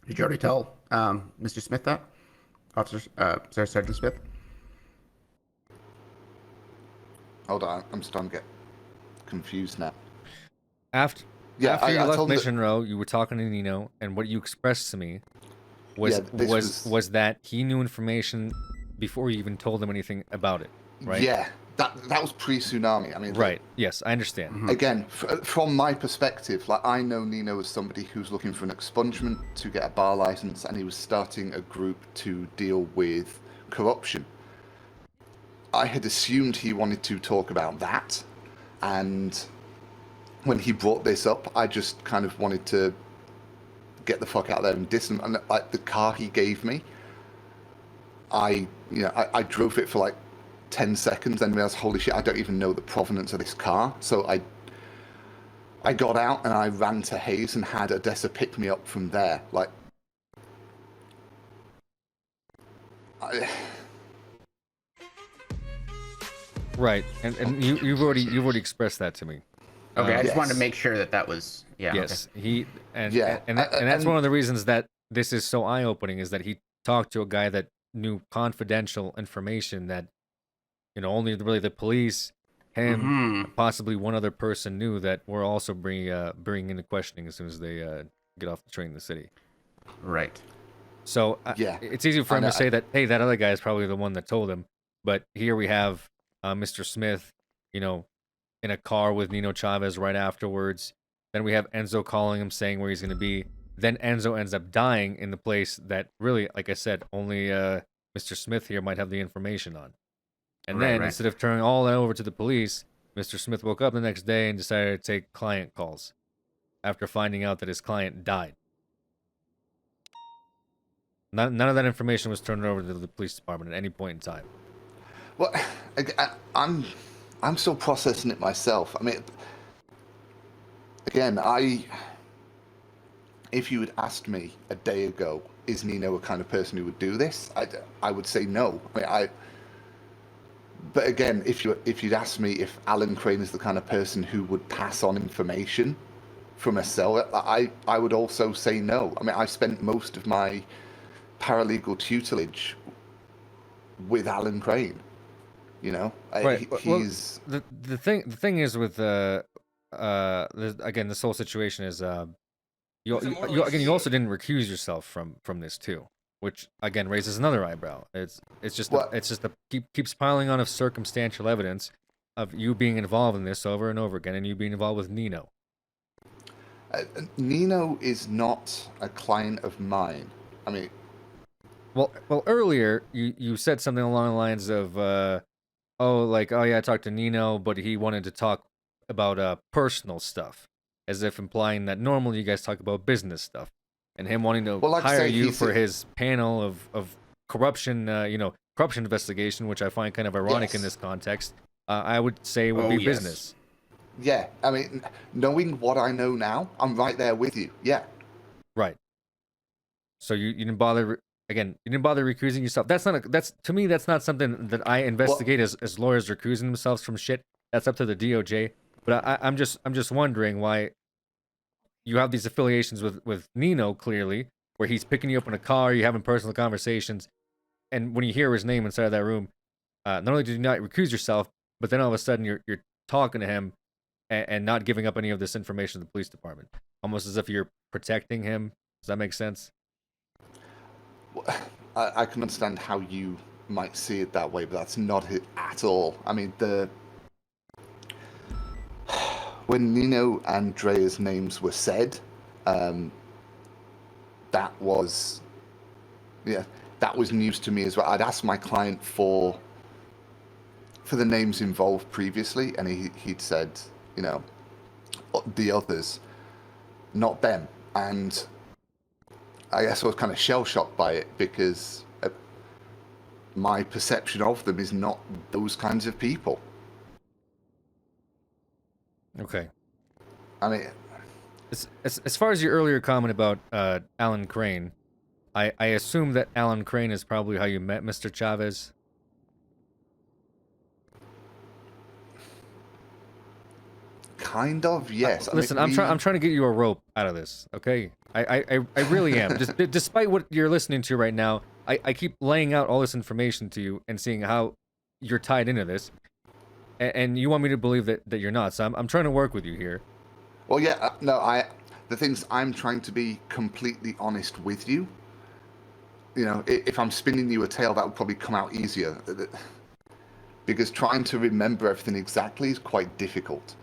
Did you already tell Mr. Smith that? Sergeant Smith? Hold on, I'm starting to get confused now. After you left Mission Row, you were talking to Nino, and what you expressed to me was was that he knew information before you even told him anything about it, right? Yeah, that was pre-tsunami. I mean, right? Yes, I understand. Again, from my perspective, like I know Nino as somebody who's looking for an expungement to get a bar license, and he was starting a group to deal with corruption. I had assumed he wanted to talk about that, and when he brought this up, I just kind of wanted to get the fuck out there and diss him. And like the car he gave me, I drove it for like 10 seconds and realized, holy shit, I don't even know the provenance of this car. So I got out and I ran to Hayes and had Odessa pick me up from there. Like, right, and you've already expressed that to me. Okay, I just wanted to make sure that was Yes, okay. And that's one of the reasons that this is so eye-opening is that he talked to a guy that knew confidential information that only really the police, him, possibly one other person knew that we're also bringing into questioning as soon as they get off the train in the city. Right. So it's easy for him to say that, hey, that other guy is probably the one that told him, but here we have Mr. Smith, in a car with Nino Chavez right afterwards. Then we have Enzo calling him, saying where he's going to be. Then Enzo ends up dying in the place that really, like I said, only Mr. Smith here might have the information on. And then instead of turning all that over to the police, Mr. Smith woke up the next day and decided to take client calls after finding out that his client died. None of that information was turned over to the police department at any point in time. Well, I'm still processing it myself. I mean, again, if you had asked me a day ago, is Nino a kind of person who would do this? I would say no. I mean, but again, if you'd asked me if Alan Crane is the kind of person who would pass on information from a cell, I would also say no. I mean, I spent most of my paralegal tutelage with Alan Crane. Right. He's the thing is with again, this whole situation is you also didn't recuse yourself from this too. which again raises another eyebrow. It's just Well- it's just keeps piling on of circumstantial evidence of you being involved in this over and over again, and you being involved with Nino. Nino is not a client of mine. I mean, Well, earlier you said something along the lines of, oh yeah, I talked to Nino, but he wanted to talk about personal stuff, as if implying that normally you guys talk about business stuff, and him wanting to Well, like I hire say, you he's for a- his panel of corruption, corruption investigation, which I find kind of ironic in Yes. this context. I would say would Oh, be yes. business. yeah, I mean, knowing what I know now, I'm right there with you. Yeah. Right. So you didn't bother again. You didn't bother recusing yourself. That's not that's to me. That's not something that I investigate as lawyers recusing themselves from shit. That's up to the DOJ. But I'm just wondering why you have these affiliations with Nino clearly, where he's picking you up in a car, you're having personal conversations, and when you hear his name inside of that room, not only did you not recuse yourself, but then all of a sudden you're talking to him and not giving up any of this information to the police department, almost as if you're protecting him. Does that make sense? I can understand how you might see it that way, but that's not it at all. I mean, when Nino and Drea's names were said, that was news to me as well. I'd asked my client for the names involved previously, and he'd said, the others, not them. And I guess I was kind of shell-shocked by it because my perception of them is not those kinds of people. Okay. I mean, as far as your earlier comment about Alan Crane, I assume that Alan Crane is probably how you met Mr. Chavez. Kind of, yes. Listen, I'm trying to get you a rope out of this, okay? I really am. Just despite what you're listening to right now, I keep laying out all this information to you and seeing how you're tied into this, and you want me to believe that you're not. So I'm trying to work with you here. Well, yeah, no, the things I'm trying to be completely honest with you. If I'm spinning you a tale, that would probably come out easier. Because trying to remember everything exactly is quite difficult.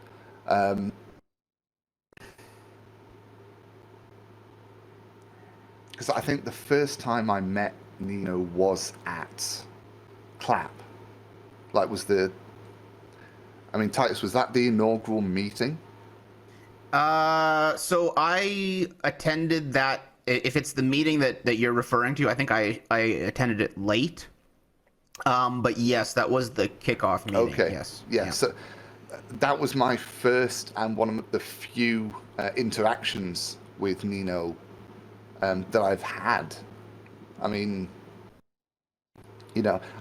Because I think the first time I met Nino was at Clap. Titus, was that the inaugural meeting? So I attended that. If it's the meeting that you're referring to, I think I attended it late. But yes, that was the kickoff meeting. Okay. Yes. Yeah. So that was my first and one of the few interactions with Nino that I've had. I mean,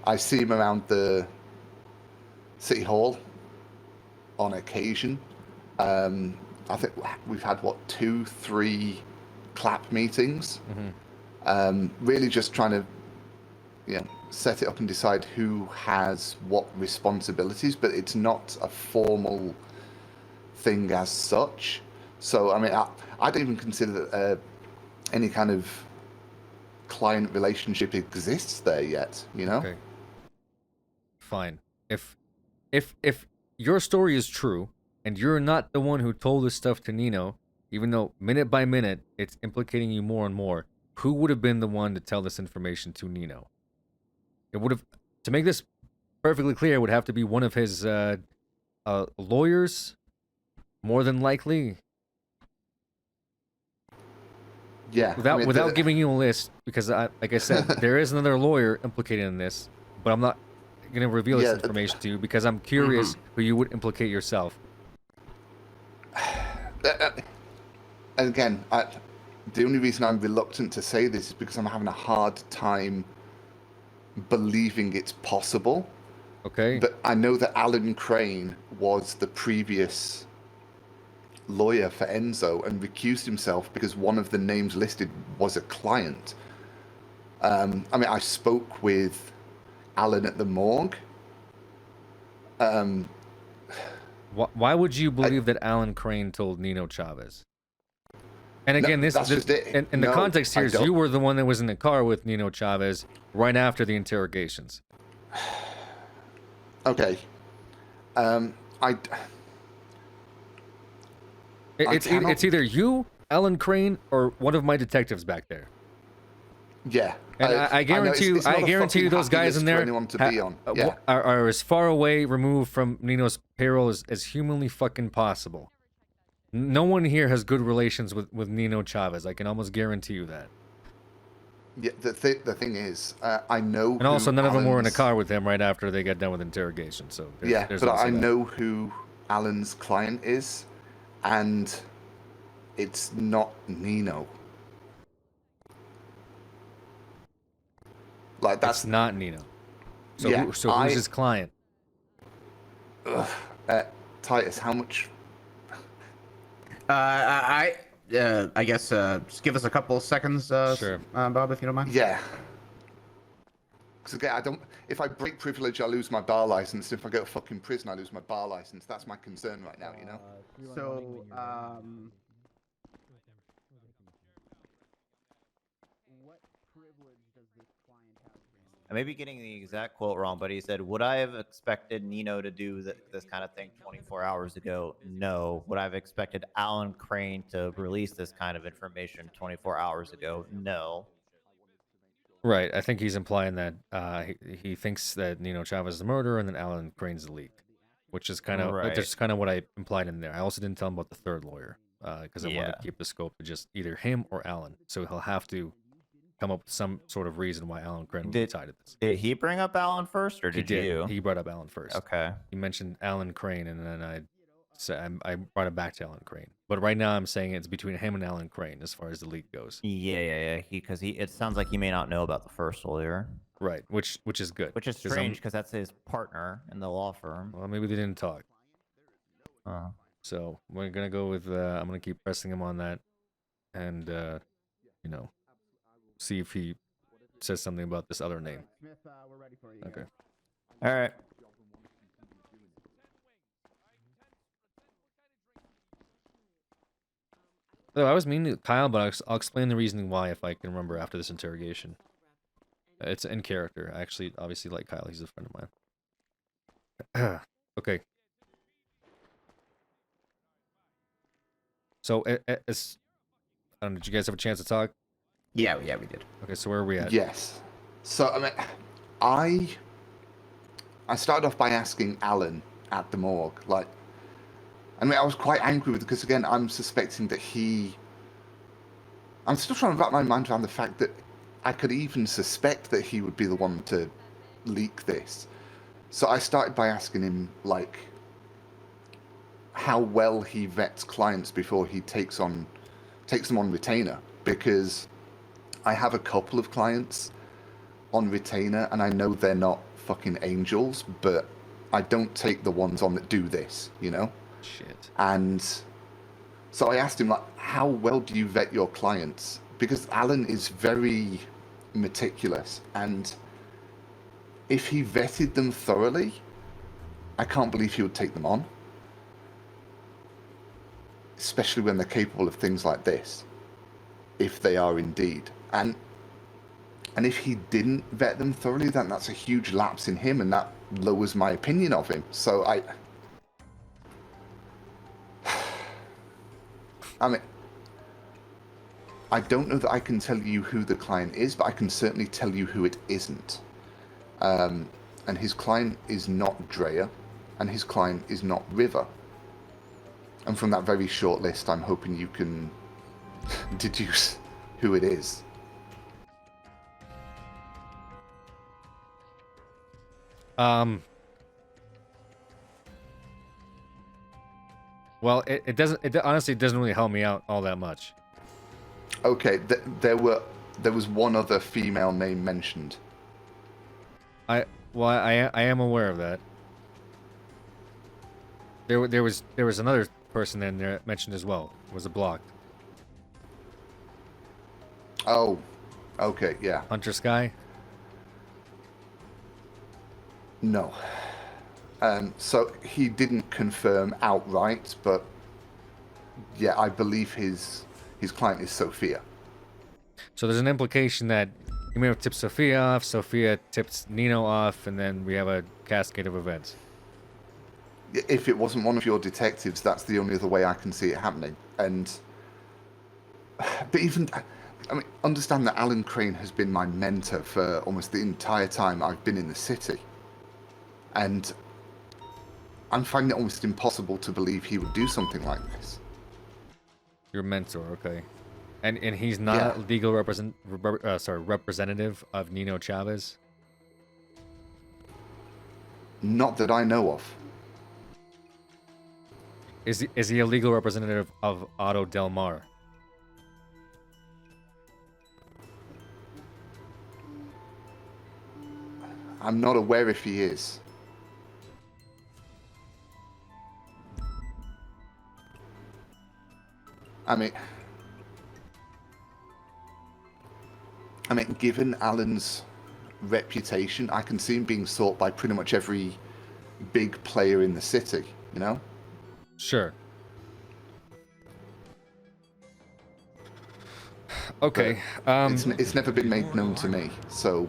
I see him around the City Hall on occasion. I think we've had 2, 3 Clap meetings. Really just trying to set it up and decide who has what responsibilities, but it's not a formal thing as such. So I mean, I don't even consider that any kind of client relationship exists there yet. Okay. Fine. If your story is true and you're not the one who told this stuff to Nino, even though minute by minute it's implicating you more and more, who would have been the one to tell this information to Nino? It would have, to make this perfectly clear, it would have to be one of his lawyers, more than likely. Yeah. Without giving you a list, because like I said, there is another lawyer implicated in this, but I'm not going to reveal this information to you because I'm curious who you would implicate yourself. And again, the only reason I'm reluctant to say this is because I'm having a hard time believing it's possible. Okay. But I know that Alan Crane was the previous lawyer for Enzo and recused himself because one of the names listed was a client. I spoke with Alan at the morgue. Why would you believe that Alan Crane told Nino Chavez? And again, No, this that's just it. in the No, context here I is don't. you were the one that was in the car with Nino Chavez right after the interrogations. Okay. It's either you, Alan Crane, or one of my detectives back there. Yeah. And I guarantee you, I guarantee you, those guys in there are as far away removed from Nino's payroll as humanly fucking possible. No one here has good relations with Nino Chavez. I can almost guarantee you that. Yeah. The thing is, I know. And also, who none of them were in a Alan's- car with him right after they got done with interrogation. So Yeah, there's but also I that. know who Alan's client is, and it's not Nino. Like that's not Nino. So yeah, who's his client? Titus, how much? I guess just give us a couple seconds, sure. Bob, if you don't mind. Yeah. Because again, I don't. If I break privilege, I lose my bar license. If I go to fucking prison, I lose my bar license. That's my concern right now. You know. So, I may be getting the exact quote wrong, but he said, "Would I have expected Nino to do this kind of thing 24 hours ago? No. Would I have expected Alan Crane to release this kind of information 24 hours ago? No." Right. I think he's implying that he thinks that Nino Chavez is the murderer and then Alan Crane's the leak, which is kind of Right. just kind of what I implied in there. I also didn't tell him about the third lawyer because I wanted Yeah. to keep the scope to just either him or Alan. So he'll have to come up with some sort of reason why Alan Crane would be tied to this. Did he bring up Alan first, or did you? He brought up Alan first. Okay. He mentioned Alan Crane, and then I brought it back to Alan Crane. But right now I'm saying it's between him and Alan Crane as far as the leak goes. Yeah. Because it sounds like he may not know about the first lawyer. Right, which is good. Which is 'cause strange because that's his partner in the law firm. Well, maybe they didn't talk. Uh, So we're gonna go with. I'm gonna keep pressing him on that, and see if he says something about this other name. Okay. All right. So I was mean to Kyle, but I'll explain the reasoning why if I can remember after this interrogation. It's in character. I actually obviously like Kyle. He's a friend of mine. Okay. So it's. I don't know, did you guys have a chance to talk? Yeah, we did. Okay, so where are we at? Yes. So I mean, I started off by asking Alan at the morgue, like, I mean, I was quite angry with it because again, I'm suspecting that I'm still trying to wrap my mind around the fact that I could even suspect that he would be the one to leak this. So I started by asking him, like, how well he vets clients before he takes them on retainer, because I have a couple of clients on retainer and I know they're not fucking angels, but I don't take the ones on that do this, you know? Shit. And so I asked him, like, how well do you vet your clients? Because Alan is very meticulous, and if he vetted them thoroughly, I can't believe he would take them on. Especially when they're capable of things like this, if they are indeed. And if he didn't vet them thoroughly, then that's a huge lapse in him, and that lowers my opinion of him. So I mean, I don't know that I can tell you who the client is, but I can certainly tell you who it isn't. And his client is not Drea, and his client is not River. And from that very short list, I'm hoping you can deduce who it is. Well, it doesn't. It honestly doesn't really help me out all that much. Okay, there was one other female name mentioned. I am aware of that. There was another person in there mentioned as well. Was it blocked? Oh, okay, yeah. Hunter Sky? No. So he didn't confirm outright, but yeah, I believe his His client is Sophia. So there's an implication that you may have tipped Sophia off, Sophia tipped Nino off, and then we have a cascade of events. If it wasn't one of your detectives, that's the only other way I can see it happening. But even, I mean, understand that Alan Crane has been my mentor for almost the entire time I've been in the city. And I'm finding it almost impossible to believe he would do something like this. Your mentor, okay. And he's not a legal representative of Nino Chavez? Not that I know of. Is he a legal representative of Otto Del Mar? I'm not aware if he is. I mean, given Alan's reputation, I can see him being sought by pretty much every big player in the city, you know? Sure. Okay. It's never been made known to me, so...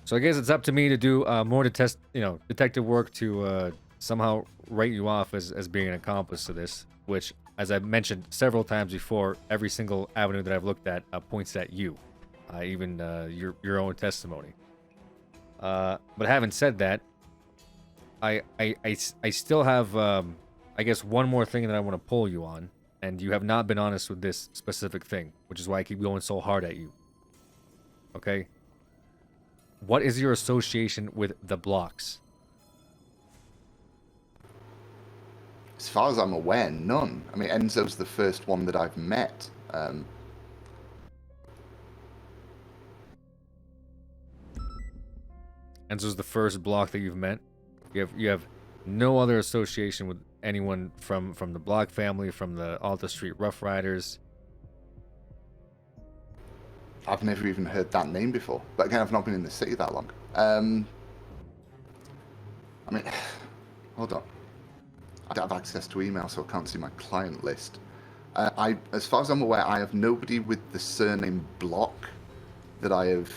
So I guess it's up to me to do more detective work to somehow write you off as being an accomplice to this, which, as I've mentioned several times before, every single avenue that I've looked at points at you, even your own testimony. But having said that, I still have, I guess, one more thing that I want to pull you on, and you have not been honest with this specific thing, which is why I keep going so hard at you. Okay? What is your association with the Blocks? As far as I'm aware, none. I mean, Enzo's the first one that I've met. Enzo's the first Block that you've met? You have no other association with anyone from the Block family, from the Alta Street Rough Riders? I've never even heard that name before. But again, I've not been in the city that long. I mean, hold on. I don't have access to email, so I can't see my client list. As far as I'm aware, I have nobody with the surname Block that I have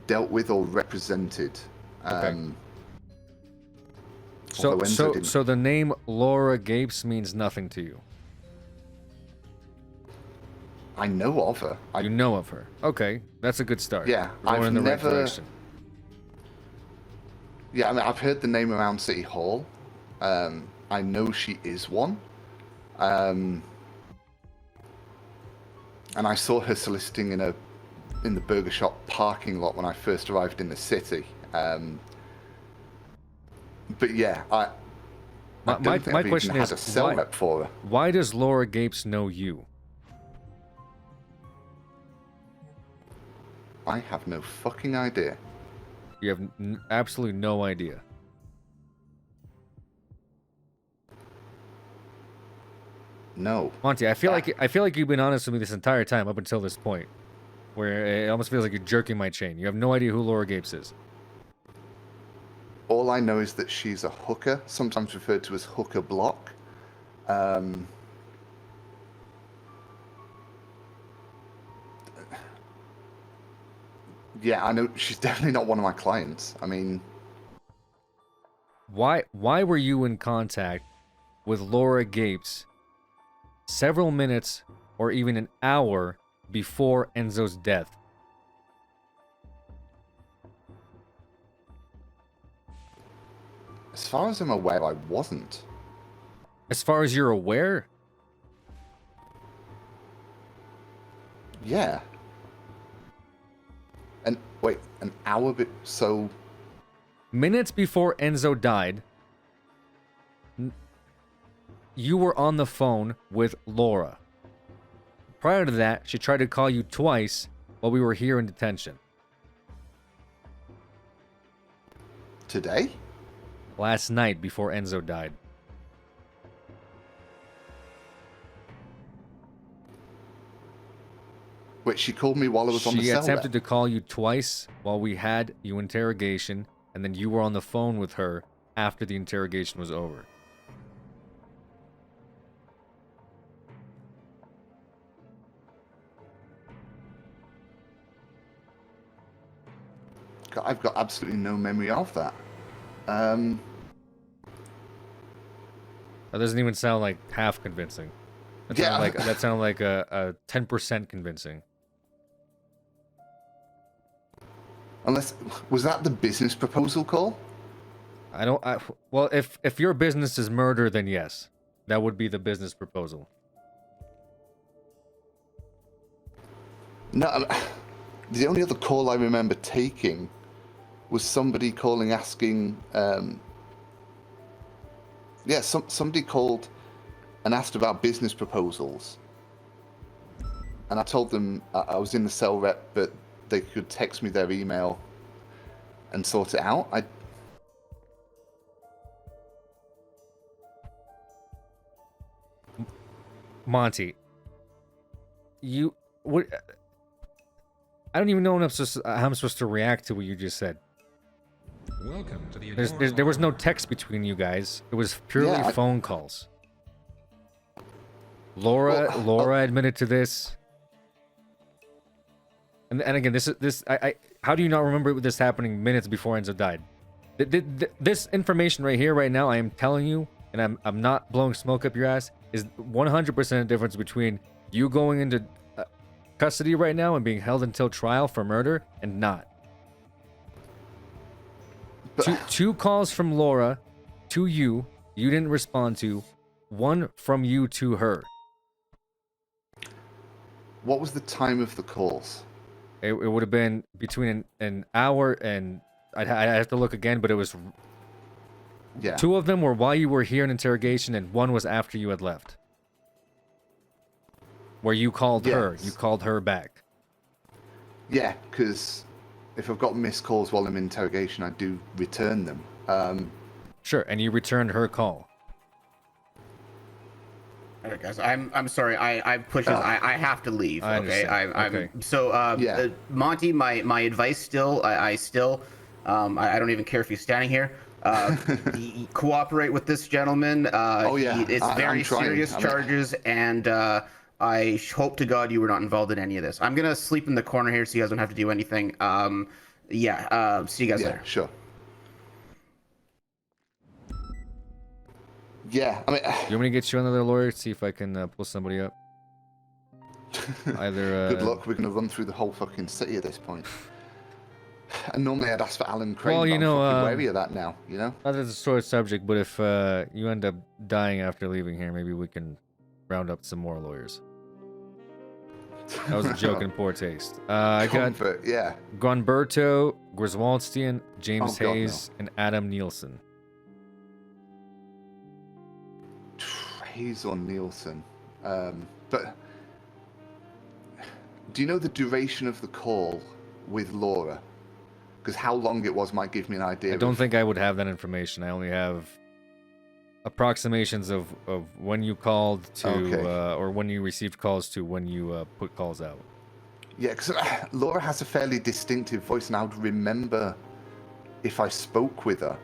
dealt with or represented. Okay. So the name Laura Gapes means nothing to you? I know of her. You know of her. Okay, that's a good start. Yeah, We're going I've in the never... right direction. Yeah, I mean, I've heard the name around City Hall. I know she is one. And I saw her soliciting in the burger shop parking lot when I first arrived in the city. But yeah, I don't think my I've question even is, had a cell rep for her. Why does Laura Gapes know you? I have no fucking idea. You have absolutely no idea. No. Monty, I feel like you've been honest with me this entire time up until this point, where it almost feels like you're jerking my chain. You have no idea who Laura Gapes is. All I know is that she's a hooker, sometimes referred to as Hooker Block. Yeah, I know she's definitely not one of my clients. I mean, why were you in contact with Laura Gapes several minutes or even an hour before Enzo's death? As far as I'm aware, I wasn't. As far as you're aware? Yeah. And wait, an hour bit so... Minutes before Enzo died, you were on the phone with Laura. Prior to that, she tried to call you twice while we were here in detention. Today? Last night before Enzo died. Wait, she called me while I was on the cell. She attempted to call you twice while we had you interrogation, and then you were on the phone with her after the interrogation was over. I've got absolutely no memory of that. That doesn't even sound like half convincing. That sounded like a 10% convincing. Unless, was that the business proposal call? Well, if your business is murder, then yes, that would be the business proposal. No, the only other call I remember taking was somebody calling asking. Somebody called and asked about business proposals, and I told them I was in the cell rep, but they could text me their email and sort it out. Monty, what? I don't even know how I'm supposed to react to what you just said. Welcome to the There was no text between you guys. It was purely phone calls. Laura admitted to this. And again, how do you not remember this happening minutes before Enzo died? This information right here, right now, I am telling you, and I'm not blowing smoke up your ass, is 100% the difference between you going into custody right now and being held until trial for murder and not. Two calls from Laura to you didn't respond to, one from you to her. What was the time of the calls? It would have been between an hour and I'd have to look again, but it was. Yeah. 2 of them were while you were here in interrogation, and 1 was after you had left. Where you called her. You called her back. Yeah, because if I've got missed calls while I'm in interrogation, I do return them. Sure, and you returned her call. All right, guys. I'm sorry. I pushed. I have to leave. I Okay. understand. So Monty, my advice still. I don't even care if he's standing here. Cooperate with this gentleman. It's very serious charges, and I hope to God you were not involved in any of this. I'm gonna sleep in the corner here, so you guys don't have to do anything. See you guys later. Sure. Yeah, I mean, you want me to get you another lawyer? See if I can pull somebody up. Either. Good luck. We're gonna run through the whole fucking city at this point. And normally I'd ask for Alan Crane. Well, I'm fucking wary of that now. You know. Not that it's a sore subject, but if you end up dying after leaving here, maybe we can round up some more lawyers. That was a joke in poor taste. I got Gonberto Griswoldstein, James Hayes, and Adam Nielsen. Hayes or Nielsen. But do you know the duration of the call with Laura? Because how long it was might give me an idea. I don't think I would have that information. I only have approximations of when you called to or when you received calls to when you put calls out. Yeah, because Laura has a fairly distinctive voice, and I would remember if I spoke with her.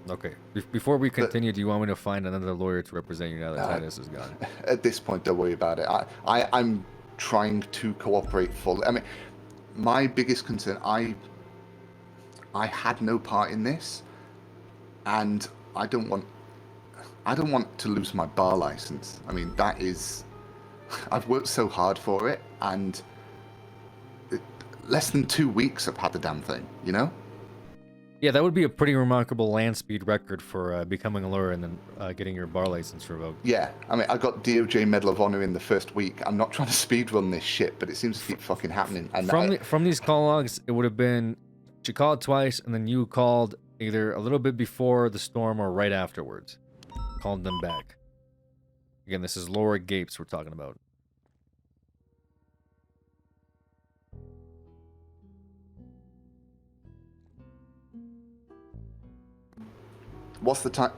Okay. Before we continue, do you want me to find another lawyer to represent you now that Titus is gone? At this point, don't worry about it. I'm trying to cooperate fully. I mean, my biggest concern, I had no part in this, and I don't want to lose my bar license. I mean, that is, I've worked so hard for it, and less than 2 weeks I've had the damn thing, you know? Yeah, that would be a pretty remarkable land speed record for becoming a lawyer and then getting your bar license revoked. Yeah, I mean, I got DOJ Medal of Honor in the first week. I'm not trying to speed run this shit, but it seems to keep fucking happening. And from these call logs, it would have been she called twice, and then you called either a little bit before the storm or right afterwards. Called them back. Again, this is Laura Gapes we're talking about. What's the time?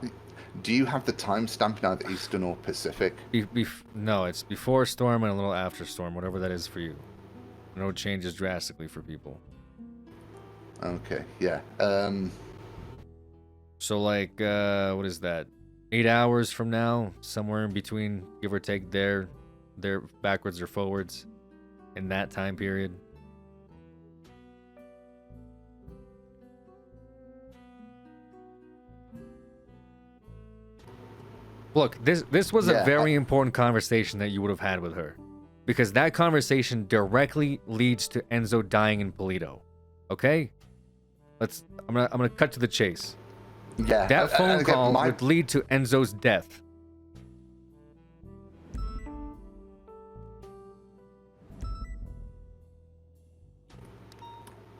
Do you have the timestamp now, the Eastern or Pacific? No, it's before storm and a little after storm, whatever that is for you. I know it changes drastically for people. Okay, yeah. So like, what is that? 8 hours from now, somewhere in between, give or take, their backwards or forwards, in that time period. Look, this was Yeah, a very important conversation that you would have had with her, because that conversation directly leads to Enzo dying in Polito. Okay? I'm gonna cut to the chase. Yeah. That phone again, call would lead to Enzo's death.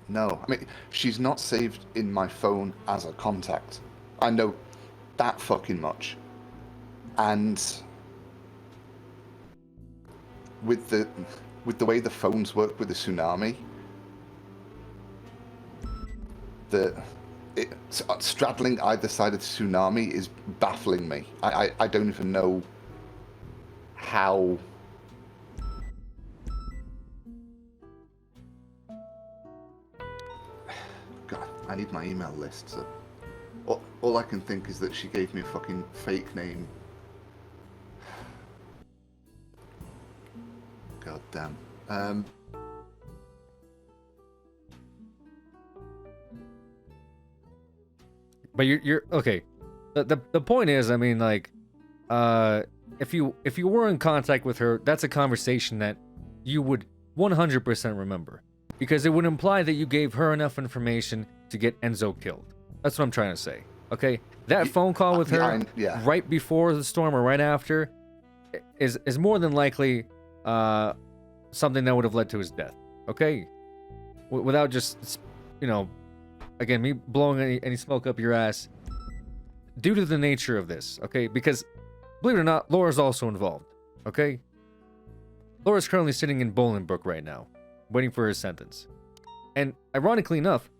No, I mean, she's not saved in my phone as a contact. I know that fucking much. And with the way the phones work with the tsunami, straddling either side of the tsunami is baffling me. I don't even know how. God, I need my email list. So all I can think is that she gave me a fucking fake name. God damn. But you're okay. The point is, I mean, like, if you were in contact with her, that's a conversation that you would 100% remember, because it would imply that you gave her enough information to get Enzo killed. That's what I'm trying to say. Okay, that phone call with her right before the storm or right after is more than likely something that would have led to his death. Okay, without just, you know, again, me blowing any smoke up your ass, due to the nature of this, okay? Because, believe it or not, Laura's also involved, okay? Laura's currently sitting in Bolingbrook right now, waiting for her sentence. And, ironically enough,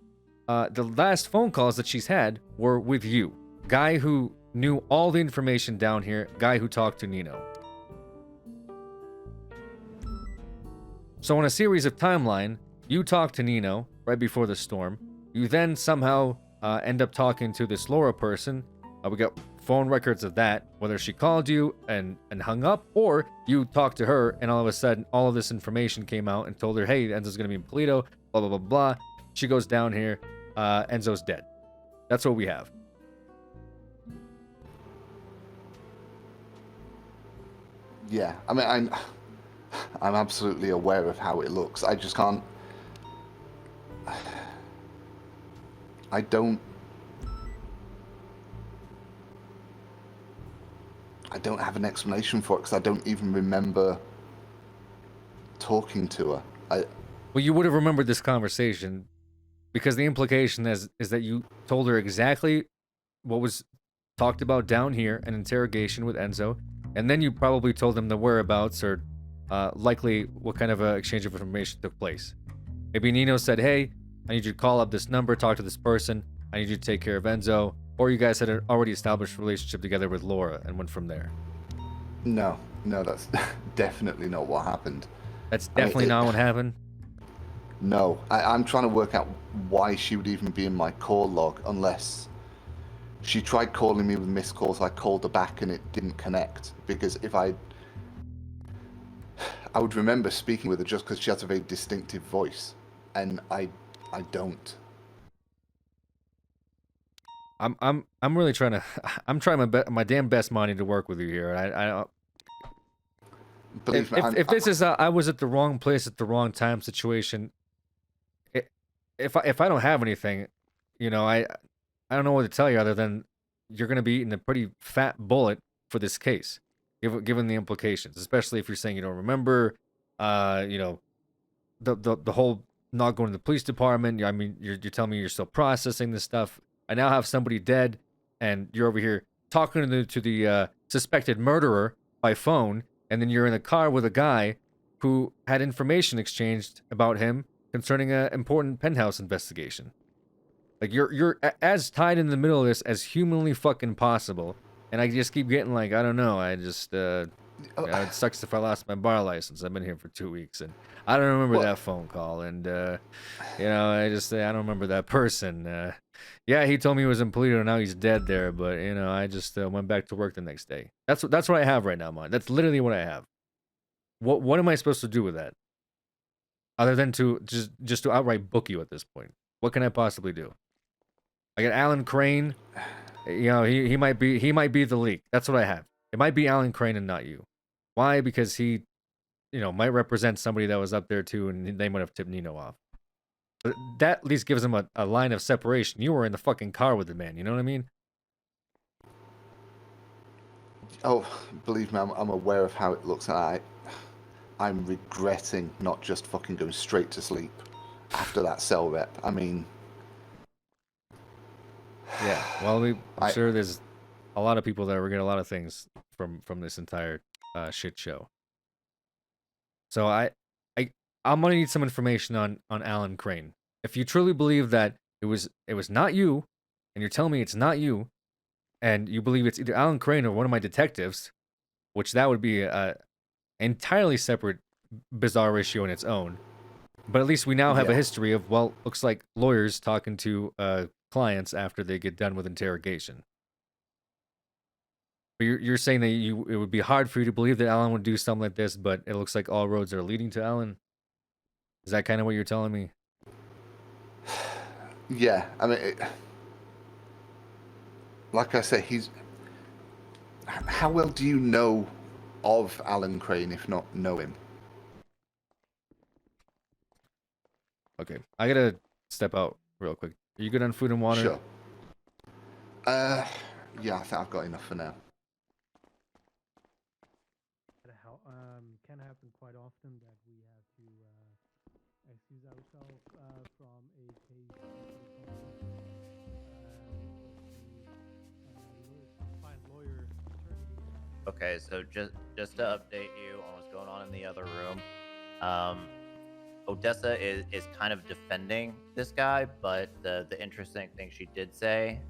the last phone calls that she's had were with you. Guy who knew all the information down here, guy who talked to Nino. So, in a series of timeline, you talk to Nino right before the storm. You then somehow end up talking to this Laura person. We got phone records of that, whether she called you and hung up, or you talked to her and all of a sudden all of this information came out and told her, hey, Enzo's going to be in Polito, blah, blah, blah, blah. She goes down here, Enzo's dead. That's what we have. Yeah, I mean, I'm absolutely aware of how it looks. I just can't. I don't have an explanation for it because I don't even remember talking to her. Well, you would have remembered this conversation because the implication is that you told her exactly what was talked about down here, an interrogation with Enzo, and then you probably told him the whereabouts or likely what kind of exchange of information took place. Maybe Nino said, hey, I need you to call up this number, talk to this person, I need you to take care of Enzo, or you guys had an already established relationship together with Laura and went from there. No, that's definitely not what happened. That's definitely not what happened? No, I'm trying to work out why she would even be in my call log unless she tried calling me with missed calls. I called her back and it didn't connect, because if I would remember speaking with her just because she has a very distinctive voice, and I don't. I'm really trying to. I'm trying my damn best, Monty, to work with you here. I believe me. If this is I was at the wrong place at the wrong time situation. If I don't have anything, you know, I don't know what to tell you other than you're going to be eating a pretty fat bullet for this case, given the implications, especially if you're saying you don't remember, you know, the whole not going to the police department. I mean, you're telling me you're still processing this stuff. I now have somebody dead, and you're over here talking to the suspected murderer by phone, and then you're in a car with a guy who had information exchanged about him concerning an important penthouse investigation. Like, you're as tied in the middle of this as humanly fucking possible, and I just keep getting like, I don't know, I just you know, it sucks if I lost my bar license. I've been here for 2 weeks, and I don't remember that phone call, and you know, I don't remember that person. Yeah, he told me he was in Polito, now he's dead there, but you know, I just went back to work the next day. That's what I have right now, man. That's literally what I have. What am I supposed to do with that? Other than to just to outright book you at this point. What can I possibly do? I got Alan Crane. You know, he might be the leak. That's what I have. it might be Alan Crane and not you. Why? Because he, might represent somebody that was up there too, and they might have tipped Nino off. But that at least gives him a line of separation. You were in the fucking car with the man. You know what I mean? Oh, believe me, I'm aware of how it looks. I'm regretting not just fucking going straight to sleep after that cell rep. I mean, yeah. Well, I'm sure there's a lot of people that regret a lot of things from this entire shit show. So I'm gonna need some information on Alan Crane. If you truly believe that it was not you, and you're telling me it's not you, and you believe it's either Alan Crane or one of my detectives, which that would be a entirely separate bizarre issue on its own. But at least we now have a history of, well, looks like lawyers talking to clients after they get done with interrogation. But you're saying that it would be hard for you to believe that Alan would do something like this, but it looks like all roads are leading to Alan? Is that kind of what you're telling me? Yeah, I mean, like I say, how well do you know of Alan Crane, if not know him? Okay, I gotta step out real quick. Are you good on food and water? Sure. Yeah, I think I've got enough for now. Can happen quite often that we have to excuse ourselves from a case. Fine lawyer attorney. Okay, so just to update you on what's going on in the other room, Odessa is kind of defending this guy, but the interesting thing she did say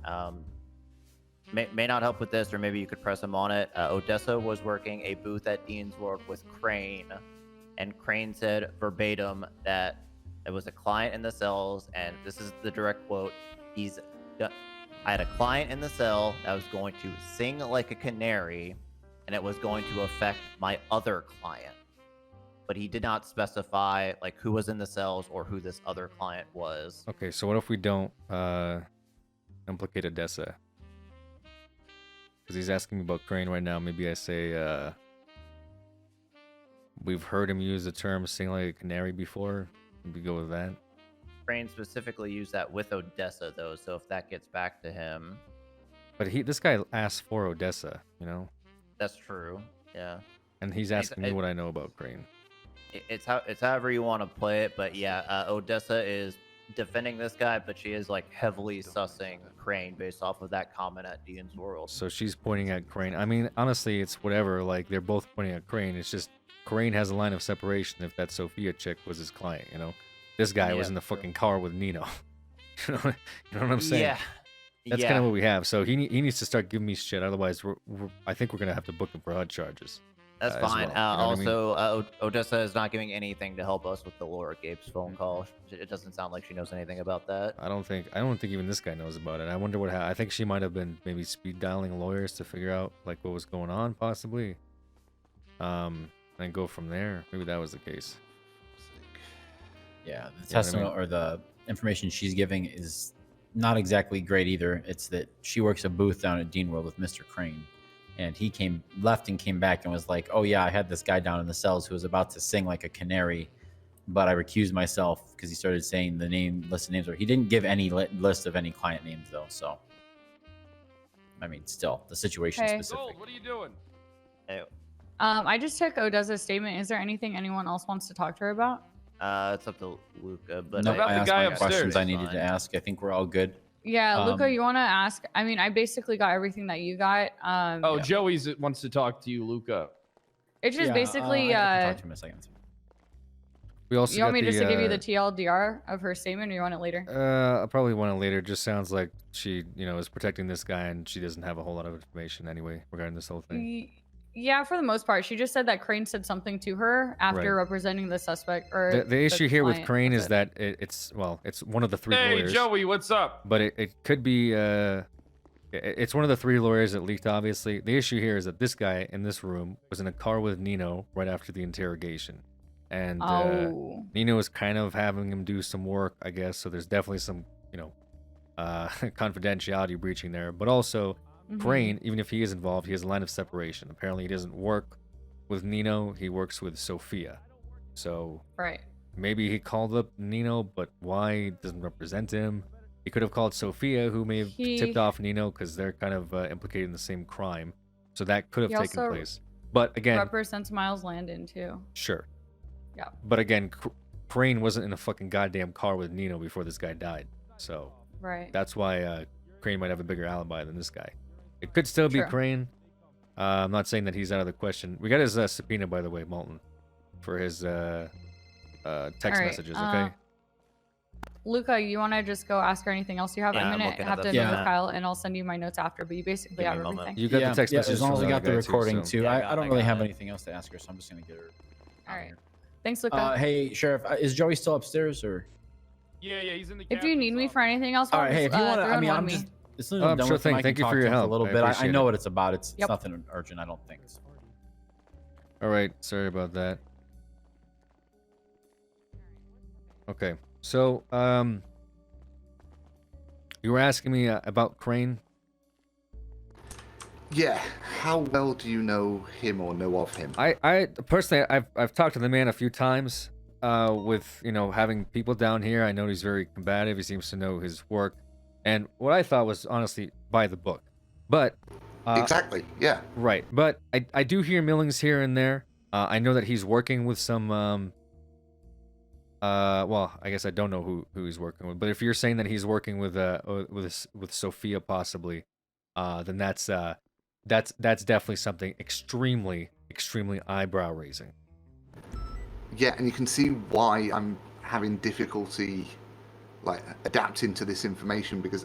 may not help with this, or maybe you could press him on it. Odessa was working a booth at Dean's World with Crane, and Crane said verbatim that it was a client in the cells, and this is the direct quote. I had a client in the cell that was going to sing like a canary, and it was going to affect my other client. But he did not specify like who was in the cells or who this other client was. Okay, so what if we don't implicate Odessa? Because he's asking me about Crane right now. Maybe I say we've heard him use the term "sing like a canary" before. Maybe go with that. Crane specifically used that with Odessa though, so if that gets back to him. But this guy asked for Odessa, you know. That's true. Yeah. And he's asking me what I know about Crane. It's however you want to play it, but yeah, Odessa is defending this guy, but she is like heavily sussing Crane based off of that comment at Dean's World. So she's pointing at Crane. I mean, honestly, it's whatever. Like, they're both pointing at Crane. It's just Crane has a line of separation if that Sophia chick was his client, you know? This guy was in the fucking car with Nino. you know what I'm saying? Yeah. That's kind of what we have. So he needs to start giving me shit. Otherwise, I think we're going to have to book him for HUD charges. That's fine. Well. You know what I mean? Odessa is not giving anything to help us with the Laura Gapes phone call. It doesn't sound like she knows anything about that. I don't think even this guy knows about it. I wonder what I think she might have been maybe speed dialing lawyers to figure out like what was going on, possibly. And go from there. Maybe that was the case. Yeah, the testimony or the information she's giving is not exactly great either. It's that she works a booth down at Dean World with Mr. Crane. And he left and came back and was like, oh yeah, I had this guy down in the cells who was about to sing like a canary, but I recused myself because he started saying the list of names. He didn't give any list of any client names though. So, I mean, still the situation specific. Gold, what are you doing? Hey. I just took Odessa's statement. Is there anything anyone else wants to talk to her about? It's up to Luca, but no, I asked my questions I needed to ask. I think we're all good. Yeah, Luca, you want to ask? I mean, I basically got everything that you got. Joey wants to talk to you, Luca. It's just basically. I can talk to him in a second. We also you want me just to give you the TLDR of her statement, or you want it later? I probably want it later. It just sounds like she, is protecting this guy, and she doesn't have a whole lot of information anyway regarding this whole thing. Yeah, for the most part, she just said that Crane said something to her after representing the suspect. Or the issue here with Crane is that it's one of the three lawyers. Hey, Joey, what's up? But it could be it's one of the three lawyers that leaked. Obviously, the issue here is that this guy in this room was in a car with Nino right after the interrogation, and Nino is kind of having him do some work, I guess. So there's definitely some confidentiality breaching there, but also Crane, even if he is involved, he has a line of separation. Apparently, he doesn't work with Nino. He works with Sophia. So Right. maybe he called up Nino, but why doesn't represent him? He could have called Sophia, who may have tipped off Nino because they're kind of implicated in the same crime. So that could have taken place. But again, represents Miles Landon too. Sure. Yeah. But again, Crane wasn't in a fucking goddamn car with Nino before this guy died. So Right. that's why Crane might have a bigger alibi than this guy. It could still be True. Crane. I'm not saying that he's out of the question. We got his subpoena, by the way, Malton, for his text messages, okay? Luca, you want to just go ask her anything else you have? Yeah, I'm I'm gonna looking have at to this move now. Kyle, and I'll send you my notes after. But you basically Give me have a moment. everything. You got the text message. as long as we got the recording so. too. Yeah, I don't really got have it. anything else to ask her, so I'm just gonna get her. All right. Thanks, Luca. Hey, Sheriff, is Joey still upstairs or? Yeah, he's in the. If you need me for anything else, All right, hey, if you want to, I mean, I'm me. just. As soon as I'm done sure with him, thing. I Thank can you for talk your to him help. a little I bit. I appreciate know it. what it's about. It's Yep. nothing urgent, I don't think. So. All right. Sorry about that. Okay. So, you were asking me about Crane. Yeah. How well do you know him or know of him? I personally, I've talked to the man a few times. With having people down here, I know he's very combative. He seems to know his work, and what I thought was honestly by the book. But exactly, yeah, right. But I do hear millings here and there. I know that he's working with some. Well, I guess I don't know who he's working with. But if you're saying that he's working with Sophia possibly, then that's definitely something extremely eyebrow raising. Yeah, and you can see why I'm having difficulty like adapting to this information, because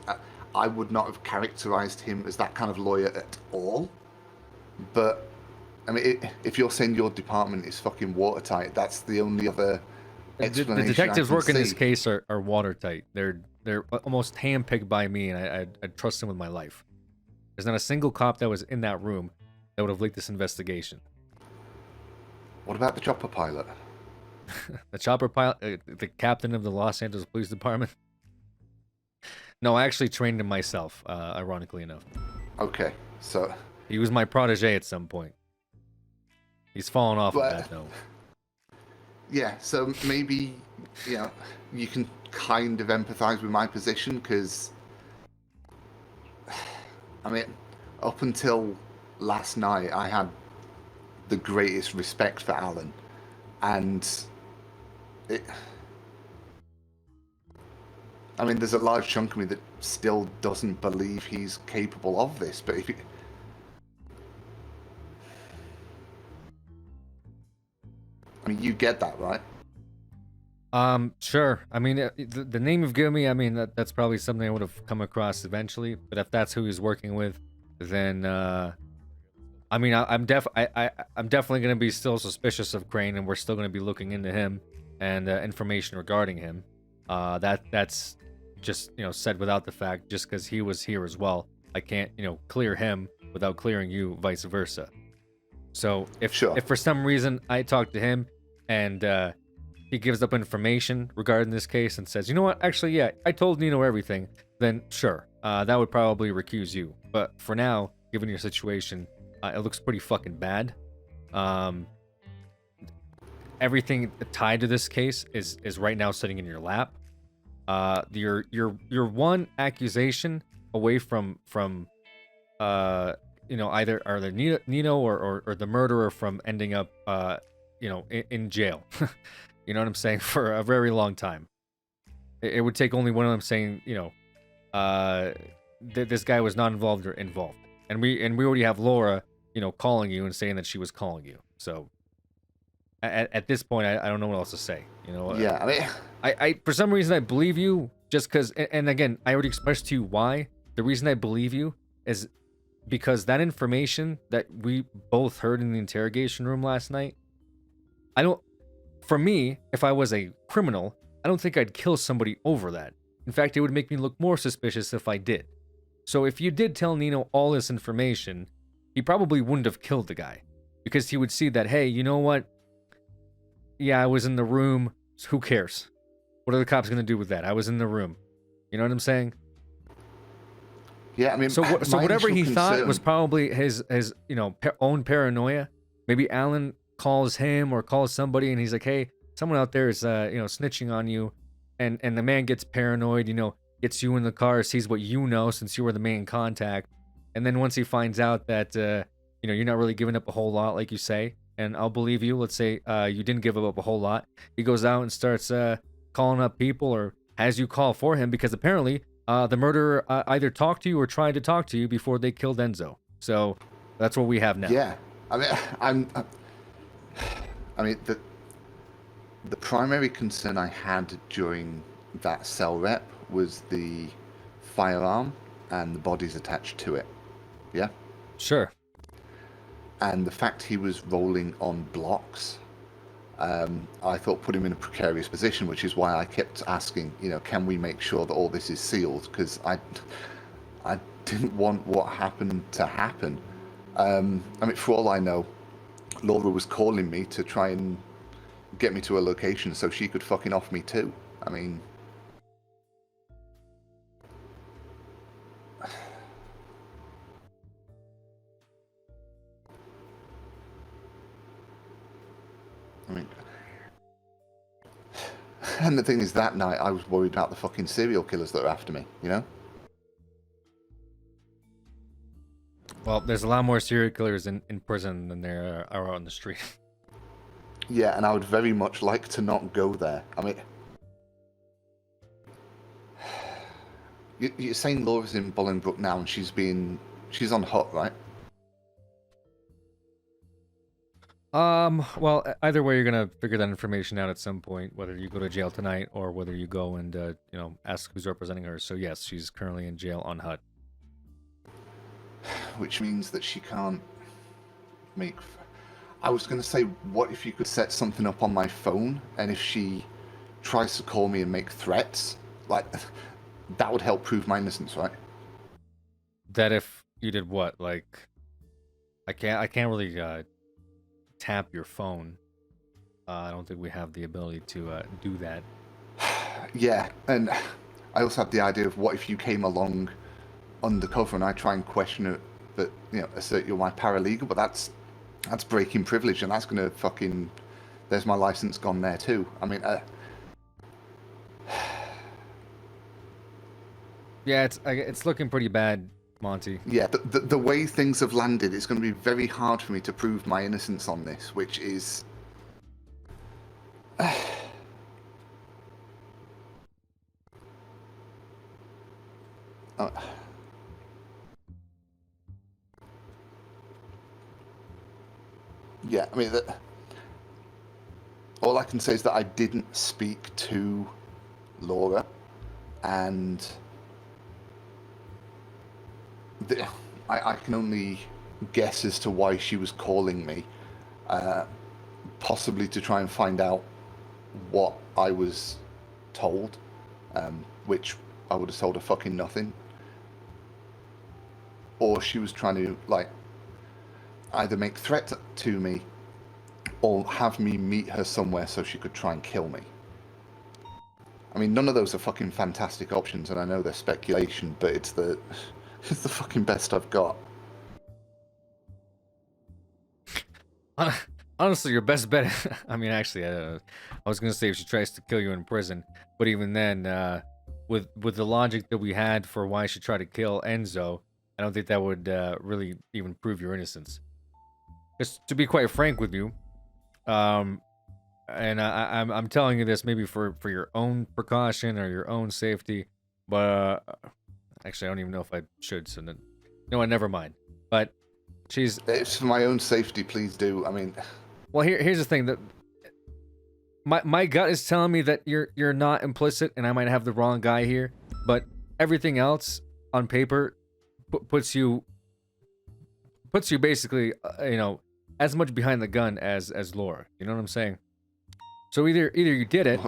I would not have characterized him as that kind of lawyer at all. But I mean, if you're saying your department is fucking watertight, that's the only other explanation. The detectives I can working see. this case are watertight. They're almost handpicked by me, and I trust them with my life. There's not a single cop that was in that room that would have leaked this investigation. What about the chopper pilot? The chopper pilot, the captain of the Los Angeles Police Department. No, I actually trained him myself. Ironically enough. Okay, so he was my protege at some point. He's fallen off of that though. Yeah, so maybe you can kind of empathize with my position, because I mean, up until last night, I had the greatest respect for Alan, and I mean, there's a large chunk of me that still doesn't believe he's capable of this. But if I mean, you get that, right? Sure. I mean, the name you've given me, I mean, that's probably something I would have come across eventually. But if that's who he's working with, then I mean, I'm definitely going to be still suspicious of Crane, and we're still going to be looking into him and information regarding him. That's just said without the fact, just because he was here as well. I can't clear him without clearing you, vice versa. So if for some reason I talk to him and he gives up information regarding this case and says, you know what, actually, yeah, I told Nino everything, then sure, that would probably recuse you. But for now, given your situation, it looks pretty fucking bad. Everything tied to this case is right now sitting in your lap. You're one accusation away from either Nino or the murderer from ending up in jail. You know what I'm saying? For a very long time. It would take only one of them saying, this guy was not involved or involved. And we already have Laura, calling you and saying that she was calling you. So at this point, I don't know what else to say. Yeah, I mean, I for some reason I believe you just because, and again, I already expressed to you why. The reason I believe you is because that information that we both heard in the interrogation room last night, for me, if I was a criminal, I don't think I'd kill somebody over that. In fact, it would make me look more suspicious if I did. So if you did tell Nino all this information, he probably wouldn't have killed the guy, because he would see that, hey, you know what? Yeah, I was in the room. So who cares? What are the cops going to do with that? I was in the room. You know what I'm saying? Yeah, I mean, so my whatever he initial thought was concern- probably his own paranoia. Maybe Alan calls him or calls somebody, and he's like, "Hey, someone out there is snitching on you," and the man gets paranoid. Gets you in the car, sees what you know since you were the main contact, and then once he finds out that you're not really giving up a whole lot, like you say, and I'll believe you. Let's say you didn't give up a whole lot. He goes out and starts calling up people, or has you call for him, because apparently the murderer either talked to you or tried to talk to you before they killed Enzo. So that's what we have now. Yeah, I mean, the primary concern I had during that cell rep was the firearm and the bodies attached to it. Yeah. Sure. And the fact he was rolling on blocks, I thought put him in a precarious position, which is why I kept asking, can we make sure that all this is sealed? Because I didn't want what happened to happen. For all I know, Laura was calling me to try and get me to a location so she could fucking off me too. And the thing is, that night I was worried about the fucking serial killers that are after me, Well, there's a lot more serial killers in prison than there are on the street. Yeah, and I would very much like to not go there. You're saying Laura's in Bolingbroke now, and she's on hot, right? Well, either way, you're gonna figure that information out at some point, whether you go to jail tonight or whether you go and ask who's representing her. So yes, she's currently in jail on HUD. Which means that she can't make... I was going to say, what if you could set something up on my phone, and if she tries to call me and make threats, that would help prove my innocence, right? That if you did what? I can't really tap your phone. I don't think we have the ability to do that. Yeah, and I also have the idea of what if you came along undercover and I try and question it, that assert you're my paralegal, but that's breaking privilege, and that's gonna fucking... There's my license gone there too. Yeah, it's looking pretty bad, Monty. Yeah, the way things have landed, it's going to be very hard for me to prove my innocence on this, which is... Yeah, all I can say is that I didn't speak to Laura, and I can only guess as to why she was calling me, possibly to try and find out what I was told, which I would have told her fucking nothing, or she was trying to either make threats to me or have me meet her somewhere so she could try and kill me. None of those are fucking fantastic options, and I know they're speculation, but it's the fucking best I've got. Honestly, your best bet... actually, I was going to say if she tries to kill you in prison, but even then, with the logic that we had for why she tried to kill Enzo, I don't think that would really even prove your innocence. Just to be quite frank with you, and I'm telling you this maybe for your own precaution or your own safety, but actually I don't even know if I should. So then, never mind. But it's for my own safety. Please do. Well, here's the thing that my gut is telling me that you're not implicit, and I might have the wrong guy here, but everything else on paper puts you basically as much behind the gun as Laura. You know what I'm saying? So either you did it,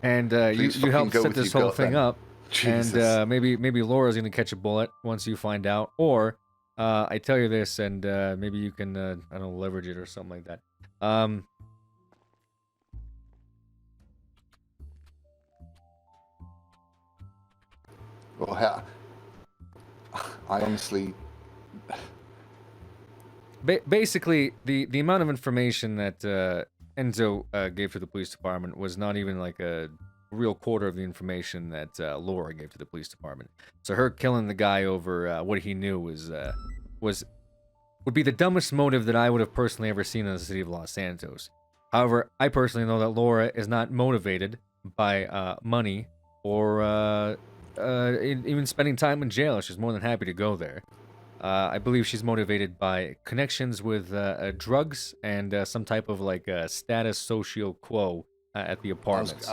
and you helped set this whole thing up, Jesus. and maybe Laura's gonna catch a bullet once you find out, or I tell you this, and maybe you can I don't know, leverage it or something like that. Well, I honestly. Basically, the amount of information that Enzo gave to the police department was not even like a real quarter of the information that Laura gave to the police department. So her killing the guy over what he knew would be the dumbest motive that I would have personally ever seen in the city of Los Santos. However, I personally know that Laura is not motivated by money or even spending time in jail. She's more than happy to go there. I believe she's motivated by connections with drugs and some type of like status socio quo at the apartments.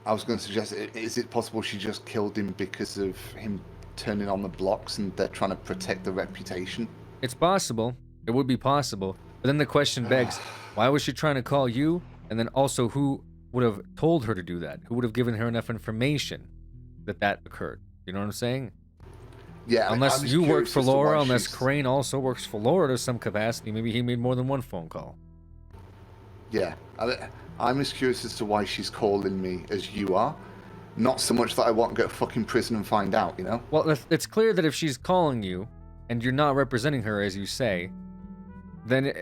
I was going to suggest, is it possible she just killed him because of him turning on the blocks and they're trying to protect the reputation? It's possible. It would be possible. But then the question begs, why was she trying to call you? And then also, who would have told her to do that? Who would have given her enough information that occurred? You know what I'm saying? Yeah. Unless you work for Laura, unless Crane also works for Laura to some capacity, maybe he made more than one phone call. Yeah. I'm as curious as to why she's calling me as you are. Not so much that I want to go to fucking prison and find out, you know? Well, it's clear that if she's calling you, and you're not representing her as you say, then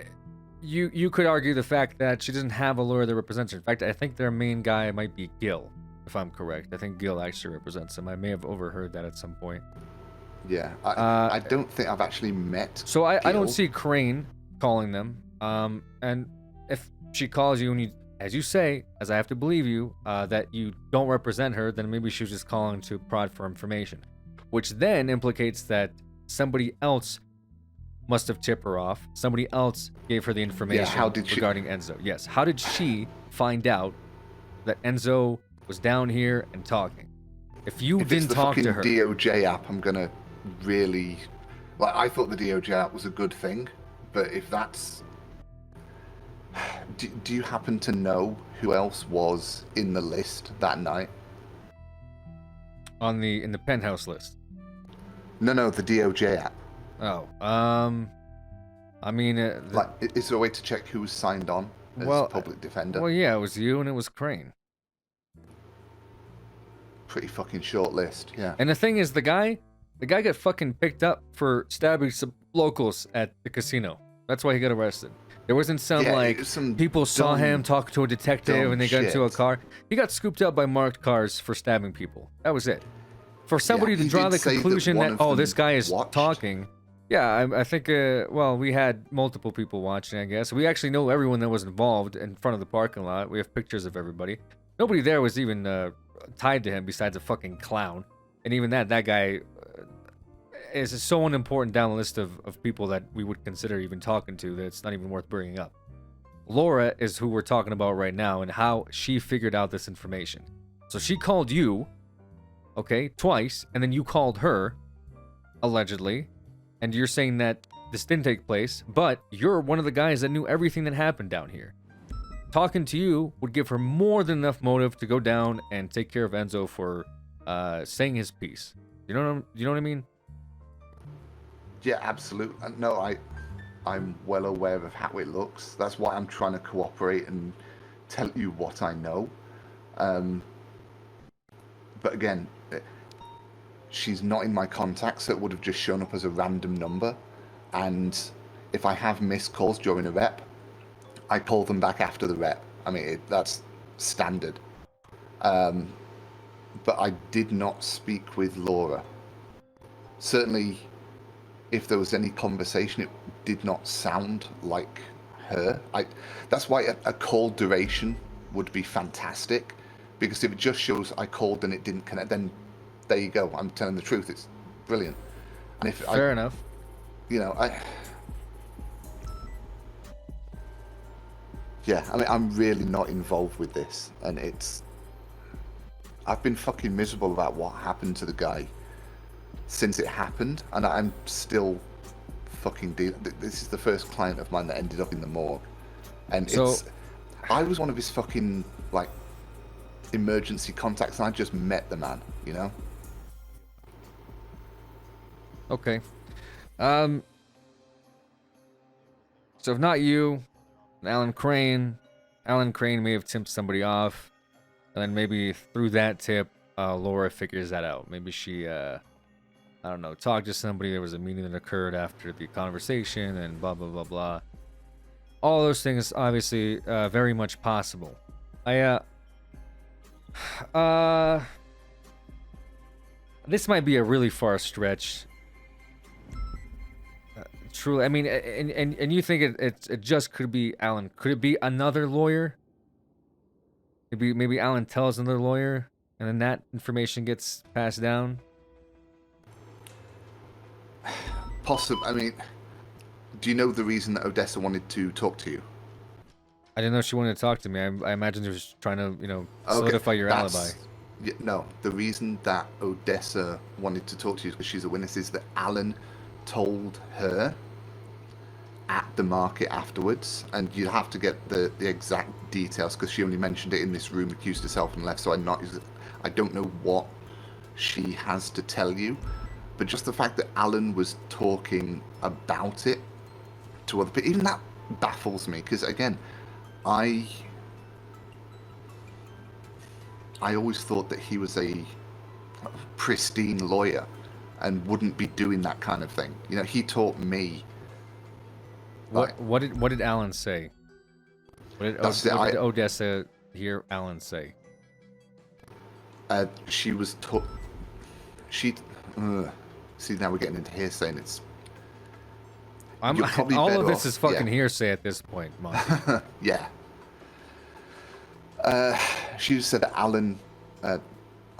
you could argue the fact that she doesn't have a lawyer that represents her. In fact, I think their main guy might be Gil, if I'm correct. I think Gil actually represents him. I may have overheard that at some point. Yeah, I don't think I've actually met So I don't Gil. see Crane calling them. And if she calls you and you, as you say, as I have to believe you, that you don't represent her, then maybe she was just calling to prod for information. Which then implicates that somebody else must have tipped her off. Somebody else gave her the information regarding Enzo. Yes. How did she find out that Enzo was down here and talking? If you didn't talk to her. If it's the fucking DOJ app, I'm gonna really... Like, I thought the DOJ app was a good thing, but if that's... Do you happen to know who else was in the list that night? In the penthouse list? No, the DOJ app. Oh, I mean... is there a way to check who was signed on as public defender? Well, yeah, it was you and it was Crane. Pretty fucking short list, yeah. And the thing is, the guy got fucking picked up for stabbing some locals at the casino. That's why he got arrested. There wasn't some people saw him talk to a detective and they got into a car. He got scooped up by marked cars for stabbing people. That was it. For somebody to draw the conclusion that this guy is talking. Yeah, I think, we had multiple people watching, I guess. We actually know everyone that was involved in front of the parking lot. We have pictures of everybody. Nobody there was even tied to him besides a fucking clown. And even that guy is so unimportant down the list of people that we would consider even talking to that it's not even worth bringing up. Laura is who we're talking about right now and how she figured out this information. So she called you, okay, twice, and then you called her, allegedly, and you're saying that this didn't take place, but you're one of the guys that knew everything that happened down here. Talking to you would give her more than enough motive to go down and take care of Enzo for saying his piece. You know what I mean? Yeah, absolutely. No, I'm well aware of how it looks. That's why I'm trying to cooperate and tell you what I know. But again, she's not in my contacts, so it would have just shown up as a random number. And if I have missed calls during a rep, I call them back after the rep. I mean, that's standard. But I did not speak with Laura. Certainly, if there was any conversation, it did not sound like her. That's why a call duration would be fantastic, because if it just shows I called and it didn't connect, then there you go. I'm telling the truth. It's brilliant. And if Fair enough. Yeah, I mean, I'm really not involved with this, and I've been fucking miserable about what happened to the guy since it happened, and I'm still fucking dealing. This is the first client of mine that ended up in the morgue, and I was one of his fucking emergency contacts, and I just met the man, you know. Okay. So if not you, Alan Crane may have tipped somebody off, and then maybe through that tip, Laura figures that out. Maybe she I don't know, talk to somebody. There was a meeting that occurred after the conversation, and blah blah blah blah. All those things obviously very much possible. This might be a really far stretch. Truly, I mean, and you think it just could be Alan? Could it be another lawyer? Maybe Alan tells another lawyer, and then that information gets passed down. Possible. I mean, do you know the reason that Odessa wanted to talk to you? I didn't know she wanted to talk to me. I imagine she was trying to, solidify your alibi. Yeah, no, the reason that Odessa wanted to talk to you is because she's a witness, is that Alan told her at the market afterwards, and you have to get the exact details because she only mentioned it in this room, accused herself, and left. So I don't know what she has to tell you, but just the fact that Alan was talking about it to other people, even that baffles me. Because again, I always thought that he was a pristine lawyer and wouldn't be doing that kind of thing. You know, he taught me. What did Alan say? What did Odessa hear Alan say? She was see, now we're getting into hearsay, and it's. All of this is fucking hearsay at this point, Monty. Yeah. She just said that Alan, I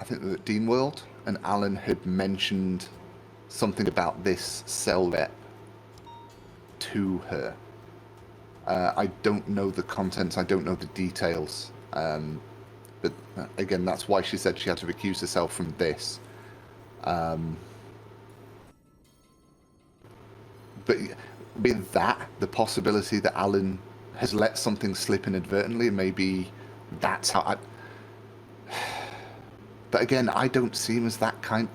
think at Dean World, and Alan had mentioned something about this cell rep to her. I don't know the contents, I don't know the details, but again, that's why she said she had to recuse herself from this. But with that, the possibility that Alan has let something slip inadvertently, maybe that's how But again, I don't see him as that kind.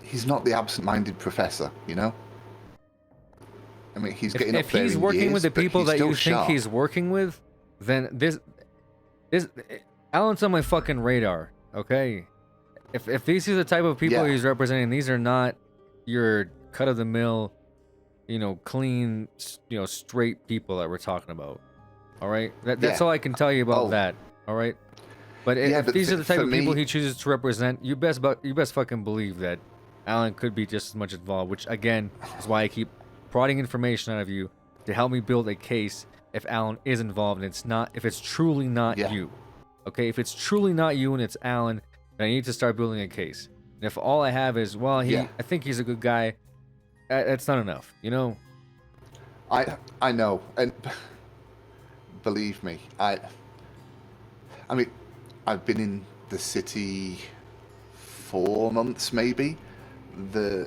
He's not the absent-minded professor, you know? I mean, he's getting up there in years, if he's working with the people that you think sharp. he's working with, then this Alan's on my fucking radar, okay? If these are the type of people he's representing, these are not your cut-of-the-mill, clean, straight people that we're talking about. All right, that's all I can tell you about that. All right, but if these are the type of people he chooses to represent, you best fucking believe that Alan could be just as much involved. Which again is why I keep prodding information out of you to help me build a case if Alan is involved, and if it's truly not you. Okay, if it's truly not you and it's Alan, then I need to start building a case. And if all I have is, I think he's a good guy, that's not enough, I know, and believe me, I mean, I've been in the city 4 months, maybe. The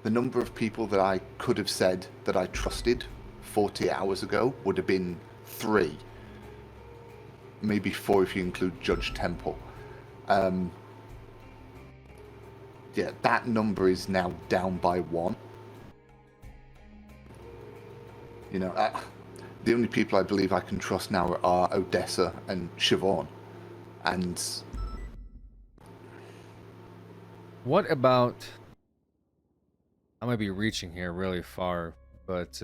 number of people that I could have said that I trusted 40 hours ago would have been 3, maybe 4 if you include Judge Temple. That number is now down by 1. The only people I believe I can trust now are Odessa and Siobhan. And what about? I might be reaching here really far, but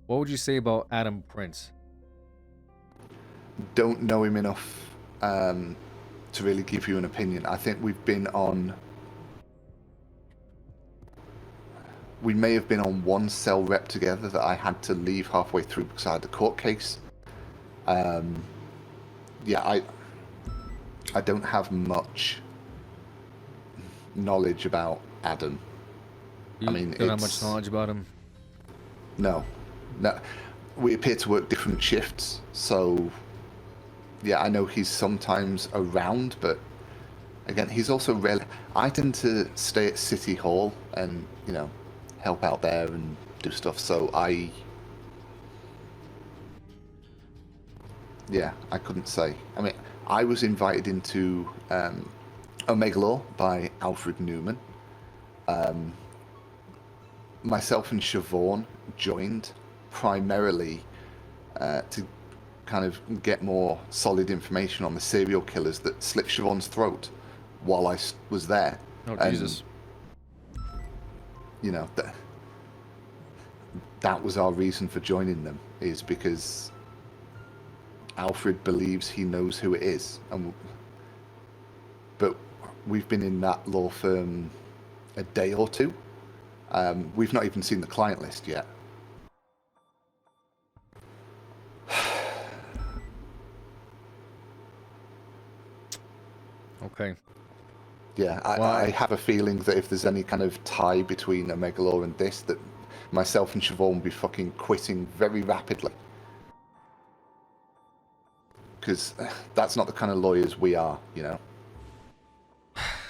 what would you say about Adam Prince? Don't know him enough to really give you an opinion. I think we may have been on one cell rep together that I had to leave halfway through because I had the court case. I don't have much knowledge about Adam. You don't have much knowledge about him? No. We appear to work different shifts, so I know he's sometimes around, but again, he's also rarely. I tend to stay at City Hall and, help out there and do stuff, so I couldn't say. I mean, I was invited into Omega Law by Alfred Newman. Myself and Siobhan joined primarily to kind of get more solid information on the serial killers that slit Siobhan's throat while I was there. Oh, And, Jesus. You know, that was our reason for joining them, is because Alfred believes he knows who it is. But we've been in that law firm a day or two. We've not even seen the client list yet. Okay. Yeah, I have a feeling that if there's any kind of tie between Omega Law and this, that myself and Siobhan will be fucking quitting very rapidly. Because that's not the kind of lawyers we are, you know?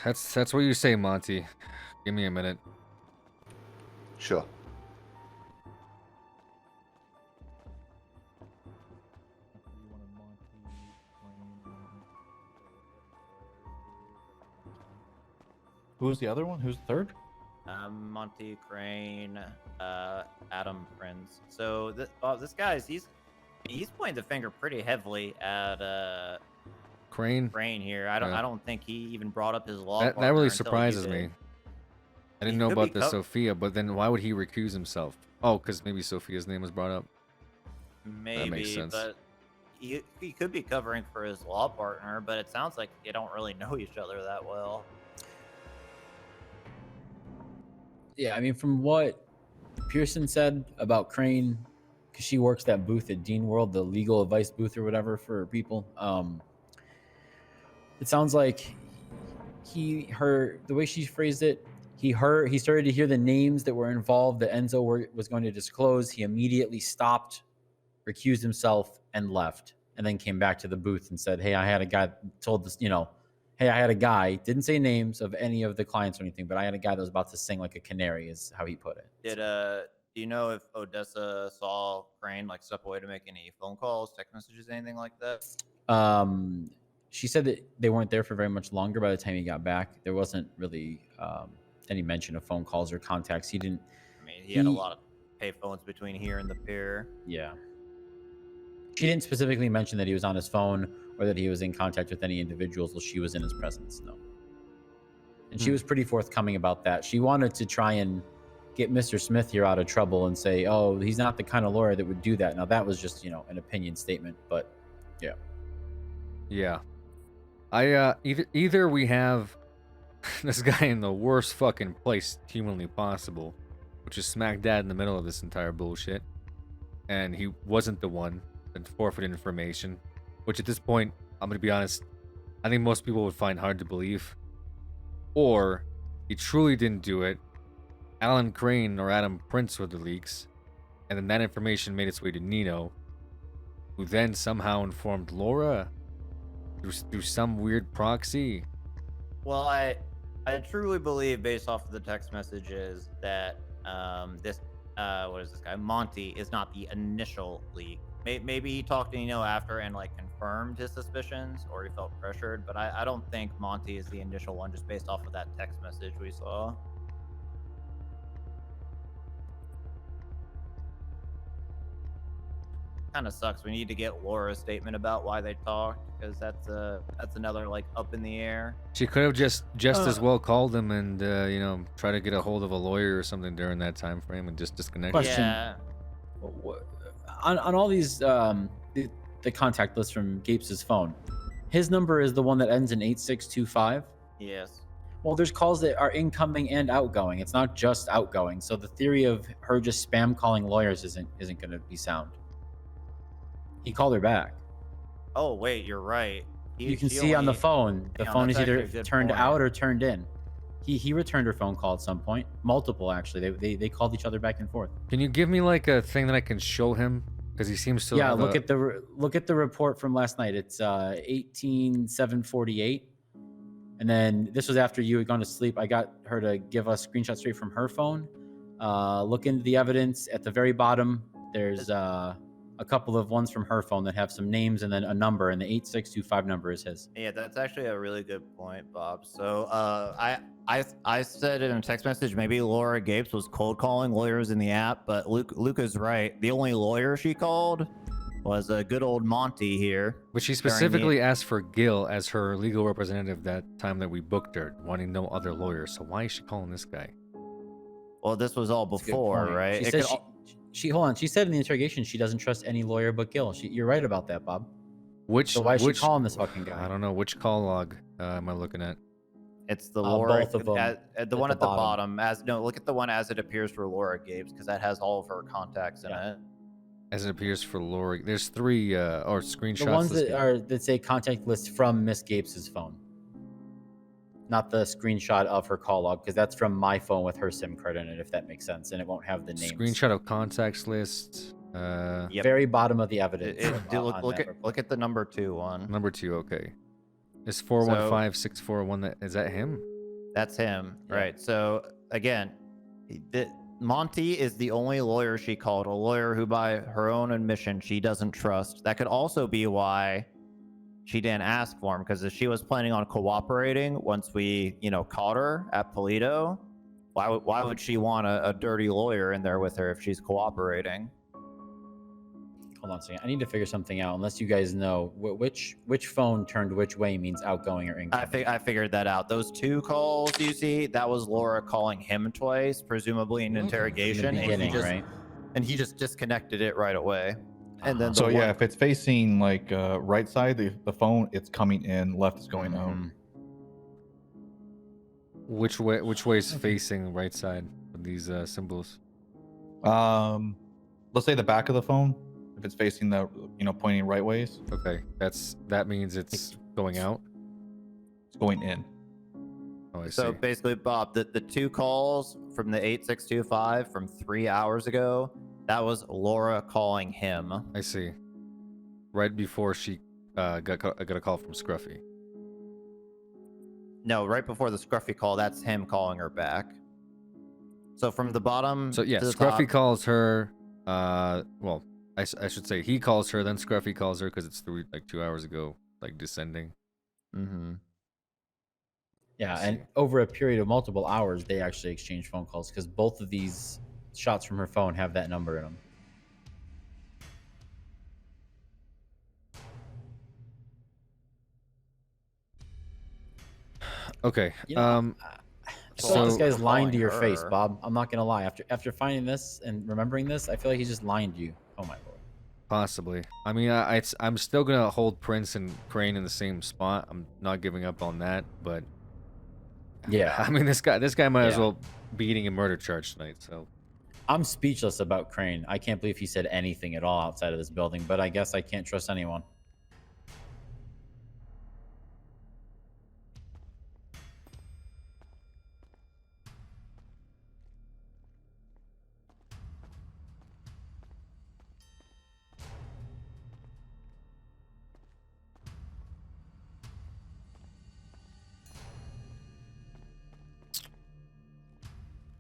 That's what you say, Monty. Give me a minute. Sure. Who's the other one? Who's the third? Monty, Crane, Adam, Prince. So this guy's he's pointing the finger pretty heavily at Crane here. I don't think he even brought up his law. That partner really until surprises he did. me. I didn't know about the Sophia, but then why would he recuse himself? Oh, because maybe Sophia's name was brought up. Maybe, that makes sense. but he could be covering for his law partner, but it sounds like they don't really know each other that well. Yeah, I mean, from what Pearson said about Crane, because she works that booth at Dean World, the legal advice booth or whatever for people. It sounds like the way she phrased it, he started to hear the names that were involved that Enzo was going to disclose. He immediately stopped, recused himself, and left, and then came back to the booth and said, "Hey, I had a guy told this, hey, I had a guy, didn't say names of any of the clients or anything, but I had a guy that was about to sing like a canary," is how he put it. Do you know if Odessa saw Crane like step away to make any phone calls, text messages, anything like that? She said that they weren't there for very much longer by the time he got back. There wasn't really any mention of phone calls or contacts. He didn't. I mean, he had a lot of pay phones between here and the pier. Yeah. She didn't specifically mention that he was on his phone or that he was in contact with any individuals while she was in his presence. No. And she was pretty forthcoming about that. She wanted to try and get Mr. Smith here out of trouble and say, "Oh, he's not the kind of lawyer that would do that." Now that was just, an opinion statement, but yeah. Yeah. Either we have this guy in the worst fucking place humanly possible, which is smack dab in the middle of this entire bullshit, and he wasn't the one that forfeited information, which at this point, I'm gonna be honest, I think most people would find hard to believe. Or he truly didn't do it. Alan Crane or Adam Prince were the leaks, and then that information made its way to Nino, who then somehow informed Laura through some weird proxy. Well, I truly believe, based off of the text messages, that this what is this guy Monty is not the initial leak. Maybe he talked to Nino after and like confirmed his suspicions, or he felt pressured. But I don't think Monty is the initial one, just based off of that text message we saw. Kind of sucks. We need to get Laura's statement about why they talked, because that's another like up in the air. She could have just as well called him and try to get a hold of a lawyer or something during that time frame and just disconnect. Question. Yeah. On all these the contact list from Gapes' phone, his number is the one that ends in 8625. Yes. Well, there's calls that are incoming and outgoing. It's not just outgoing. So the theory of her just spam calling lawyers isn't going to be sound. He called her back. Oh wait, you're right. You can see on the phone. The phone is either turned out or turned in. He returned her phone call at some point. Multiple, actually. They called each other back and forth. Can you give me like a thing that I can show him? Because he seems to. Yeah, look at the report from last night. It's 18/7/48, and then this was after you had gone to sleep. I got her to give us screenshots straight from her phone. Look into the evidence at the very bottom. There's a couple of ones from her phone that have some names and then a number, and the 8625 number is his. Yeah, that's actually a really good point, Bob. So I said in a text message, maybe Laura Gapes was cold calling lawyers in the app, but Luca's right. The only lawyer she called was a good old Monty here. But she during specifically asked for Gil as her legal representative that time that we booked her, wanting no other lawyer. So why is she calling this guy? Well, this was all That's a good before, point. right? She It said could she hold on. She said in the interrogation she doesn't trust any lawyer but Gil. You're right about that, Bob. So why is she calling this fucking guy? I don't know. Which call log am I looking at? It's the Laura. both of them The one at the bottom. Look at the one as it appears for Laura Gabes, because that has all of her contacts in it. As it appears for Lori. There's 3 or screenshots. The ones that say contact list from Miss Gapes' phone. Not the screenshot of her call log, because that's from my phone with her SIM card in it, if that makes sense, and it won't have the names. Screenshot of contacts list. Yep. Very bottom of the evidence. Look at the number 2 one. Number 2, okay. Is 415641 is that him? That's him, right? So again, Monty is the only lawyer she called, a lawyer who, by her own admission, she doesn't trust. That could also be why she didn't ask for him, because if she was planning on cooperating once we, caught her at Polito, why would she want a dirty lawyer in there with her if she's cooperating? Hold on a second. I need to figure something out. Unless you guys know which phone turned which way means outgoing or incoming. I figured that out. Those 2 calls you see, that was Laura calling him twice, presumably in interrogation, and he just disconnected it right away. And then So yeah, if it's facing like right side, the phone, it's coming in. Left is going out. Which way is facing right side of these symbols? Let's say the back of the phone. If it's facing the, pointing right ways. Okay, that means it's going out. It's going in. Oh, I see. So basically, Bob, the 2 calls from the 8625 from 3 hours ago, that was Laura calling him. I see. Right before she got a call from Scruffy. No, right before the Scruffy call, that's him calling her back. So from the bottom. So yeah, to the Scruffy top, calls her. Well, I should say he calls her, then Scruffy calls her because it's 2 hours ago, descending. Mm-hmm. Yeah, and over a period of multiple hours, they actually exchange phone calls because both of these shots from her phone have that number in them. Okay. I feel like this guy's lying to your face, Bob. I'm not gonna lie. After finding this and remembering this, I feel like he's just lying to you. Oh my lord. Possibly. I mean, I'm still gonna hold Prince and Crane in the same spot. I'm not giving up on that, but yeah. I mean, this guy might as well be eating a murder charge tonight. So I'm speechless about Crane. I can't believe he said anything at all outside of this building. But I guess I can't trust anyone.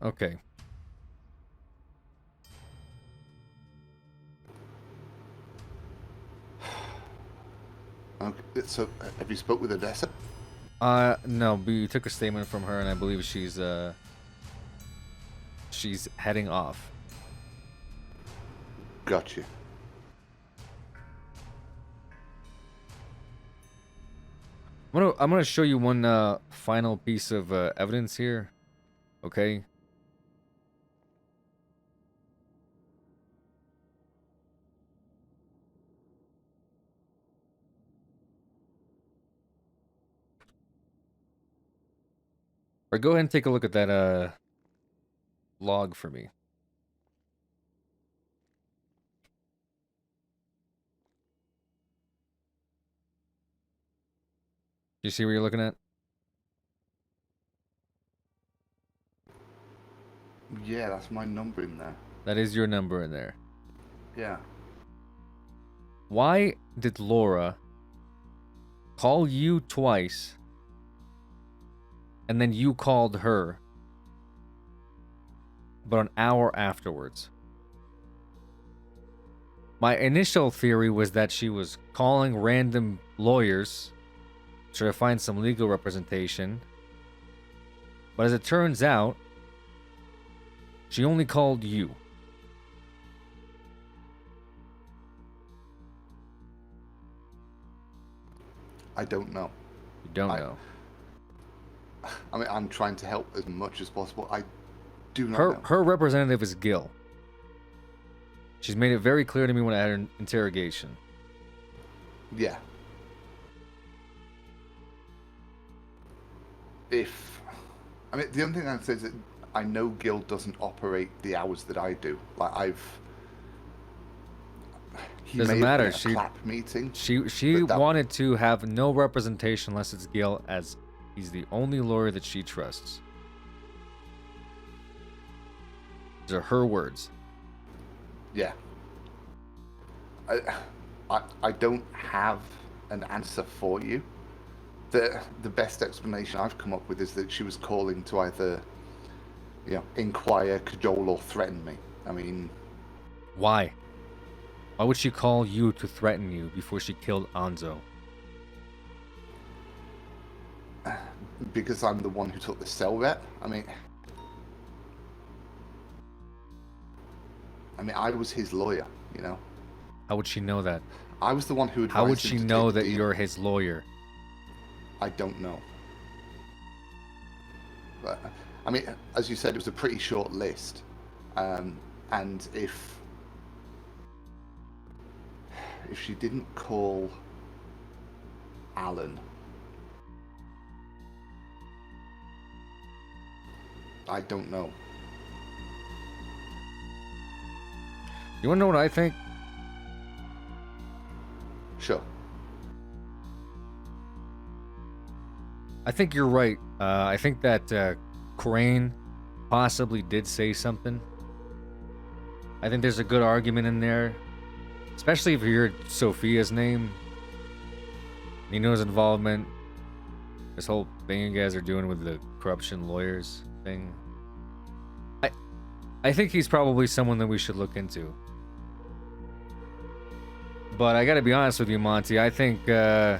okay. Okay, so have you spoke with Odessa? No, but you took a statement from her, and I believe she's heading off. Gotcha. I'm gonna show you one final piece of evidence here. Okay. Or go ahead and take a look at that log for me. You see what you're looking at? Yeah, that's my number in there. That is your number in there. Yeah. Why did Laura call you twice and then you called her but an hour afterwards? My initial theory was that she was calling random lawyers to try to find some legal representation. But as it turns out, she only called you. I don't know. You don't know. I mean, I'm trying to help as much as possible. I do not know. Her representative is Gil. She's made it very clear to me when I had her interrogation. Yeah. I mean, the only thing I'd say is that I know Gil doesn't operate the hours that I do. Like, he Doesn't may have matter. been at a clap meeting. She wanted to have no representation unless it's Gil, as he's the only lawyer that she trusts. These are her words. Yeah. I don't have an answer for you. The best explanation I've come up with is that she was calling to either, inquire, cajole, or threaten me. I mean, Why? Why would she call you to threaten you before she killed Anzo? because I'm the one who took the cell rep. I mean, I was his lawyer, you know. How would she know that? I was the one who advised How would him she to know take the that deal. you're his lawyer? I don't know. But, I mean, as you said, it was a pretty short list. And if she didn't call Alan, I don't know. You wanna know what I think? Sure. I think you're right. I think that Crane possibly did say something. I think there's a good argument in there, especially if you heard Sophia's name, Nino's involvement, this whole thing you guys are doing with the corruption lawyers thing. I think he's probably someone that we should look into. But I gotta be honest with you, Monty. I think you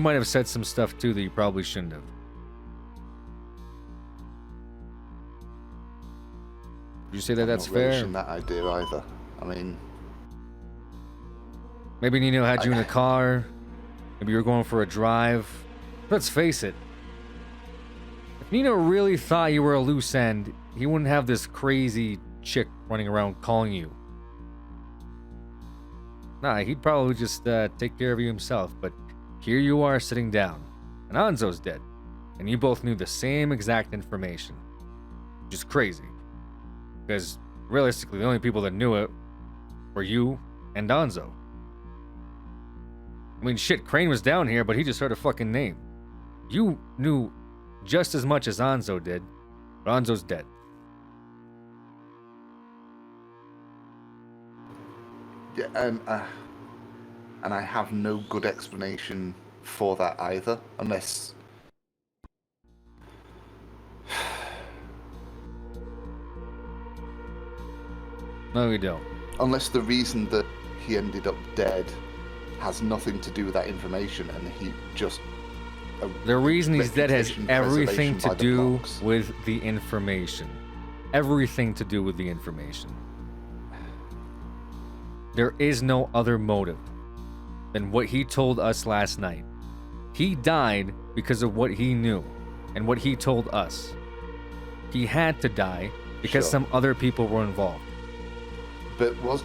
might have said some stuff too that you probably shouldn't have. Would you say that I'm that's not fair? relishing that idea either. I mean, Maybe Nino had you in a car. Maybe you were going for a drive. Let's face it. If Nino really thought you were a loose end, he wouldn't have this crazy chick running around calling you. Nah, he'd probably just take care of you himself. But here you are sitting down, and Anzo's dead. And you both knew the same exact information. Which is crazy. Because realistically, the only people that knew it were you and Anzo. I mean, shit, Crane was down here, but he just heard a fucking name. You knew just as much as Anzo did, but Anzo's dead. yeah, and I have no good explanation for that either, unless No, we don't. unless the reason that he ended up dead has nothing to do with that information, and he just The reason he's dead has reputation everything preservation to by the do blocks. with the information. Everything to do with the information. There is no other motive than what he told us last night. He died because of what he knew and what he told us. He had to die because Sure. some other people were involved. But was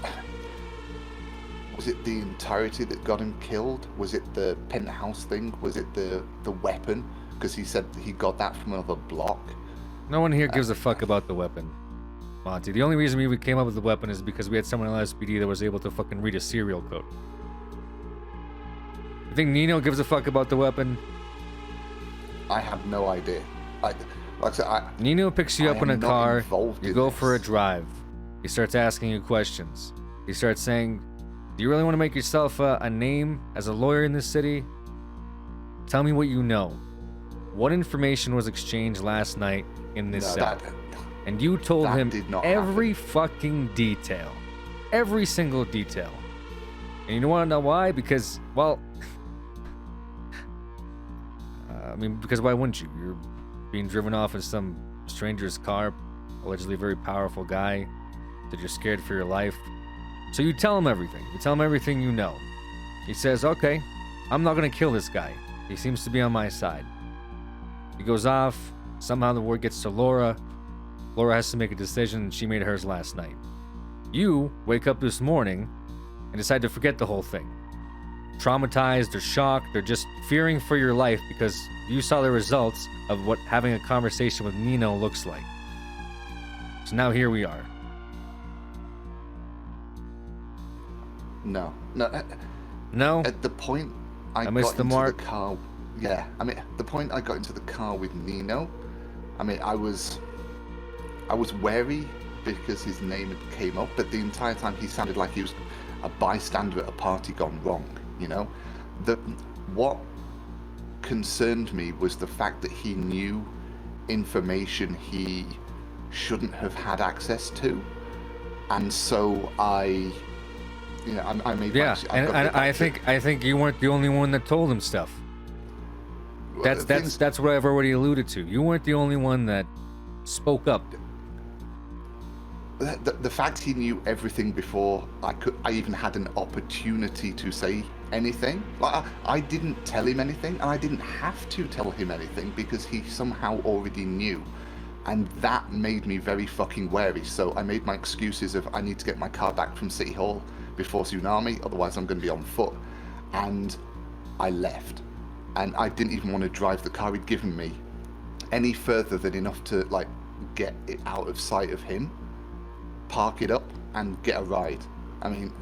it the entirety that got him killed? Was it the penthouse thing? Was it the weapon? Because he said he got that from another block. No one here gives a fuck about the weapon, Monty. The only reason we came up with the weapon is because we had someone in LSPD that was able to fucking read a serial code. You think Nino gives a fuck about the weapon? I have no idea. Like I said, Nino picks you I up in am a not car, involved you in go this. for a drive. He starts asking you questions. He starts saying, do you really want to make yourself a name as a lawyer in this city? Tell me what you know. What information was exchanged last night in this No, cell? that- And you told that him did not every fucking detail. Every single detail. And you want to know why? Because, well... because why wouldn't you? You're being driven off in some stranger's car, allegedly a very powerful guy, that you're scared for your life. So you tell him everything. You tell him everything you know. He says, okay, I'm not going to kill this guy. He seems to be on my side. He goes off. Somehow the word gets to Laura. Laura has to make a decision, and she made hers last night. You wake up this morning and decide to forget the whole thing. Traumatized or shocked or just fearing for your life because you saw the results of what having a conversation with Nino looks like. So now here we are. No. No? At the point I missed got the into mark. the car... Yeah, I mean, the point I got into the car with Nino, I mean, I was wary because his name came up, but the entire time he sounded like he was a bystander at a party gone wrong, you know? What concerned me was the fact that he knew information he shouldn't have had access to, and so I made I think you weren't the only one that told him stuff. That's what I've already alluded to. You weren't the only one that spoke up. The fact he knew everything before I even had an opportunity to say anything. Like I didn't tell him anything, and I didn't have to tell him anything because he somehow already knew, and that made me very fucking wary. So I made my excuses of I need to get my car back from City Hall before Tsunami, otherwise I'm going to be on foot, and I left. And I didn't even want to drive the car he'd given me any further than enough to like get it out of sight of him, park it up, and get a ride. I mean,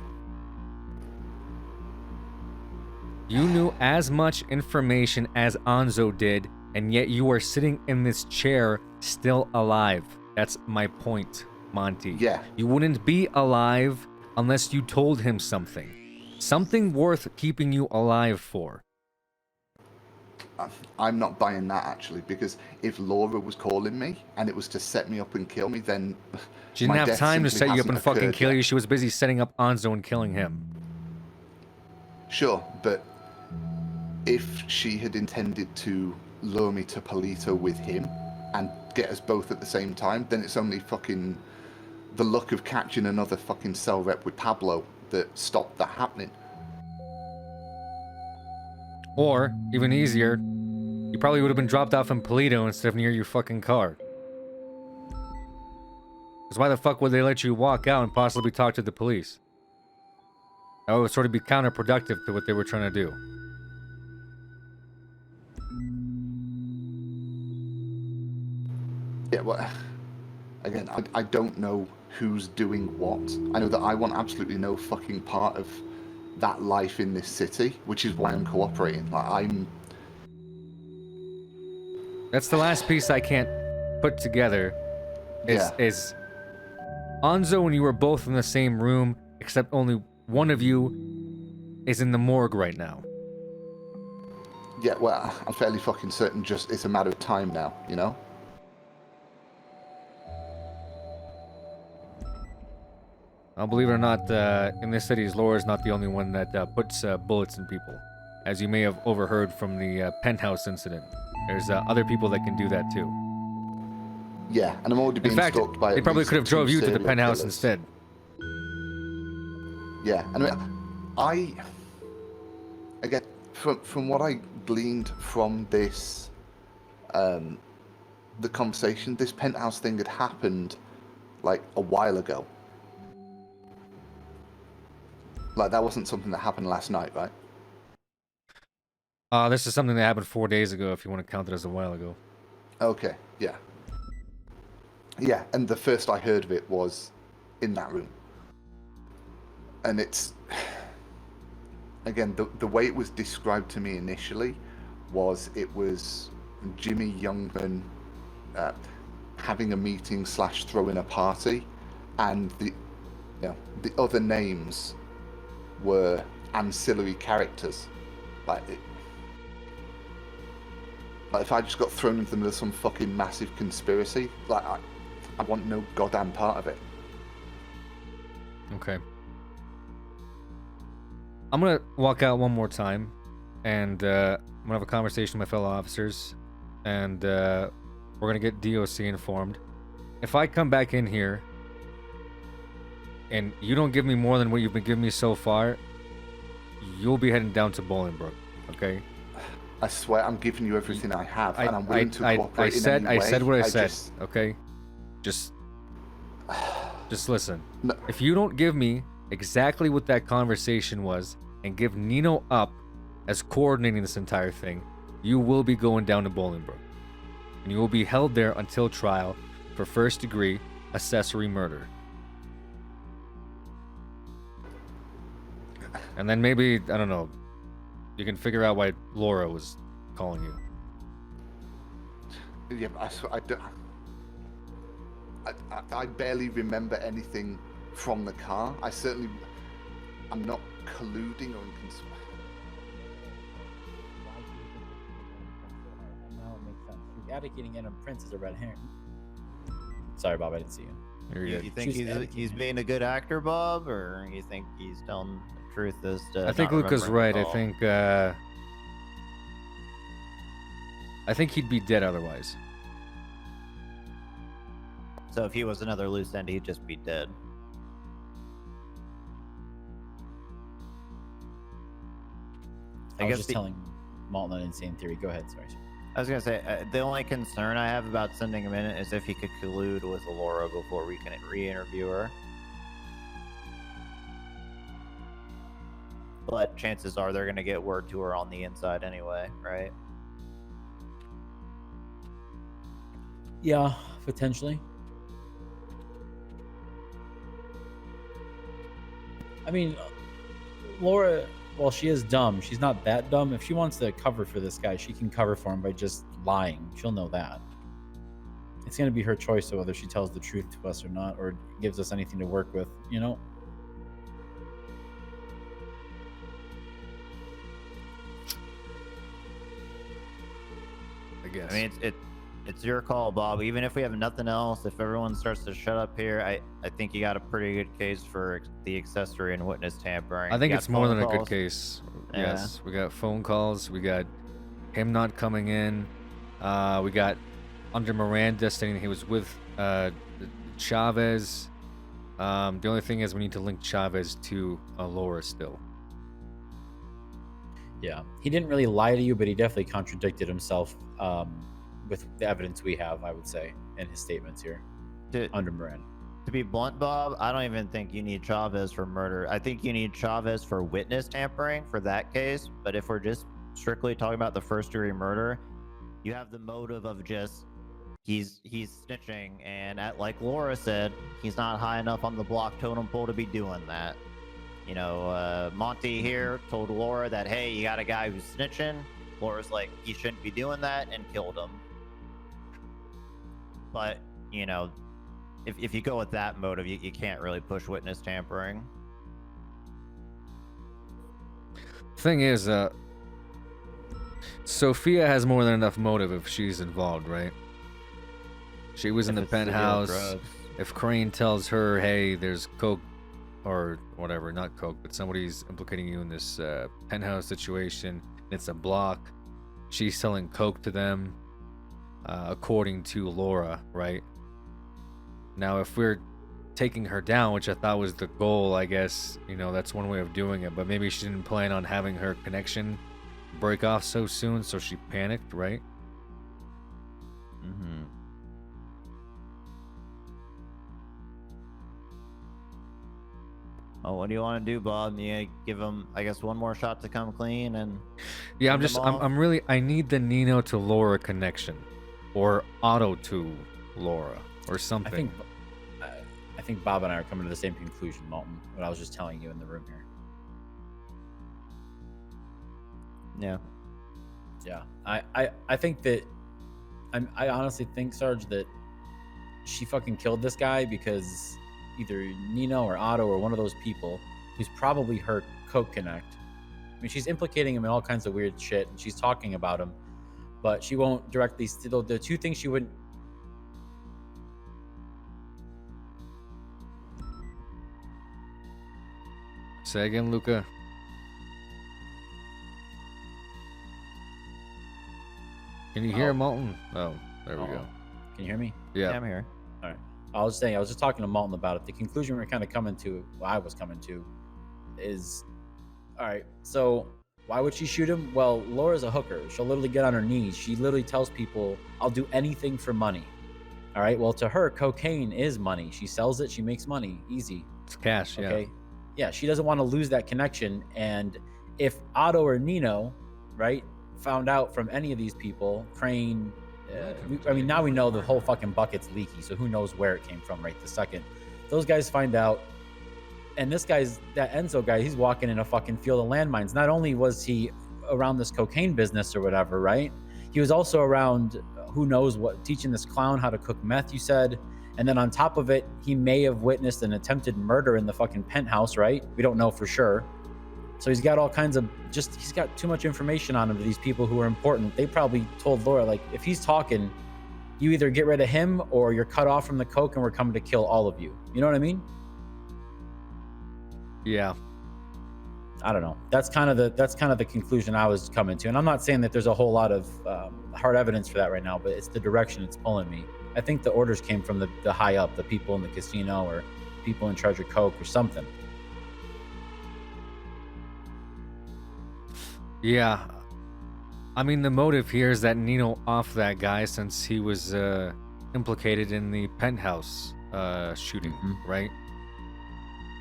you knew as much information as Anzo did, and yet you are sitting in this chair still alive. That's my point, Monty. Yeah. You wouldn't be alive unless you told him something. Something worth keeping you alive for. I'm not buying that, actually, because if Laura was calling me and it was to set me up and kill me, then She didn't my have death time to simply set you up hasn't and fucking occurred kill yet. you. She was busy setting up Anzo and killing him. Sure, but if she had intended to lure me to Polito with him and get us both at the same time, then it's only fucking the luck of catching another fucking cell rep with Pablo that stopped that happening. Or, even easier, you probably would have been dropped off in Polito instead of near your fucking car. Because why the fuck would they let you walk out and possibly talk to the police? That would sort of be counterproductive to what they were trying to do. Yeah, well, again, I don't know who's doing what. I know that I want absolutely no fucking part of that life in this city, which is why I'm cooperating. Like, That's the last piece I can't put together. Is Anzo and you were both in the same room, except only one of you is in the morgue right now. Yeah, well, I'm fairly fucking certain just it's a matter of time now, you know? I'll believe it or not, in this city, Laura's not the only one that puts bullets in people. As you may have overheard from the penthouse incident. There's other people that can do that too. Yeah, and I'm already being In fact, stalked by they at probably least could have two drove you to the serial penthouse killers. instead. Yeah, and I mean, again, from what I gleaned from this, the conversation, this penthouse thing had happened like a while ago. Like, that wasn't something that happened last night, right? This is something that happened 4 days ago, if you want to count it as a while ago. Okay, yeah. Yeah, and the first I heard of it was in that room. And it's... Again, the way it was described to me initially was it was Jimmy Youngman having a meeting / throwing a party, and the other names were ancillary characters. Like if I just got thrown into the middle of some fucking massive conspiracy, like I want no goddamn part of it. Okay. I'm gonna walk out one more time, and I'm gonna have a conversation with my fellow officers, and we're gonna get DOC informed. If I come back in here, and you don't give me more than what you've been giving me so far, you'll be heading down to Bolingbrook, okay? I swear I'm giving you everything I have, and I'm willing to cooperate in any way. I said what I said, just... okay? Just listen. No. If you don't give me exactly what that conversation was and give Nino up as coordinating this entire thing, you will be going down to Bolingbrook. And you will be held there until trial for first-degree accessory murder. And then maybe, I don't know, you can figure out why Laura was calling you. Yeah, I barely remember anything from the car. I'm not colluding or Now it makes sense. She's advocating Adam Prince as a red herring. Sorry, Bob, I didn't see you. You think he's being a good actor, Bob, or you think he's telling the truth as to I think Luca's right. I think he'd be dead otherwise. So if he was another loose end, he'd just be dead. I was just telling Malton an insane theory. Go ahead, sorry. I was gonna say the only concern I have about sending him in is if he could collude with Laura before we can re-interview her. But chances are they're gonna get word to her on the inside anyway, right? Yeah, potentially. I mean, Laura, while she is dumb, she's not that dumb. If she wants to cover for this guy, she can cover for him by just lying. She'll know that. It's going to be her choice of whether she tells the truth to us or not, or gives us anything to work with, you know? I guess. I mean, it's your call, Bob. Even if we have nothing else, if everyone starts to shut up here, I think you got a pretty good case for the accessory and witness tampering. I think it's more than a good case. Yeah. Yes, we got phone calls. We got him not coming in. We got under Miranda stating he was with Chavez. The only thing is we need to link Chavez to Laura still. Yeah, he didn't really lie to you, but he definitely contradicted himself with the evidence we have, I would say, in his statements here under Miranda. To be blunt, Bob, I don't even think you need Chavez for murder. I think you need Chavez for witness tampering for that case. But if we're just strictly talking about the first-degree murder, you have the motive of just he's snitching, and like Laura said, he's not high enough on the block totem pole to be doing that. You know, Monty here told Laura that, hey, you got a guy who's snitching. Laura's like, he shouldn't be doing that, and killed him. But, you know, if you go with that motive, you can't really push witness tampering. Thing is, Sophia has more than enough motive if she's involved, right? She was in the penthouse. If Crane tells her, hey, there's coke or whatever, not coke, but somebody's implicating you in this penthouse situation, it's a block, she's selling coke to them, according to Laura, right? Now, if we're taking her down, which I thought was the goal, I guess, you know, that's one way of doing it, but maybe she didn't plan on having her connection break off so soon, so she panicked, right? Mm-hmm. Oh, what do you want to do, Bob? You give him, I guess, one more shot to come clean, and yeah, I need the Nino to Laura connection, or Otto to Laura, or something. I think Bob and I are coming to the same conclusion, Malton. What I was just telling you in the room here. Yeah. I think that I honestly think, Sarge, that she fucking killed this guy because either Nino or Otto or one of those people who's probably her coke connect. I mean, she's implicating him in all kinds of weird shit, and she's talking about him, but she won't directly. The two things she wouldn't. Say again, Luca. Can you hear Malton? Oh, there we go. Can you hear me? Yeah, I'm here. All right. I was just talking to Malton about it. The conclusion we're kind of coming to, I was coming to, is All right. So why would she shoot him? Well, Laura's a hooker. She'll literally get on her knees. She literally tells people, "I'll do anything for money." All right. Well, to her, cocaine is money. She sells it. She makes money. Easy. It's cash. Okay. Yeah. Yeah. She doesn't want to lose that connection. And if Otto or Nino, right, found out from any of these people, Crane, I mean, now we know the whole fucking bucket's leaky. So who knows where it came from right the second. Those guys find out. And this guy's, that Enzo guy, he's walking in a fucking field of landmines. Not only was he around this cocaine business or whatever, right? He was also around, who knows what, teaching this clown how to cook meth, you said. And then on top of it, he may have witnessed an attempted murder in the fucking penthouse, right? We don't know for sure. So he's got all kinds of, he's got too much information on him to these people who are important. They probably told Laura, like, if he's talking, you either get rid of him or you're cut off from the coke and we're coming to kill all of you. You know what I mean? Yeah. I don't know. That's kind of the conclusion I was coming to. And I'm not saying that there's a whole lot of hard evidence for that right now, but it's the direction it's pulling me. I think the orders came from the high up, the people in the casino or people in charge of coke or something. Yeah. I mean, the motive here is that Nino off that guy since he was implicated in the penthouse shooting, right?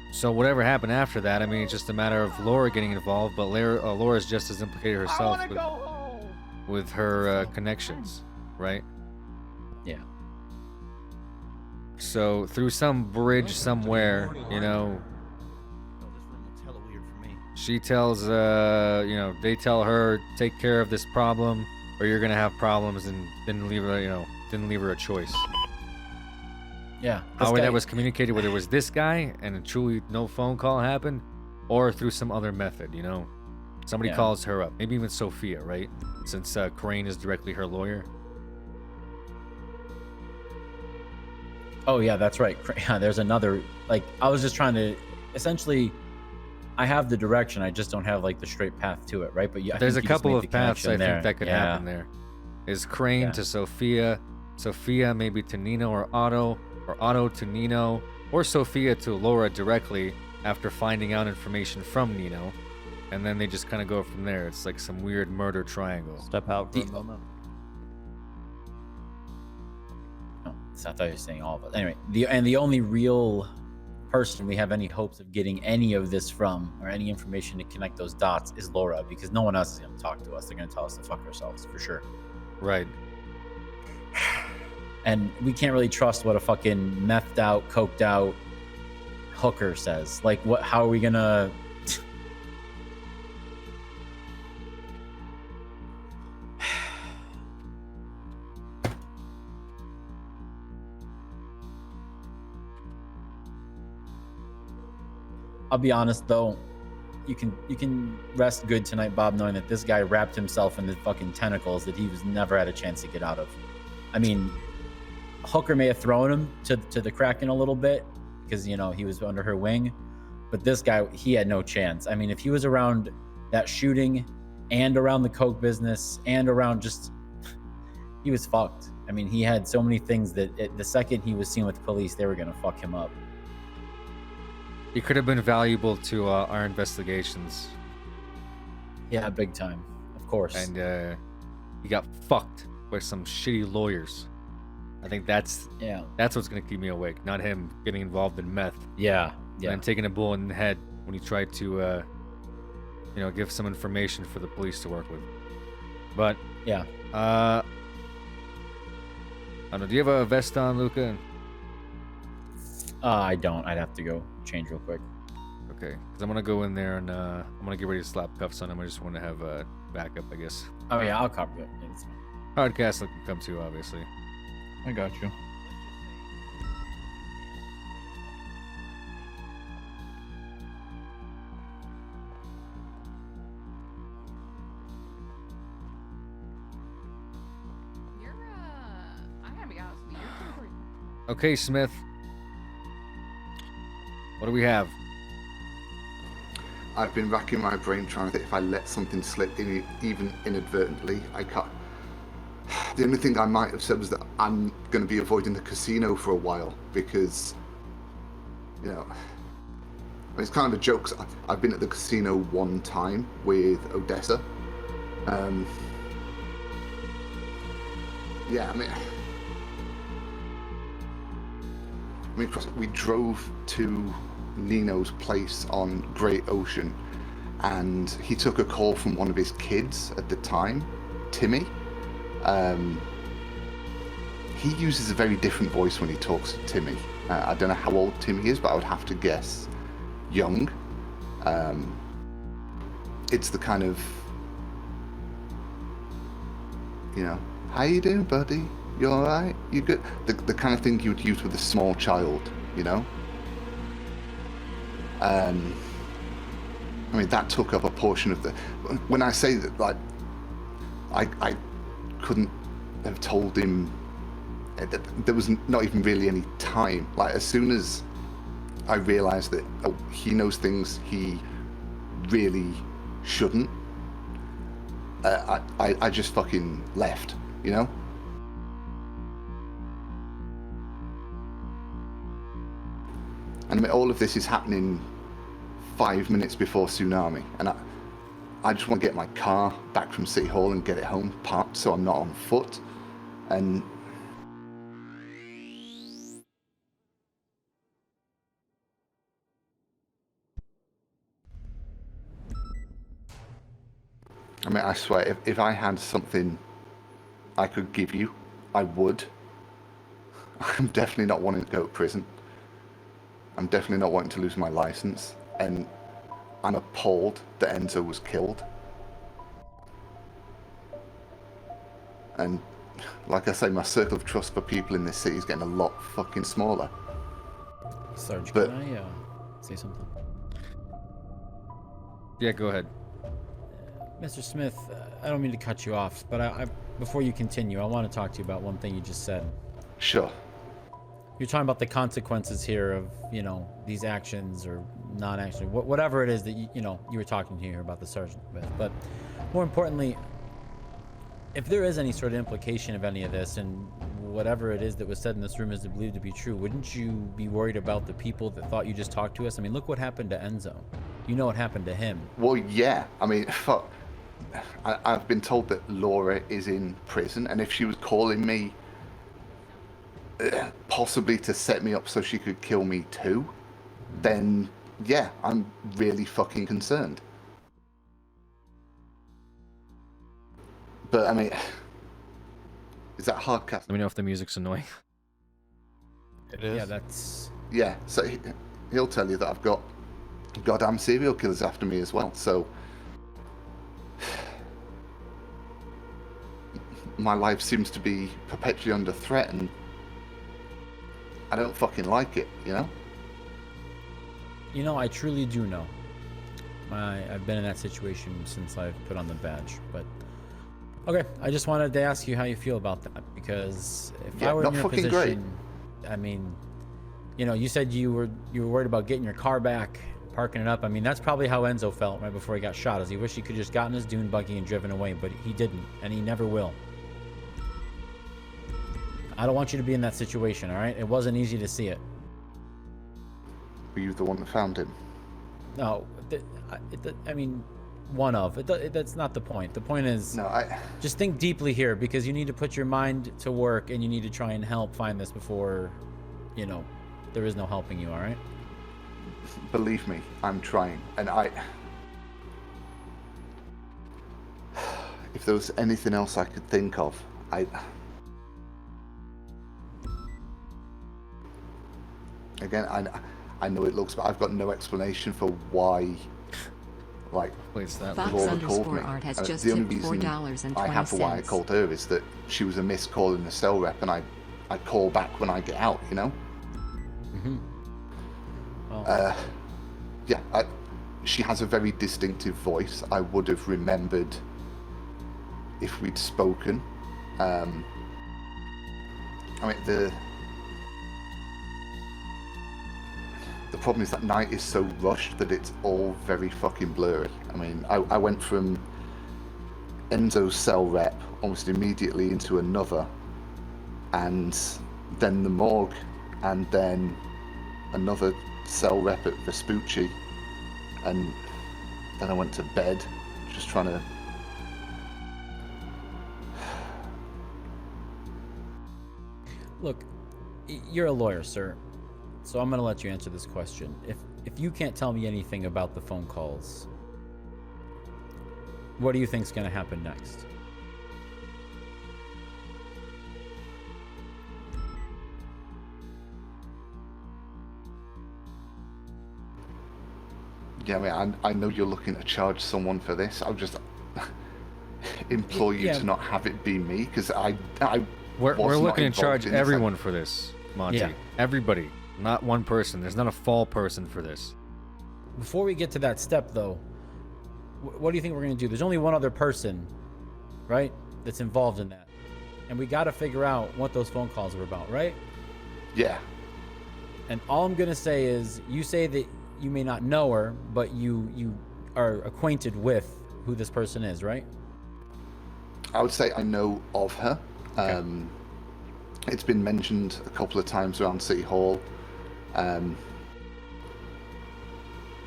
So whatever happened after that, I mean, it's just a matter of Laura getting involved, but Laura's just as implicated herself with her connections, right? Yeah. So through some bridge somewhere, you know, she tells, you know, they tell her, take care of this problem or you're going to have problems, and didn't leave her a choice. Yeah. How that was communicated, whether it was this guy and truly no phone call happened, or through some other method, you know? Somebody calls her up. Maybe even Sophia, right? Since Crane is directly her lawyer. Oh, yeah, that's right. Yeah, there's another, like, I was just trying to, essentially, I have the direction, I just don't have, like, the straight path to it, right? But yeah, there's a couple of paths I think that could happen there. Is Crane to Sophia, Sophia maybe to Nino or Otto to Nino, or Sophia to Laura directly after finding out information from Nino, and then they just kind of go from there. It's like some weird murder triangle. Step out for a moment. Oh, so I thought you were saying all of it. Anyway, the only real person we have any hopes of getting any of this from, or any information to connect those dots, is Laura, because no one else is going to talk to us. They're going to tell us to fuck ourselves, for sure. Right. And we can't really trust what a fucking methed out, coked out hooker says. Like, what? How are we gonna? I'll be honest though, you can rest good tonight, Bob, knowing that this guy wrapped himself in the fucking tentacles that he was never had a chance to get out of. I mean, Hooker may have thrown him to the Kraken a little bit because, you know, he was under her wing, but this guy, he had no chance. I mean, if he was around that shooting and around the coke business and around just, he was fucked. I mean, he had so many things that the second he was seen with the police, they were gonna fuck him up. He could have been valuable to our investigations. Yeah, big time, of course. And he got fucked by some shitty lawyers. I think that's what's gonna keep me awake, not him getting involved in meth. Yeah. And taking a bullet in the head when he tried to, you know, give some information for the police to work with. But yeah. I don't know. Do you have a vest on, Luca? I don't. I'd have to go change real quick. Okay, because I'm gonna go in there and I'm gonna get ready to slap cuffs on him. I just want to have a backup, I guess. Oh yeah, I'll copy it. Hardcastle can come too, obviously. I got you. Okay, Smith. What do we have? I've been racking my brain trying to think if I let something slip in, even inadvertently. I can't. The only thing I might have said was that I'm going to be avoiding the casino for a while because, you know, it's kind of a joke. I've been at the casino one time with Odessa. Yeah, I mean, we drove to Nino's place on Great Ocean, and he took a call from one of his kids at the time, Timmy. He uses a very different voice when he talks to Timmy. I don't know how old Timmy is, but I would have to guess young. It's the kind of, you know, how you doing, buddy? You all right? You good? The kind of thing you would use with a small child, you know? I mean, that took up a portion of the... When I say that, like, I couldn't have told him... There was not even really any time. Like, as soon as I realised that he knows things he really shouldn't, I just fucking left, you know? And I mean, all of this is happening 5 minutes before tsunami, and I just want to get my car back from City Hall and get it home parked so I'm not on foot. And I mean, I swear, if I had something I could give you, I would. I'm definitely not wanting to go to prison. I'm definitely not wanting to lose my license, and I'm appalled that Enzo was killed. And like I say, my circle of trust for people in this city is getting a lot fucking smaller. Sarge, but, can I say something? Yeah, go ahead. Mr. Smith, I don't mean to cut you off, but before you continue, I want to talk to you about one thing you just said. Sure. You're talking about the consequences here of, you know, these actions or non-action, whatever it is that you were talking here about the sergeant with. But more importantly, if there is any sort of implication of any of this, and whatever it is that was said in this room is believed to be true, wouldn't you be worried about the people that thought you just talked to us? I mean, look what happened to Enzo. You know what happened to him. Well, yeah. I mean, fuck. I've been told that Laura is in prison, and if she was calling me possibly to set me up so she could kill me too, then yeah, I'm really fucking concerned. But I mean, is that hardcast? Let me know if the music's annoying. It is. Yeah, that's... Yeah, so he'll tell you that I've got goddamn serial killers after me as well, so... My life seems to be perpetually under threat, and I don't fucking like it, you know? You know, I truly do know. I've been in that situation since I've put on the badge, but... Okay, I just wanted to ask you how you feel about that, because if I were in your position... Great. I mean, you know, you said you were worried about getting your car back, parking it up. I mean, that's probably how Enzo felt right before he got shot, is he wished he could just gotten his dune buggy and driven away, but he didn't, and he never will. I don't want you to be in that situation, all right? It wasn't easy to see it. Were you the one that found him? No, I mean, one of. That's not the point. The point is, no, just think deeply here, because you need to put your mind to work, and you need to try and help find this before, you know, there is no helping you, all right? Believe me, I'm trying, and if there was anything else I could think of, Again, I know it looks, but I've got no explanation for why, like, Laura called me. Art has just the only tipped reason $4.20. I have for why I called her is that she was a missed call in the cell rep, and I call back when I get out, you know? Mm-hmm. Yeah, she has a very distinctive voice. I would have remembered if we'd spoken. I mean, the problem is that night is so rushed that it's all very fucking blurry. I mean, I went from Enzo's cell rep almost immediately into another, and then the morgue, and then another cell rep at Vespucci, and then I went to bed, just trying to. Look, you're a lawyer, sir, so I'm gonna let you answer this question. If you can't tell me anything about the phone calls, what do you think's gonna happen next? Yeah, I mean, I know you're looking to charge someone for this. I'll just implore you to not have it be me, because We're was not looking to involved charge in this. everyone for this, Monty. Yeah. Everybody, not one person. There's not a fall person for this. Before we get to that step, though, what do you think we're gonna do? There's only one other person, right, that's involved in that, and we got to figure out what those phone calls were about, right? Yeah. And all I'm gonna say is, you say that you may not know her, but you are acquainted with who this person is, right? I would say I know of her. Okay. It's been mentioned a couple of times around City Hall.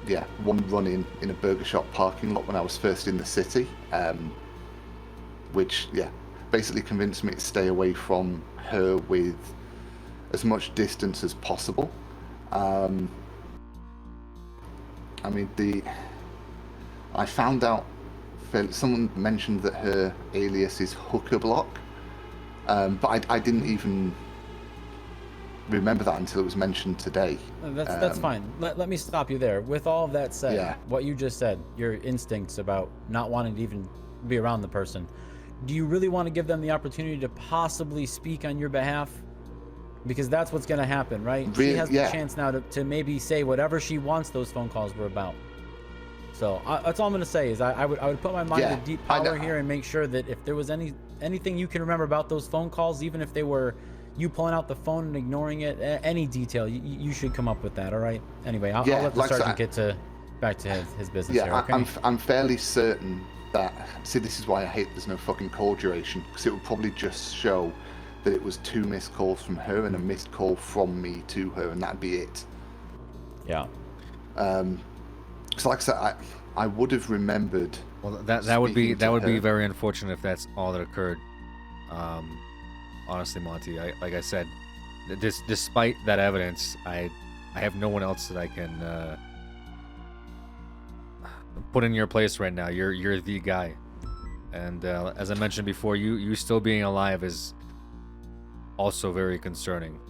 Yeah, one run-in in a burger shop parking lot when I was first in the city, which, yeah, basically convinced me to stay away from her with as much distance as possible. I mean, I found out, someone mentioned that her alias is Hooker Block, but I didn't even remember that until it was mentioned today. That's fine. Let me stop you there. With all of that said, Yeah. what you just said, your instincts about not wanting to even be around the person, do you really want to give them the opportunity to possibly speak on your behalf? Because that's what's going to happen, right? She has the chance now to maybe say whatever she wants those phone calls were about. So that's all I'm going to say is I would put my mind to deep power here and make sure that if there was anything you can remember about those phone calls, even if they were you pulling out the phone and ignoring it, any detail, you should come up with that, all right? Anyway, I'll let the sergeant get back to his business here, okay? I'm fairly certain that, see, this is why I hate there's no fucking call duration, because it would probably just show that it was 2 missed calls from her and a missed call from me to her, and that'd be it. Yeah. So like I said, I would have remembered. Well, that would be very unfortunate if that's all that occurred. Honestly, Monty, like I said, despite that evidence, I have no one else that I can put in your place right now. You're the guy, and as I mentioned before, you still being alive is also very concerning.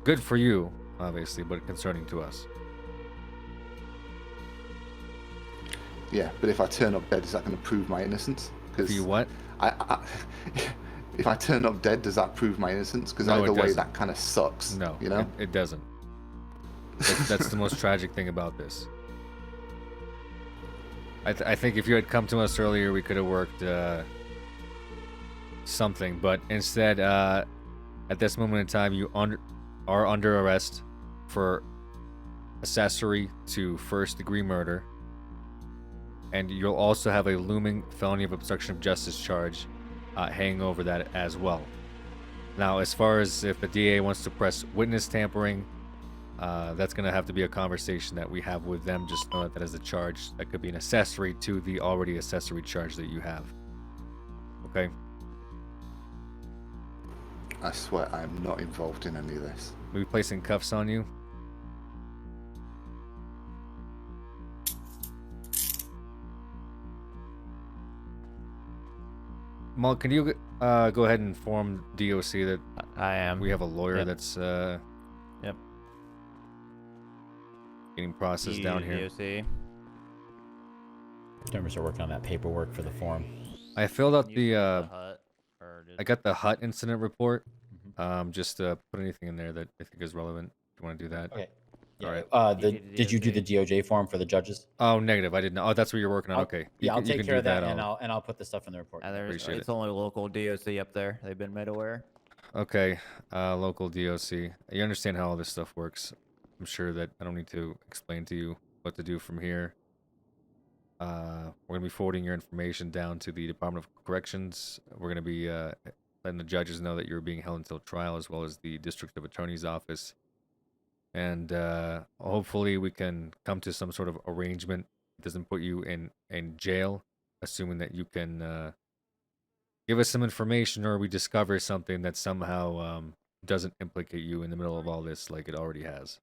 Good for you, obviously, but concerning to us. Yeah, but if I turn up dead, is that going to prove my innocence? If you what? If I turn up dead, does that prove my innocence? Because No, either it way, doesn't. that kind of sucks. No, you know, it doesn't. That's the most tragic thing about this. I think if you had come to us earlier, we could have worked something. But instead, at this moment in time, you are under arrest for accessory to first-degree murder, and you'll also have a looming felony of obstruction of justice charge hanging over that as well. Now, as far as if the DA wants to press witness tampering, that's going to have to be a conversation that we have with them. Just know that that is a charge that could be an accessory to the already accessory charge that you have. Okay? I swear I am not involved in any of this. Are we placing cuffs on you? Mal, can you go ahead and inform DOC that I am. We have a lawyer Yep. that's Yep. getting processed down here. DOC. Numbers are working on that paperwork for the form. I filled out the hut, or I got the hut incident report. Just put anything in there that I think is relevant. If you want to do that. Okay. All right. Did you do the DOJ form for the judges? Oh, negative. I didn't know. Oh, that's what you're working on. Okay. Yeah, I'll you take can care do of that, that. and I'll put the stuff in the report. Appreciate it's only local DOC up there. They've been made aware. Okay. Local DOC. You understand how all this stuff works. I'm sure that I don't need to explain to you what to do from here. We're gonna be forwarding your information down to the Department of Corrections. We're gonna be letting the judges know that you're being held until trial, as well as the District of Attorney's Office. And hopefully we can come to some sort of arrangement doesn't put you in jail, assuming that you can give us some information or we discover something that somehow doesn't implicate you in the middle of all this like it already has.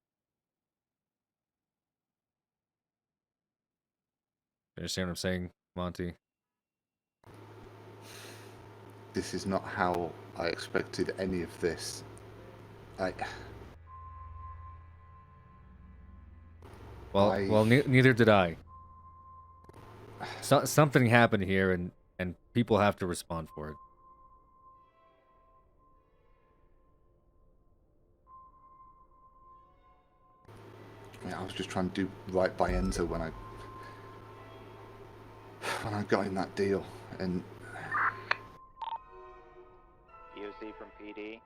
You understand what I'm saying, Monty? This is not how I expected any of this. Well, neither did I. Something happened here, and people have to respond for it. I was just trying to do right by Enzo when I got in that deal, and POC from PD.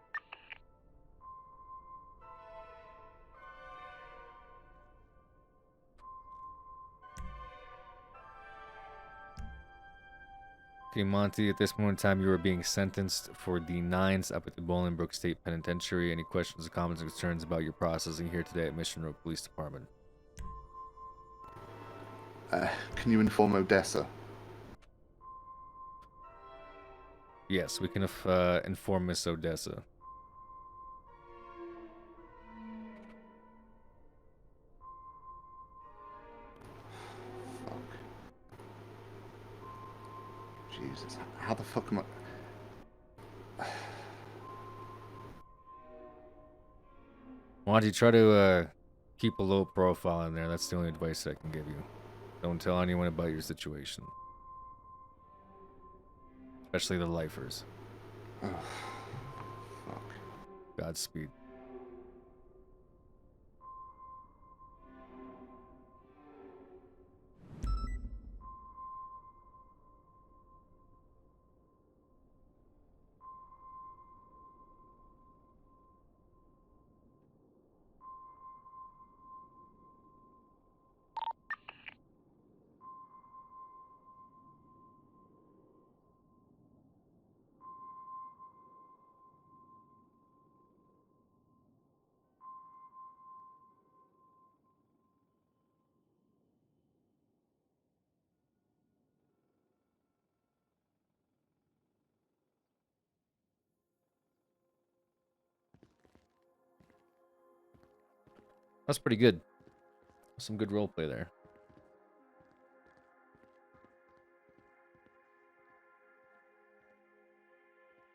Okay, Monty, at this moment in time, you are being sentenced for the 9s up at the Bolingbrook State Penitentiary. Any questions, comments, or concerns about your processing here today at Mission Road Police Department? can you inform Odessa? Yes, we can inform Miss Odessa. Jesus, how the fuck am I... Monty, try to keep a low profile in there. That's the only advice I can give you. Don't tell anyone about your situation. Especially the lifers. Oh, fuck. Godspeed. That's pretty good. Some good roleplay there.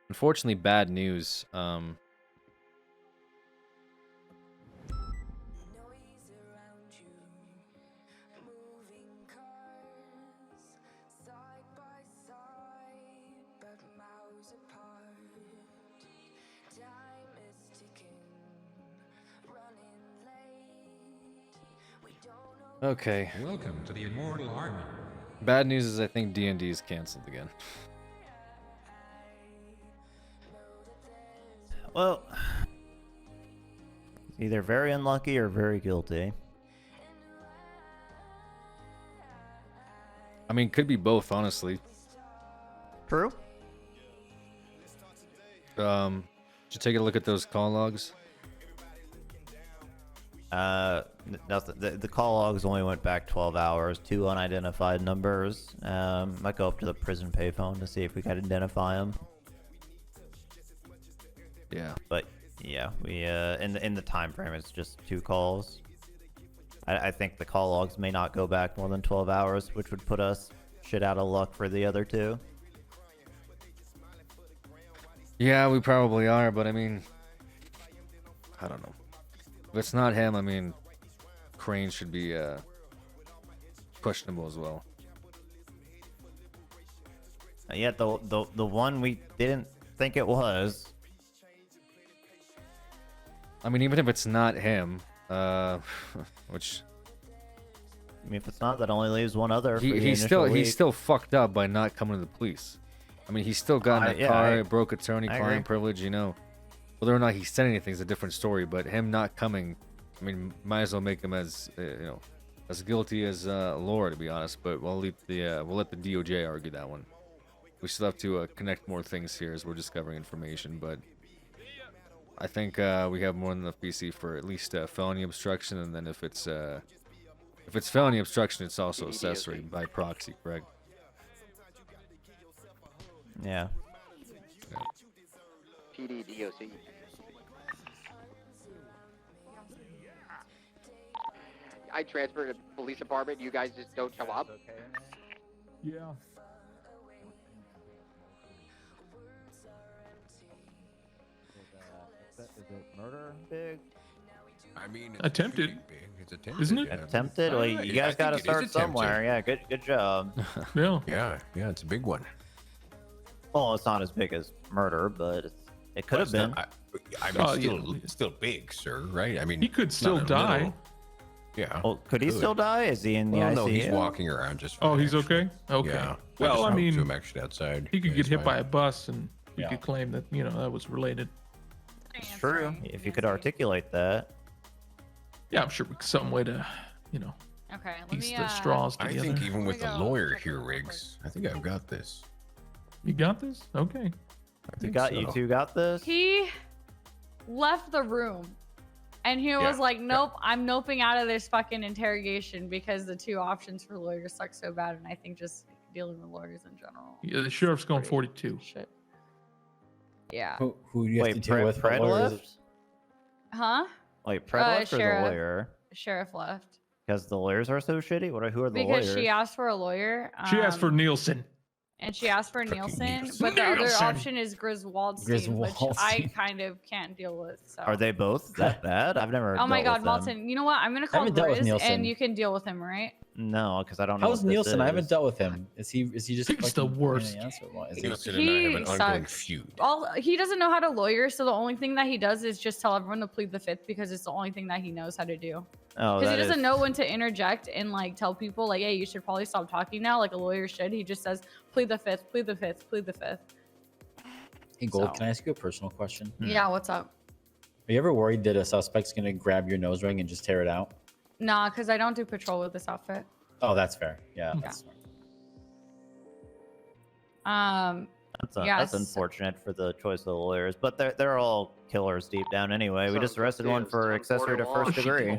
Unfortunately, bad news. Okay. Welcome to the Immortal Army. Bad news is I think D&D is canceled again. Well, either very unlucky or very guilty. I mean, could be both, honestly. True. Did you take a look at those call logs? The call logs only went back 12 hours, 2 unidentified numbers. Might go up to the prison payphone to see if we can identify them. Yeah. But yeah, we in the time frame it's just 2 calls. I think the call logs may not go back more than 12 hours, which would put us shit out of luck for the other 2. Yeah, we probably are, but I mean, I don't know. If it's not him, I mean, Crane should be questionable as well. Yeah, the one we didn't think it was. I mean, even if it's not him, which I mean, if it's not, that only leaves one other. he's still fucked up by not coming to the police. I mean, he's still got in a car, broke attorney-client privilege, you know. Whether or not he said anything is a different story, but him not coming, I mean, might as well make him as you know, as guilty as Laura, to be honest. But we'll let the DOJ argue that one. We still have to connect more things here as we're discovering information, but I think we have more than enough PC for at least felony obstruction, and then if it's If it's felony obstruction, it's also accessory by proxy, correct? Yeah. PD DOC. I transferred to the police department. You guys just don't show up. Yeah. Is it murder big? I mean, it's Attempted. big. It's attempted. Isn't it? yeah. Attempted? Well, you guys got to start somewhere. Yeah, good job. Yeah. Yeah, it's a big one. Well, it's not as big as murder, but it could have been. I mean, still big, sir. Right? I mean, He could it's still not a die. little- Yeah. Well, could he still die? Is he in the Well, ICU? no, he's walking around just. Oh, fine, he's actually. okay? Okay. Yeah. Well, just I talked mean, to him actually outside. He could Yeah, get he's hit fine. by a bus, and we Yeah. could claim that that was related. It's true. If you could articulate that. Yeah, I'm sure some way to, Okay, let piece me. the straws I together. think even with Here the we go. lawyer here, Riggs, I think I've got this. You got this? Okay. I think You so. two got this? He left the room, and he was like, "Nope, I'm noping out of this fucking interrogation because the two options for lawyers suck so bad, and I think just dealing with lawyers in general." Yeah, the sheriff's going 42. Shit. Yeah. Who do you have to deal with? Pred What lawyers- left? Huh? Like Pred left or the Sheriff. lawyer? Sheriff left Because the lawyers are so shitty? Who are the because lawyers? she asked for a lawyer. She asked for Nielsen. And she asked for Nielsen, Nielsen. but the other Nielsen. option is Griswoldstein, which I kind of can't deal with. So. Are they both that bad? I've never. Oh my dealt God, with them. Malton! You know what? I'm gonna call haven't dealt with Grizz, Nielsen. and you can deal with him, right? No, because I don't know. How's what this Nielsen? I haven't is. dealt with him. Is he just He's the worst. Nielsen and I have an ongoing sucks. feud. He doesn't know how to lawyer, so the only thing that he does is just tell everyone to plead the fifth because it's the only thing that he knows how to do. Oh, Because he that doesn't is- know when to interject and like tell people like, hey, you should probably stop talking now, like a lawyer should. He just says, plead the fifth, plead the fifth, plead the fifth. Hey, Gold, So. can I ask you a personal question? Yeah, what's up? Are you ever worried that a suspect's gonna grab your nose ring and just tear it out? Nah, because I don't do patrol with this outfit. Oh, that's fair. Yeah. That's smart. That's unfortunate for the choice of the lawyers, but they're all killers deep down anyway. We just arrested one for accessory to first degree.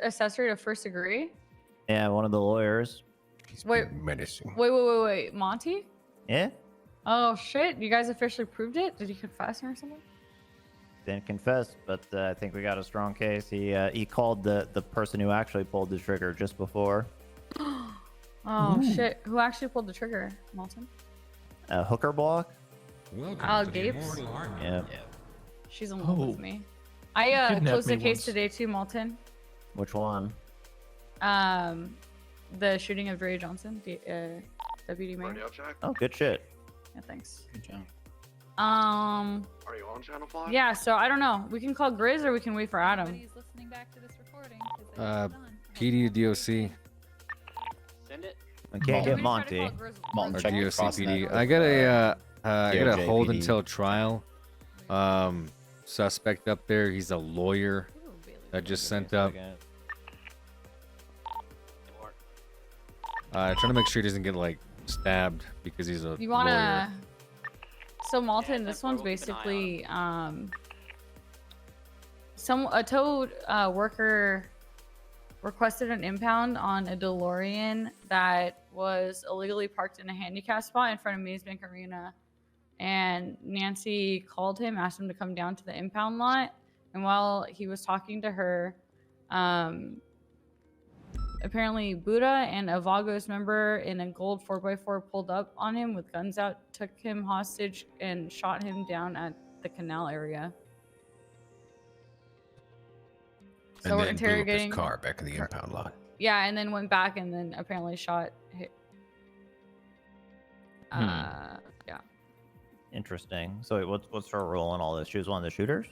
Accessory to first degree? Yeah, one of the lawyers. Wait, menacing. wait, Monty? Yeah, Oh shit! You guys officially proved it? Did he confess or something? didn't confess, but I think we got a strong case. He called the person who actually pulled the trigger just before. Oh shit! Who actually pulled the trigger, Malton? Hooker block. Welcome Oh, to the Gapes? Immortal Army. Yeah. She's in love with Oh. me. I Kidnapped closed the me case once. today too, Malton. Which one? The shooting of Dre Johnson, the deputy mayor. Oh, good shit. Yeah, thanks. Good job. Are you on Channel 5? Yeah, so I don't know. We can call Grizz or we can wait for Adam. listening back to this recording. PD to DOC. Send it. I can't get Monty. Malton, Or check your DOC PD. crossnet I got a I got a DOJ hold PD. until trial. Suspect up there. He's a lawyer that just sent up. Trying to make sure he doesn't get like stabbed because he's a You lawyer. wanna? So Malton, this one's basically a tow worker requested an impound on a DeLorean that was illegally parked in a handicap spot in front of Maze Bank Arena. And Nancy called him, asked him to come down to the impound lot. And while he was talking to her, apparently Buddha and a Vagos member in a gold 4x4 pulled up on him with guns out, took him hostage, and shot him down at the canal area. So And we're then blew up interrogating his car back in the impound lot. Yeah, and then went back and then apparently shot. Yeah. Interesting. So wait, what's her role in all this? She was one of the shooters?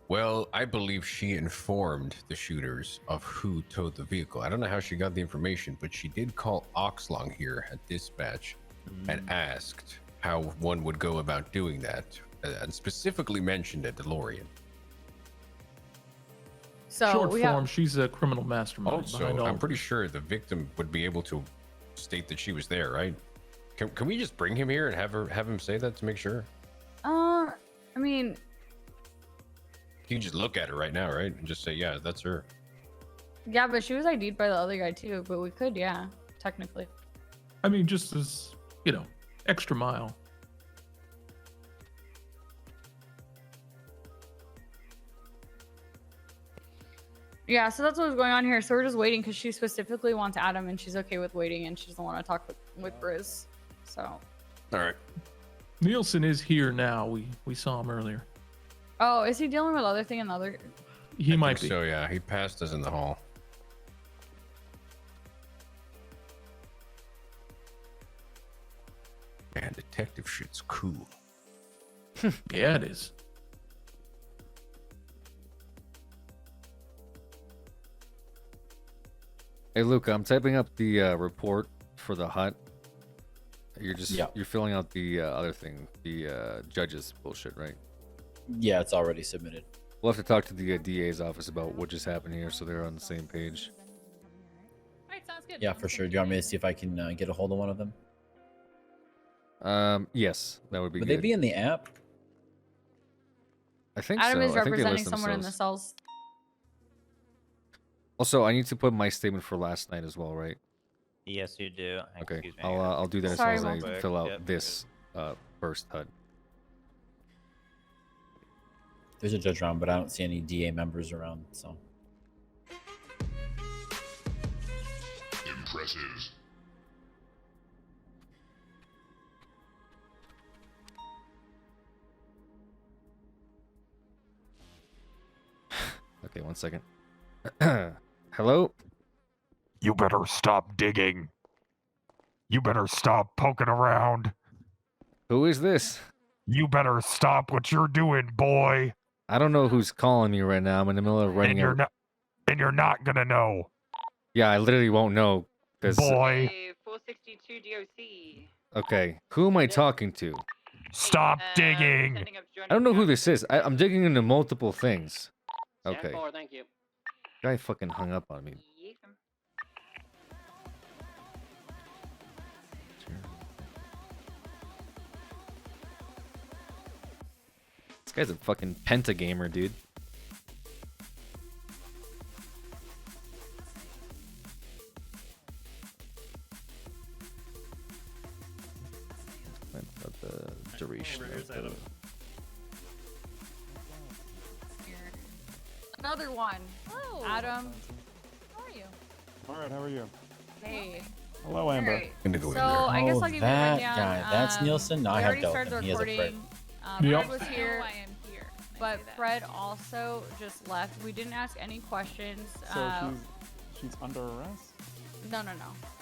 Well, I believe she informed the shooters of who towed the vehicle. I don't know how she got the information, but she did call Oxlong here at dispatch and asked how one would go about doing that, and specifically mentioned a DeLorean. So Short we form, have, she's a criminal mastermind. behind Also, all I'm of pretty this. sure the victim would be able to state that she was there, right? Can we just bring him here and have him say that to make sure? I mean, You can just look at her right now, right? And just say, yeah, that's her. Yeah, but she was ID'd by the other guy too. But we could, yeah, technically. I mean, just as, extra mile. Yeah, so that's what was going on here. So we're just waiting because she specifically wants Adam, and she's okay with waiting, and she doesn't want to talk with Briz. So. All right. Nielsen is here now. We saw him earlier. Oh, is he dealing with other thing in the other? He might be. So yeah, he passed us in the hall. Man, detective shit's cool. Yeah, it is. Hey, Luca, I'm typing up the report for the hut. You're filling out the other thing, the judge's bullshit, right? Yeah, it's already submitted. We'll have to talk to the DA's office about what just happened here, so they're on the same page. All right, sounds good. Yeah, for sure. Do you want me to see if I can get a hold of one of them? Yes, that would be Would good. they be in the app? I think Adam so. is I think they representing list someone in the themselves. cells. Also, I need to put my statement for last night as well, right? Yes, you do. Okay, Excuse me. I'll do that Sorry, as soon as I Mom. fill out Yep. this first HUD. There's a judge around, but I don't see any DA members around, so. Impressive. Okay, 1 second. Hello? You better stop digging. You better stop poking around. Who is this? You better stop what you're doing, boy. I don't know who's calling me right now. I'm in the middle of writing And you're not gonna know. Yeah, I literally won't know. Boy. 462 DOC. Okay, who am I talking to? Stop digging. I don't know who this is. I'm digging into multiple things. Okay. Thank you. Guy fucking hung up on me. This guy's a fucking pentagamer, dude. About the duration of the... Another one. Hello. Adam. How are you? All right, how are you? Hey. Hello, Amber. Alright. Gonna go in So there. I guess I'll give you a that rundown. guy. That's Nielsen? No, we I have already dealt started with the him. He has a recording. Yep. Fred was I know here, why I'm here. but Fred also just left. We didn't ask any questions. So she's under arrest? No.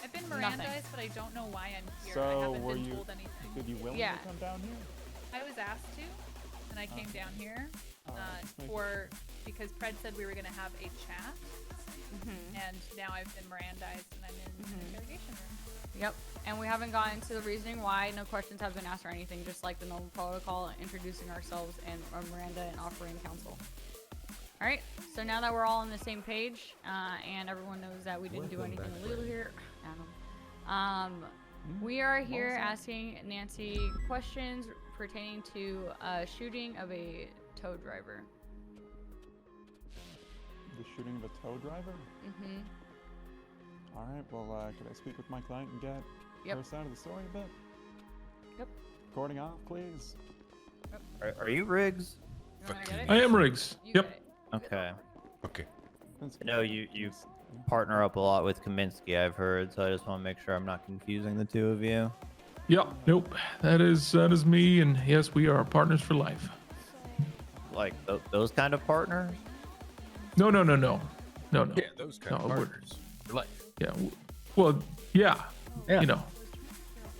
I've been Nothing. Mirandized, but I don't know why I'm here. I So haven't were been you? told anything. Did you willingly Yeah. come down here? I was asked to, and I came down here just making because Fred said we were gonna have a chat, and now I've been Mirandized and I'm in an interrogation room. Yep. And we haven't gotten to the reasoning why. No questions have been asked or anything. Just like the normal protocol, introducing ourselves and Miranda and offering counsel. All right. So now that we're all on the same page, and everyone knows that we didn't do anything illegal here, we are here asking Nancy questions pertaining to a shooting of a tow driver. The shooting of a tow driver? All right, well, could I speak with my client and get her side of the story a bit? Yep. Recording off, please. Are you Riggs? I am Riggs. Yep. Okay. Okay. No, you partner up a lot with Kaminsky, I've heard, so I just want to make sure I'm not confusing the two of you. Yep. Nope. That is me, and yes, we are partners for life. Like those kind of partners? No. Yeah, those kind of we're- partners for life. Yeah. Well, yeah. You know.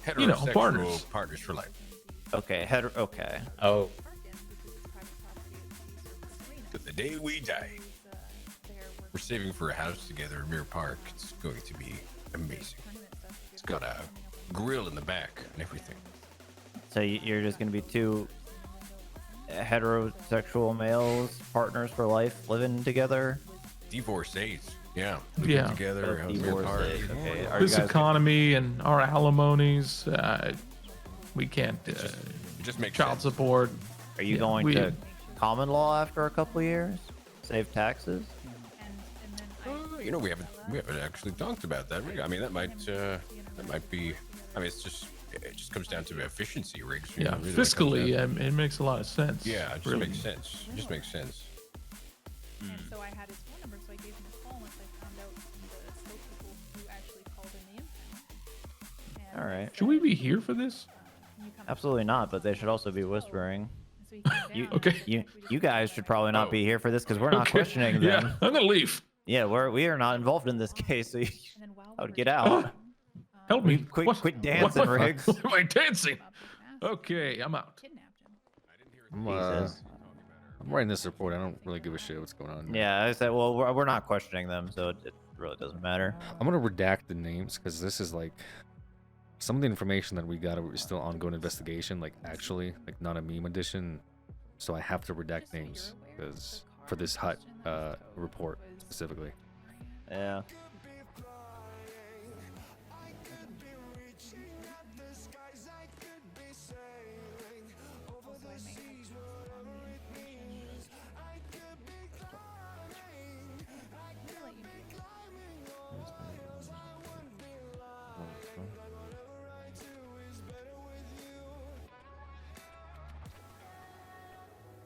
Heterosexual partners. partners for life. Okay. Okay. Oh. To the day we die. We're saving for a house together in Mirror Park. It's going to be amazing. It's got a grill in the back and everything. So you're just gonna be two heterosexual males, partners for life, living together? Divorcees. Yeah. Yeah. Together. out in Mirror Park. Divorcees. Okay. Are This you guys economy and our alimonies, we can't. Just make child support. Are you Yeah, going to common law after a couple years? Save taxes? You know, we haven't actually talked about that. I mean, that might be. I mean, it just comes down to efficiency, Riggs. You Yeah, know, really, fiscally, it comes down- it makes a lot of sense. Yeah, it just really. makes sense. It just makes sense. And so I had his phone number, so I gave him his phone once I found out the spokespeople who actually called in the impound. All right. Should we be here for this? Absolutely not, but they should also be whispering. Okay. You guys should probably not be here for this because we're not Okay. questioning Yeah, them. I'm gonna leave. Yeah, we are not involved in this case, so I would get out. Help me. Quit dancing, Riggs. What am I dancing? Okay, I'm out. I'm writing this report. I don't really give a shit what's going on. Yeah, I said, well, we're not questioning them, so it really doesn't matter. I'm gonna redact the names because this is like some of the information that we got is still ongoing investigation, like actually, like not a meme edition. So I have to redact names because for this hut report specifically. Yeah.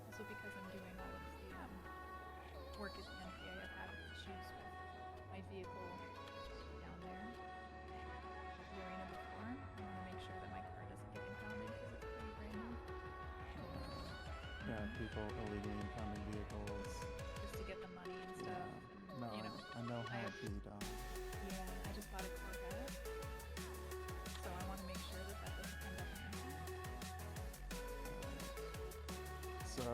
Also because I'm doing all of the work at the NPA, I've had issues with my vehicle down there at the arena before. I want to make sure that my car doesn't get impounded because it's pretty brand new. Yeah, people illegally impounding vehicles. Just to get the money and stuff. And, No, you know, I know how have- to be done. Yeah, I just bought a Corvette. So I want to make sure that that doesn't end up happening. So,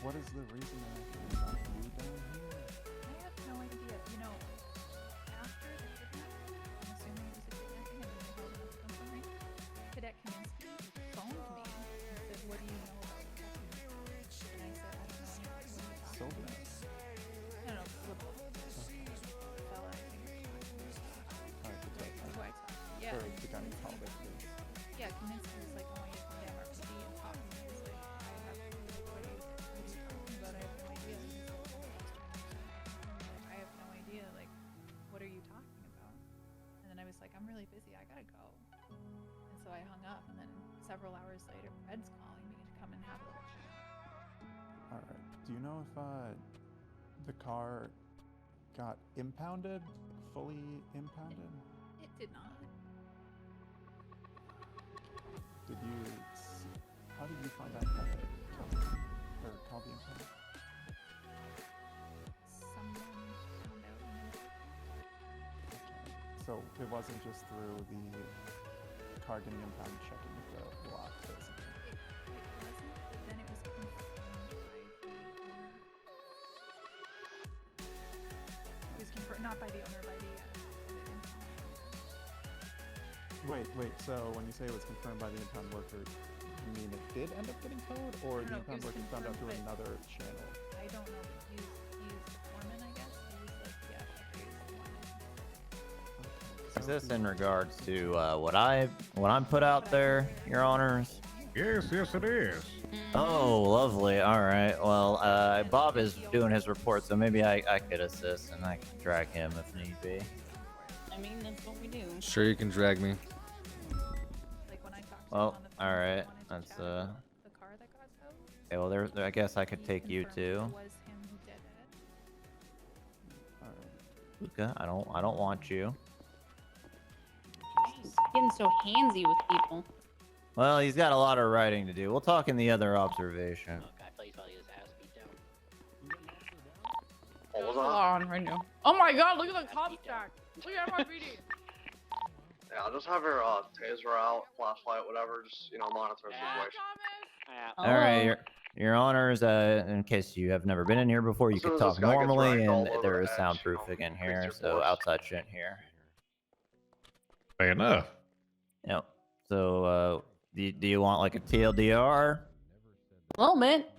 what is the reason that I can not you down here? I have no idea. You know, after the kidnapping, I'm assuming it was a kidnapping and then they held him up to something. Cadet Kaminsky phoned me and said, "What do you know about what's happening?" And I said, "I don't know anything. What are you talking So about?" No, no, liberal. Fella, I think you're talking about. Alright, the tech. Who I talked to. Yeah. Or the guy who called it, please. Yeah, Kaminsky was like, "I want you to come down RPD and talk to me." I was like, "I have what are you talking about? I have no idea." And he's like, I have no idea. Like, what are you talking about? And then I was like, "I'm really busy. I gotta go." And so I hung up. And then several hours later, Fred's calling me to come and have a little chat. Alright, do you know if the car got impounded? Fully impounded? It did not. Did you see, how did you find out that it called the impound? Someone found out. So it wasn't just through the car getting impounded checking the lot, basically. It wasn't, but then it was confirmed by the owner. It was confirmed, not by the owner, by the impound. Wait, so when you say it was confirmed by the impound worker, you mean it did end up getting towed, or the No, impound it was worker found out through confirmed, another channel? I don't know. He used the foreman, I guess. He was like, yeah, FFA is the one. Is this in regards to what I'm put out there, Your Honors? Yes, it is. Oh, lovely. All right. Well, Bob is doing his report, so maybe I could assist and I can drag him if need be. I mean, that's what we do. Sure, you can drag me. Well, all right. That's Okay. Well, there. I guess I could take you too. Luca, I don't want you. He's getting so handsy with people. Well, he's got a lot of writing to do. We'll talk in the other observation. What's on right now? Oh my god, look at the cop stack. Look at MRPD. Yeah, I'll just have your taser out, flashlight, whatever. Just monitor the situation. All right, Your Honors. In case you have never been in here before, you As soon can as talk this guy gets normally, dragged all and over there the is edge, soundproofing in here, your so force. outside shouldn't hear. Fair enough. Yep. So, do you want like a TLDR? A little bit.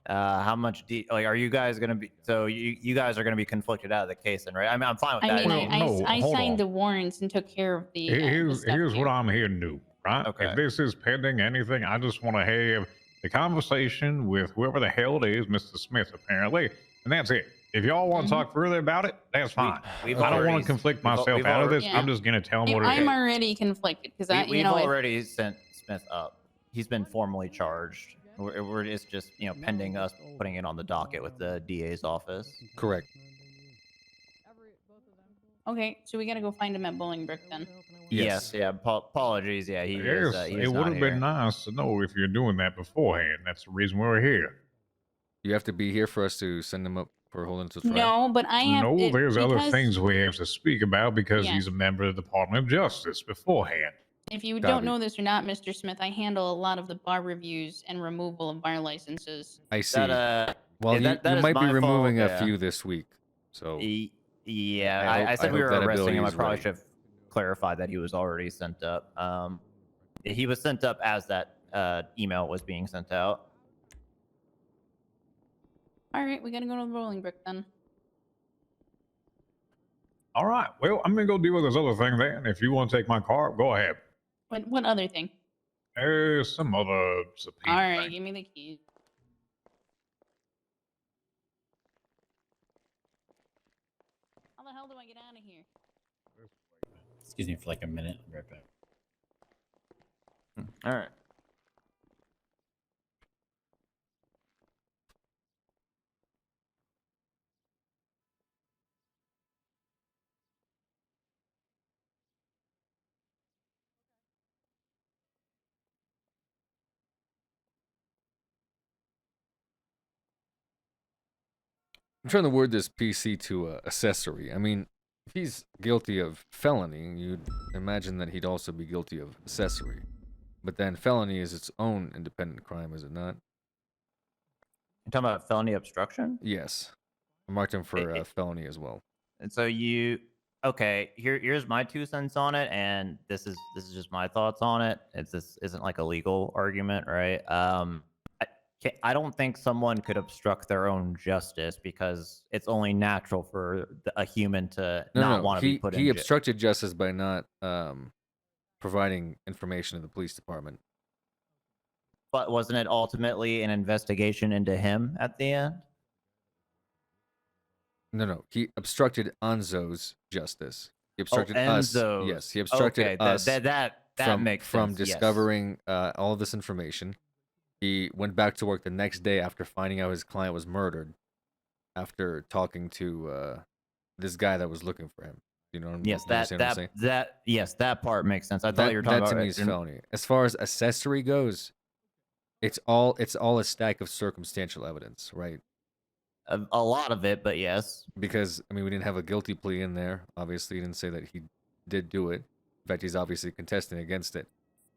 How much are you guys gonna be? So you guys are gonna be conflicted out of the case, then, right? I mean, I'm fine with I that. mean, I hold signed on. the warrants and took care of the. Here's what I'm here to do, right? Okay. If this is pending anything, I just want to have the conversation with whoever the hell it is, Mr. Smith, apparently, and that's it. If y'all want to talk further about it, that's fine. we've I don't already- want to conflict we've al- myself we've out of already- this. Yeah. I'm just gonna tell them what it I'm is. already conflicted because I, We've you know, already sent Smith up. He's been formally charged. It's just pending us putting it on the docket with the DA's office. Correct. okay, so we gotta go find him at Bolingbrook then. Yes. Yeah. Apologies. Yeah. He Yes, is. He it is would not have here. been nice to know if you're doing that beforehand. That's the reason we're here. You have to be here for us to send him up for holding to trial. No, but I have. No, there's other because things we have to speak about because Yeah. he's a member of the Department of Justice beforehand. If you Copy. don't know this or not, Mr. Smith, I handle a lot of the bar reviews and removal of bar licenses. I see. That, Well, yeah, you that is might be my removing fault, a yeah. few this week. So Yeah, I hope- I said I we hope were that arresting ability him. I is probably ready. should have clarified that he was already sent up. He was sent up as that email was being sent out. All right, we gotta go to the Bolingbrook then. All right, well, I'm gonna go deal with this other thing then. If you want to take my car, go ahead. What other thing? There's some other subpoena All right, thing. give me the keys. How the hell do I get out of here? Excuse me for like a minute. I'll be right back. All right. I'm trying to word this PC to accessory. I mean, if he's guilty of felony, you'd imagine that he'd also be guilty of accessory. But then felony is its own independent crime, is it not? You're talking about felony obstruction? Yes. I marked him for felony as well. And so okay, here's my 2 cents on it, and this is just my thoughts on it. This isn't like a legal argument, right? I don't think someone could obstruct their own justice because it's only natural for a human to not want to be put in He jail. obstructed justice by not providing information to the police department. But wasn't it ultimately an investigation into him at the end? No. He obstructed Anzo's justice. He obstructed us. Enzo's. Yes, he obstructed Okay, us that makes from sense, yes. discovering all of this information. He went back to work the next day after finding out his client was murdered. After talking to this guy that was looking for him. You know what I'm, Yes, you understand what I'm saying? yes, that part makes sense. I thought you were talking that about to me is felony. As far as accessory goes, it's all a stack of circumstantial evidence, right? A lot of it, but yes. Because I mean, we didn't have a guilty plea in there. Obviously, he didn't say that he did do it. In fact, he's obviously contesting against it.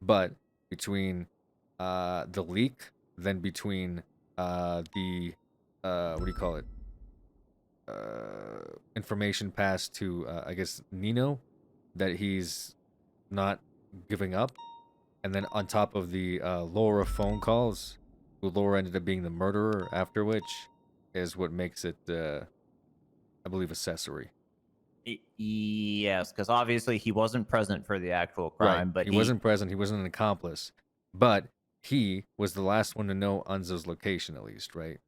But between the leak, then between the what do you call it? Information passed to I guess Nino that he's not giving up, and then on top of the Laura phone calls, who Laura ended up being the murderer, after which is what makes it I believe accessory. Yes, because obviously he wasn't present for the actual crime, Right. but he wasn't present. He wasn't an accomplice, but he was the last one to know Anzo's location, at least, right?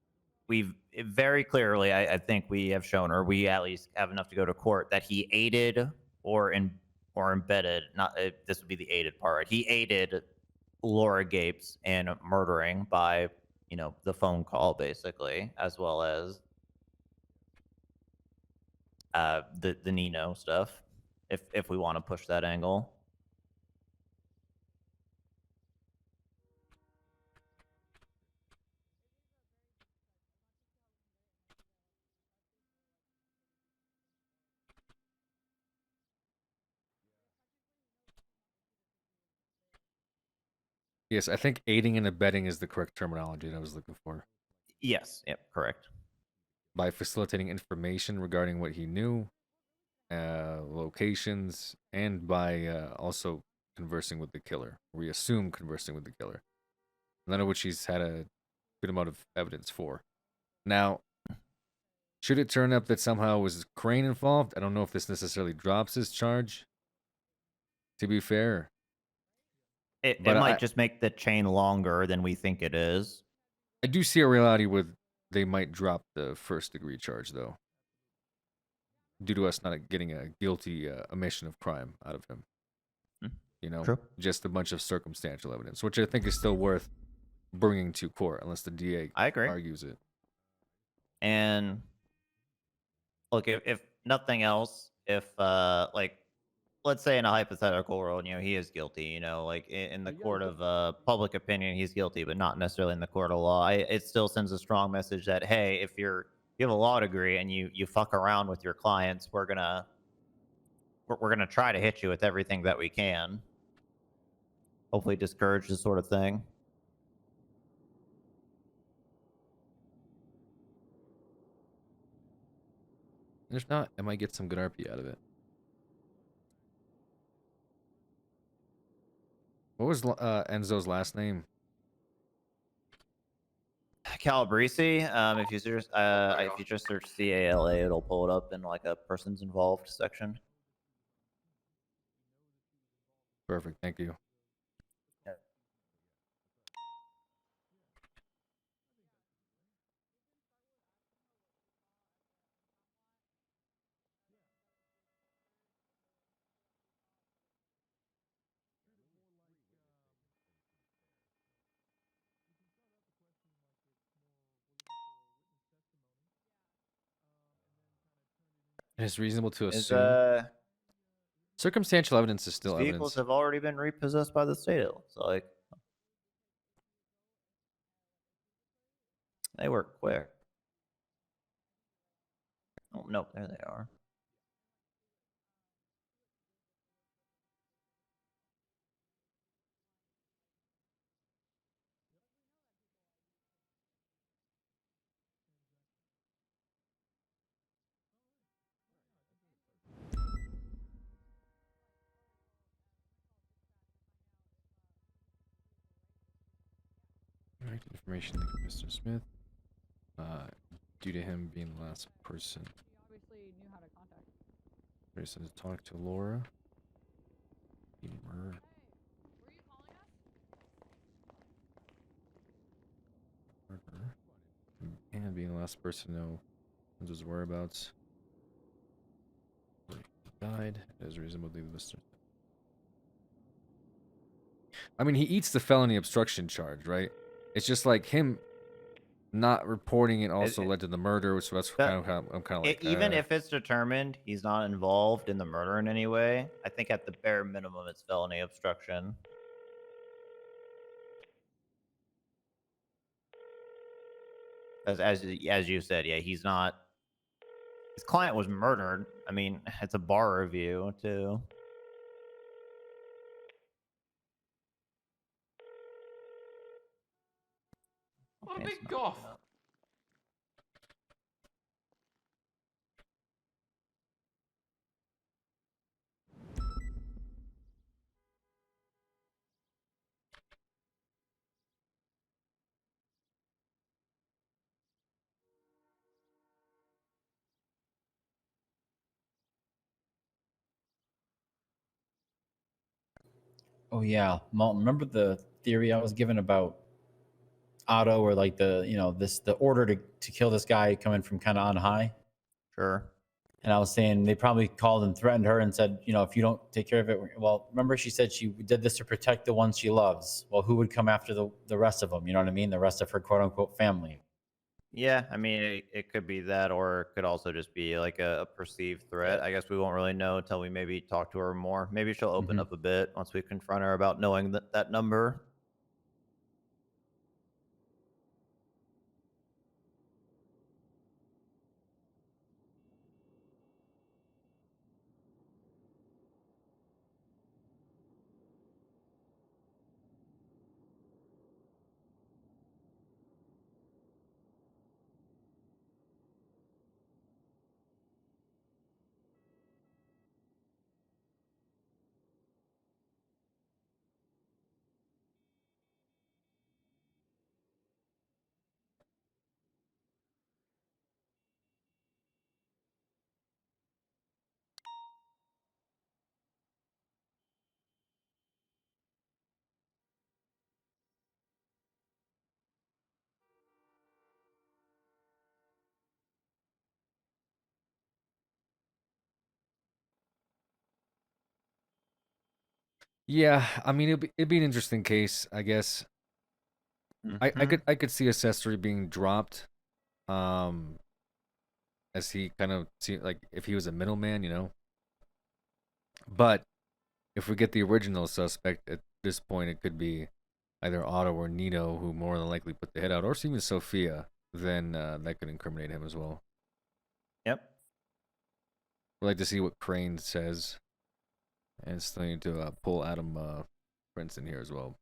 We've very clearly, I think we have shown, or we at least have enough to go to court, that he aided or embedded. Not this would be the aided part. He aided Laura Gapes in murdering by, the phone call, basically, as well as the Nino stuff, if we want to push that angle. Yes, I think aiding and abetting is the correct terminology that I was looking for. Yes, yep, correct. By facilitating information regarding what he knew, locations, and by also conversing with the killer. We assume conversing with the killer. None of which he's had a good amount of evidence for. Now, should it turn up that somehow was Crane involved, I don't know if this necessarily drops his charge. To be fair. It might just make the chain longer than we think it is. I do see a reality with they might drop the first degree charge though, due to us not getting a guilty omission of crime out of him. You know, True. just a bunch of circumstantial evidence, which I think is still worth bringing to court unless the DA I agree. argues it. And look, if nothing else, if like, let's say in a hypothetical world, you know, he is guilty, you know, like in the court of public opinion, he's guilty, but not necessarily in the court of law. It still sends a strong message that, hey, if you have a law degree and you fuck around with your clients, we're gonna try to hit you with everything that we can. Hopefully discourage this sort of thing. If not, I might get some good RP out of it. What was Enzo's last name? Calabrese. If you just search CALA, it'll pull it up in like a persons involved section. Perfect. Thank you. It is reasonable to assume. Circumstantial evidence is still Vehicles evidence. have already been repossessed by the state. So like, they work quick. Oh no, there they are. Right, information to Mr. Smith. Due to him being the last person. Obviously knew how to contact. Person to talk to Laura. Murder. And being the last person to know his whereabouts. He died. It is reasonable to believe Mr. I mean, he eats the felony obstruction charge, right? It's just like him not reporting it also led to the murder, so that's kind of how I'm kind of like. Even if it's determined he's not involved in the murder in any way, I think at the bare minimum it's felony obstruction. As you said, yeah, he's not. His client was murdered. I mean, it's a bar review too. What a big golf. Oh yeah, Malton. Remember the theory I was given about Otto, or like the order to kill this guy coming from kind of on high. Sure. And I was saying they probably called and threatened her and said, if you don't take care of it, well, remember she said she did this to protect the ones she loves. Well, who would come after the rest of them? You know what I mean? The rest of her quote unquote family. Yeah, I mean, it could be that, or it could also just be like a perceived threat. I guess we won't really know until we maybe talk to her more. Maybe she'll open up a bit once we confront her about knowing that number. Yeah, I mean it'd be an interesting case, I guess. I could see accessory being dropped, as he kind of see like if he was a middleman, you know. But if we get the original suspect at this point, it could be either Otto or Nino who more than likely put the hit out, or even Sophia. Then that could incriminate him as well. Yep. We'd like to see what Crane says, and still need to pull Adam Prince in here as well.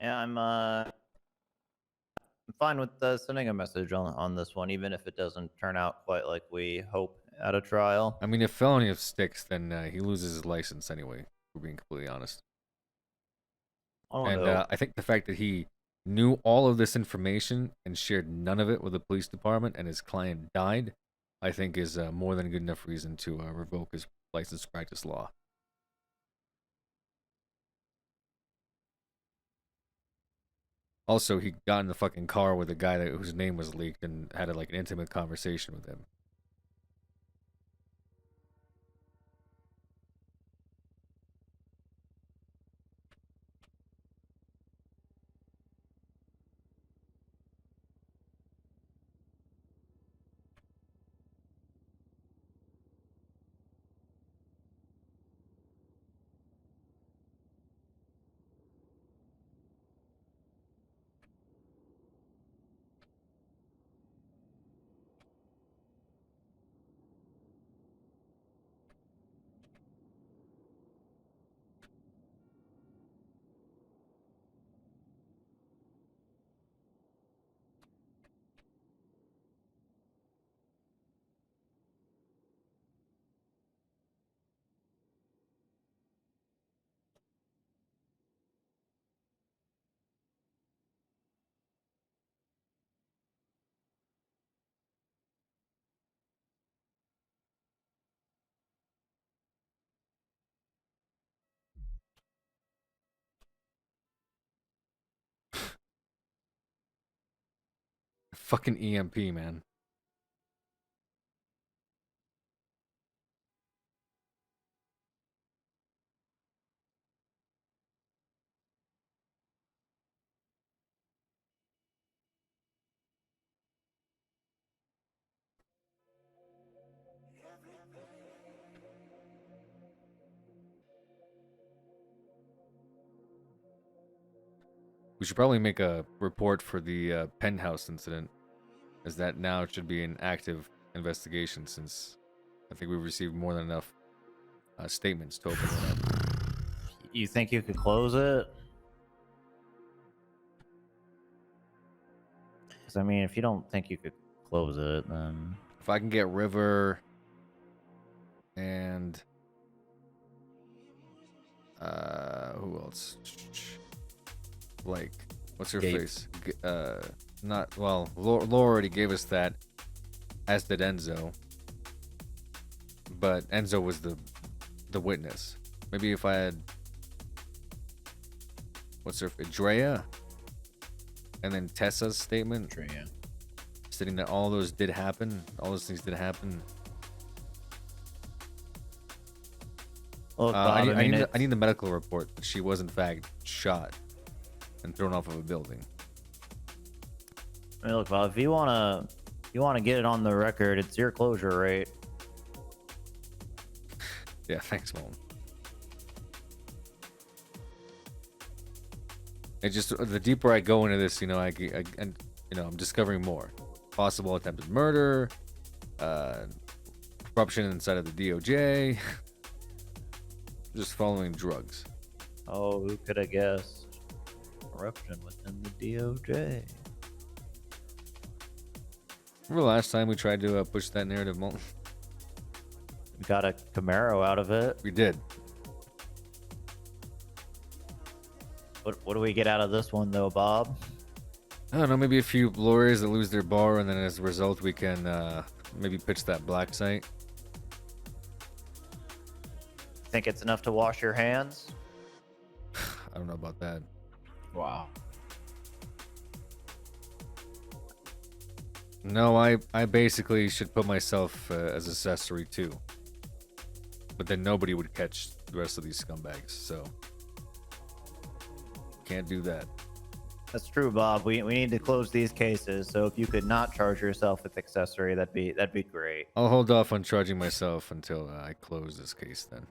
Yeah, I'm fine with sending a message on this one, even if it doesn't turn out quite like we hope at a trial. I mean, if felony sticks, then he loses his license anyway. For being completely honest. Oh, And no. I think the fact that he knew all of this information and shared none of it with the police department, and his client died, I think is more than a good enough reason to revoke his license to practice law. Also, he got in the fucking car with a guy whose name was leaked and had like an intimate conversation with him. Fucking EMP, man. We should probably make a report for the penthouse incident, as that now should be an active investigation, since I think we've received more than enough statements to open it up. You think you could close it? Because, I mean, if you don't think you could close it, then... If I can get River and... who else? Like, what's her Gabe. face? Not, well, Laura already gave us that, as did Enzo. But Enzo was the witness. Maybe if I had... What's her... Drea? And then Tessa's statement. Drea. Stating that all those did happen. All those things did happen. Look, I Bob, need the medical report that she was in fact shot and thrown off of a building. I mean, look, Bob, if you wanna get it on the record, it's your closure rate. Yeah, thanks, Mom. It just, the deeper I go into this, you know, and you know, I'm discovering more. Possible attempted murder, corruption inside of the DOJ, just following drugs. Oh, who could have guessed? Corruption within the DOJ. Remember last time we tried to push that narrative, Molten? We got a Camaro out of it. We did. What do we get out of this one, though, Bob? I don't know, maybe a few lawyers that lose their bar, and then as a result, we can maybe pitch that black site. Think it's enough to wash your hands? I don't know about that. Wow. No, I basically should put myself as accessory too. But then nobody would catch the rest of these scumbags. So can't do that. That's true, Bob. We need to close these cases. So if you could not charge yourself with accessory, that'd be great. I'll hold off on charging myself until I close this case then.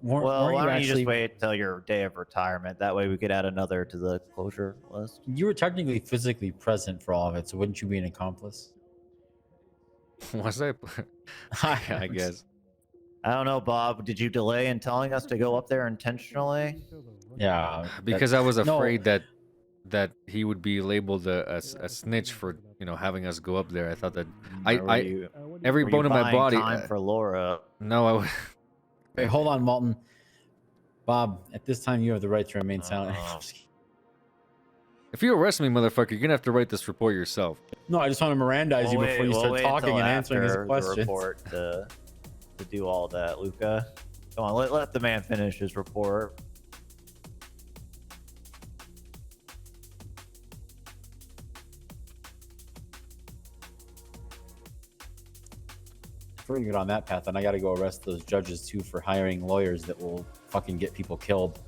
Well, why don't you just wait till your day of retirement? That way we could add another to the closure list. You were technically physically present for all of it, so wouldn't you be an accomplice? Was I? I guess. I don't know, Bob. Did you delay in telling us to go up there intentionally? Yeah, Because I was afraid that he would be labeled a snitch for having us go up there. I thought that every bone in my body. Time for Laura. No, I was. Wait, hold on, Malton. Bob, at this time you have the right to remain silent. If you arrest me, motherfucker, you're gonna have to write this report yourself. No, I just want to Mirandize you before you start talking and answering his after questions. the report to do all that, Luca. Come on, let the man finish his report. Before we get on that path, then I got to go arrest those judges too for hiring lawyers that will fucking get people killed.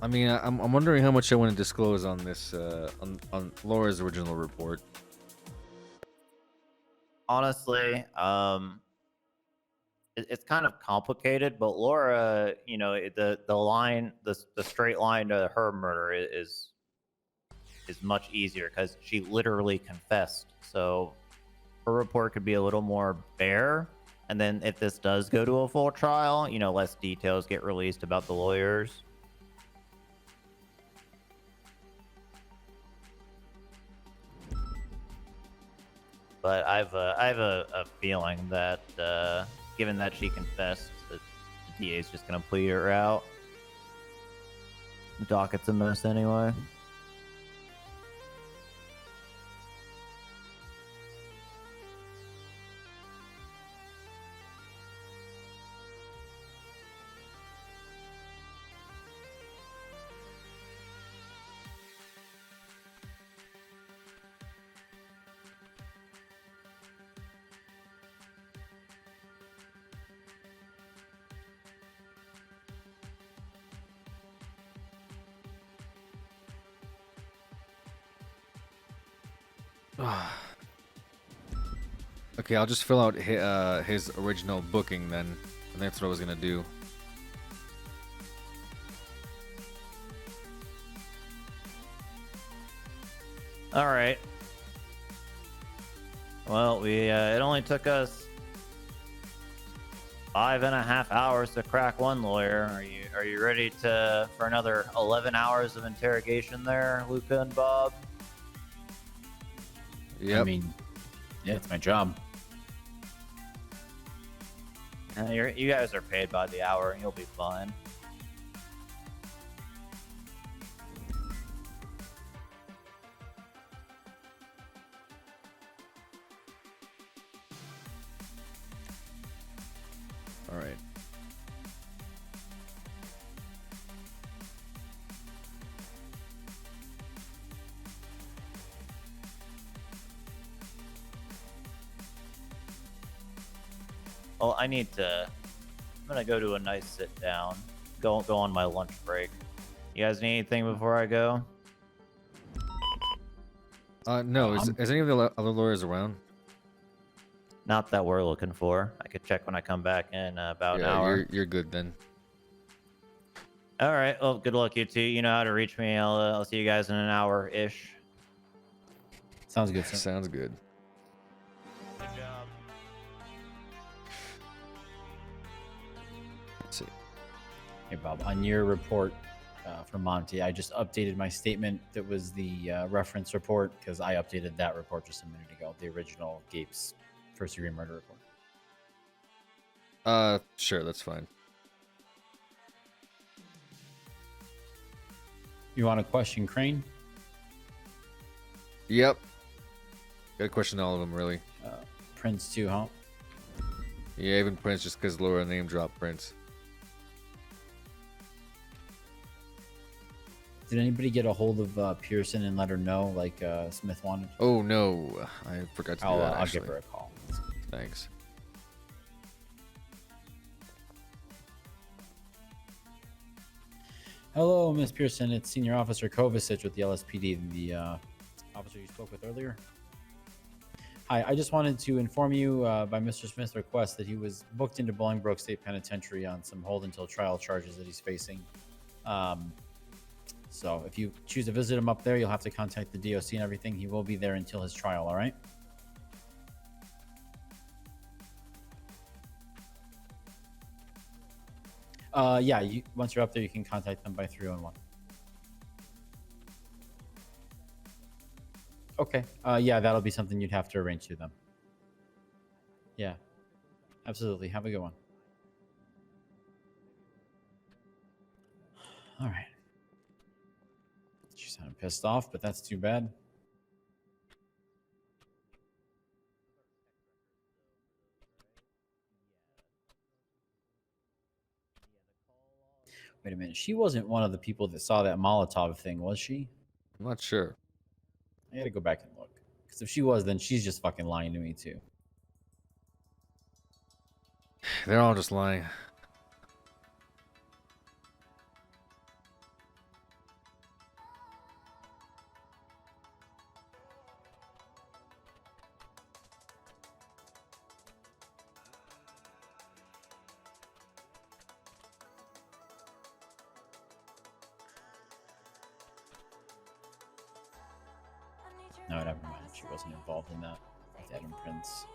I mean, I'm wondering how much I want to disclose on this on Laura's original report. Honestly, it's kind of complicated, but Laura, the line, the straight line to her murder is much easier because she literally confessed. So her report could be a little more bare. And then if this does go to a full trial, less details get released about the lawyers. But I have a feeling that given that she confessed, that the DA is just going to plead her out. The docket's a mess anyway. Okay, I'll just fill out his original booking then. And that's what I was gonna do. All right. Well, it only took us 5.5 hours to crack one lawyer. Are you ready for another 11 hours of interrogation there, Luca and Bob? Yep. I mean, yeah, it's my job. You guys are paid by the hour, and you'll be fine. All right. Well, I'm gonna go to a nice sit down. Go on my lunch break. You guys need anything before I go? No. Is any of the other lawyers around? Not that we're looking for. I could check when I come back in about an hour. You're good then. All right. Well, good luck, you two. You know how to reach me. I'll see you guys in an hour ish. Sounds good, sir. Sounds good. Good job. Let's see. Hey, Bob, on your report for Monty, I just updated my statement that was the reference report because I updated that report just a minute ago, the original Gabe's first degree murder report. Sure, that's fine. You want to question Crane? Yep. Got to question all of them, really. Prince too, huh? Yeah, even Prince, just because Laura name dropped Prince. Did anybody get a hold of Pearson and let her know, like Smith wanted? Oh no, I forgot to do that. I'll Actually. give her a call. Thanks. Hello, Miss Pearson. It's Senior Officer Kovacic with the LSPD, the officer you spoke with earlier. Hi, I just wanted to inform you by Mr. Smith's request that he was booked into Bolingbroke State Penitentiary on some hold until trial charges that he's facing. So if you choose to visit him up there, you'll have to contact the DOC and everything. He will be there until his trial, all right? Yeah, once you're up there, you can contact them by 311. Okay. Yeah, that'll be something you'd have to arrange through them. Yeah, absolutely. Have a good one. All right. She sounded pissed off, but that's too bad. Wait a minute. She wasn't one of the people that saw that Molotov thing, was she? I'm not sure. I gotta go back and look. Because if she was, then she's just fucking lying to me, too. They're all just lying. No, never mind. She wasn't involved in that with Adam Prince.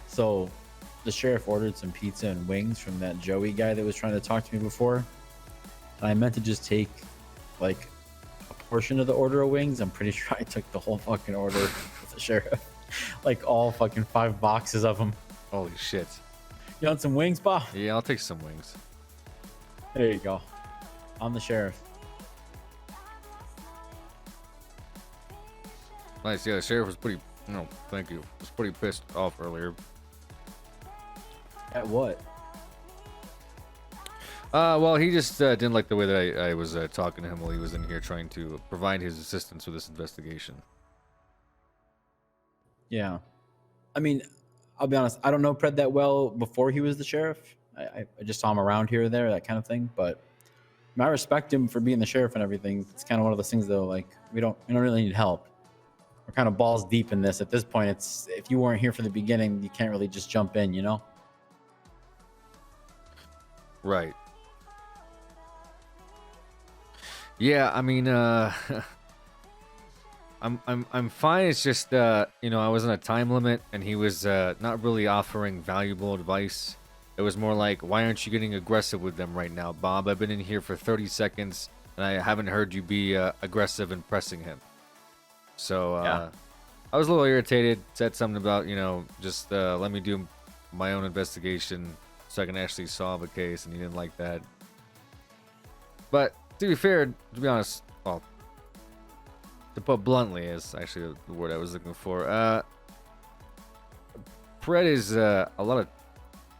So, the sheriff ordered some pizza and wings from that Joey guy that was trying to talk to me before. And I meant to just take, like, a portion of the order of wings. I'm pretty sure I took the whole fucking order with the sheriff. Like, all fucking 5 boxes of them. Holy shit. You want some wings, Bob? Yeah, I'll take some wings. There you go. I'm the sheriff. Nice. Yeah, the sheriff was pretty... No, thank you. Was pretty pissed off earlier. At what? Well, he just didn't like the way that I was talking to him while he was in here trying to provide his assistance with this investigation. Yeah. I mean, I'll be honest, I don't know Pred that well before he was the sheriff. I just saw him around here or there, that kind of thing. But I mean, I respect him for being the sheriff and everything. It's kind of one of those things, though, like, we don't really need help. We're kind of balls deep in this. At this point, it's if you weren't here from the beginning, you can't really just jump in, you know? Right. Yeah, I mean, I'm fine. It's just you know, I was on a time limit, and he was not really offering valuable advice. It was more like, why aren't you getting aggressive with them right now, Bob? I've been in here for 30 seconds, and I haven't heard you be aggressive in pressing him. So Yeah. I was a little irritated. Said something about, you know, just let me do my own investigation so I can actually solve a case, and he didn't like that. But to be fair, to be honest, well, to put bluntly, is actually the word I was looking for. Fred is a lot of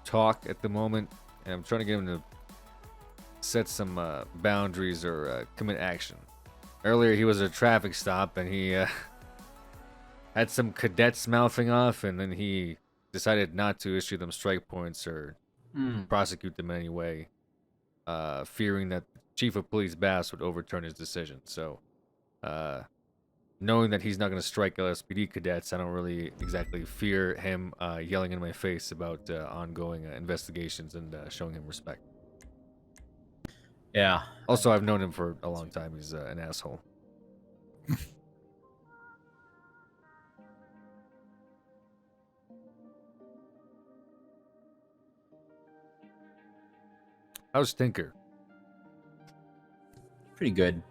talk at the moment, and I'm trying to get him to set some boundaries or commit action. Earlier, he was at a traffic stop, and he had some cadets mouthing off, and then he decided not to issue them strike points or prosecute them in any way, fearing that Chief of Police Bass would overturn his decision. So, knowing that he's not going to strike LSPD cadets, I don't really exactly fear him yelling in my face about ongoing investigations and showing him respect. Yeah. Also, I've known him for a long time. He's an asshole. How's Tinker? Pretty good.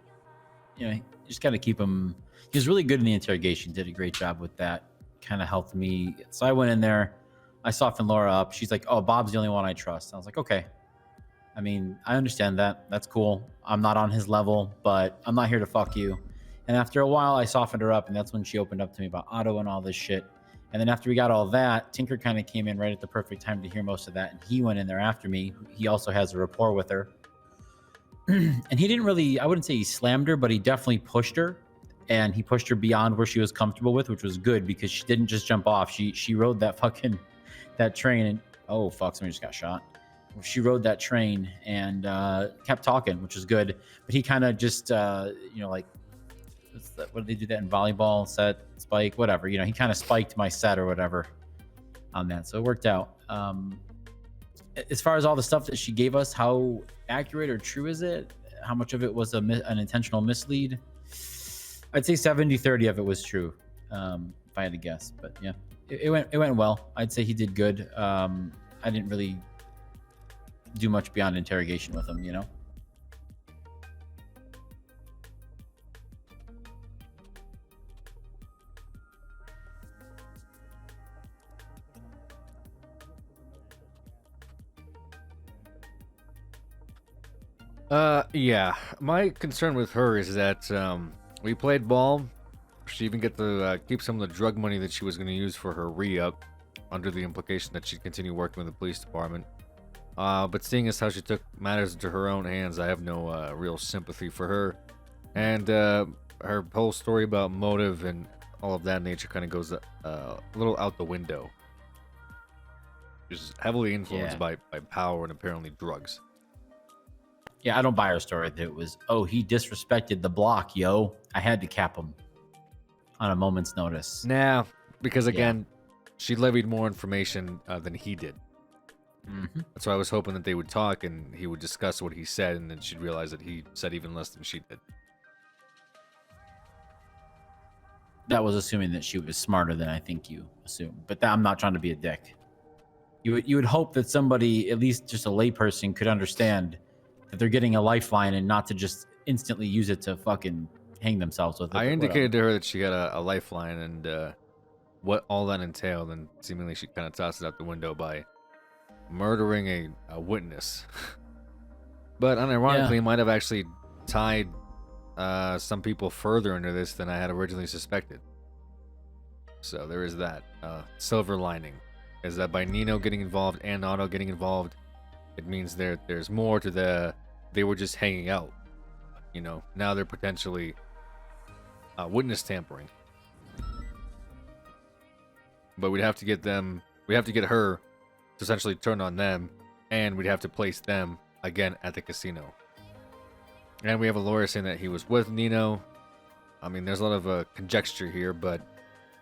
You know, you just got to keep him. He was really good in the interrogation. Did a great job with that. Kind of helped me. So I went in there. I softened Laura up. She's like, "Oh, Bob's the only one I trust." I was like, "Okay." I mean, I understand that. That's cool. I'm not on his level, but I'm not here to fuck you. And after a while, I softened her up, and that's when she opened up to me about Otto and all this shit. And then after we got all that, Tinker kind of came in right at the perfect time to hear most of that, and he went in there after me. He also has a rapport with her. And he didn't really, I wouldn't say he slammed her, but he definitely pushed her. And he pushed her beyond where she was comfortable with, which was good because she didn't just jump off. She rode that that train, and oh, fuck, somebody just got shot. She rode that train and kept talking, which was good. But he kind of just, like, what did they do that in volleyball? Set, spike, whatever. You know, he kind of spiked my set or whatever on that. So it worked out. As far as all the stuff that she gave us, how accurate or true is it? How much of it was an intentional mislead? I'd say 70-30 of it was true, if I had to guess. But yeah, it went well. I'd say he did good. I didn't really do much beyond interrogation with him, you know? Yeah. My concern with her is that we played ball. She even get to keep some of the drug money that she was going to use for her re-up, under the implication that she'd continue working with the police department. But seeing as how she took matters into her own hands, I have no real sympathy for her. And her whole story about motive and all of that nature kind of goes a little out the window. She's heavily influenced by power and apparently drugs. Yeah, I don't buy her story that it was, oh, he disrespected the block, yo. I had to cap him on a moment's notice. Nah, because again, she levied more information than he did. That's why I was hoping that they would talk and he would discuss what he said, and then she'd realize that he said even less than she did. That was assuming that she was smarter than I think you assume. But I'm not trying to be a dick. You would hope that somebody, at least just a layperson, could understand that they're getting a lifeline and not to just instantly use it to fucking hang themselves with it. I indicated to her that she had a lifeline and what all that entailed, and seemingly she kind of tossed it out the window by murdering a witness. But unironically, it might have actually tied some people further into this than I had originally suspected. So there is that. Silver lining is that by Nino getting involved and Otto getting involved, it means there's more to they were just hanging out. You know, now they're potentially witness tampering. But we'd have to get her to essentially turn on them, and we'd have to place them again at the casino. And we have a lawyer saying that he was with Nino. I mean, there's a lot of conjecture here, but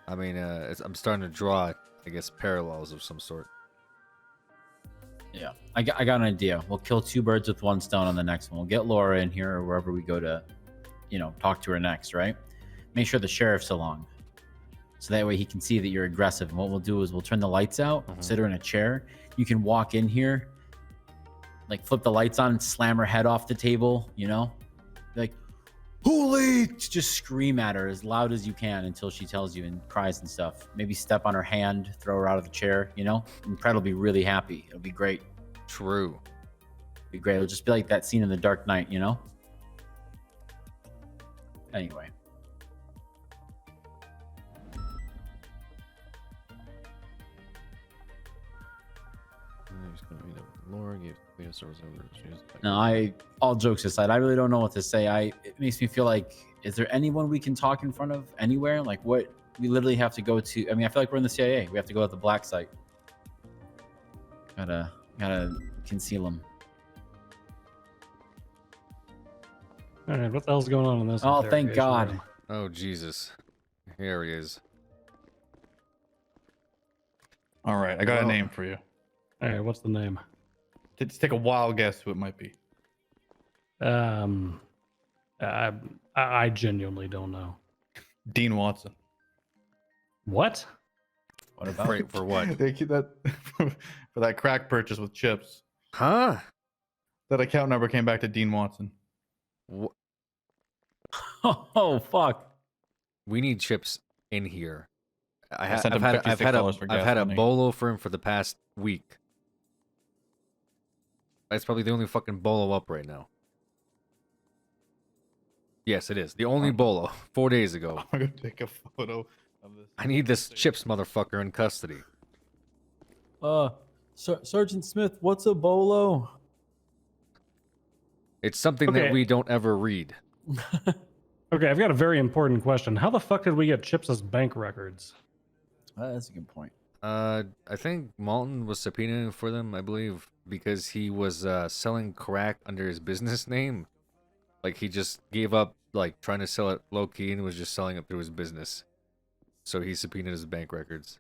I mean, I'm starting to draw, I guess, parallels of some sort. Yeah, I got an idea. We'll kill two birds with one stone on the next one. We'll get Laura in here or wherever we go to, talk to her next, right? Make sure the sheriff's along. So that way he can see that you're aggressive. And what we'll do is we'll turn the lights out, sit her in a chair. You can walk in here, like flip the lights on and slam her head off the table, Like, holy! Just scream at her as loud as you can until she tells you and cries and stuff. Maybe step on her hand, throw her out of the chair, And Fred will be really happy. It'll be great. True. It'll be great. It'll just be like that scene in The Dark Knight, Anyway. No, all jokes aside, I really don't know what to say. It makes me feel like, is there anyone we can talk in front of anywhere? Like, what we literally have to go to? I mean, I feel like we're in the CIA. We have to go at the black site. Gotta conceal them. All right, what the hell's going on in this? Oh, thank interrogation God. room? Oh Jesus, here he is. All right, I got a name for you. All right, what's the name? Just take a wild guess who it might be. I genuinely don't know. Dean Watson. What? What about for what? They keep that for that crack purchase with chips. Huh? That account number came back to Dean Watson. What? Oh fuck! We need chips in here. I sent I've him had $56 for gas a money. bolo for him for the past week. That's probably the only fucking bolo up right now. Yes, it is. The only bolo 4 days ago. I'm gonna take a photo of this. I need this chips motherfucker in custody. Sergeant Smith, what's a bolo? It's something that Okay. we don't ever read. Okay, I've got a very important question. How the fuck did we get Chips as bank records? That's a good point. I think Malton was subpoenaing for them, I believe, because he was selling crack under his business name. Like, he just gave up, like, trying to sell it low-key and was just selling it through his business. So he subpoenaed his bank records.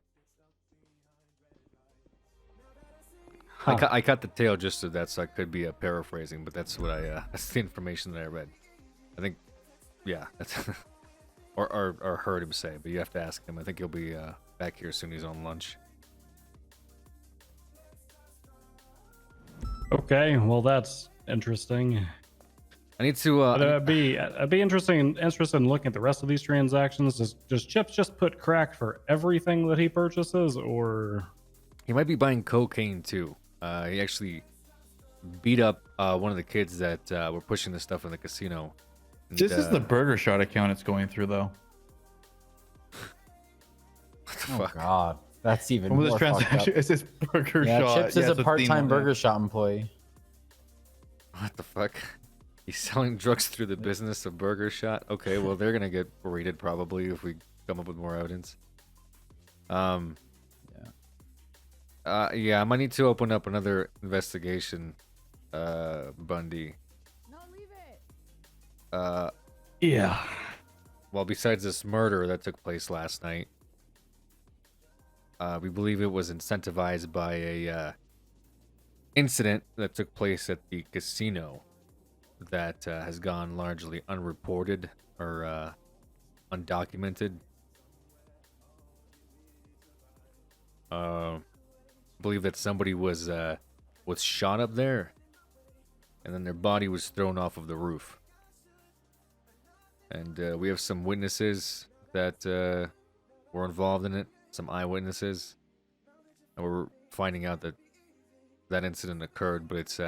Huh. I cut the tail just so that, so I could be paraphrasing, but that's what that's the information that I read. I think, yeah, that's or heard him say, but you have to ask him. I think he'll be back here as soon as he's on lunch. Okay, well that's interesting. I need to. I'd be interested in looking at the rest of these transactions. Does Chips just put crack for everything that he purchases, or he might be buying cocaine too? He actually beat up one of the kids that were pushing the stuff in the casino. And, This is the Burger Shot account it's going through, though. Oh God, that's even What was more this fucked up. transaction? Is this Burger Yeah, Shot? Chips is Yes, a it's part-time Dean Burger Watson. Shop employee. What the fuck? He's selling drugs through the business of Burger Shot. Okay, well they're gonna get raided probably if we come up with more evidence. Yeah, I might need to open up another investigation, Bundy. No, leave it. yeah? Well, besides this murder that took place last night, we believe it was incentivized by a incident that took place at the casino that has gone largely unreported or undocumented. Believe that somebody was shot up there, and then their body was thrown off of the roof. And we have some witnesses that were involved in it, some eyewitnesses, and we're finding out that that incident occurred, but it's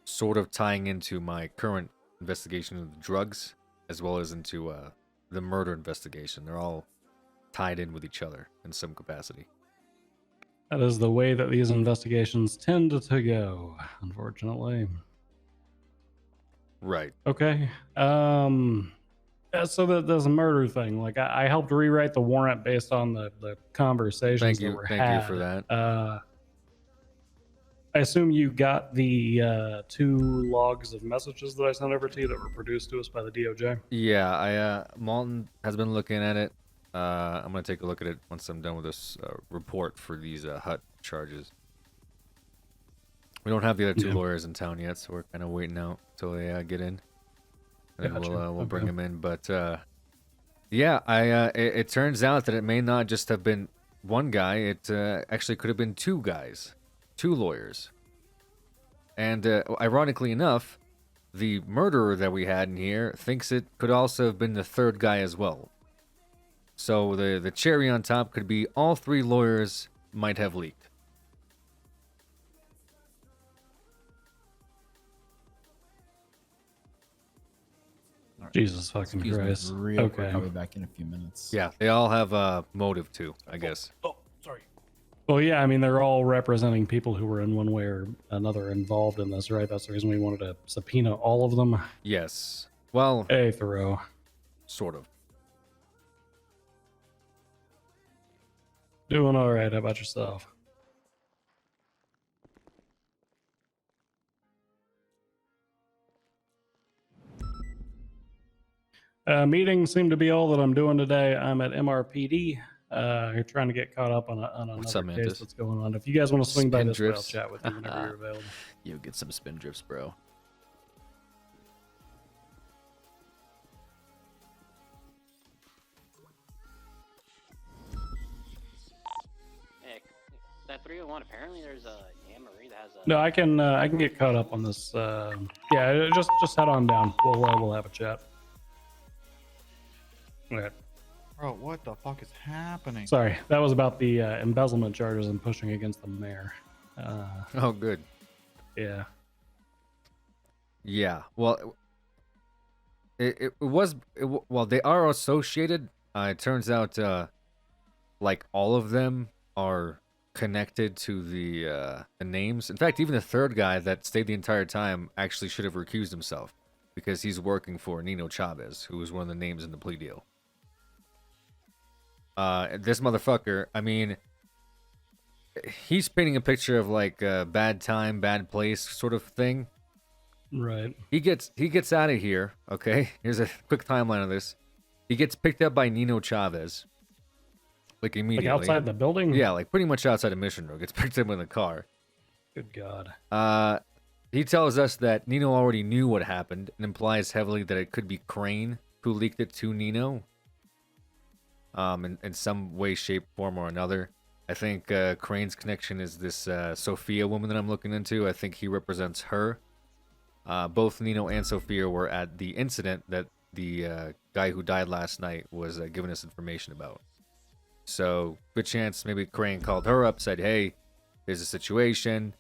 sort of tying into my current investigation of the drugs as well as into the murder investigation. They're all tied in with each other in some capacity. That is the way that these investigations tend to go, unfortunately. Right. Okay. So there's a murder thing. Like I helped rewrite the warrant based on the conversations that were had. Thank you for that. I assume you got the 2 logs of messages that I sent over to you that were produced to us by the DOJ. Yeah, Malton has been looking at it. I'm gonna take a look at it once I'm done with this report for these HUT charges. We don't have the other 2 lawyers in town yet, so we're kind of waiting out till they get in, and Gotcha. we'll bring Okay. them in. But yeah, it turns out that it may not just have been one guy. It actually could have been 2 guys, 2 lawyers. And ironically enough, the murderer that we had in here thinks it could also have been the 3rd guy as well. So the cherry on top could be all 3 lawyers might have leaked. Jesus fucking Excuse me, Christ. real quick, Okay. I'll be back in a few minutes. Yeah, they all have motive too, I guess. Oh, sorry. Well, yeah, I mean, they're all representing people who were in one way or another involved in this, right? That's the reason we wanted to subpoena all of them. Yes. Well, hey, Thoreau. Sort of. Doing all right. How about yourself? Meetings seem to be all that I'm doing today. I'm at MRPD. Trying to get caught up on another What's up, case Mantis? that's going on. If you guys want to swing by Spin this way, I'll drifts. chat with you whenever you're available. You get some spin drifts, bro. Hey, that 301. Apparently, there's a Yamari that has a. No, I can get caught up on this. Yeah, just head on down. We'll have a chat. All right. Bro, what the fuck is happening? Sorry, that was about the embezzlement charges I'm pushing against the mayor. Oh, good. Yeah. Yeah. Well, well, they are associated. It turns out, like all of them are connected to the names. In fact, even the third guy that stayed the entire time actually should have recused himself because he's working for Nino Chavez, who was one of the names in the plea deal. This motherfucker, I mean, he's painting a picture of like a bad time, bad place sort of thing. Right. He gets out of here, okay? Here's a quick timeline of this. He gets picked up by Nino Chavez. Like immediately. Like outside the building? Yeah, like pretty much outside of Mission Road. Gets picked up in the car. Good God. He tells us that Nino already knew what happened and implies heavily that it could be Crane who leaked it to Nino. In some way, shape, form, or another. I think Crane's connection is this Sophia woman that I'm looking into. I think he represents her. Both Nino and Sophia were at the incident that the guy who died last night was giving us information about. So, good chance maybe Crane called her up, said, hey, there's a situation.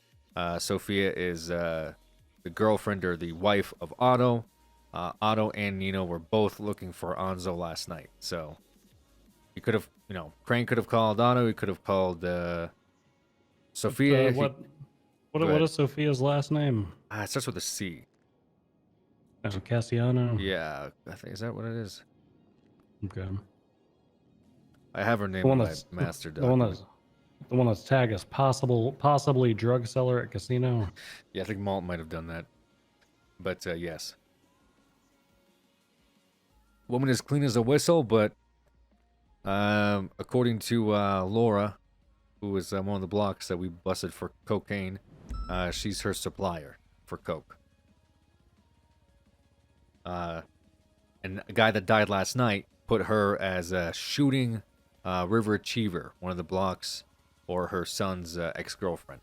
Sophia is the girlfriend or the wife of Otto. Otto and Nino were both looking for Anzo last night. So, he could have, Crane could have called Otto. He could have called Sophia. What is Sophia's last name? It starts with a C. Oh, Cassiano? Yeah, I think, is that what it is? Okay. I have her The name one in my that's master the one document. that's tagged as possibly drug seller at casino. Yeah, I think Malt might have done that. But yes. Woman is clean as a whistle, but according to Laura, who was one of the blocks that we busted for cocaine, she's her supplier for coke. And a guy that died last night put her as shooting River Cheever, one of the blocks, or her son's ex-girlfriend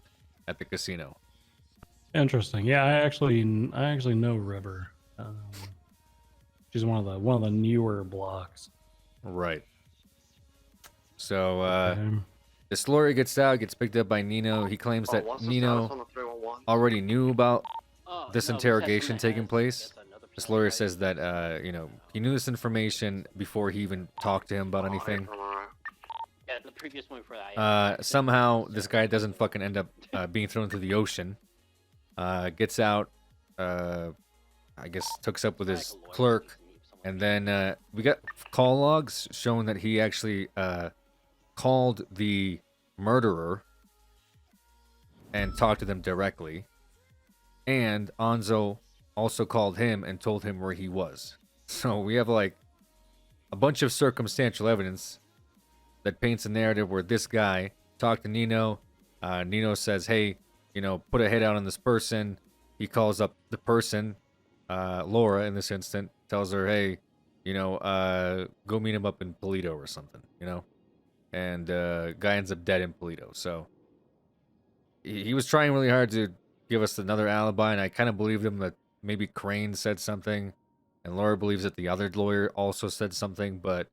at the casino. Interesting. Yeah, I actually know River. She's one of the newer blocks. Right. So this lawyer gets out, gets picked up by Nino. He claims that Nino already knew about this interrogation taking place. This lawyer says that he knew this information before he even talked to him about anything. Yeah, the previous one before that. Somehow this guy doesn't fucking end up being thrown into the ocean. Gets out, I guess hooks up with his clerk, and then we got call logs showing that he actually called the murderer and talked to them directly. And Anzo also called him and told him where he was. So we have like a bunch of circumstantial evidence that paints a narrative where this guy talked to Nino. Nino says, hey, put a hit out on this person. He calls up the person, Laura in this instant, tells her, hey, go meet him up in Polito or something, And guy ends up dead in Polito. So he was trying really hard to give us another alibi, and I kind of believed him that maybe Crane said something, and Laura believes that the other lawyer also said something, but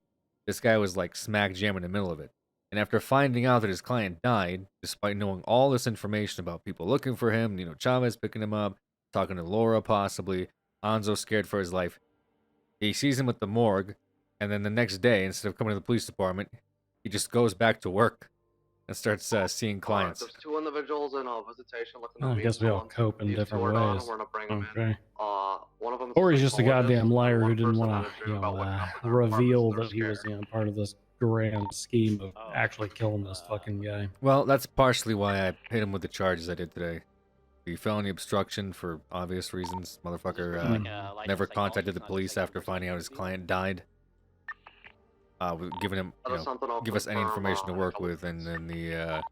this guy was like smack jam in the middle of it. And after finding out that his client died, despite knowing all this information about people looking for him, Chavez picking him up, talking to Laura possibly, Anzo scared for his life, he sees him at the morgue, and then the next day, instead of coming to the police department, he just goes back to work and starts seeing clients. There's two individuals in visitation looking to I meet guess we all someone. cope in These two different are done. ways. We're gonna bring them Okay. in. One of them. Or he's just a goddamn liar who didn't person want had a to, dream about waking up in their reveal apartments that he was, part of this grand scheme of actually killing this fucking guy. Well, that's partially why I hit him with the charges I did today. The felony obstruction for obvious reasons. Motherfucker never contacted the police after finding out his client died. We've given him, give us any information to work with, and then the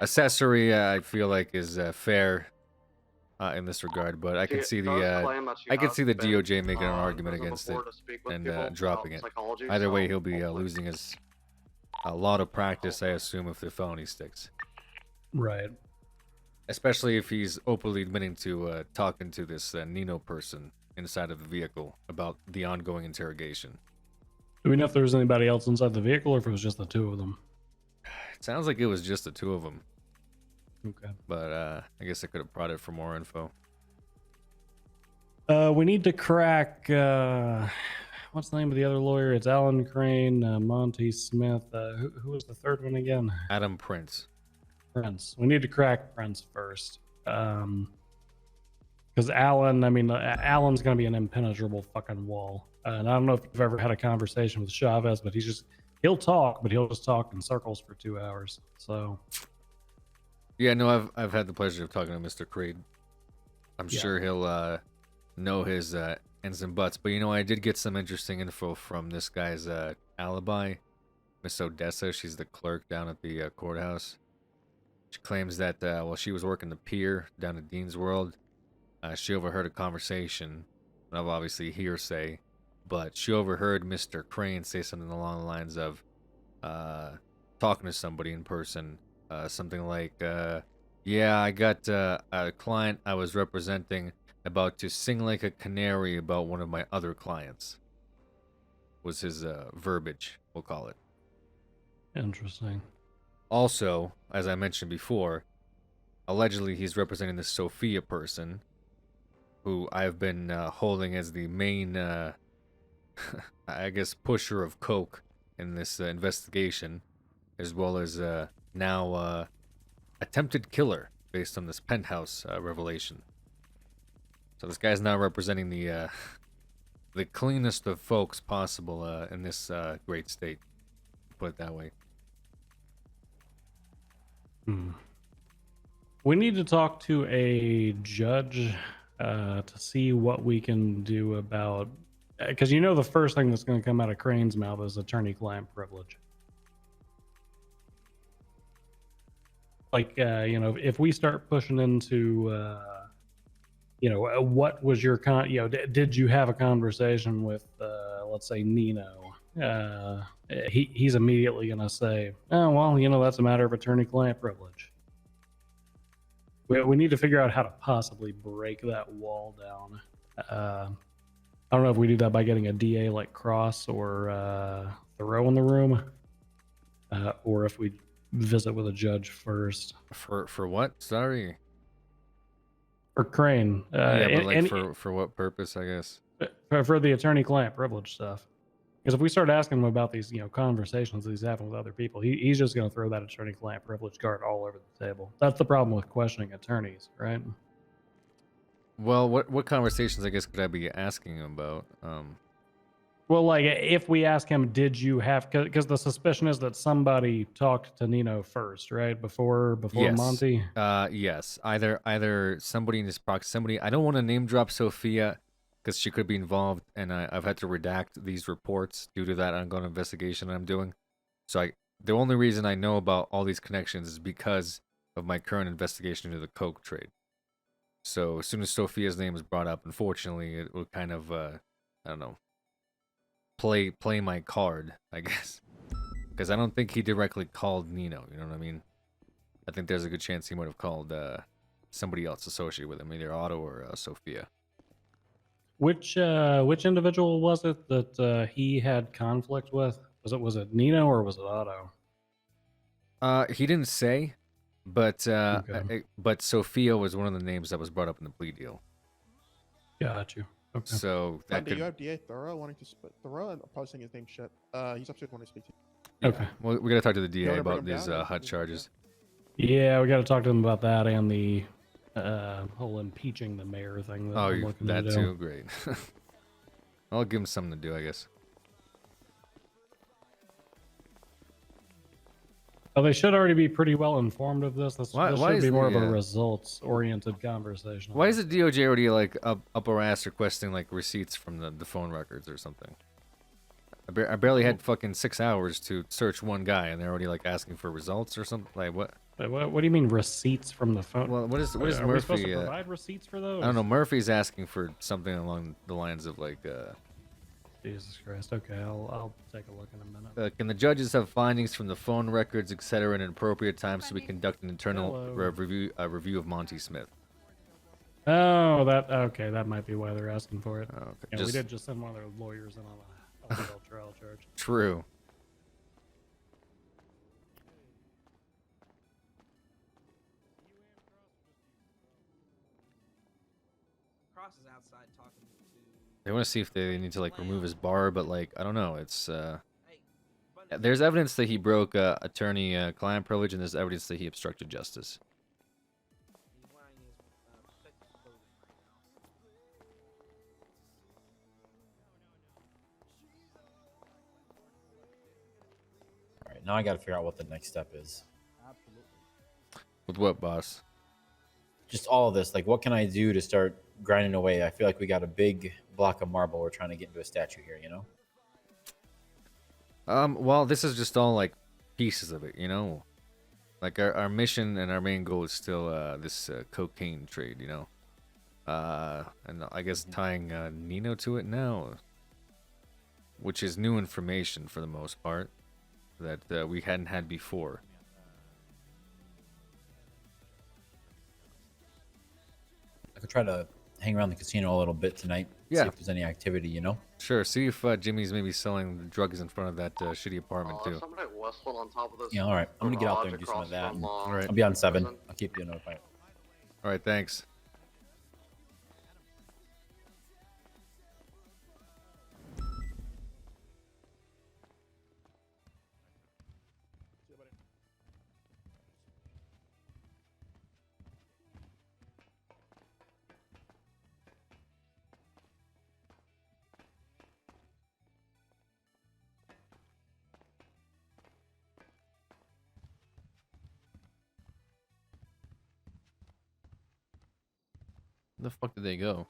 accessory I feel like is fair in this regard. But I can see the DOJ making an argument against it and dropping it. Either way, he'll be losing his a lot of practice, I assume, if the felony sticks. Right. Especially if he's openly admitting to talking to this Nino person inside of the vehicle about the ongoing interrogation. Do we know if there was anybody else inside the vehicle or if it was just the two of them? It sounds like it was just the two of them. Okay. But I guess I could have brought it for more info. We need to crack, what's the name of the other lawyer? It's Alan Crane, Monty Smith. Who was the third one again? Adam Prince. Prince. We need to crack Prince first. Because Alan, Alan's going to be an impenetrable fucking wall. And I don't know if you've ever had a conversation with Chavez, but he'll talk, but he'll just talk in circles for 2 hours. So. Yeah, no, I've had the pleasure of talking to Mr. Creed. I'm sure he'll know his ends and butts. But I did get some interesting info from this guy's alibi. Miss Odessa, she's the clerk down at the courthouse. She claims that while she was working the pier down at Dean's World, she overheard a conversation of obviously hearsay, but she overheard Mr. Crane say something along the lines of talking to somebody in person, something like, yeah, I got a client I was representing about to sing like a canary about one of my other clients, was his verbiage, we'll call it. Interesting. Also, as I mentioned before, allegedly he's representing this Sophia person, who I've been holding as the main, I guess, pusher of coke in this investigation, as well as now attempted killer based on this penthouse revelation. So this guy's now representing the cleanest of folks possible in this great state, put it that way. We need to talk to a judge to see what we can do about, because the first thing that's going to come out of Crane's mouth is attorney-client privilege. Like, if we start pushing into, what was your did you have a conversation with, let's say, Nino? He's immediately going to say, oh, well, that's a matter of attorney-client privilege. We need to figure out how to possibly break that wall down. I don't know if we do that by getting a DA like Cross or Thoreau in the room, or if we visit with a judge first. For what? Sorry. For Crane. Yeah, but for what purpose, I guess? For the attorney-client privilege stuff. Because if we start asking him about these, conversations that he's having with other people, he's just going to throw that attorney-client privilege card all over the table. That's the problem with questioning attorneys, right? Well, what conversations, I guess, could I be asking him about? Well, like, if we ask him, did you have... Because the suspicion is that somebody talked to Nino first, right? Before Yes. Monty? Yes. Either somebody in his proximity. I don't want to name drop Sophia, because she could be involved, and I've had to redact these reports due to that ongoing investigation I'm doing. So the only reason I know about all these connections is because of my current investigation into the coke trade. So as soon as Sophia's name is brought up, unfortunately, it will kind of, I don't know, play my card, I guess. Because I don't think he directly called Nino, you know what I mean? I think there's a good chance he might have called somebody else associated with him, either Otto or Sophia. Which individual was it that he had conflict with? Was it Nino or was it Otto? He didn't say, but Sophia was one of the names that was brought up in the plea deal. Got you. Okay. So that Do could... you have DA Thoreau wanting to Thoreau and posting his name shit? He's upstairs wanting to speak to you. Okay. Well, we gotta talk to the DA wanna bring about him these down, or hot charges. Yeah, we got to talk to them about that and the whole impeaching the mayor thing. That Oh, I'm looking that to do. too. Great. I'll give him something to do, I guess. Oh, they should already be pretty well informed of this. This Why should is be the- more of yeah. a results-oriented conversation. Why is the DOJ already like up our ass requesting like receipts from the phone records or something? I barely had fucking 6 hours to search one guy, and they're already like asking for results or something. Like what? What do you mean receipts from the phone? Well, what is Are Murphy? we supposed to provide receipts for those? I don't know. Murphy's asking for something along the lines of like. Jesus Christ. Okay, I'll take a look in a minute. Can the judges have findings from the phone records, etc., at an appropriate time so we conduct an internal review of Monty Smith? Oh, okay. That might be why they're asking for it. Okay. Yeah, Just- we did just send one of their lawyers in on a legal trial charge. True. Cross is outside talking to. They want to see if they need to like remove his bar, but like I don't know. It's there's evidence that he broke attorney-client privilege, and there's evidence that he obstructed justice. He's wearing his protective clothing right now. All right, now I got to figure out what the next step is. Absolutely. With what, boss? Just all of this. Like, what can I do to start grinding away? I feel like we got a big block of marble we're trying to get into a statue here, you know? Well, this is just all like pieces of it, you know. Like our mission and our main goal is still this cocaine trade, you know. And I guess tying Nino to it now, which is new information for the most part that we hadn't had before. I could try to hang around the casino a little bit tonight. Yeah. See if there's any activity, you know? Sure. See if Jimmy's maybe selling the drugs in front of that shitty apartment too. Somebody at Westwood on top of this. Yeah, all right. I'm going to get out there and do some of that. All right. I'll be on 7. I'll keep you notified. All right. Thanks. Where the fuck did they go?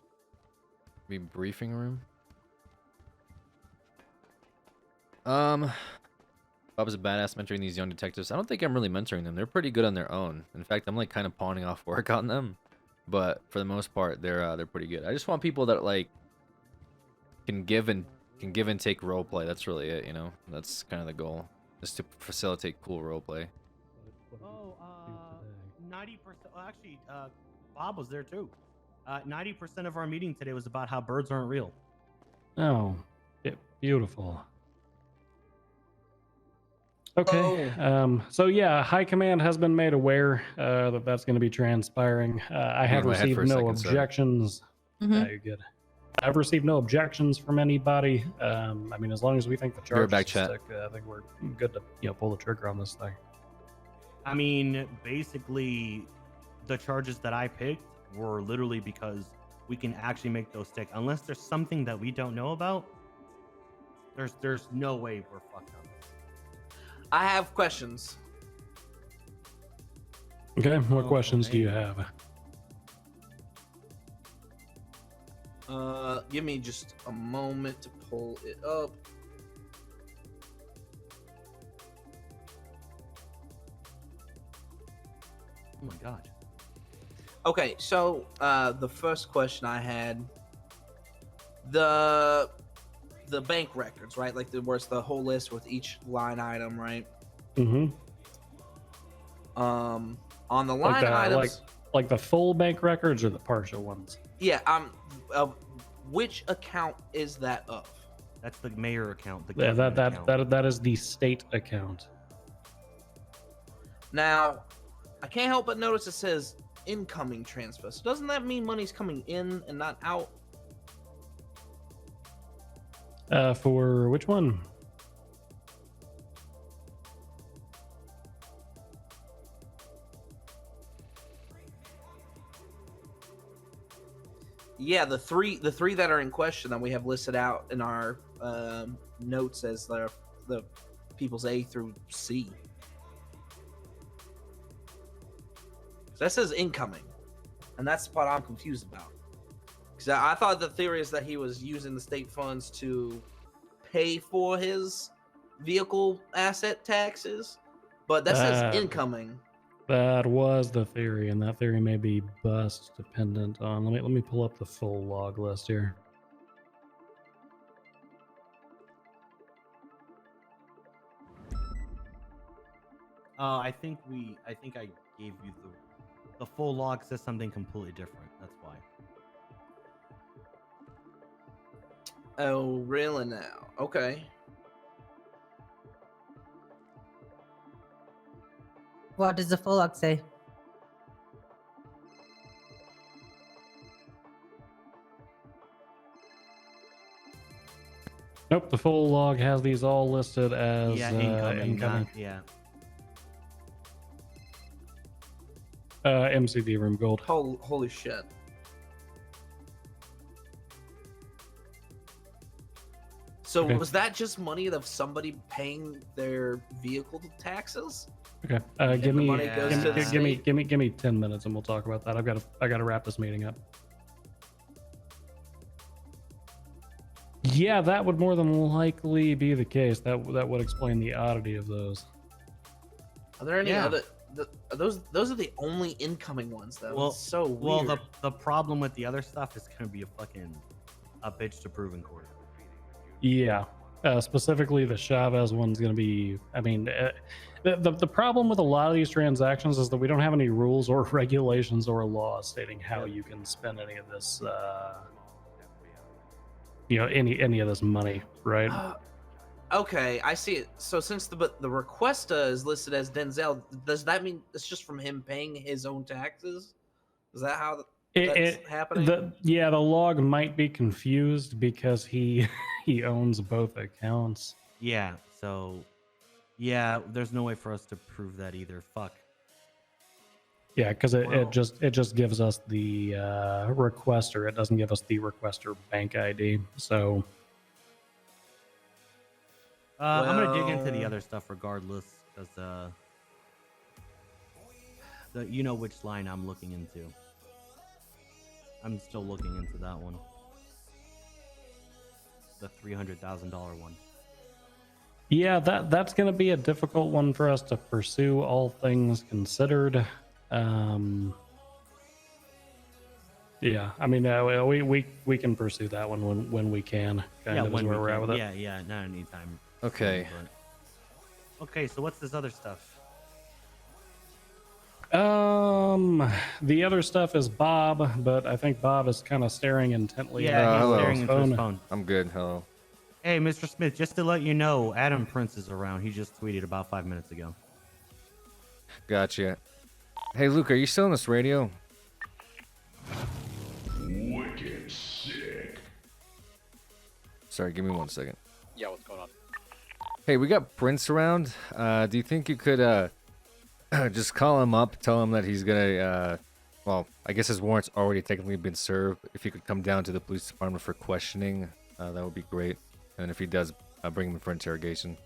Maybe briefing room? Bob is a badass mentoring these young detectives. I don't think I'm really mentoring them. They're pretty good on their own. In fact, I'm like kind of pawning off work on them. But for the most part, they're pretty good. I just want people that like can give and take role play. That's really it, you know. That's kind of the goal, is to facilitate cool role play. Oh, 90%. Well, actually, Bob was there too. 90% of our meeting today was about how birds aren't real. Oh, beautiful. Okay. So yeah, High Command has been made aware that that's going to be transpiring. I have my head for received a no second, sorry. objections. Yeah, you're good. I've received no objections from anybody. I mean, as long as we think the You're a charges back will chat. stick, I think we're good to pull the trigger on this thing. I mean, basically, the charges that I picked were literally because we can actually make those stick. Unless there's something that we don't know about, there's no way we're fucked up. I have questions. Okay, what questions do you have? Give me just a moment to pull it up. Oh my god. Okay, so the first question I had, the bank records, right? Like where it's the whole list with each line item, right? Mm-hmm. On the line items, like the full bank records or the partial ones? yeah. Which account is that of? That's the mayor account. The Yeah, government account. that is the state account. Now, I can't help but notice it says incoming transfer. So doesn't that mean money's coming in and not out? For which one? Yeah, the three that are in question that we have listed out in our notes as the people's A through C. So that says incoming, and that's the part I'm confused about. Because I thought the theory is that he was using the state funds to pay for his vehicle asset taxes, but that says incoming. That was the theory, and that theory may be bust dependent on. Let me pull up the full log list here. I think I gave you the full log says something completely different. That's why. Oh, really now? Okay. What does the full log say? Nope, the full log has these all listed as incoming. Yeah. MCD room gold. Holy shit. So Okay. was that just money of somebody paying their vehicle taxes? Okay, And give the me money goes to the state? give me 10 minutes and we'll talk about that. I gotta wrap this meeting up. Yeah, that would more than likely be the case. That would explain the oddity of those. Are there any Yeah. other? Those are the only incoming ones though. Well, It's so weird. well, the problem with the other stuff is gonna be a bitch to prove in court. Yeah, specifically the Chavez one's going to be. I mean, the problem with a lot of these transactions is that we don't have any rules or regulations or laws stating how you can spend any of this. Any of this money, right? Okay, I see it. So since the requesta is listed as Denzel, does that mean it's just from him paying his own taxes? Is that how that's happening? The log might be confused because he he owns both accounts. Yeah. So, yeah, there's no way for us to prove that either. Fuck. Yeah, because it just gives us the requester. It doesn't give us the requester bank ID. So I'm gonna dig into the other stuff regardless, because you know which line I'm looking into. I'm still looking into that one. The $300,000 one. yeah, that's going to be a difficult one for us to pursue, all things considered. Yeah, I mean, we can pursue that one when we can. Kind of is where we're at with it. Yeah, not anytime. Okay. Okay, so what's this other stuff? The other stuff is Bob, but I think Bob is kind of staring intently. Yeah, he's at staring his into his phone. I'm good. Hello. Hey, Mr. Smith, just to let you know, Adam Prince is around. He just tweeted about 5 minutes ago. Gotcha. Hey, Luke, are you still on this radio? Wicked sick. Sorry, give me 1 second. Yeah, what's going on? Hey, we got Prince around. Do you think you could just call him up, tell him that he's gonna well, I guess his warrant's already technically been served. If he could come down to the police department for questioning, that would be great. And if he does, bring him in for interrogation.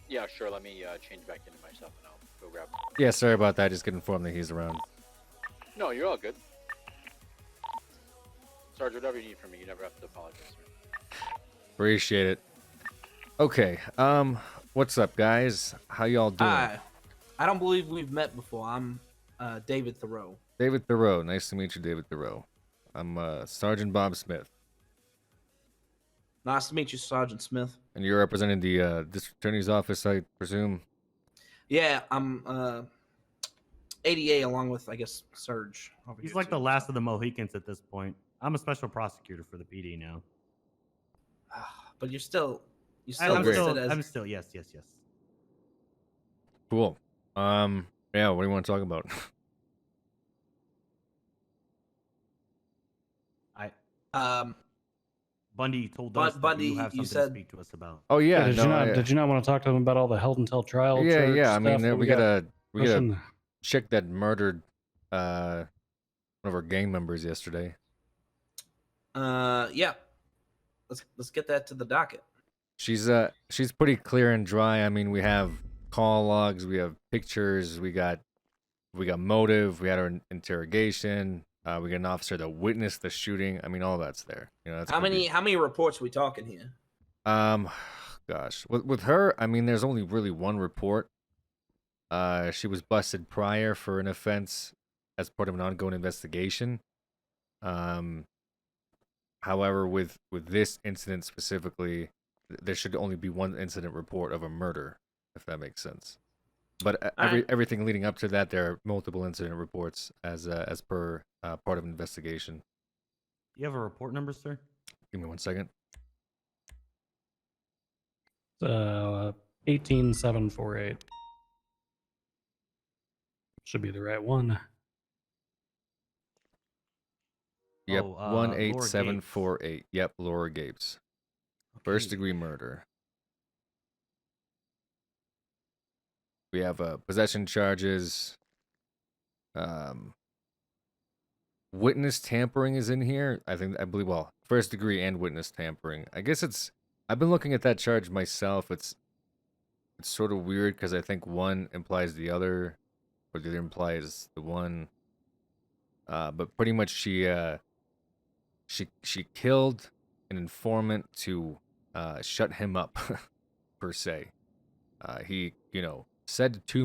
Yeah, sure. Let me change back into myself and I'll go grab him. Yeah, sorry about that. Just get informed that he's around. No, you're all good. Sarge, whatever you need from me, you never have to apologize. Appreciate it. Okay, what's up, guys? How y'all doing? I don't believe we've met before. I'm David Thoreau. David Thoreau. Nice to meet you, David Thoreau. I'm Sergeant Bob Smith. Nice to meet you, Sergeant Smith. And you're representing the district attorney's office, I presume? Yeah, I'm ADA along with, I guess, Surge. He's like the last of the Mohicans at this point. I'm a special prosecutor for the PD now. But you're still I'm listed as... still, yes. Cool. Yeah, what do you want to talk about? Bundy told us that you have something to speak to us about. Oh yeah, did you not want to talk to them about all the held until trial? Yeah. I stuff mean, that we gotta pushing? chick that murdered one of our gang members yesterday. Yeah. Let's get that to the docket. She's pretty clear and dry. I mean, we have call logs, we have pictures, we got motive, we had our interrogation, we got an officer that witnessed the shooting. I mean, all that's there. You know, that's How gonna many be- how many reports we talking here? Gosh, with her, I mean, there's only really one report. She was busted prior for an offense as part of an ongoing investigation. However, with this incident specifically, there should only be one incident report of a murder, if that makes sense. But everything leading up to that, there are multiple incident reports as per part of an investigation. You have a report number, sir? Give me 1 second. 18748 should be the right one. Yep, Laura 18748. Yep, Laura Gapes. First degree murder. We have possession charges. Witness tampering is in here. I believe, well, first degree and witness tampering. I guess I've been looking at that charge myself. It's sort of weird because I think one implies the other, or the other implies the one. But pretty much she killed an informant to shut him up, per se. He, said too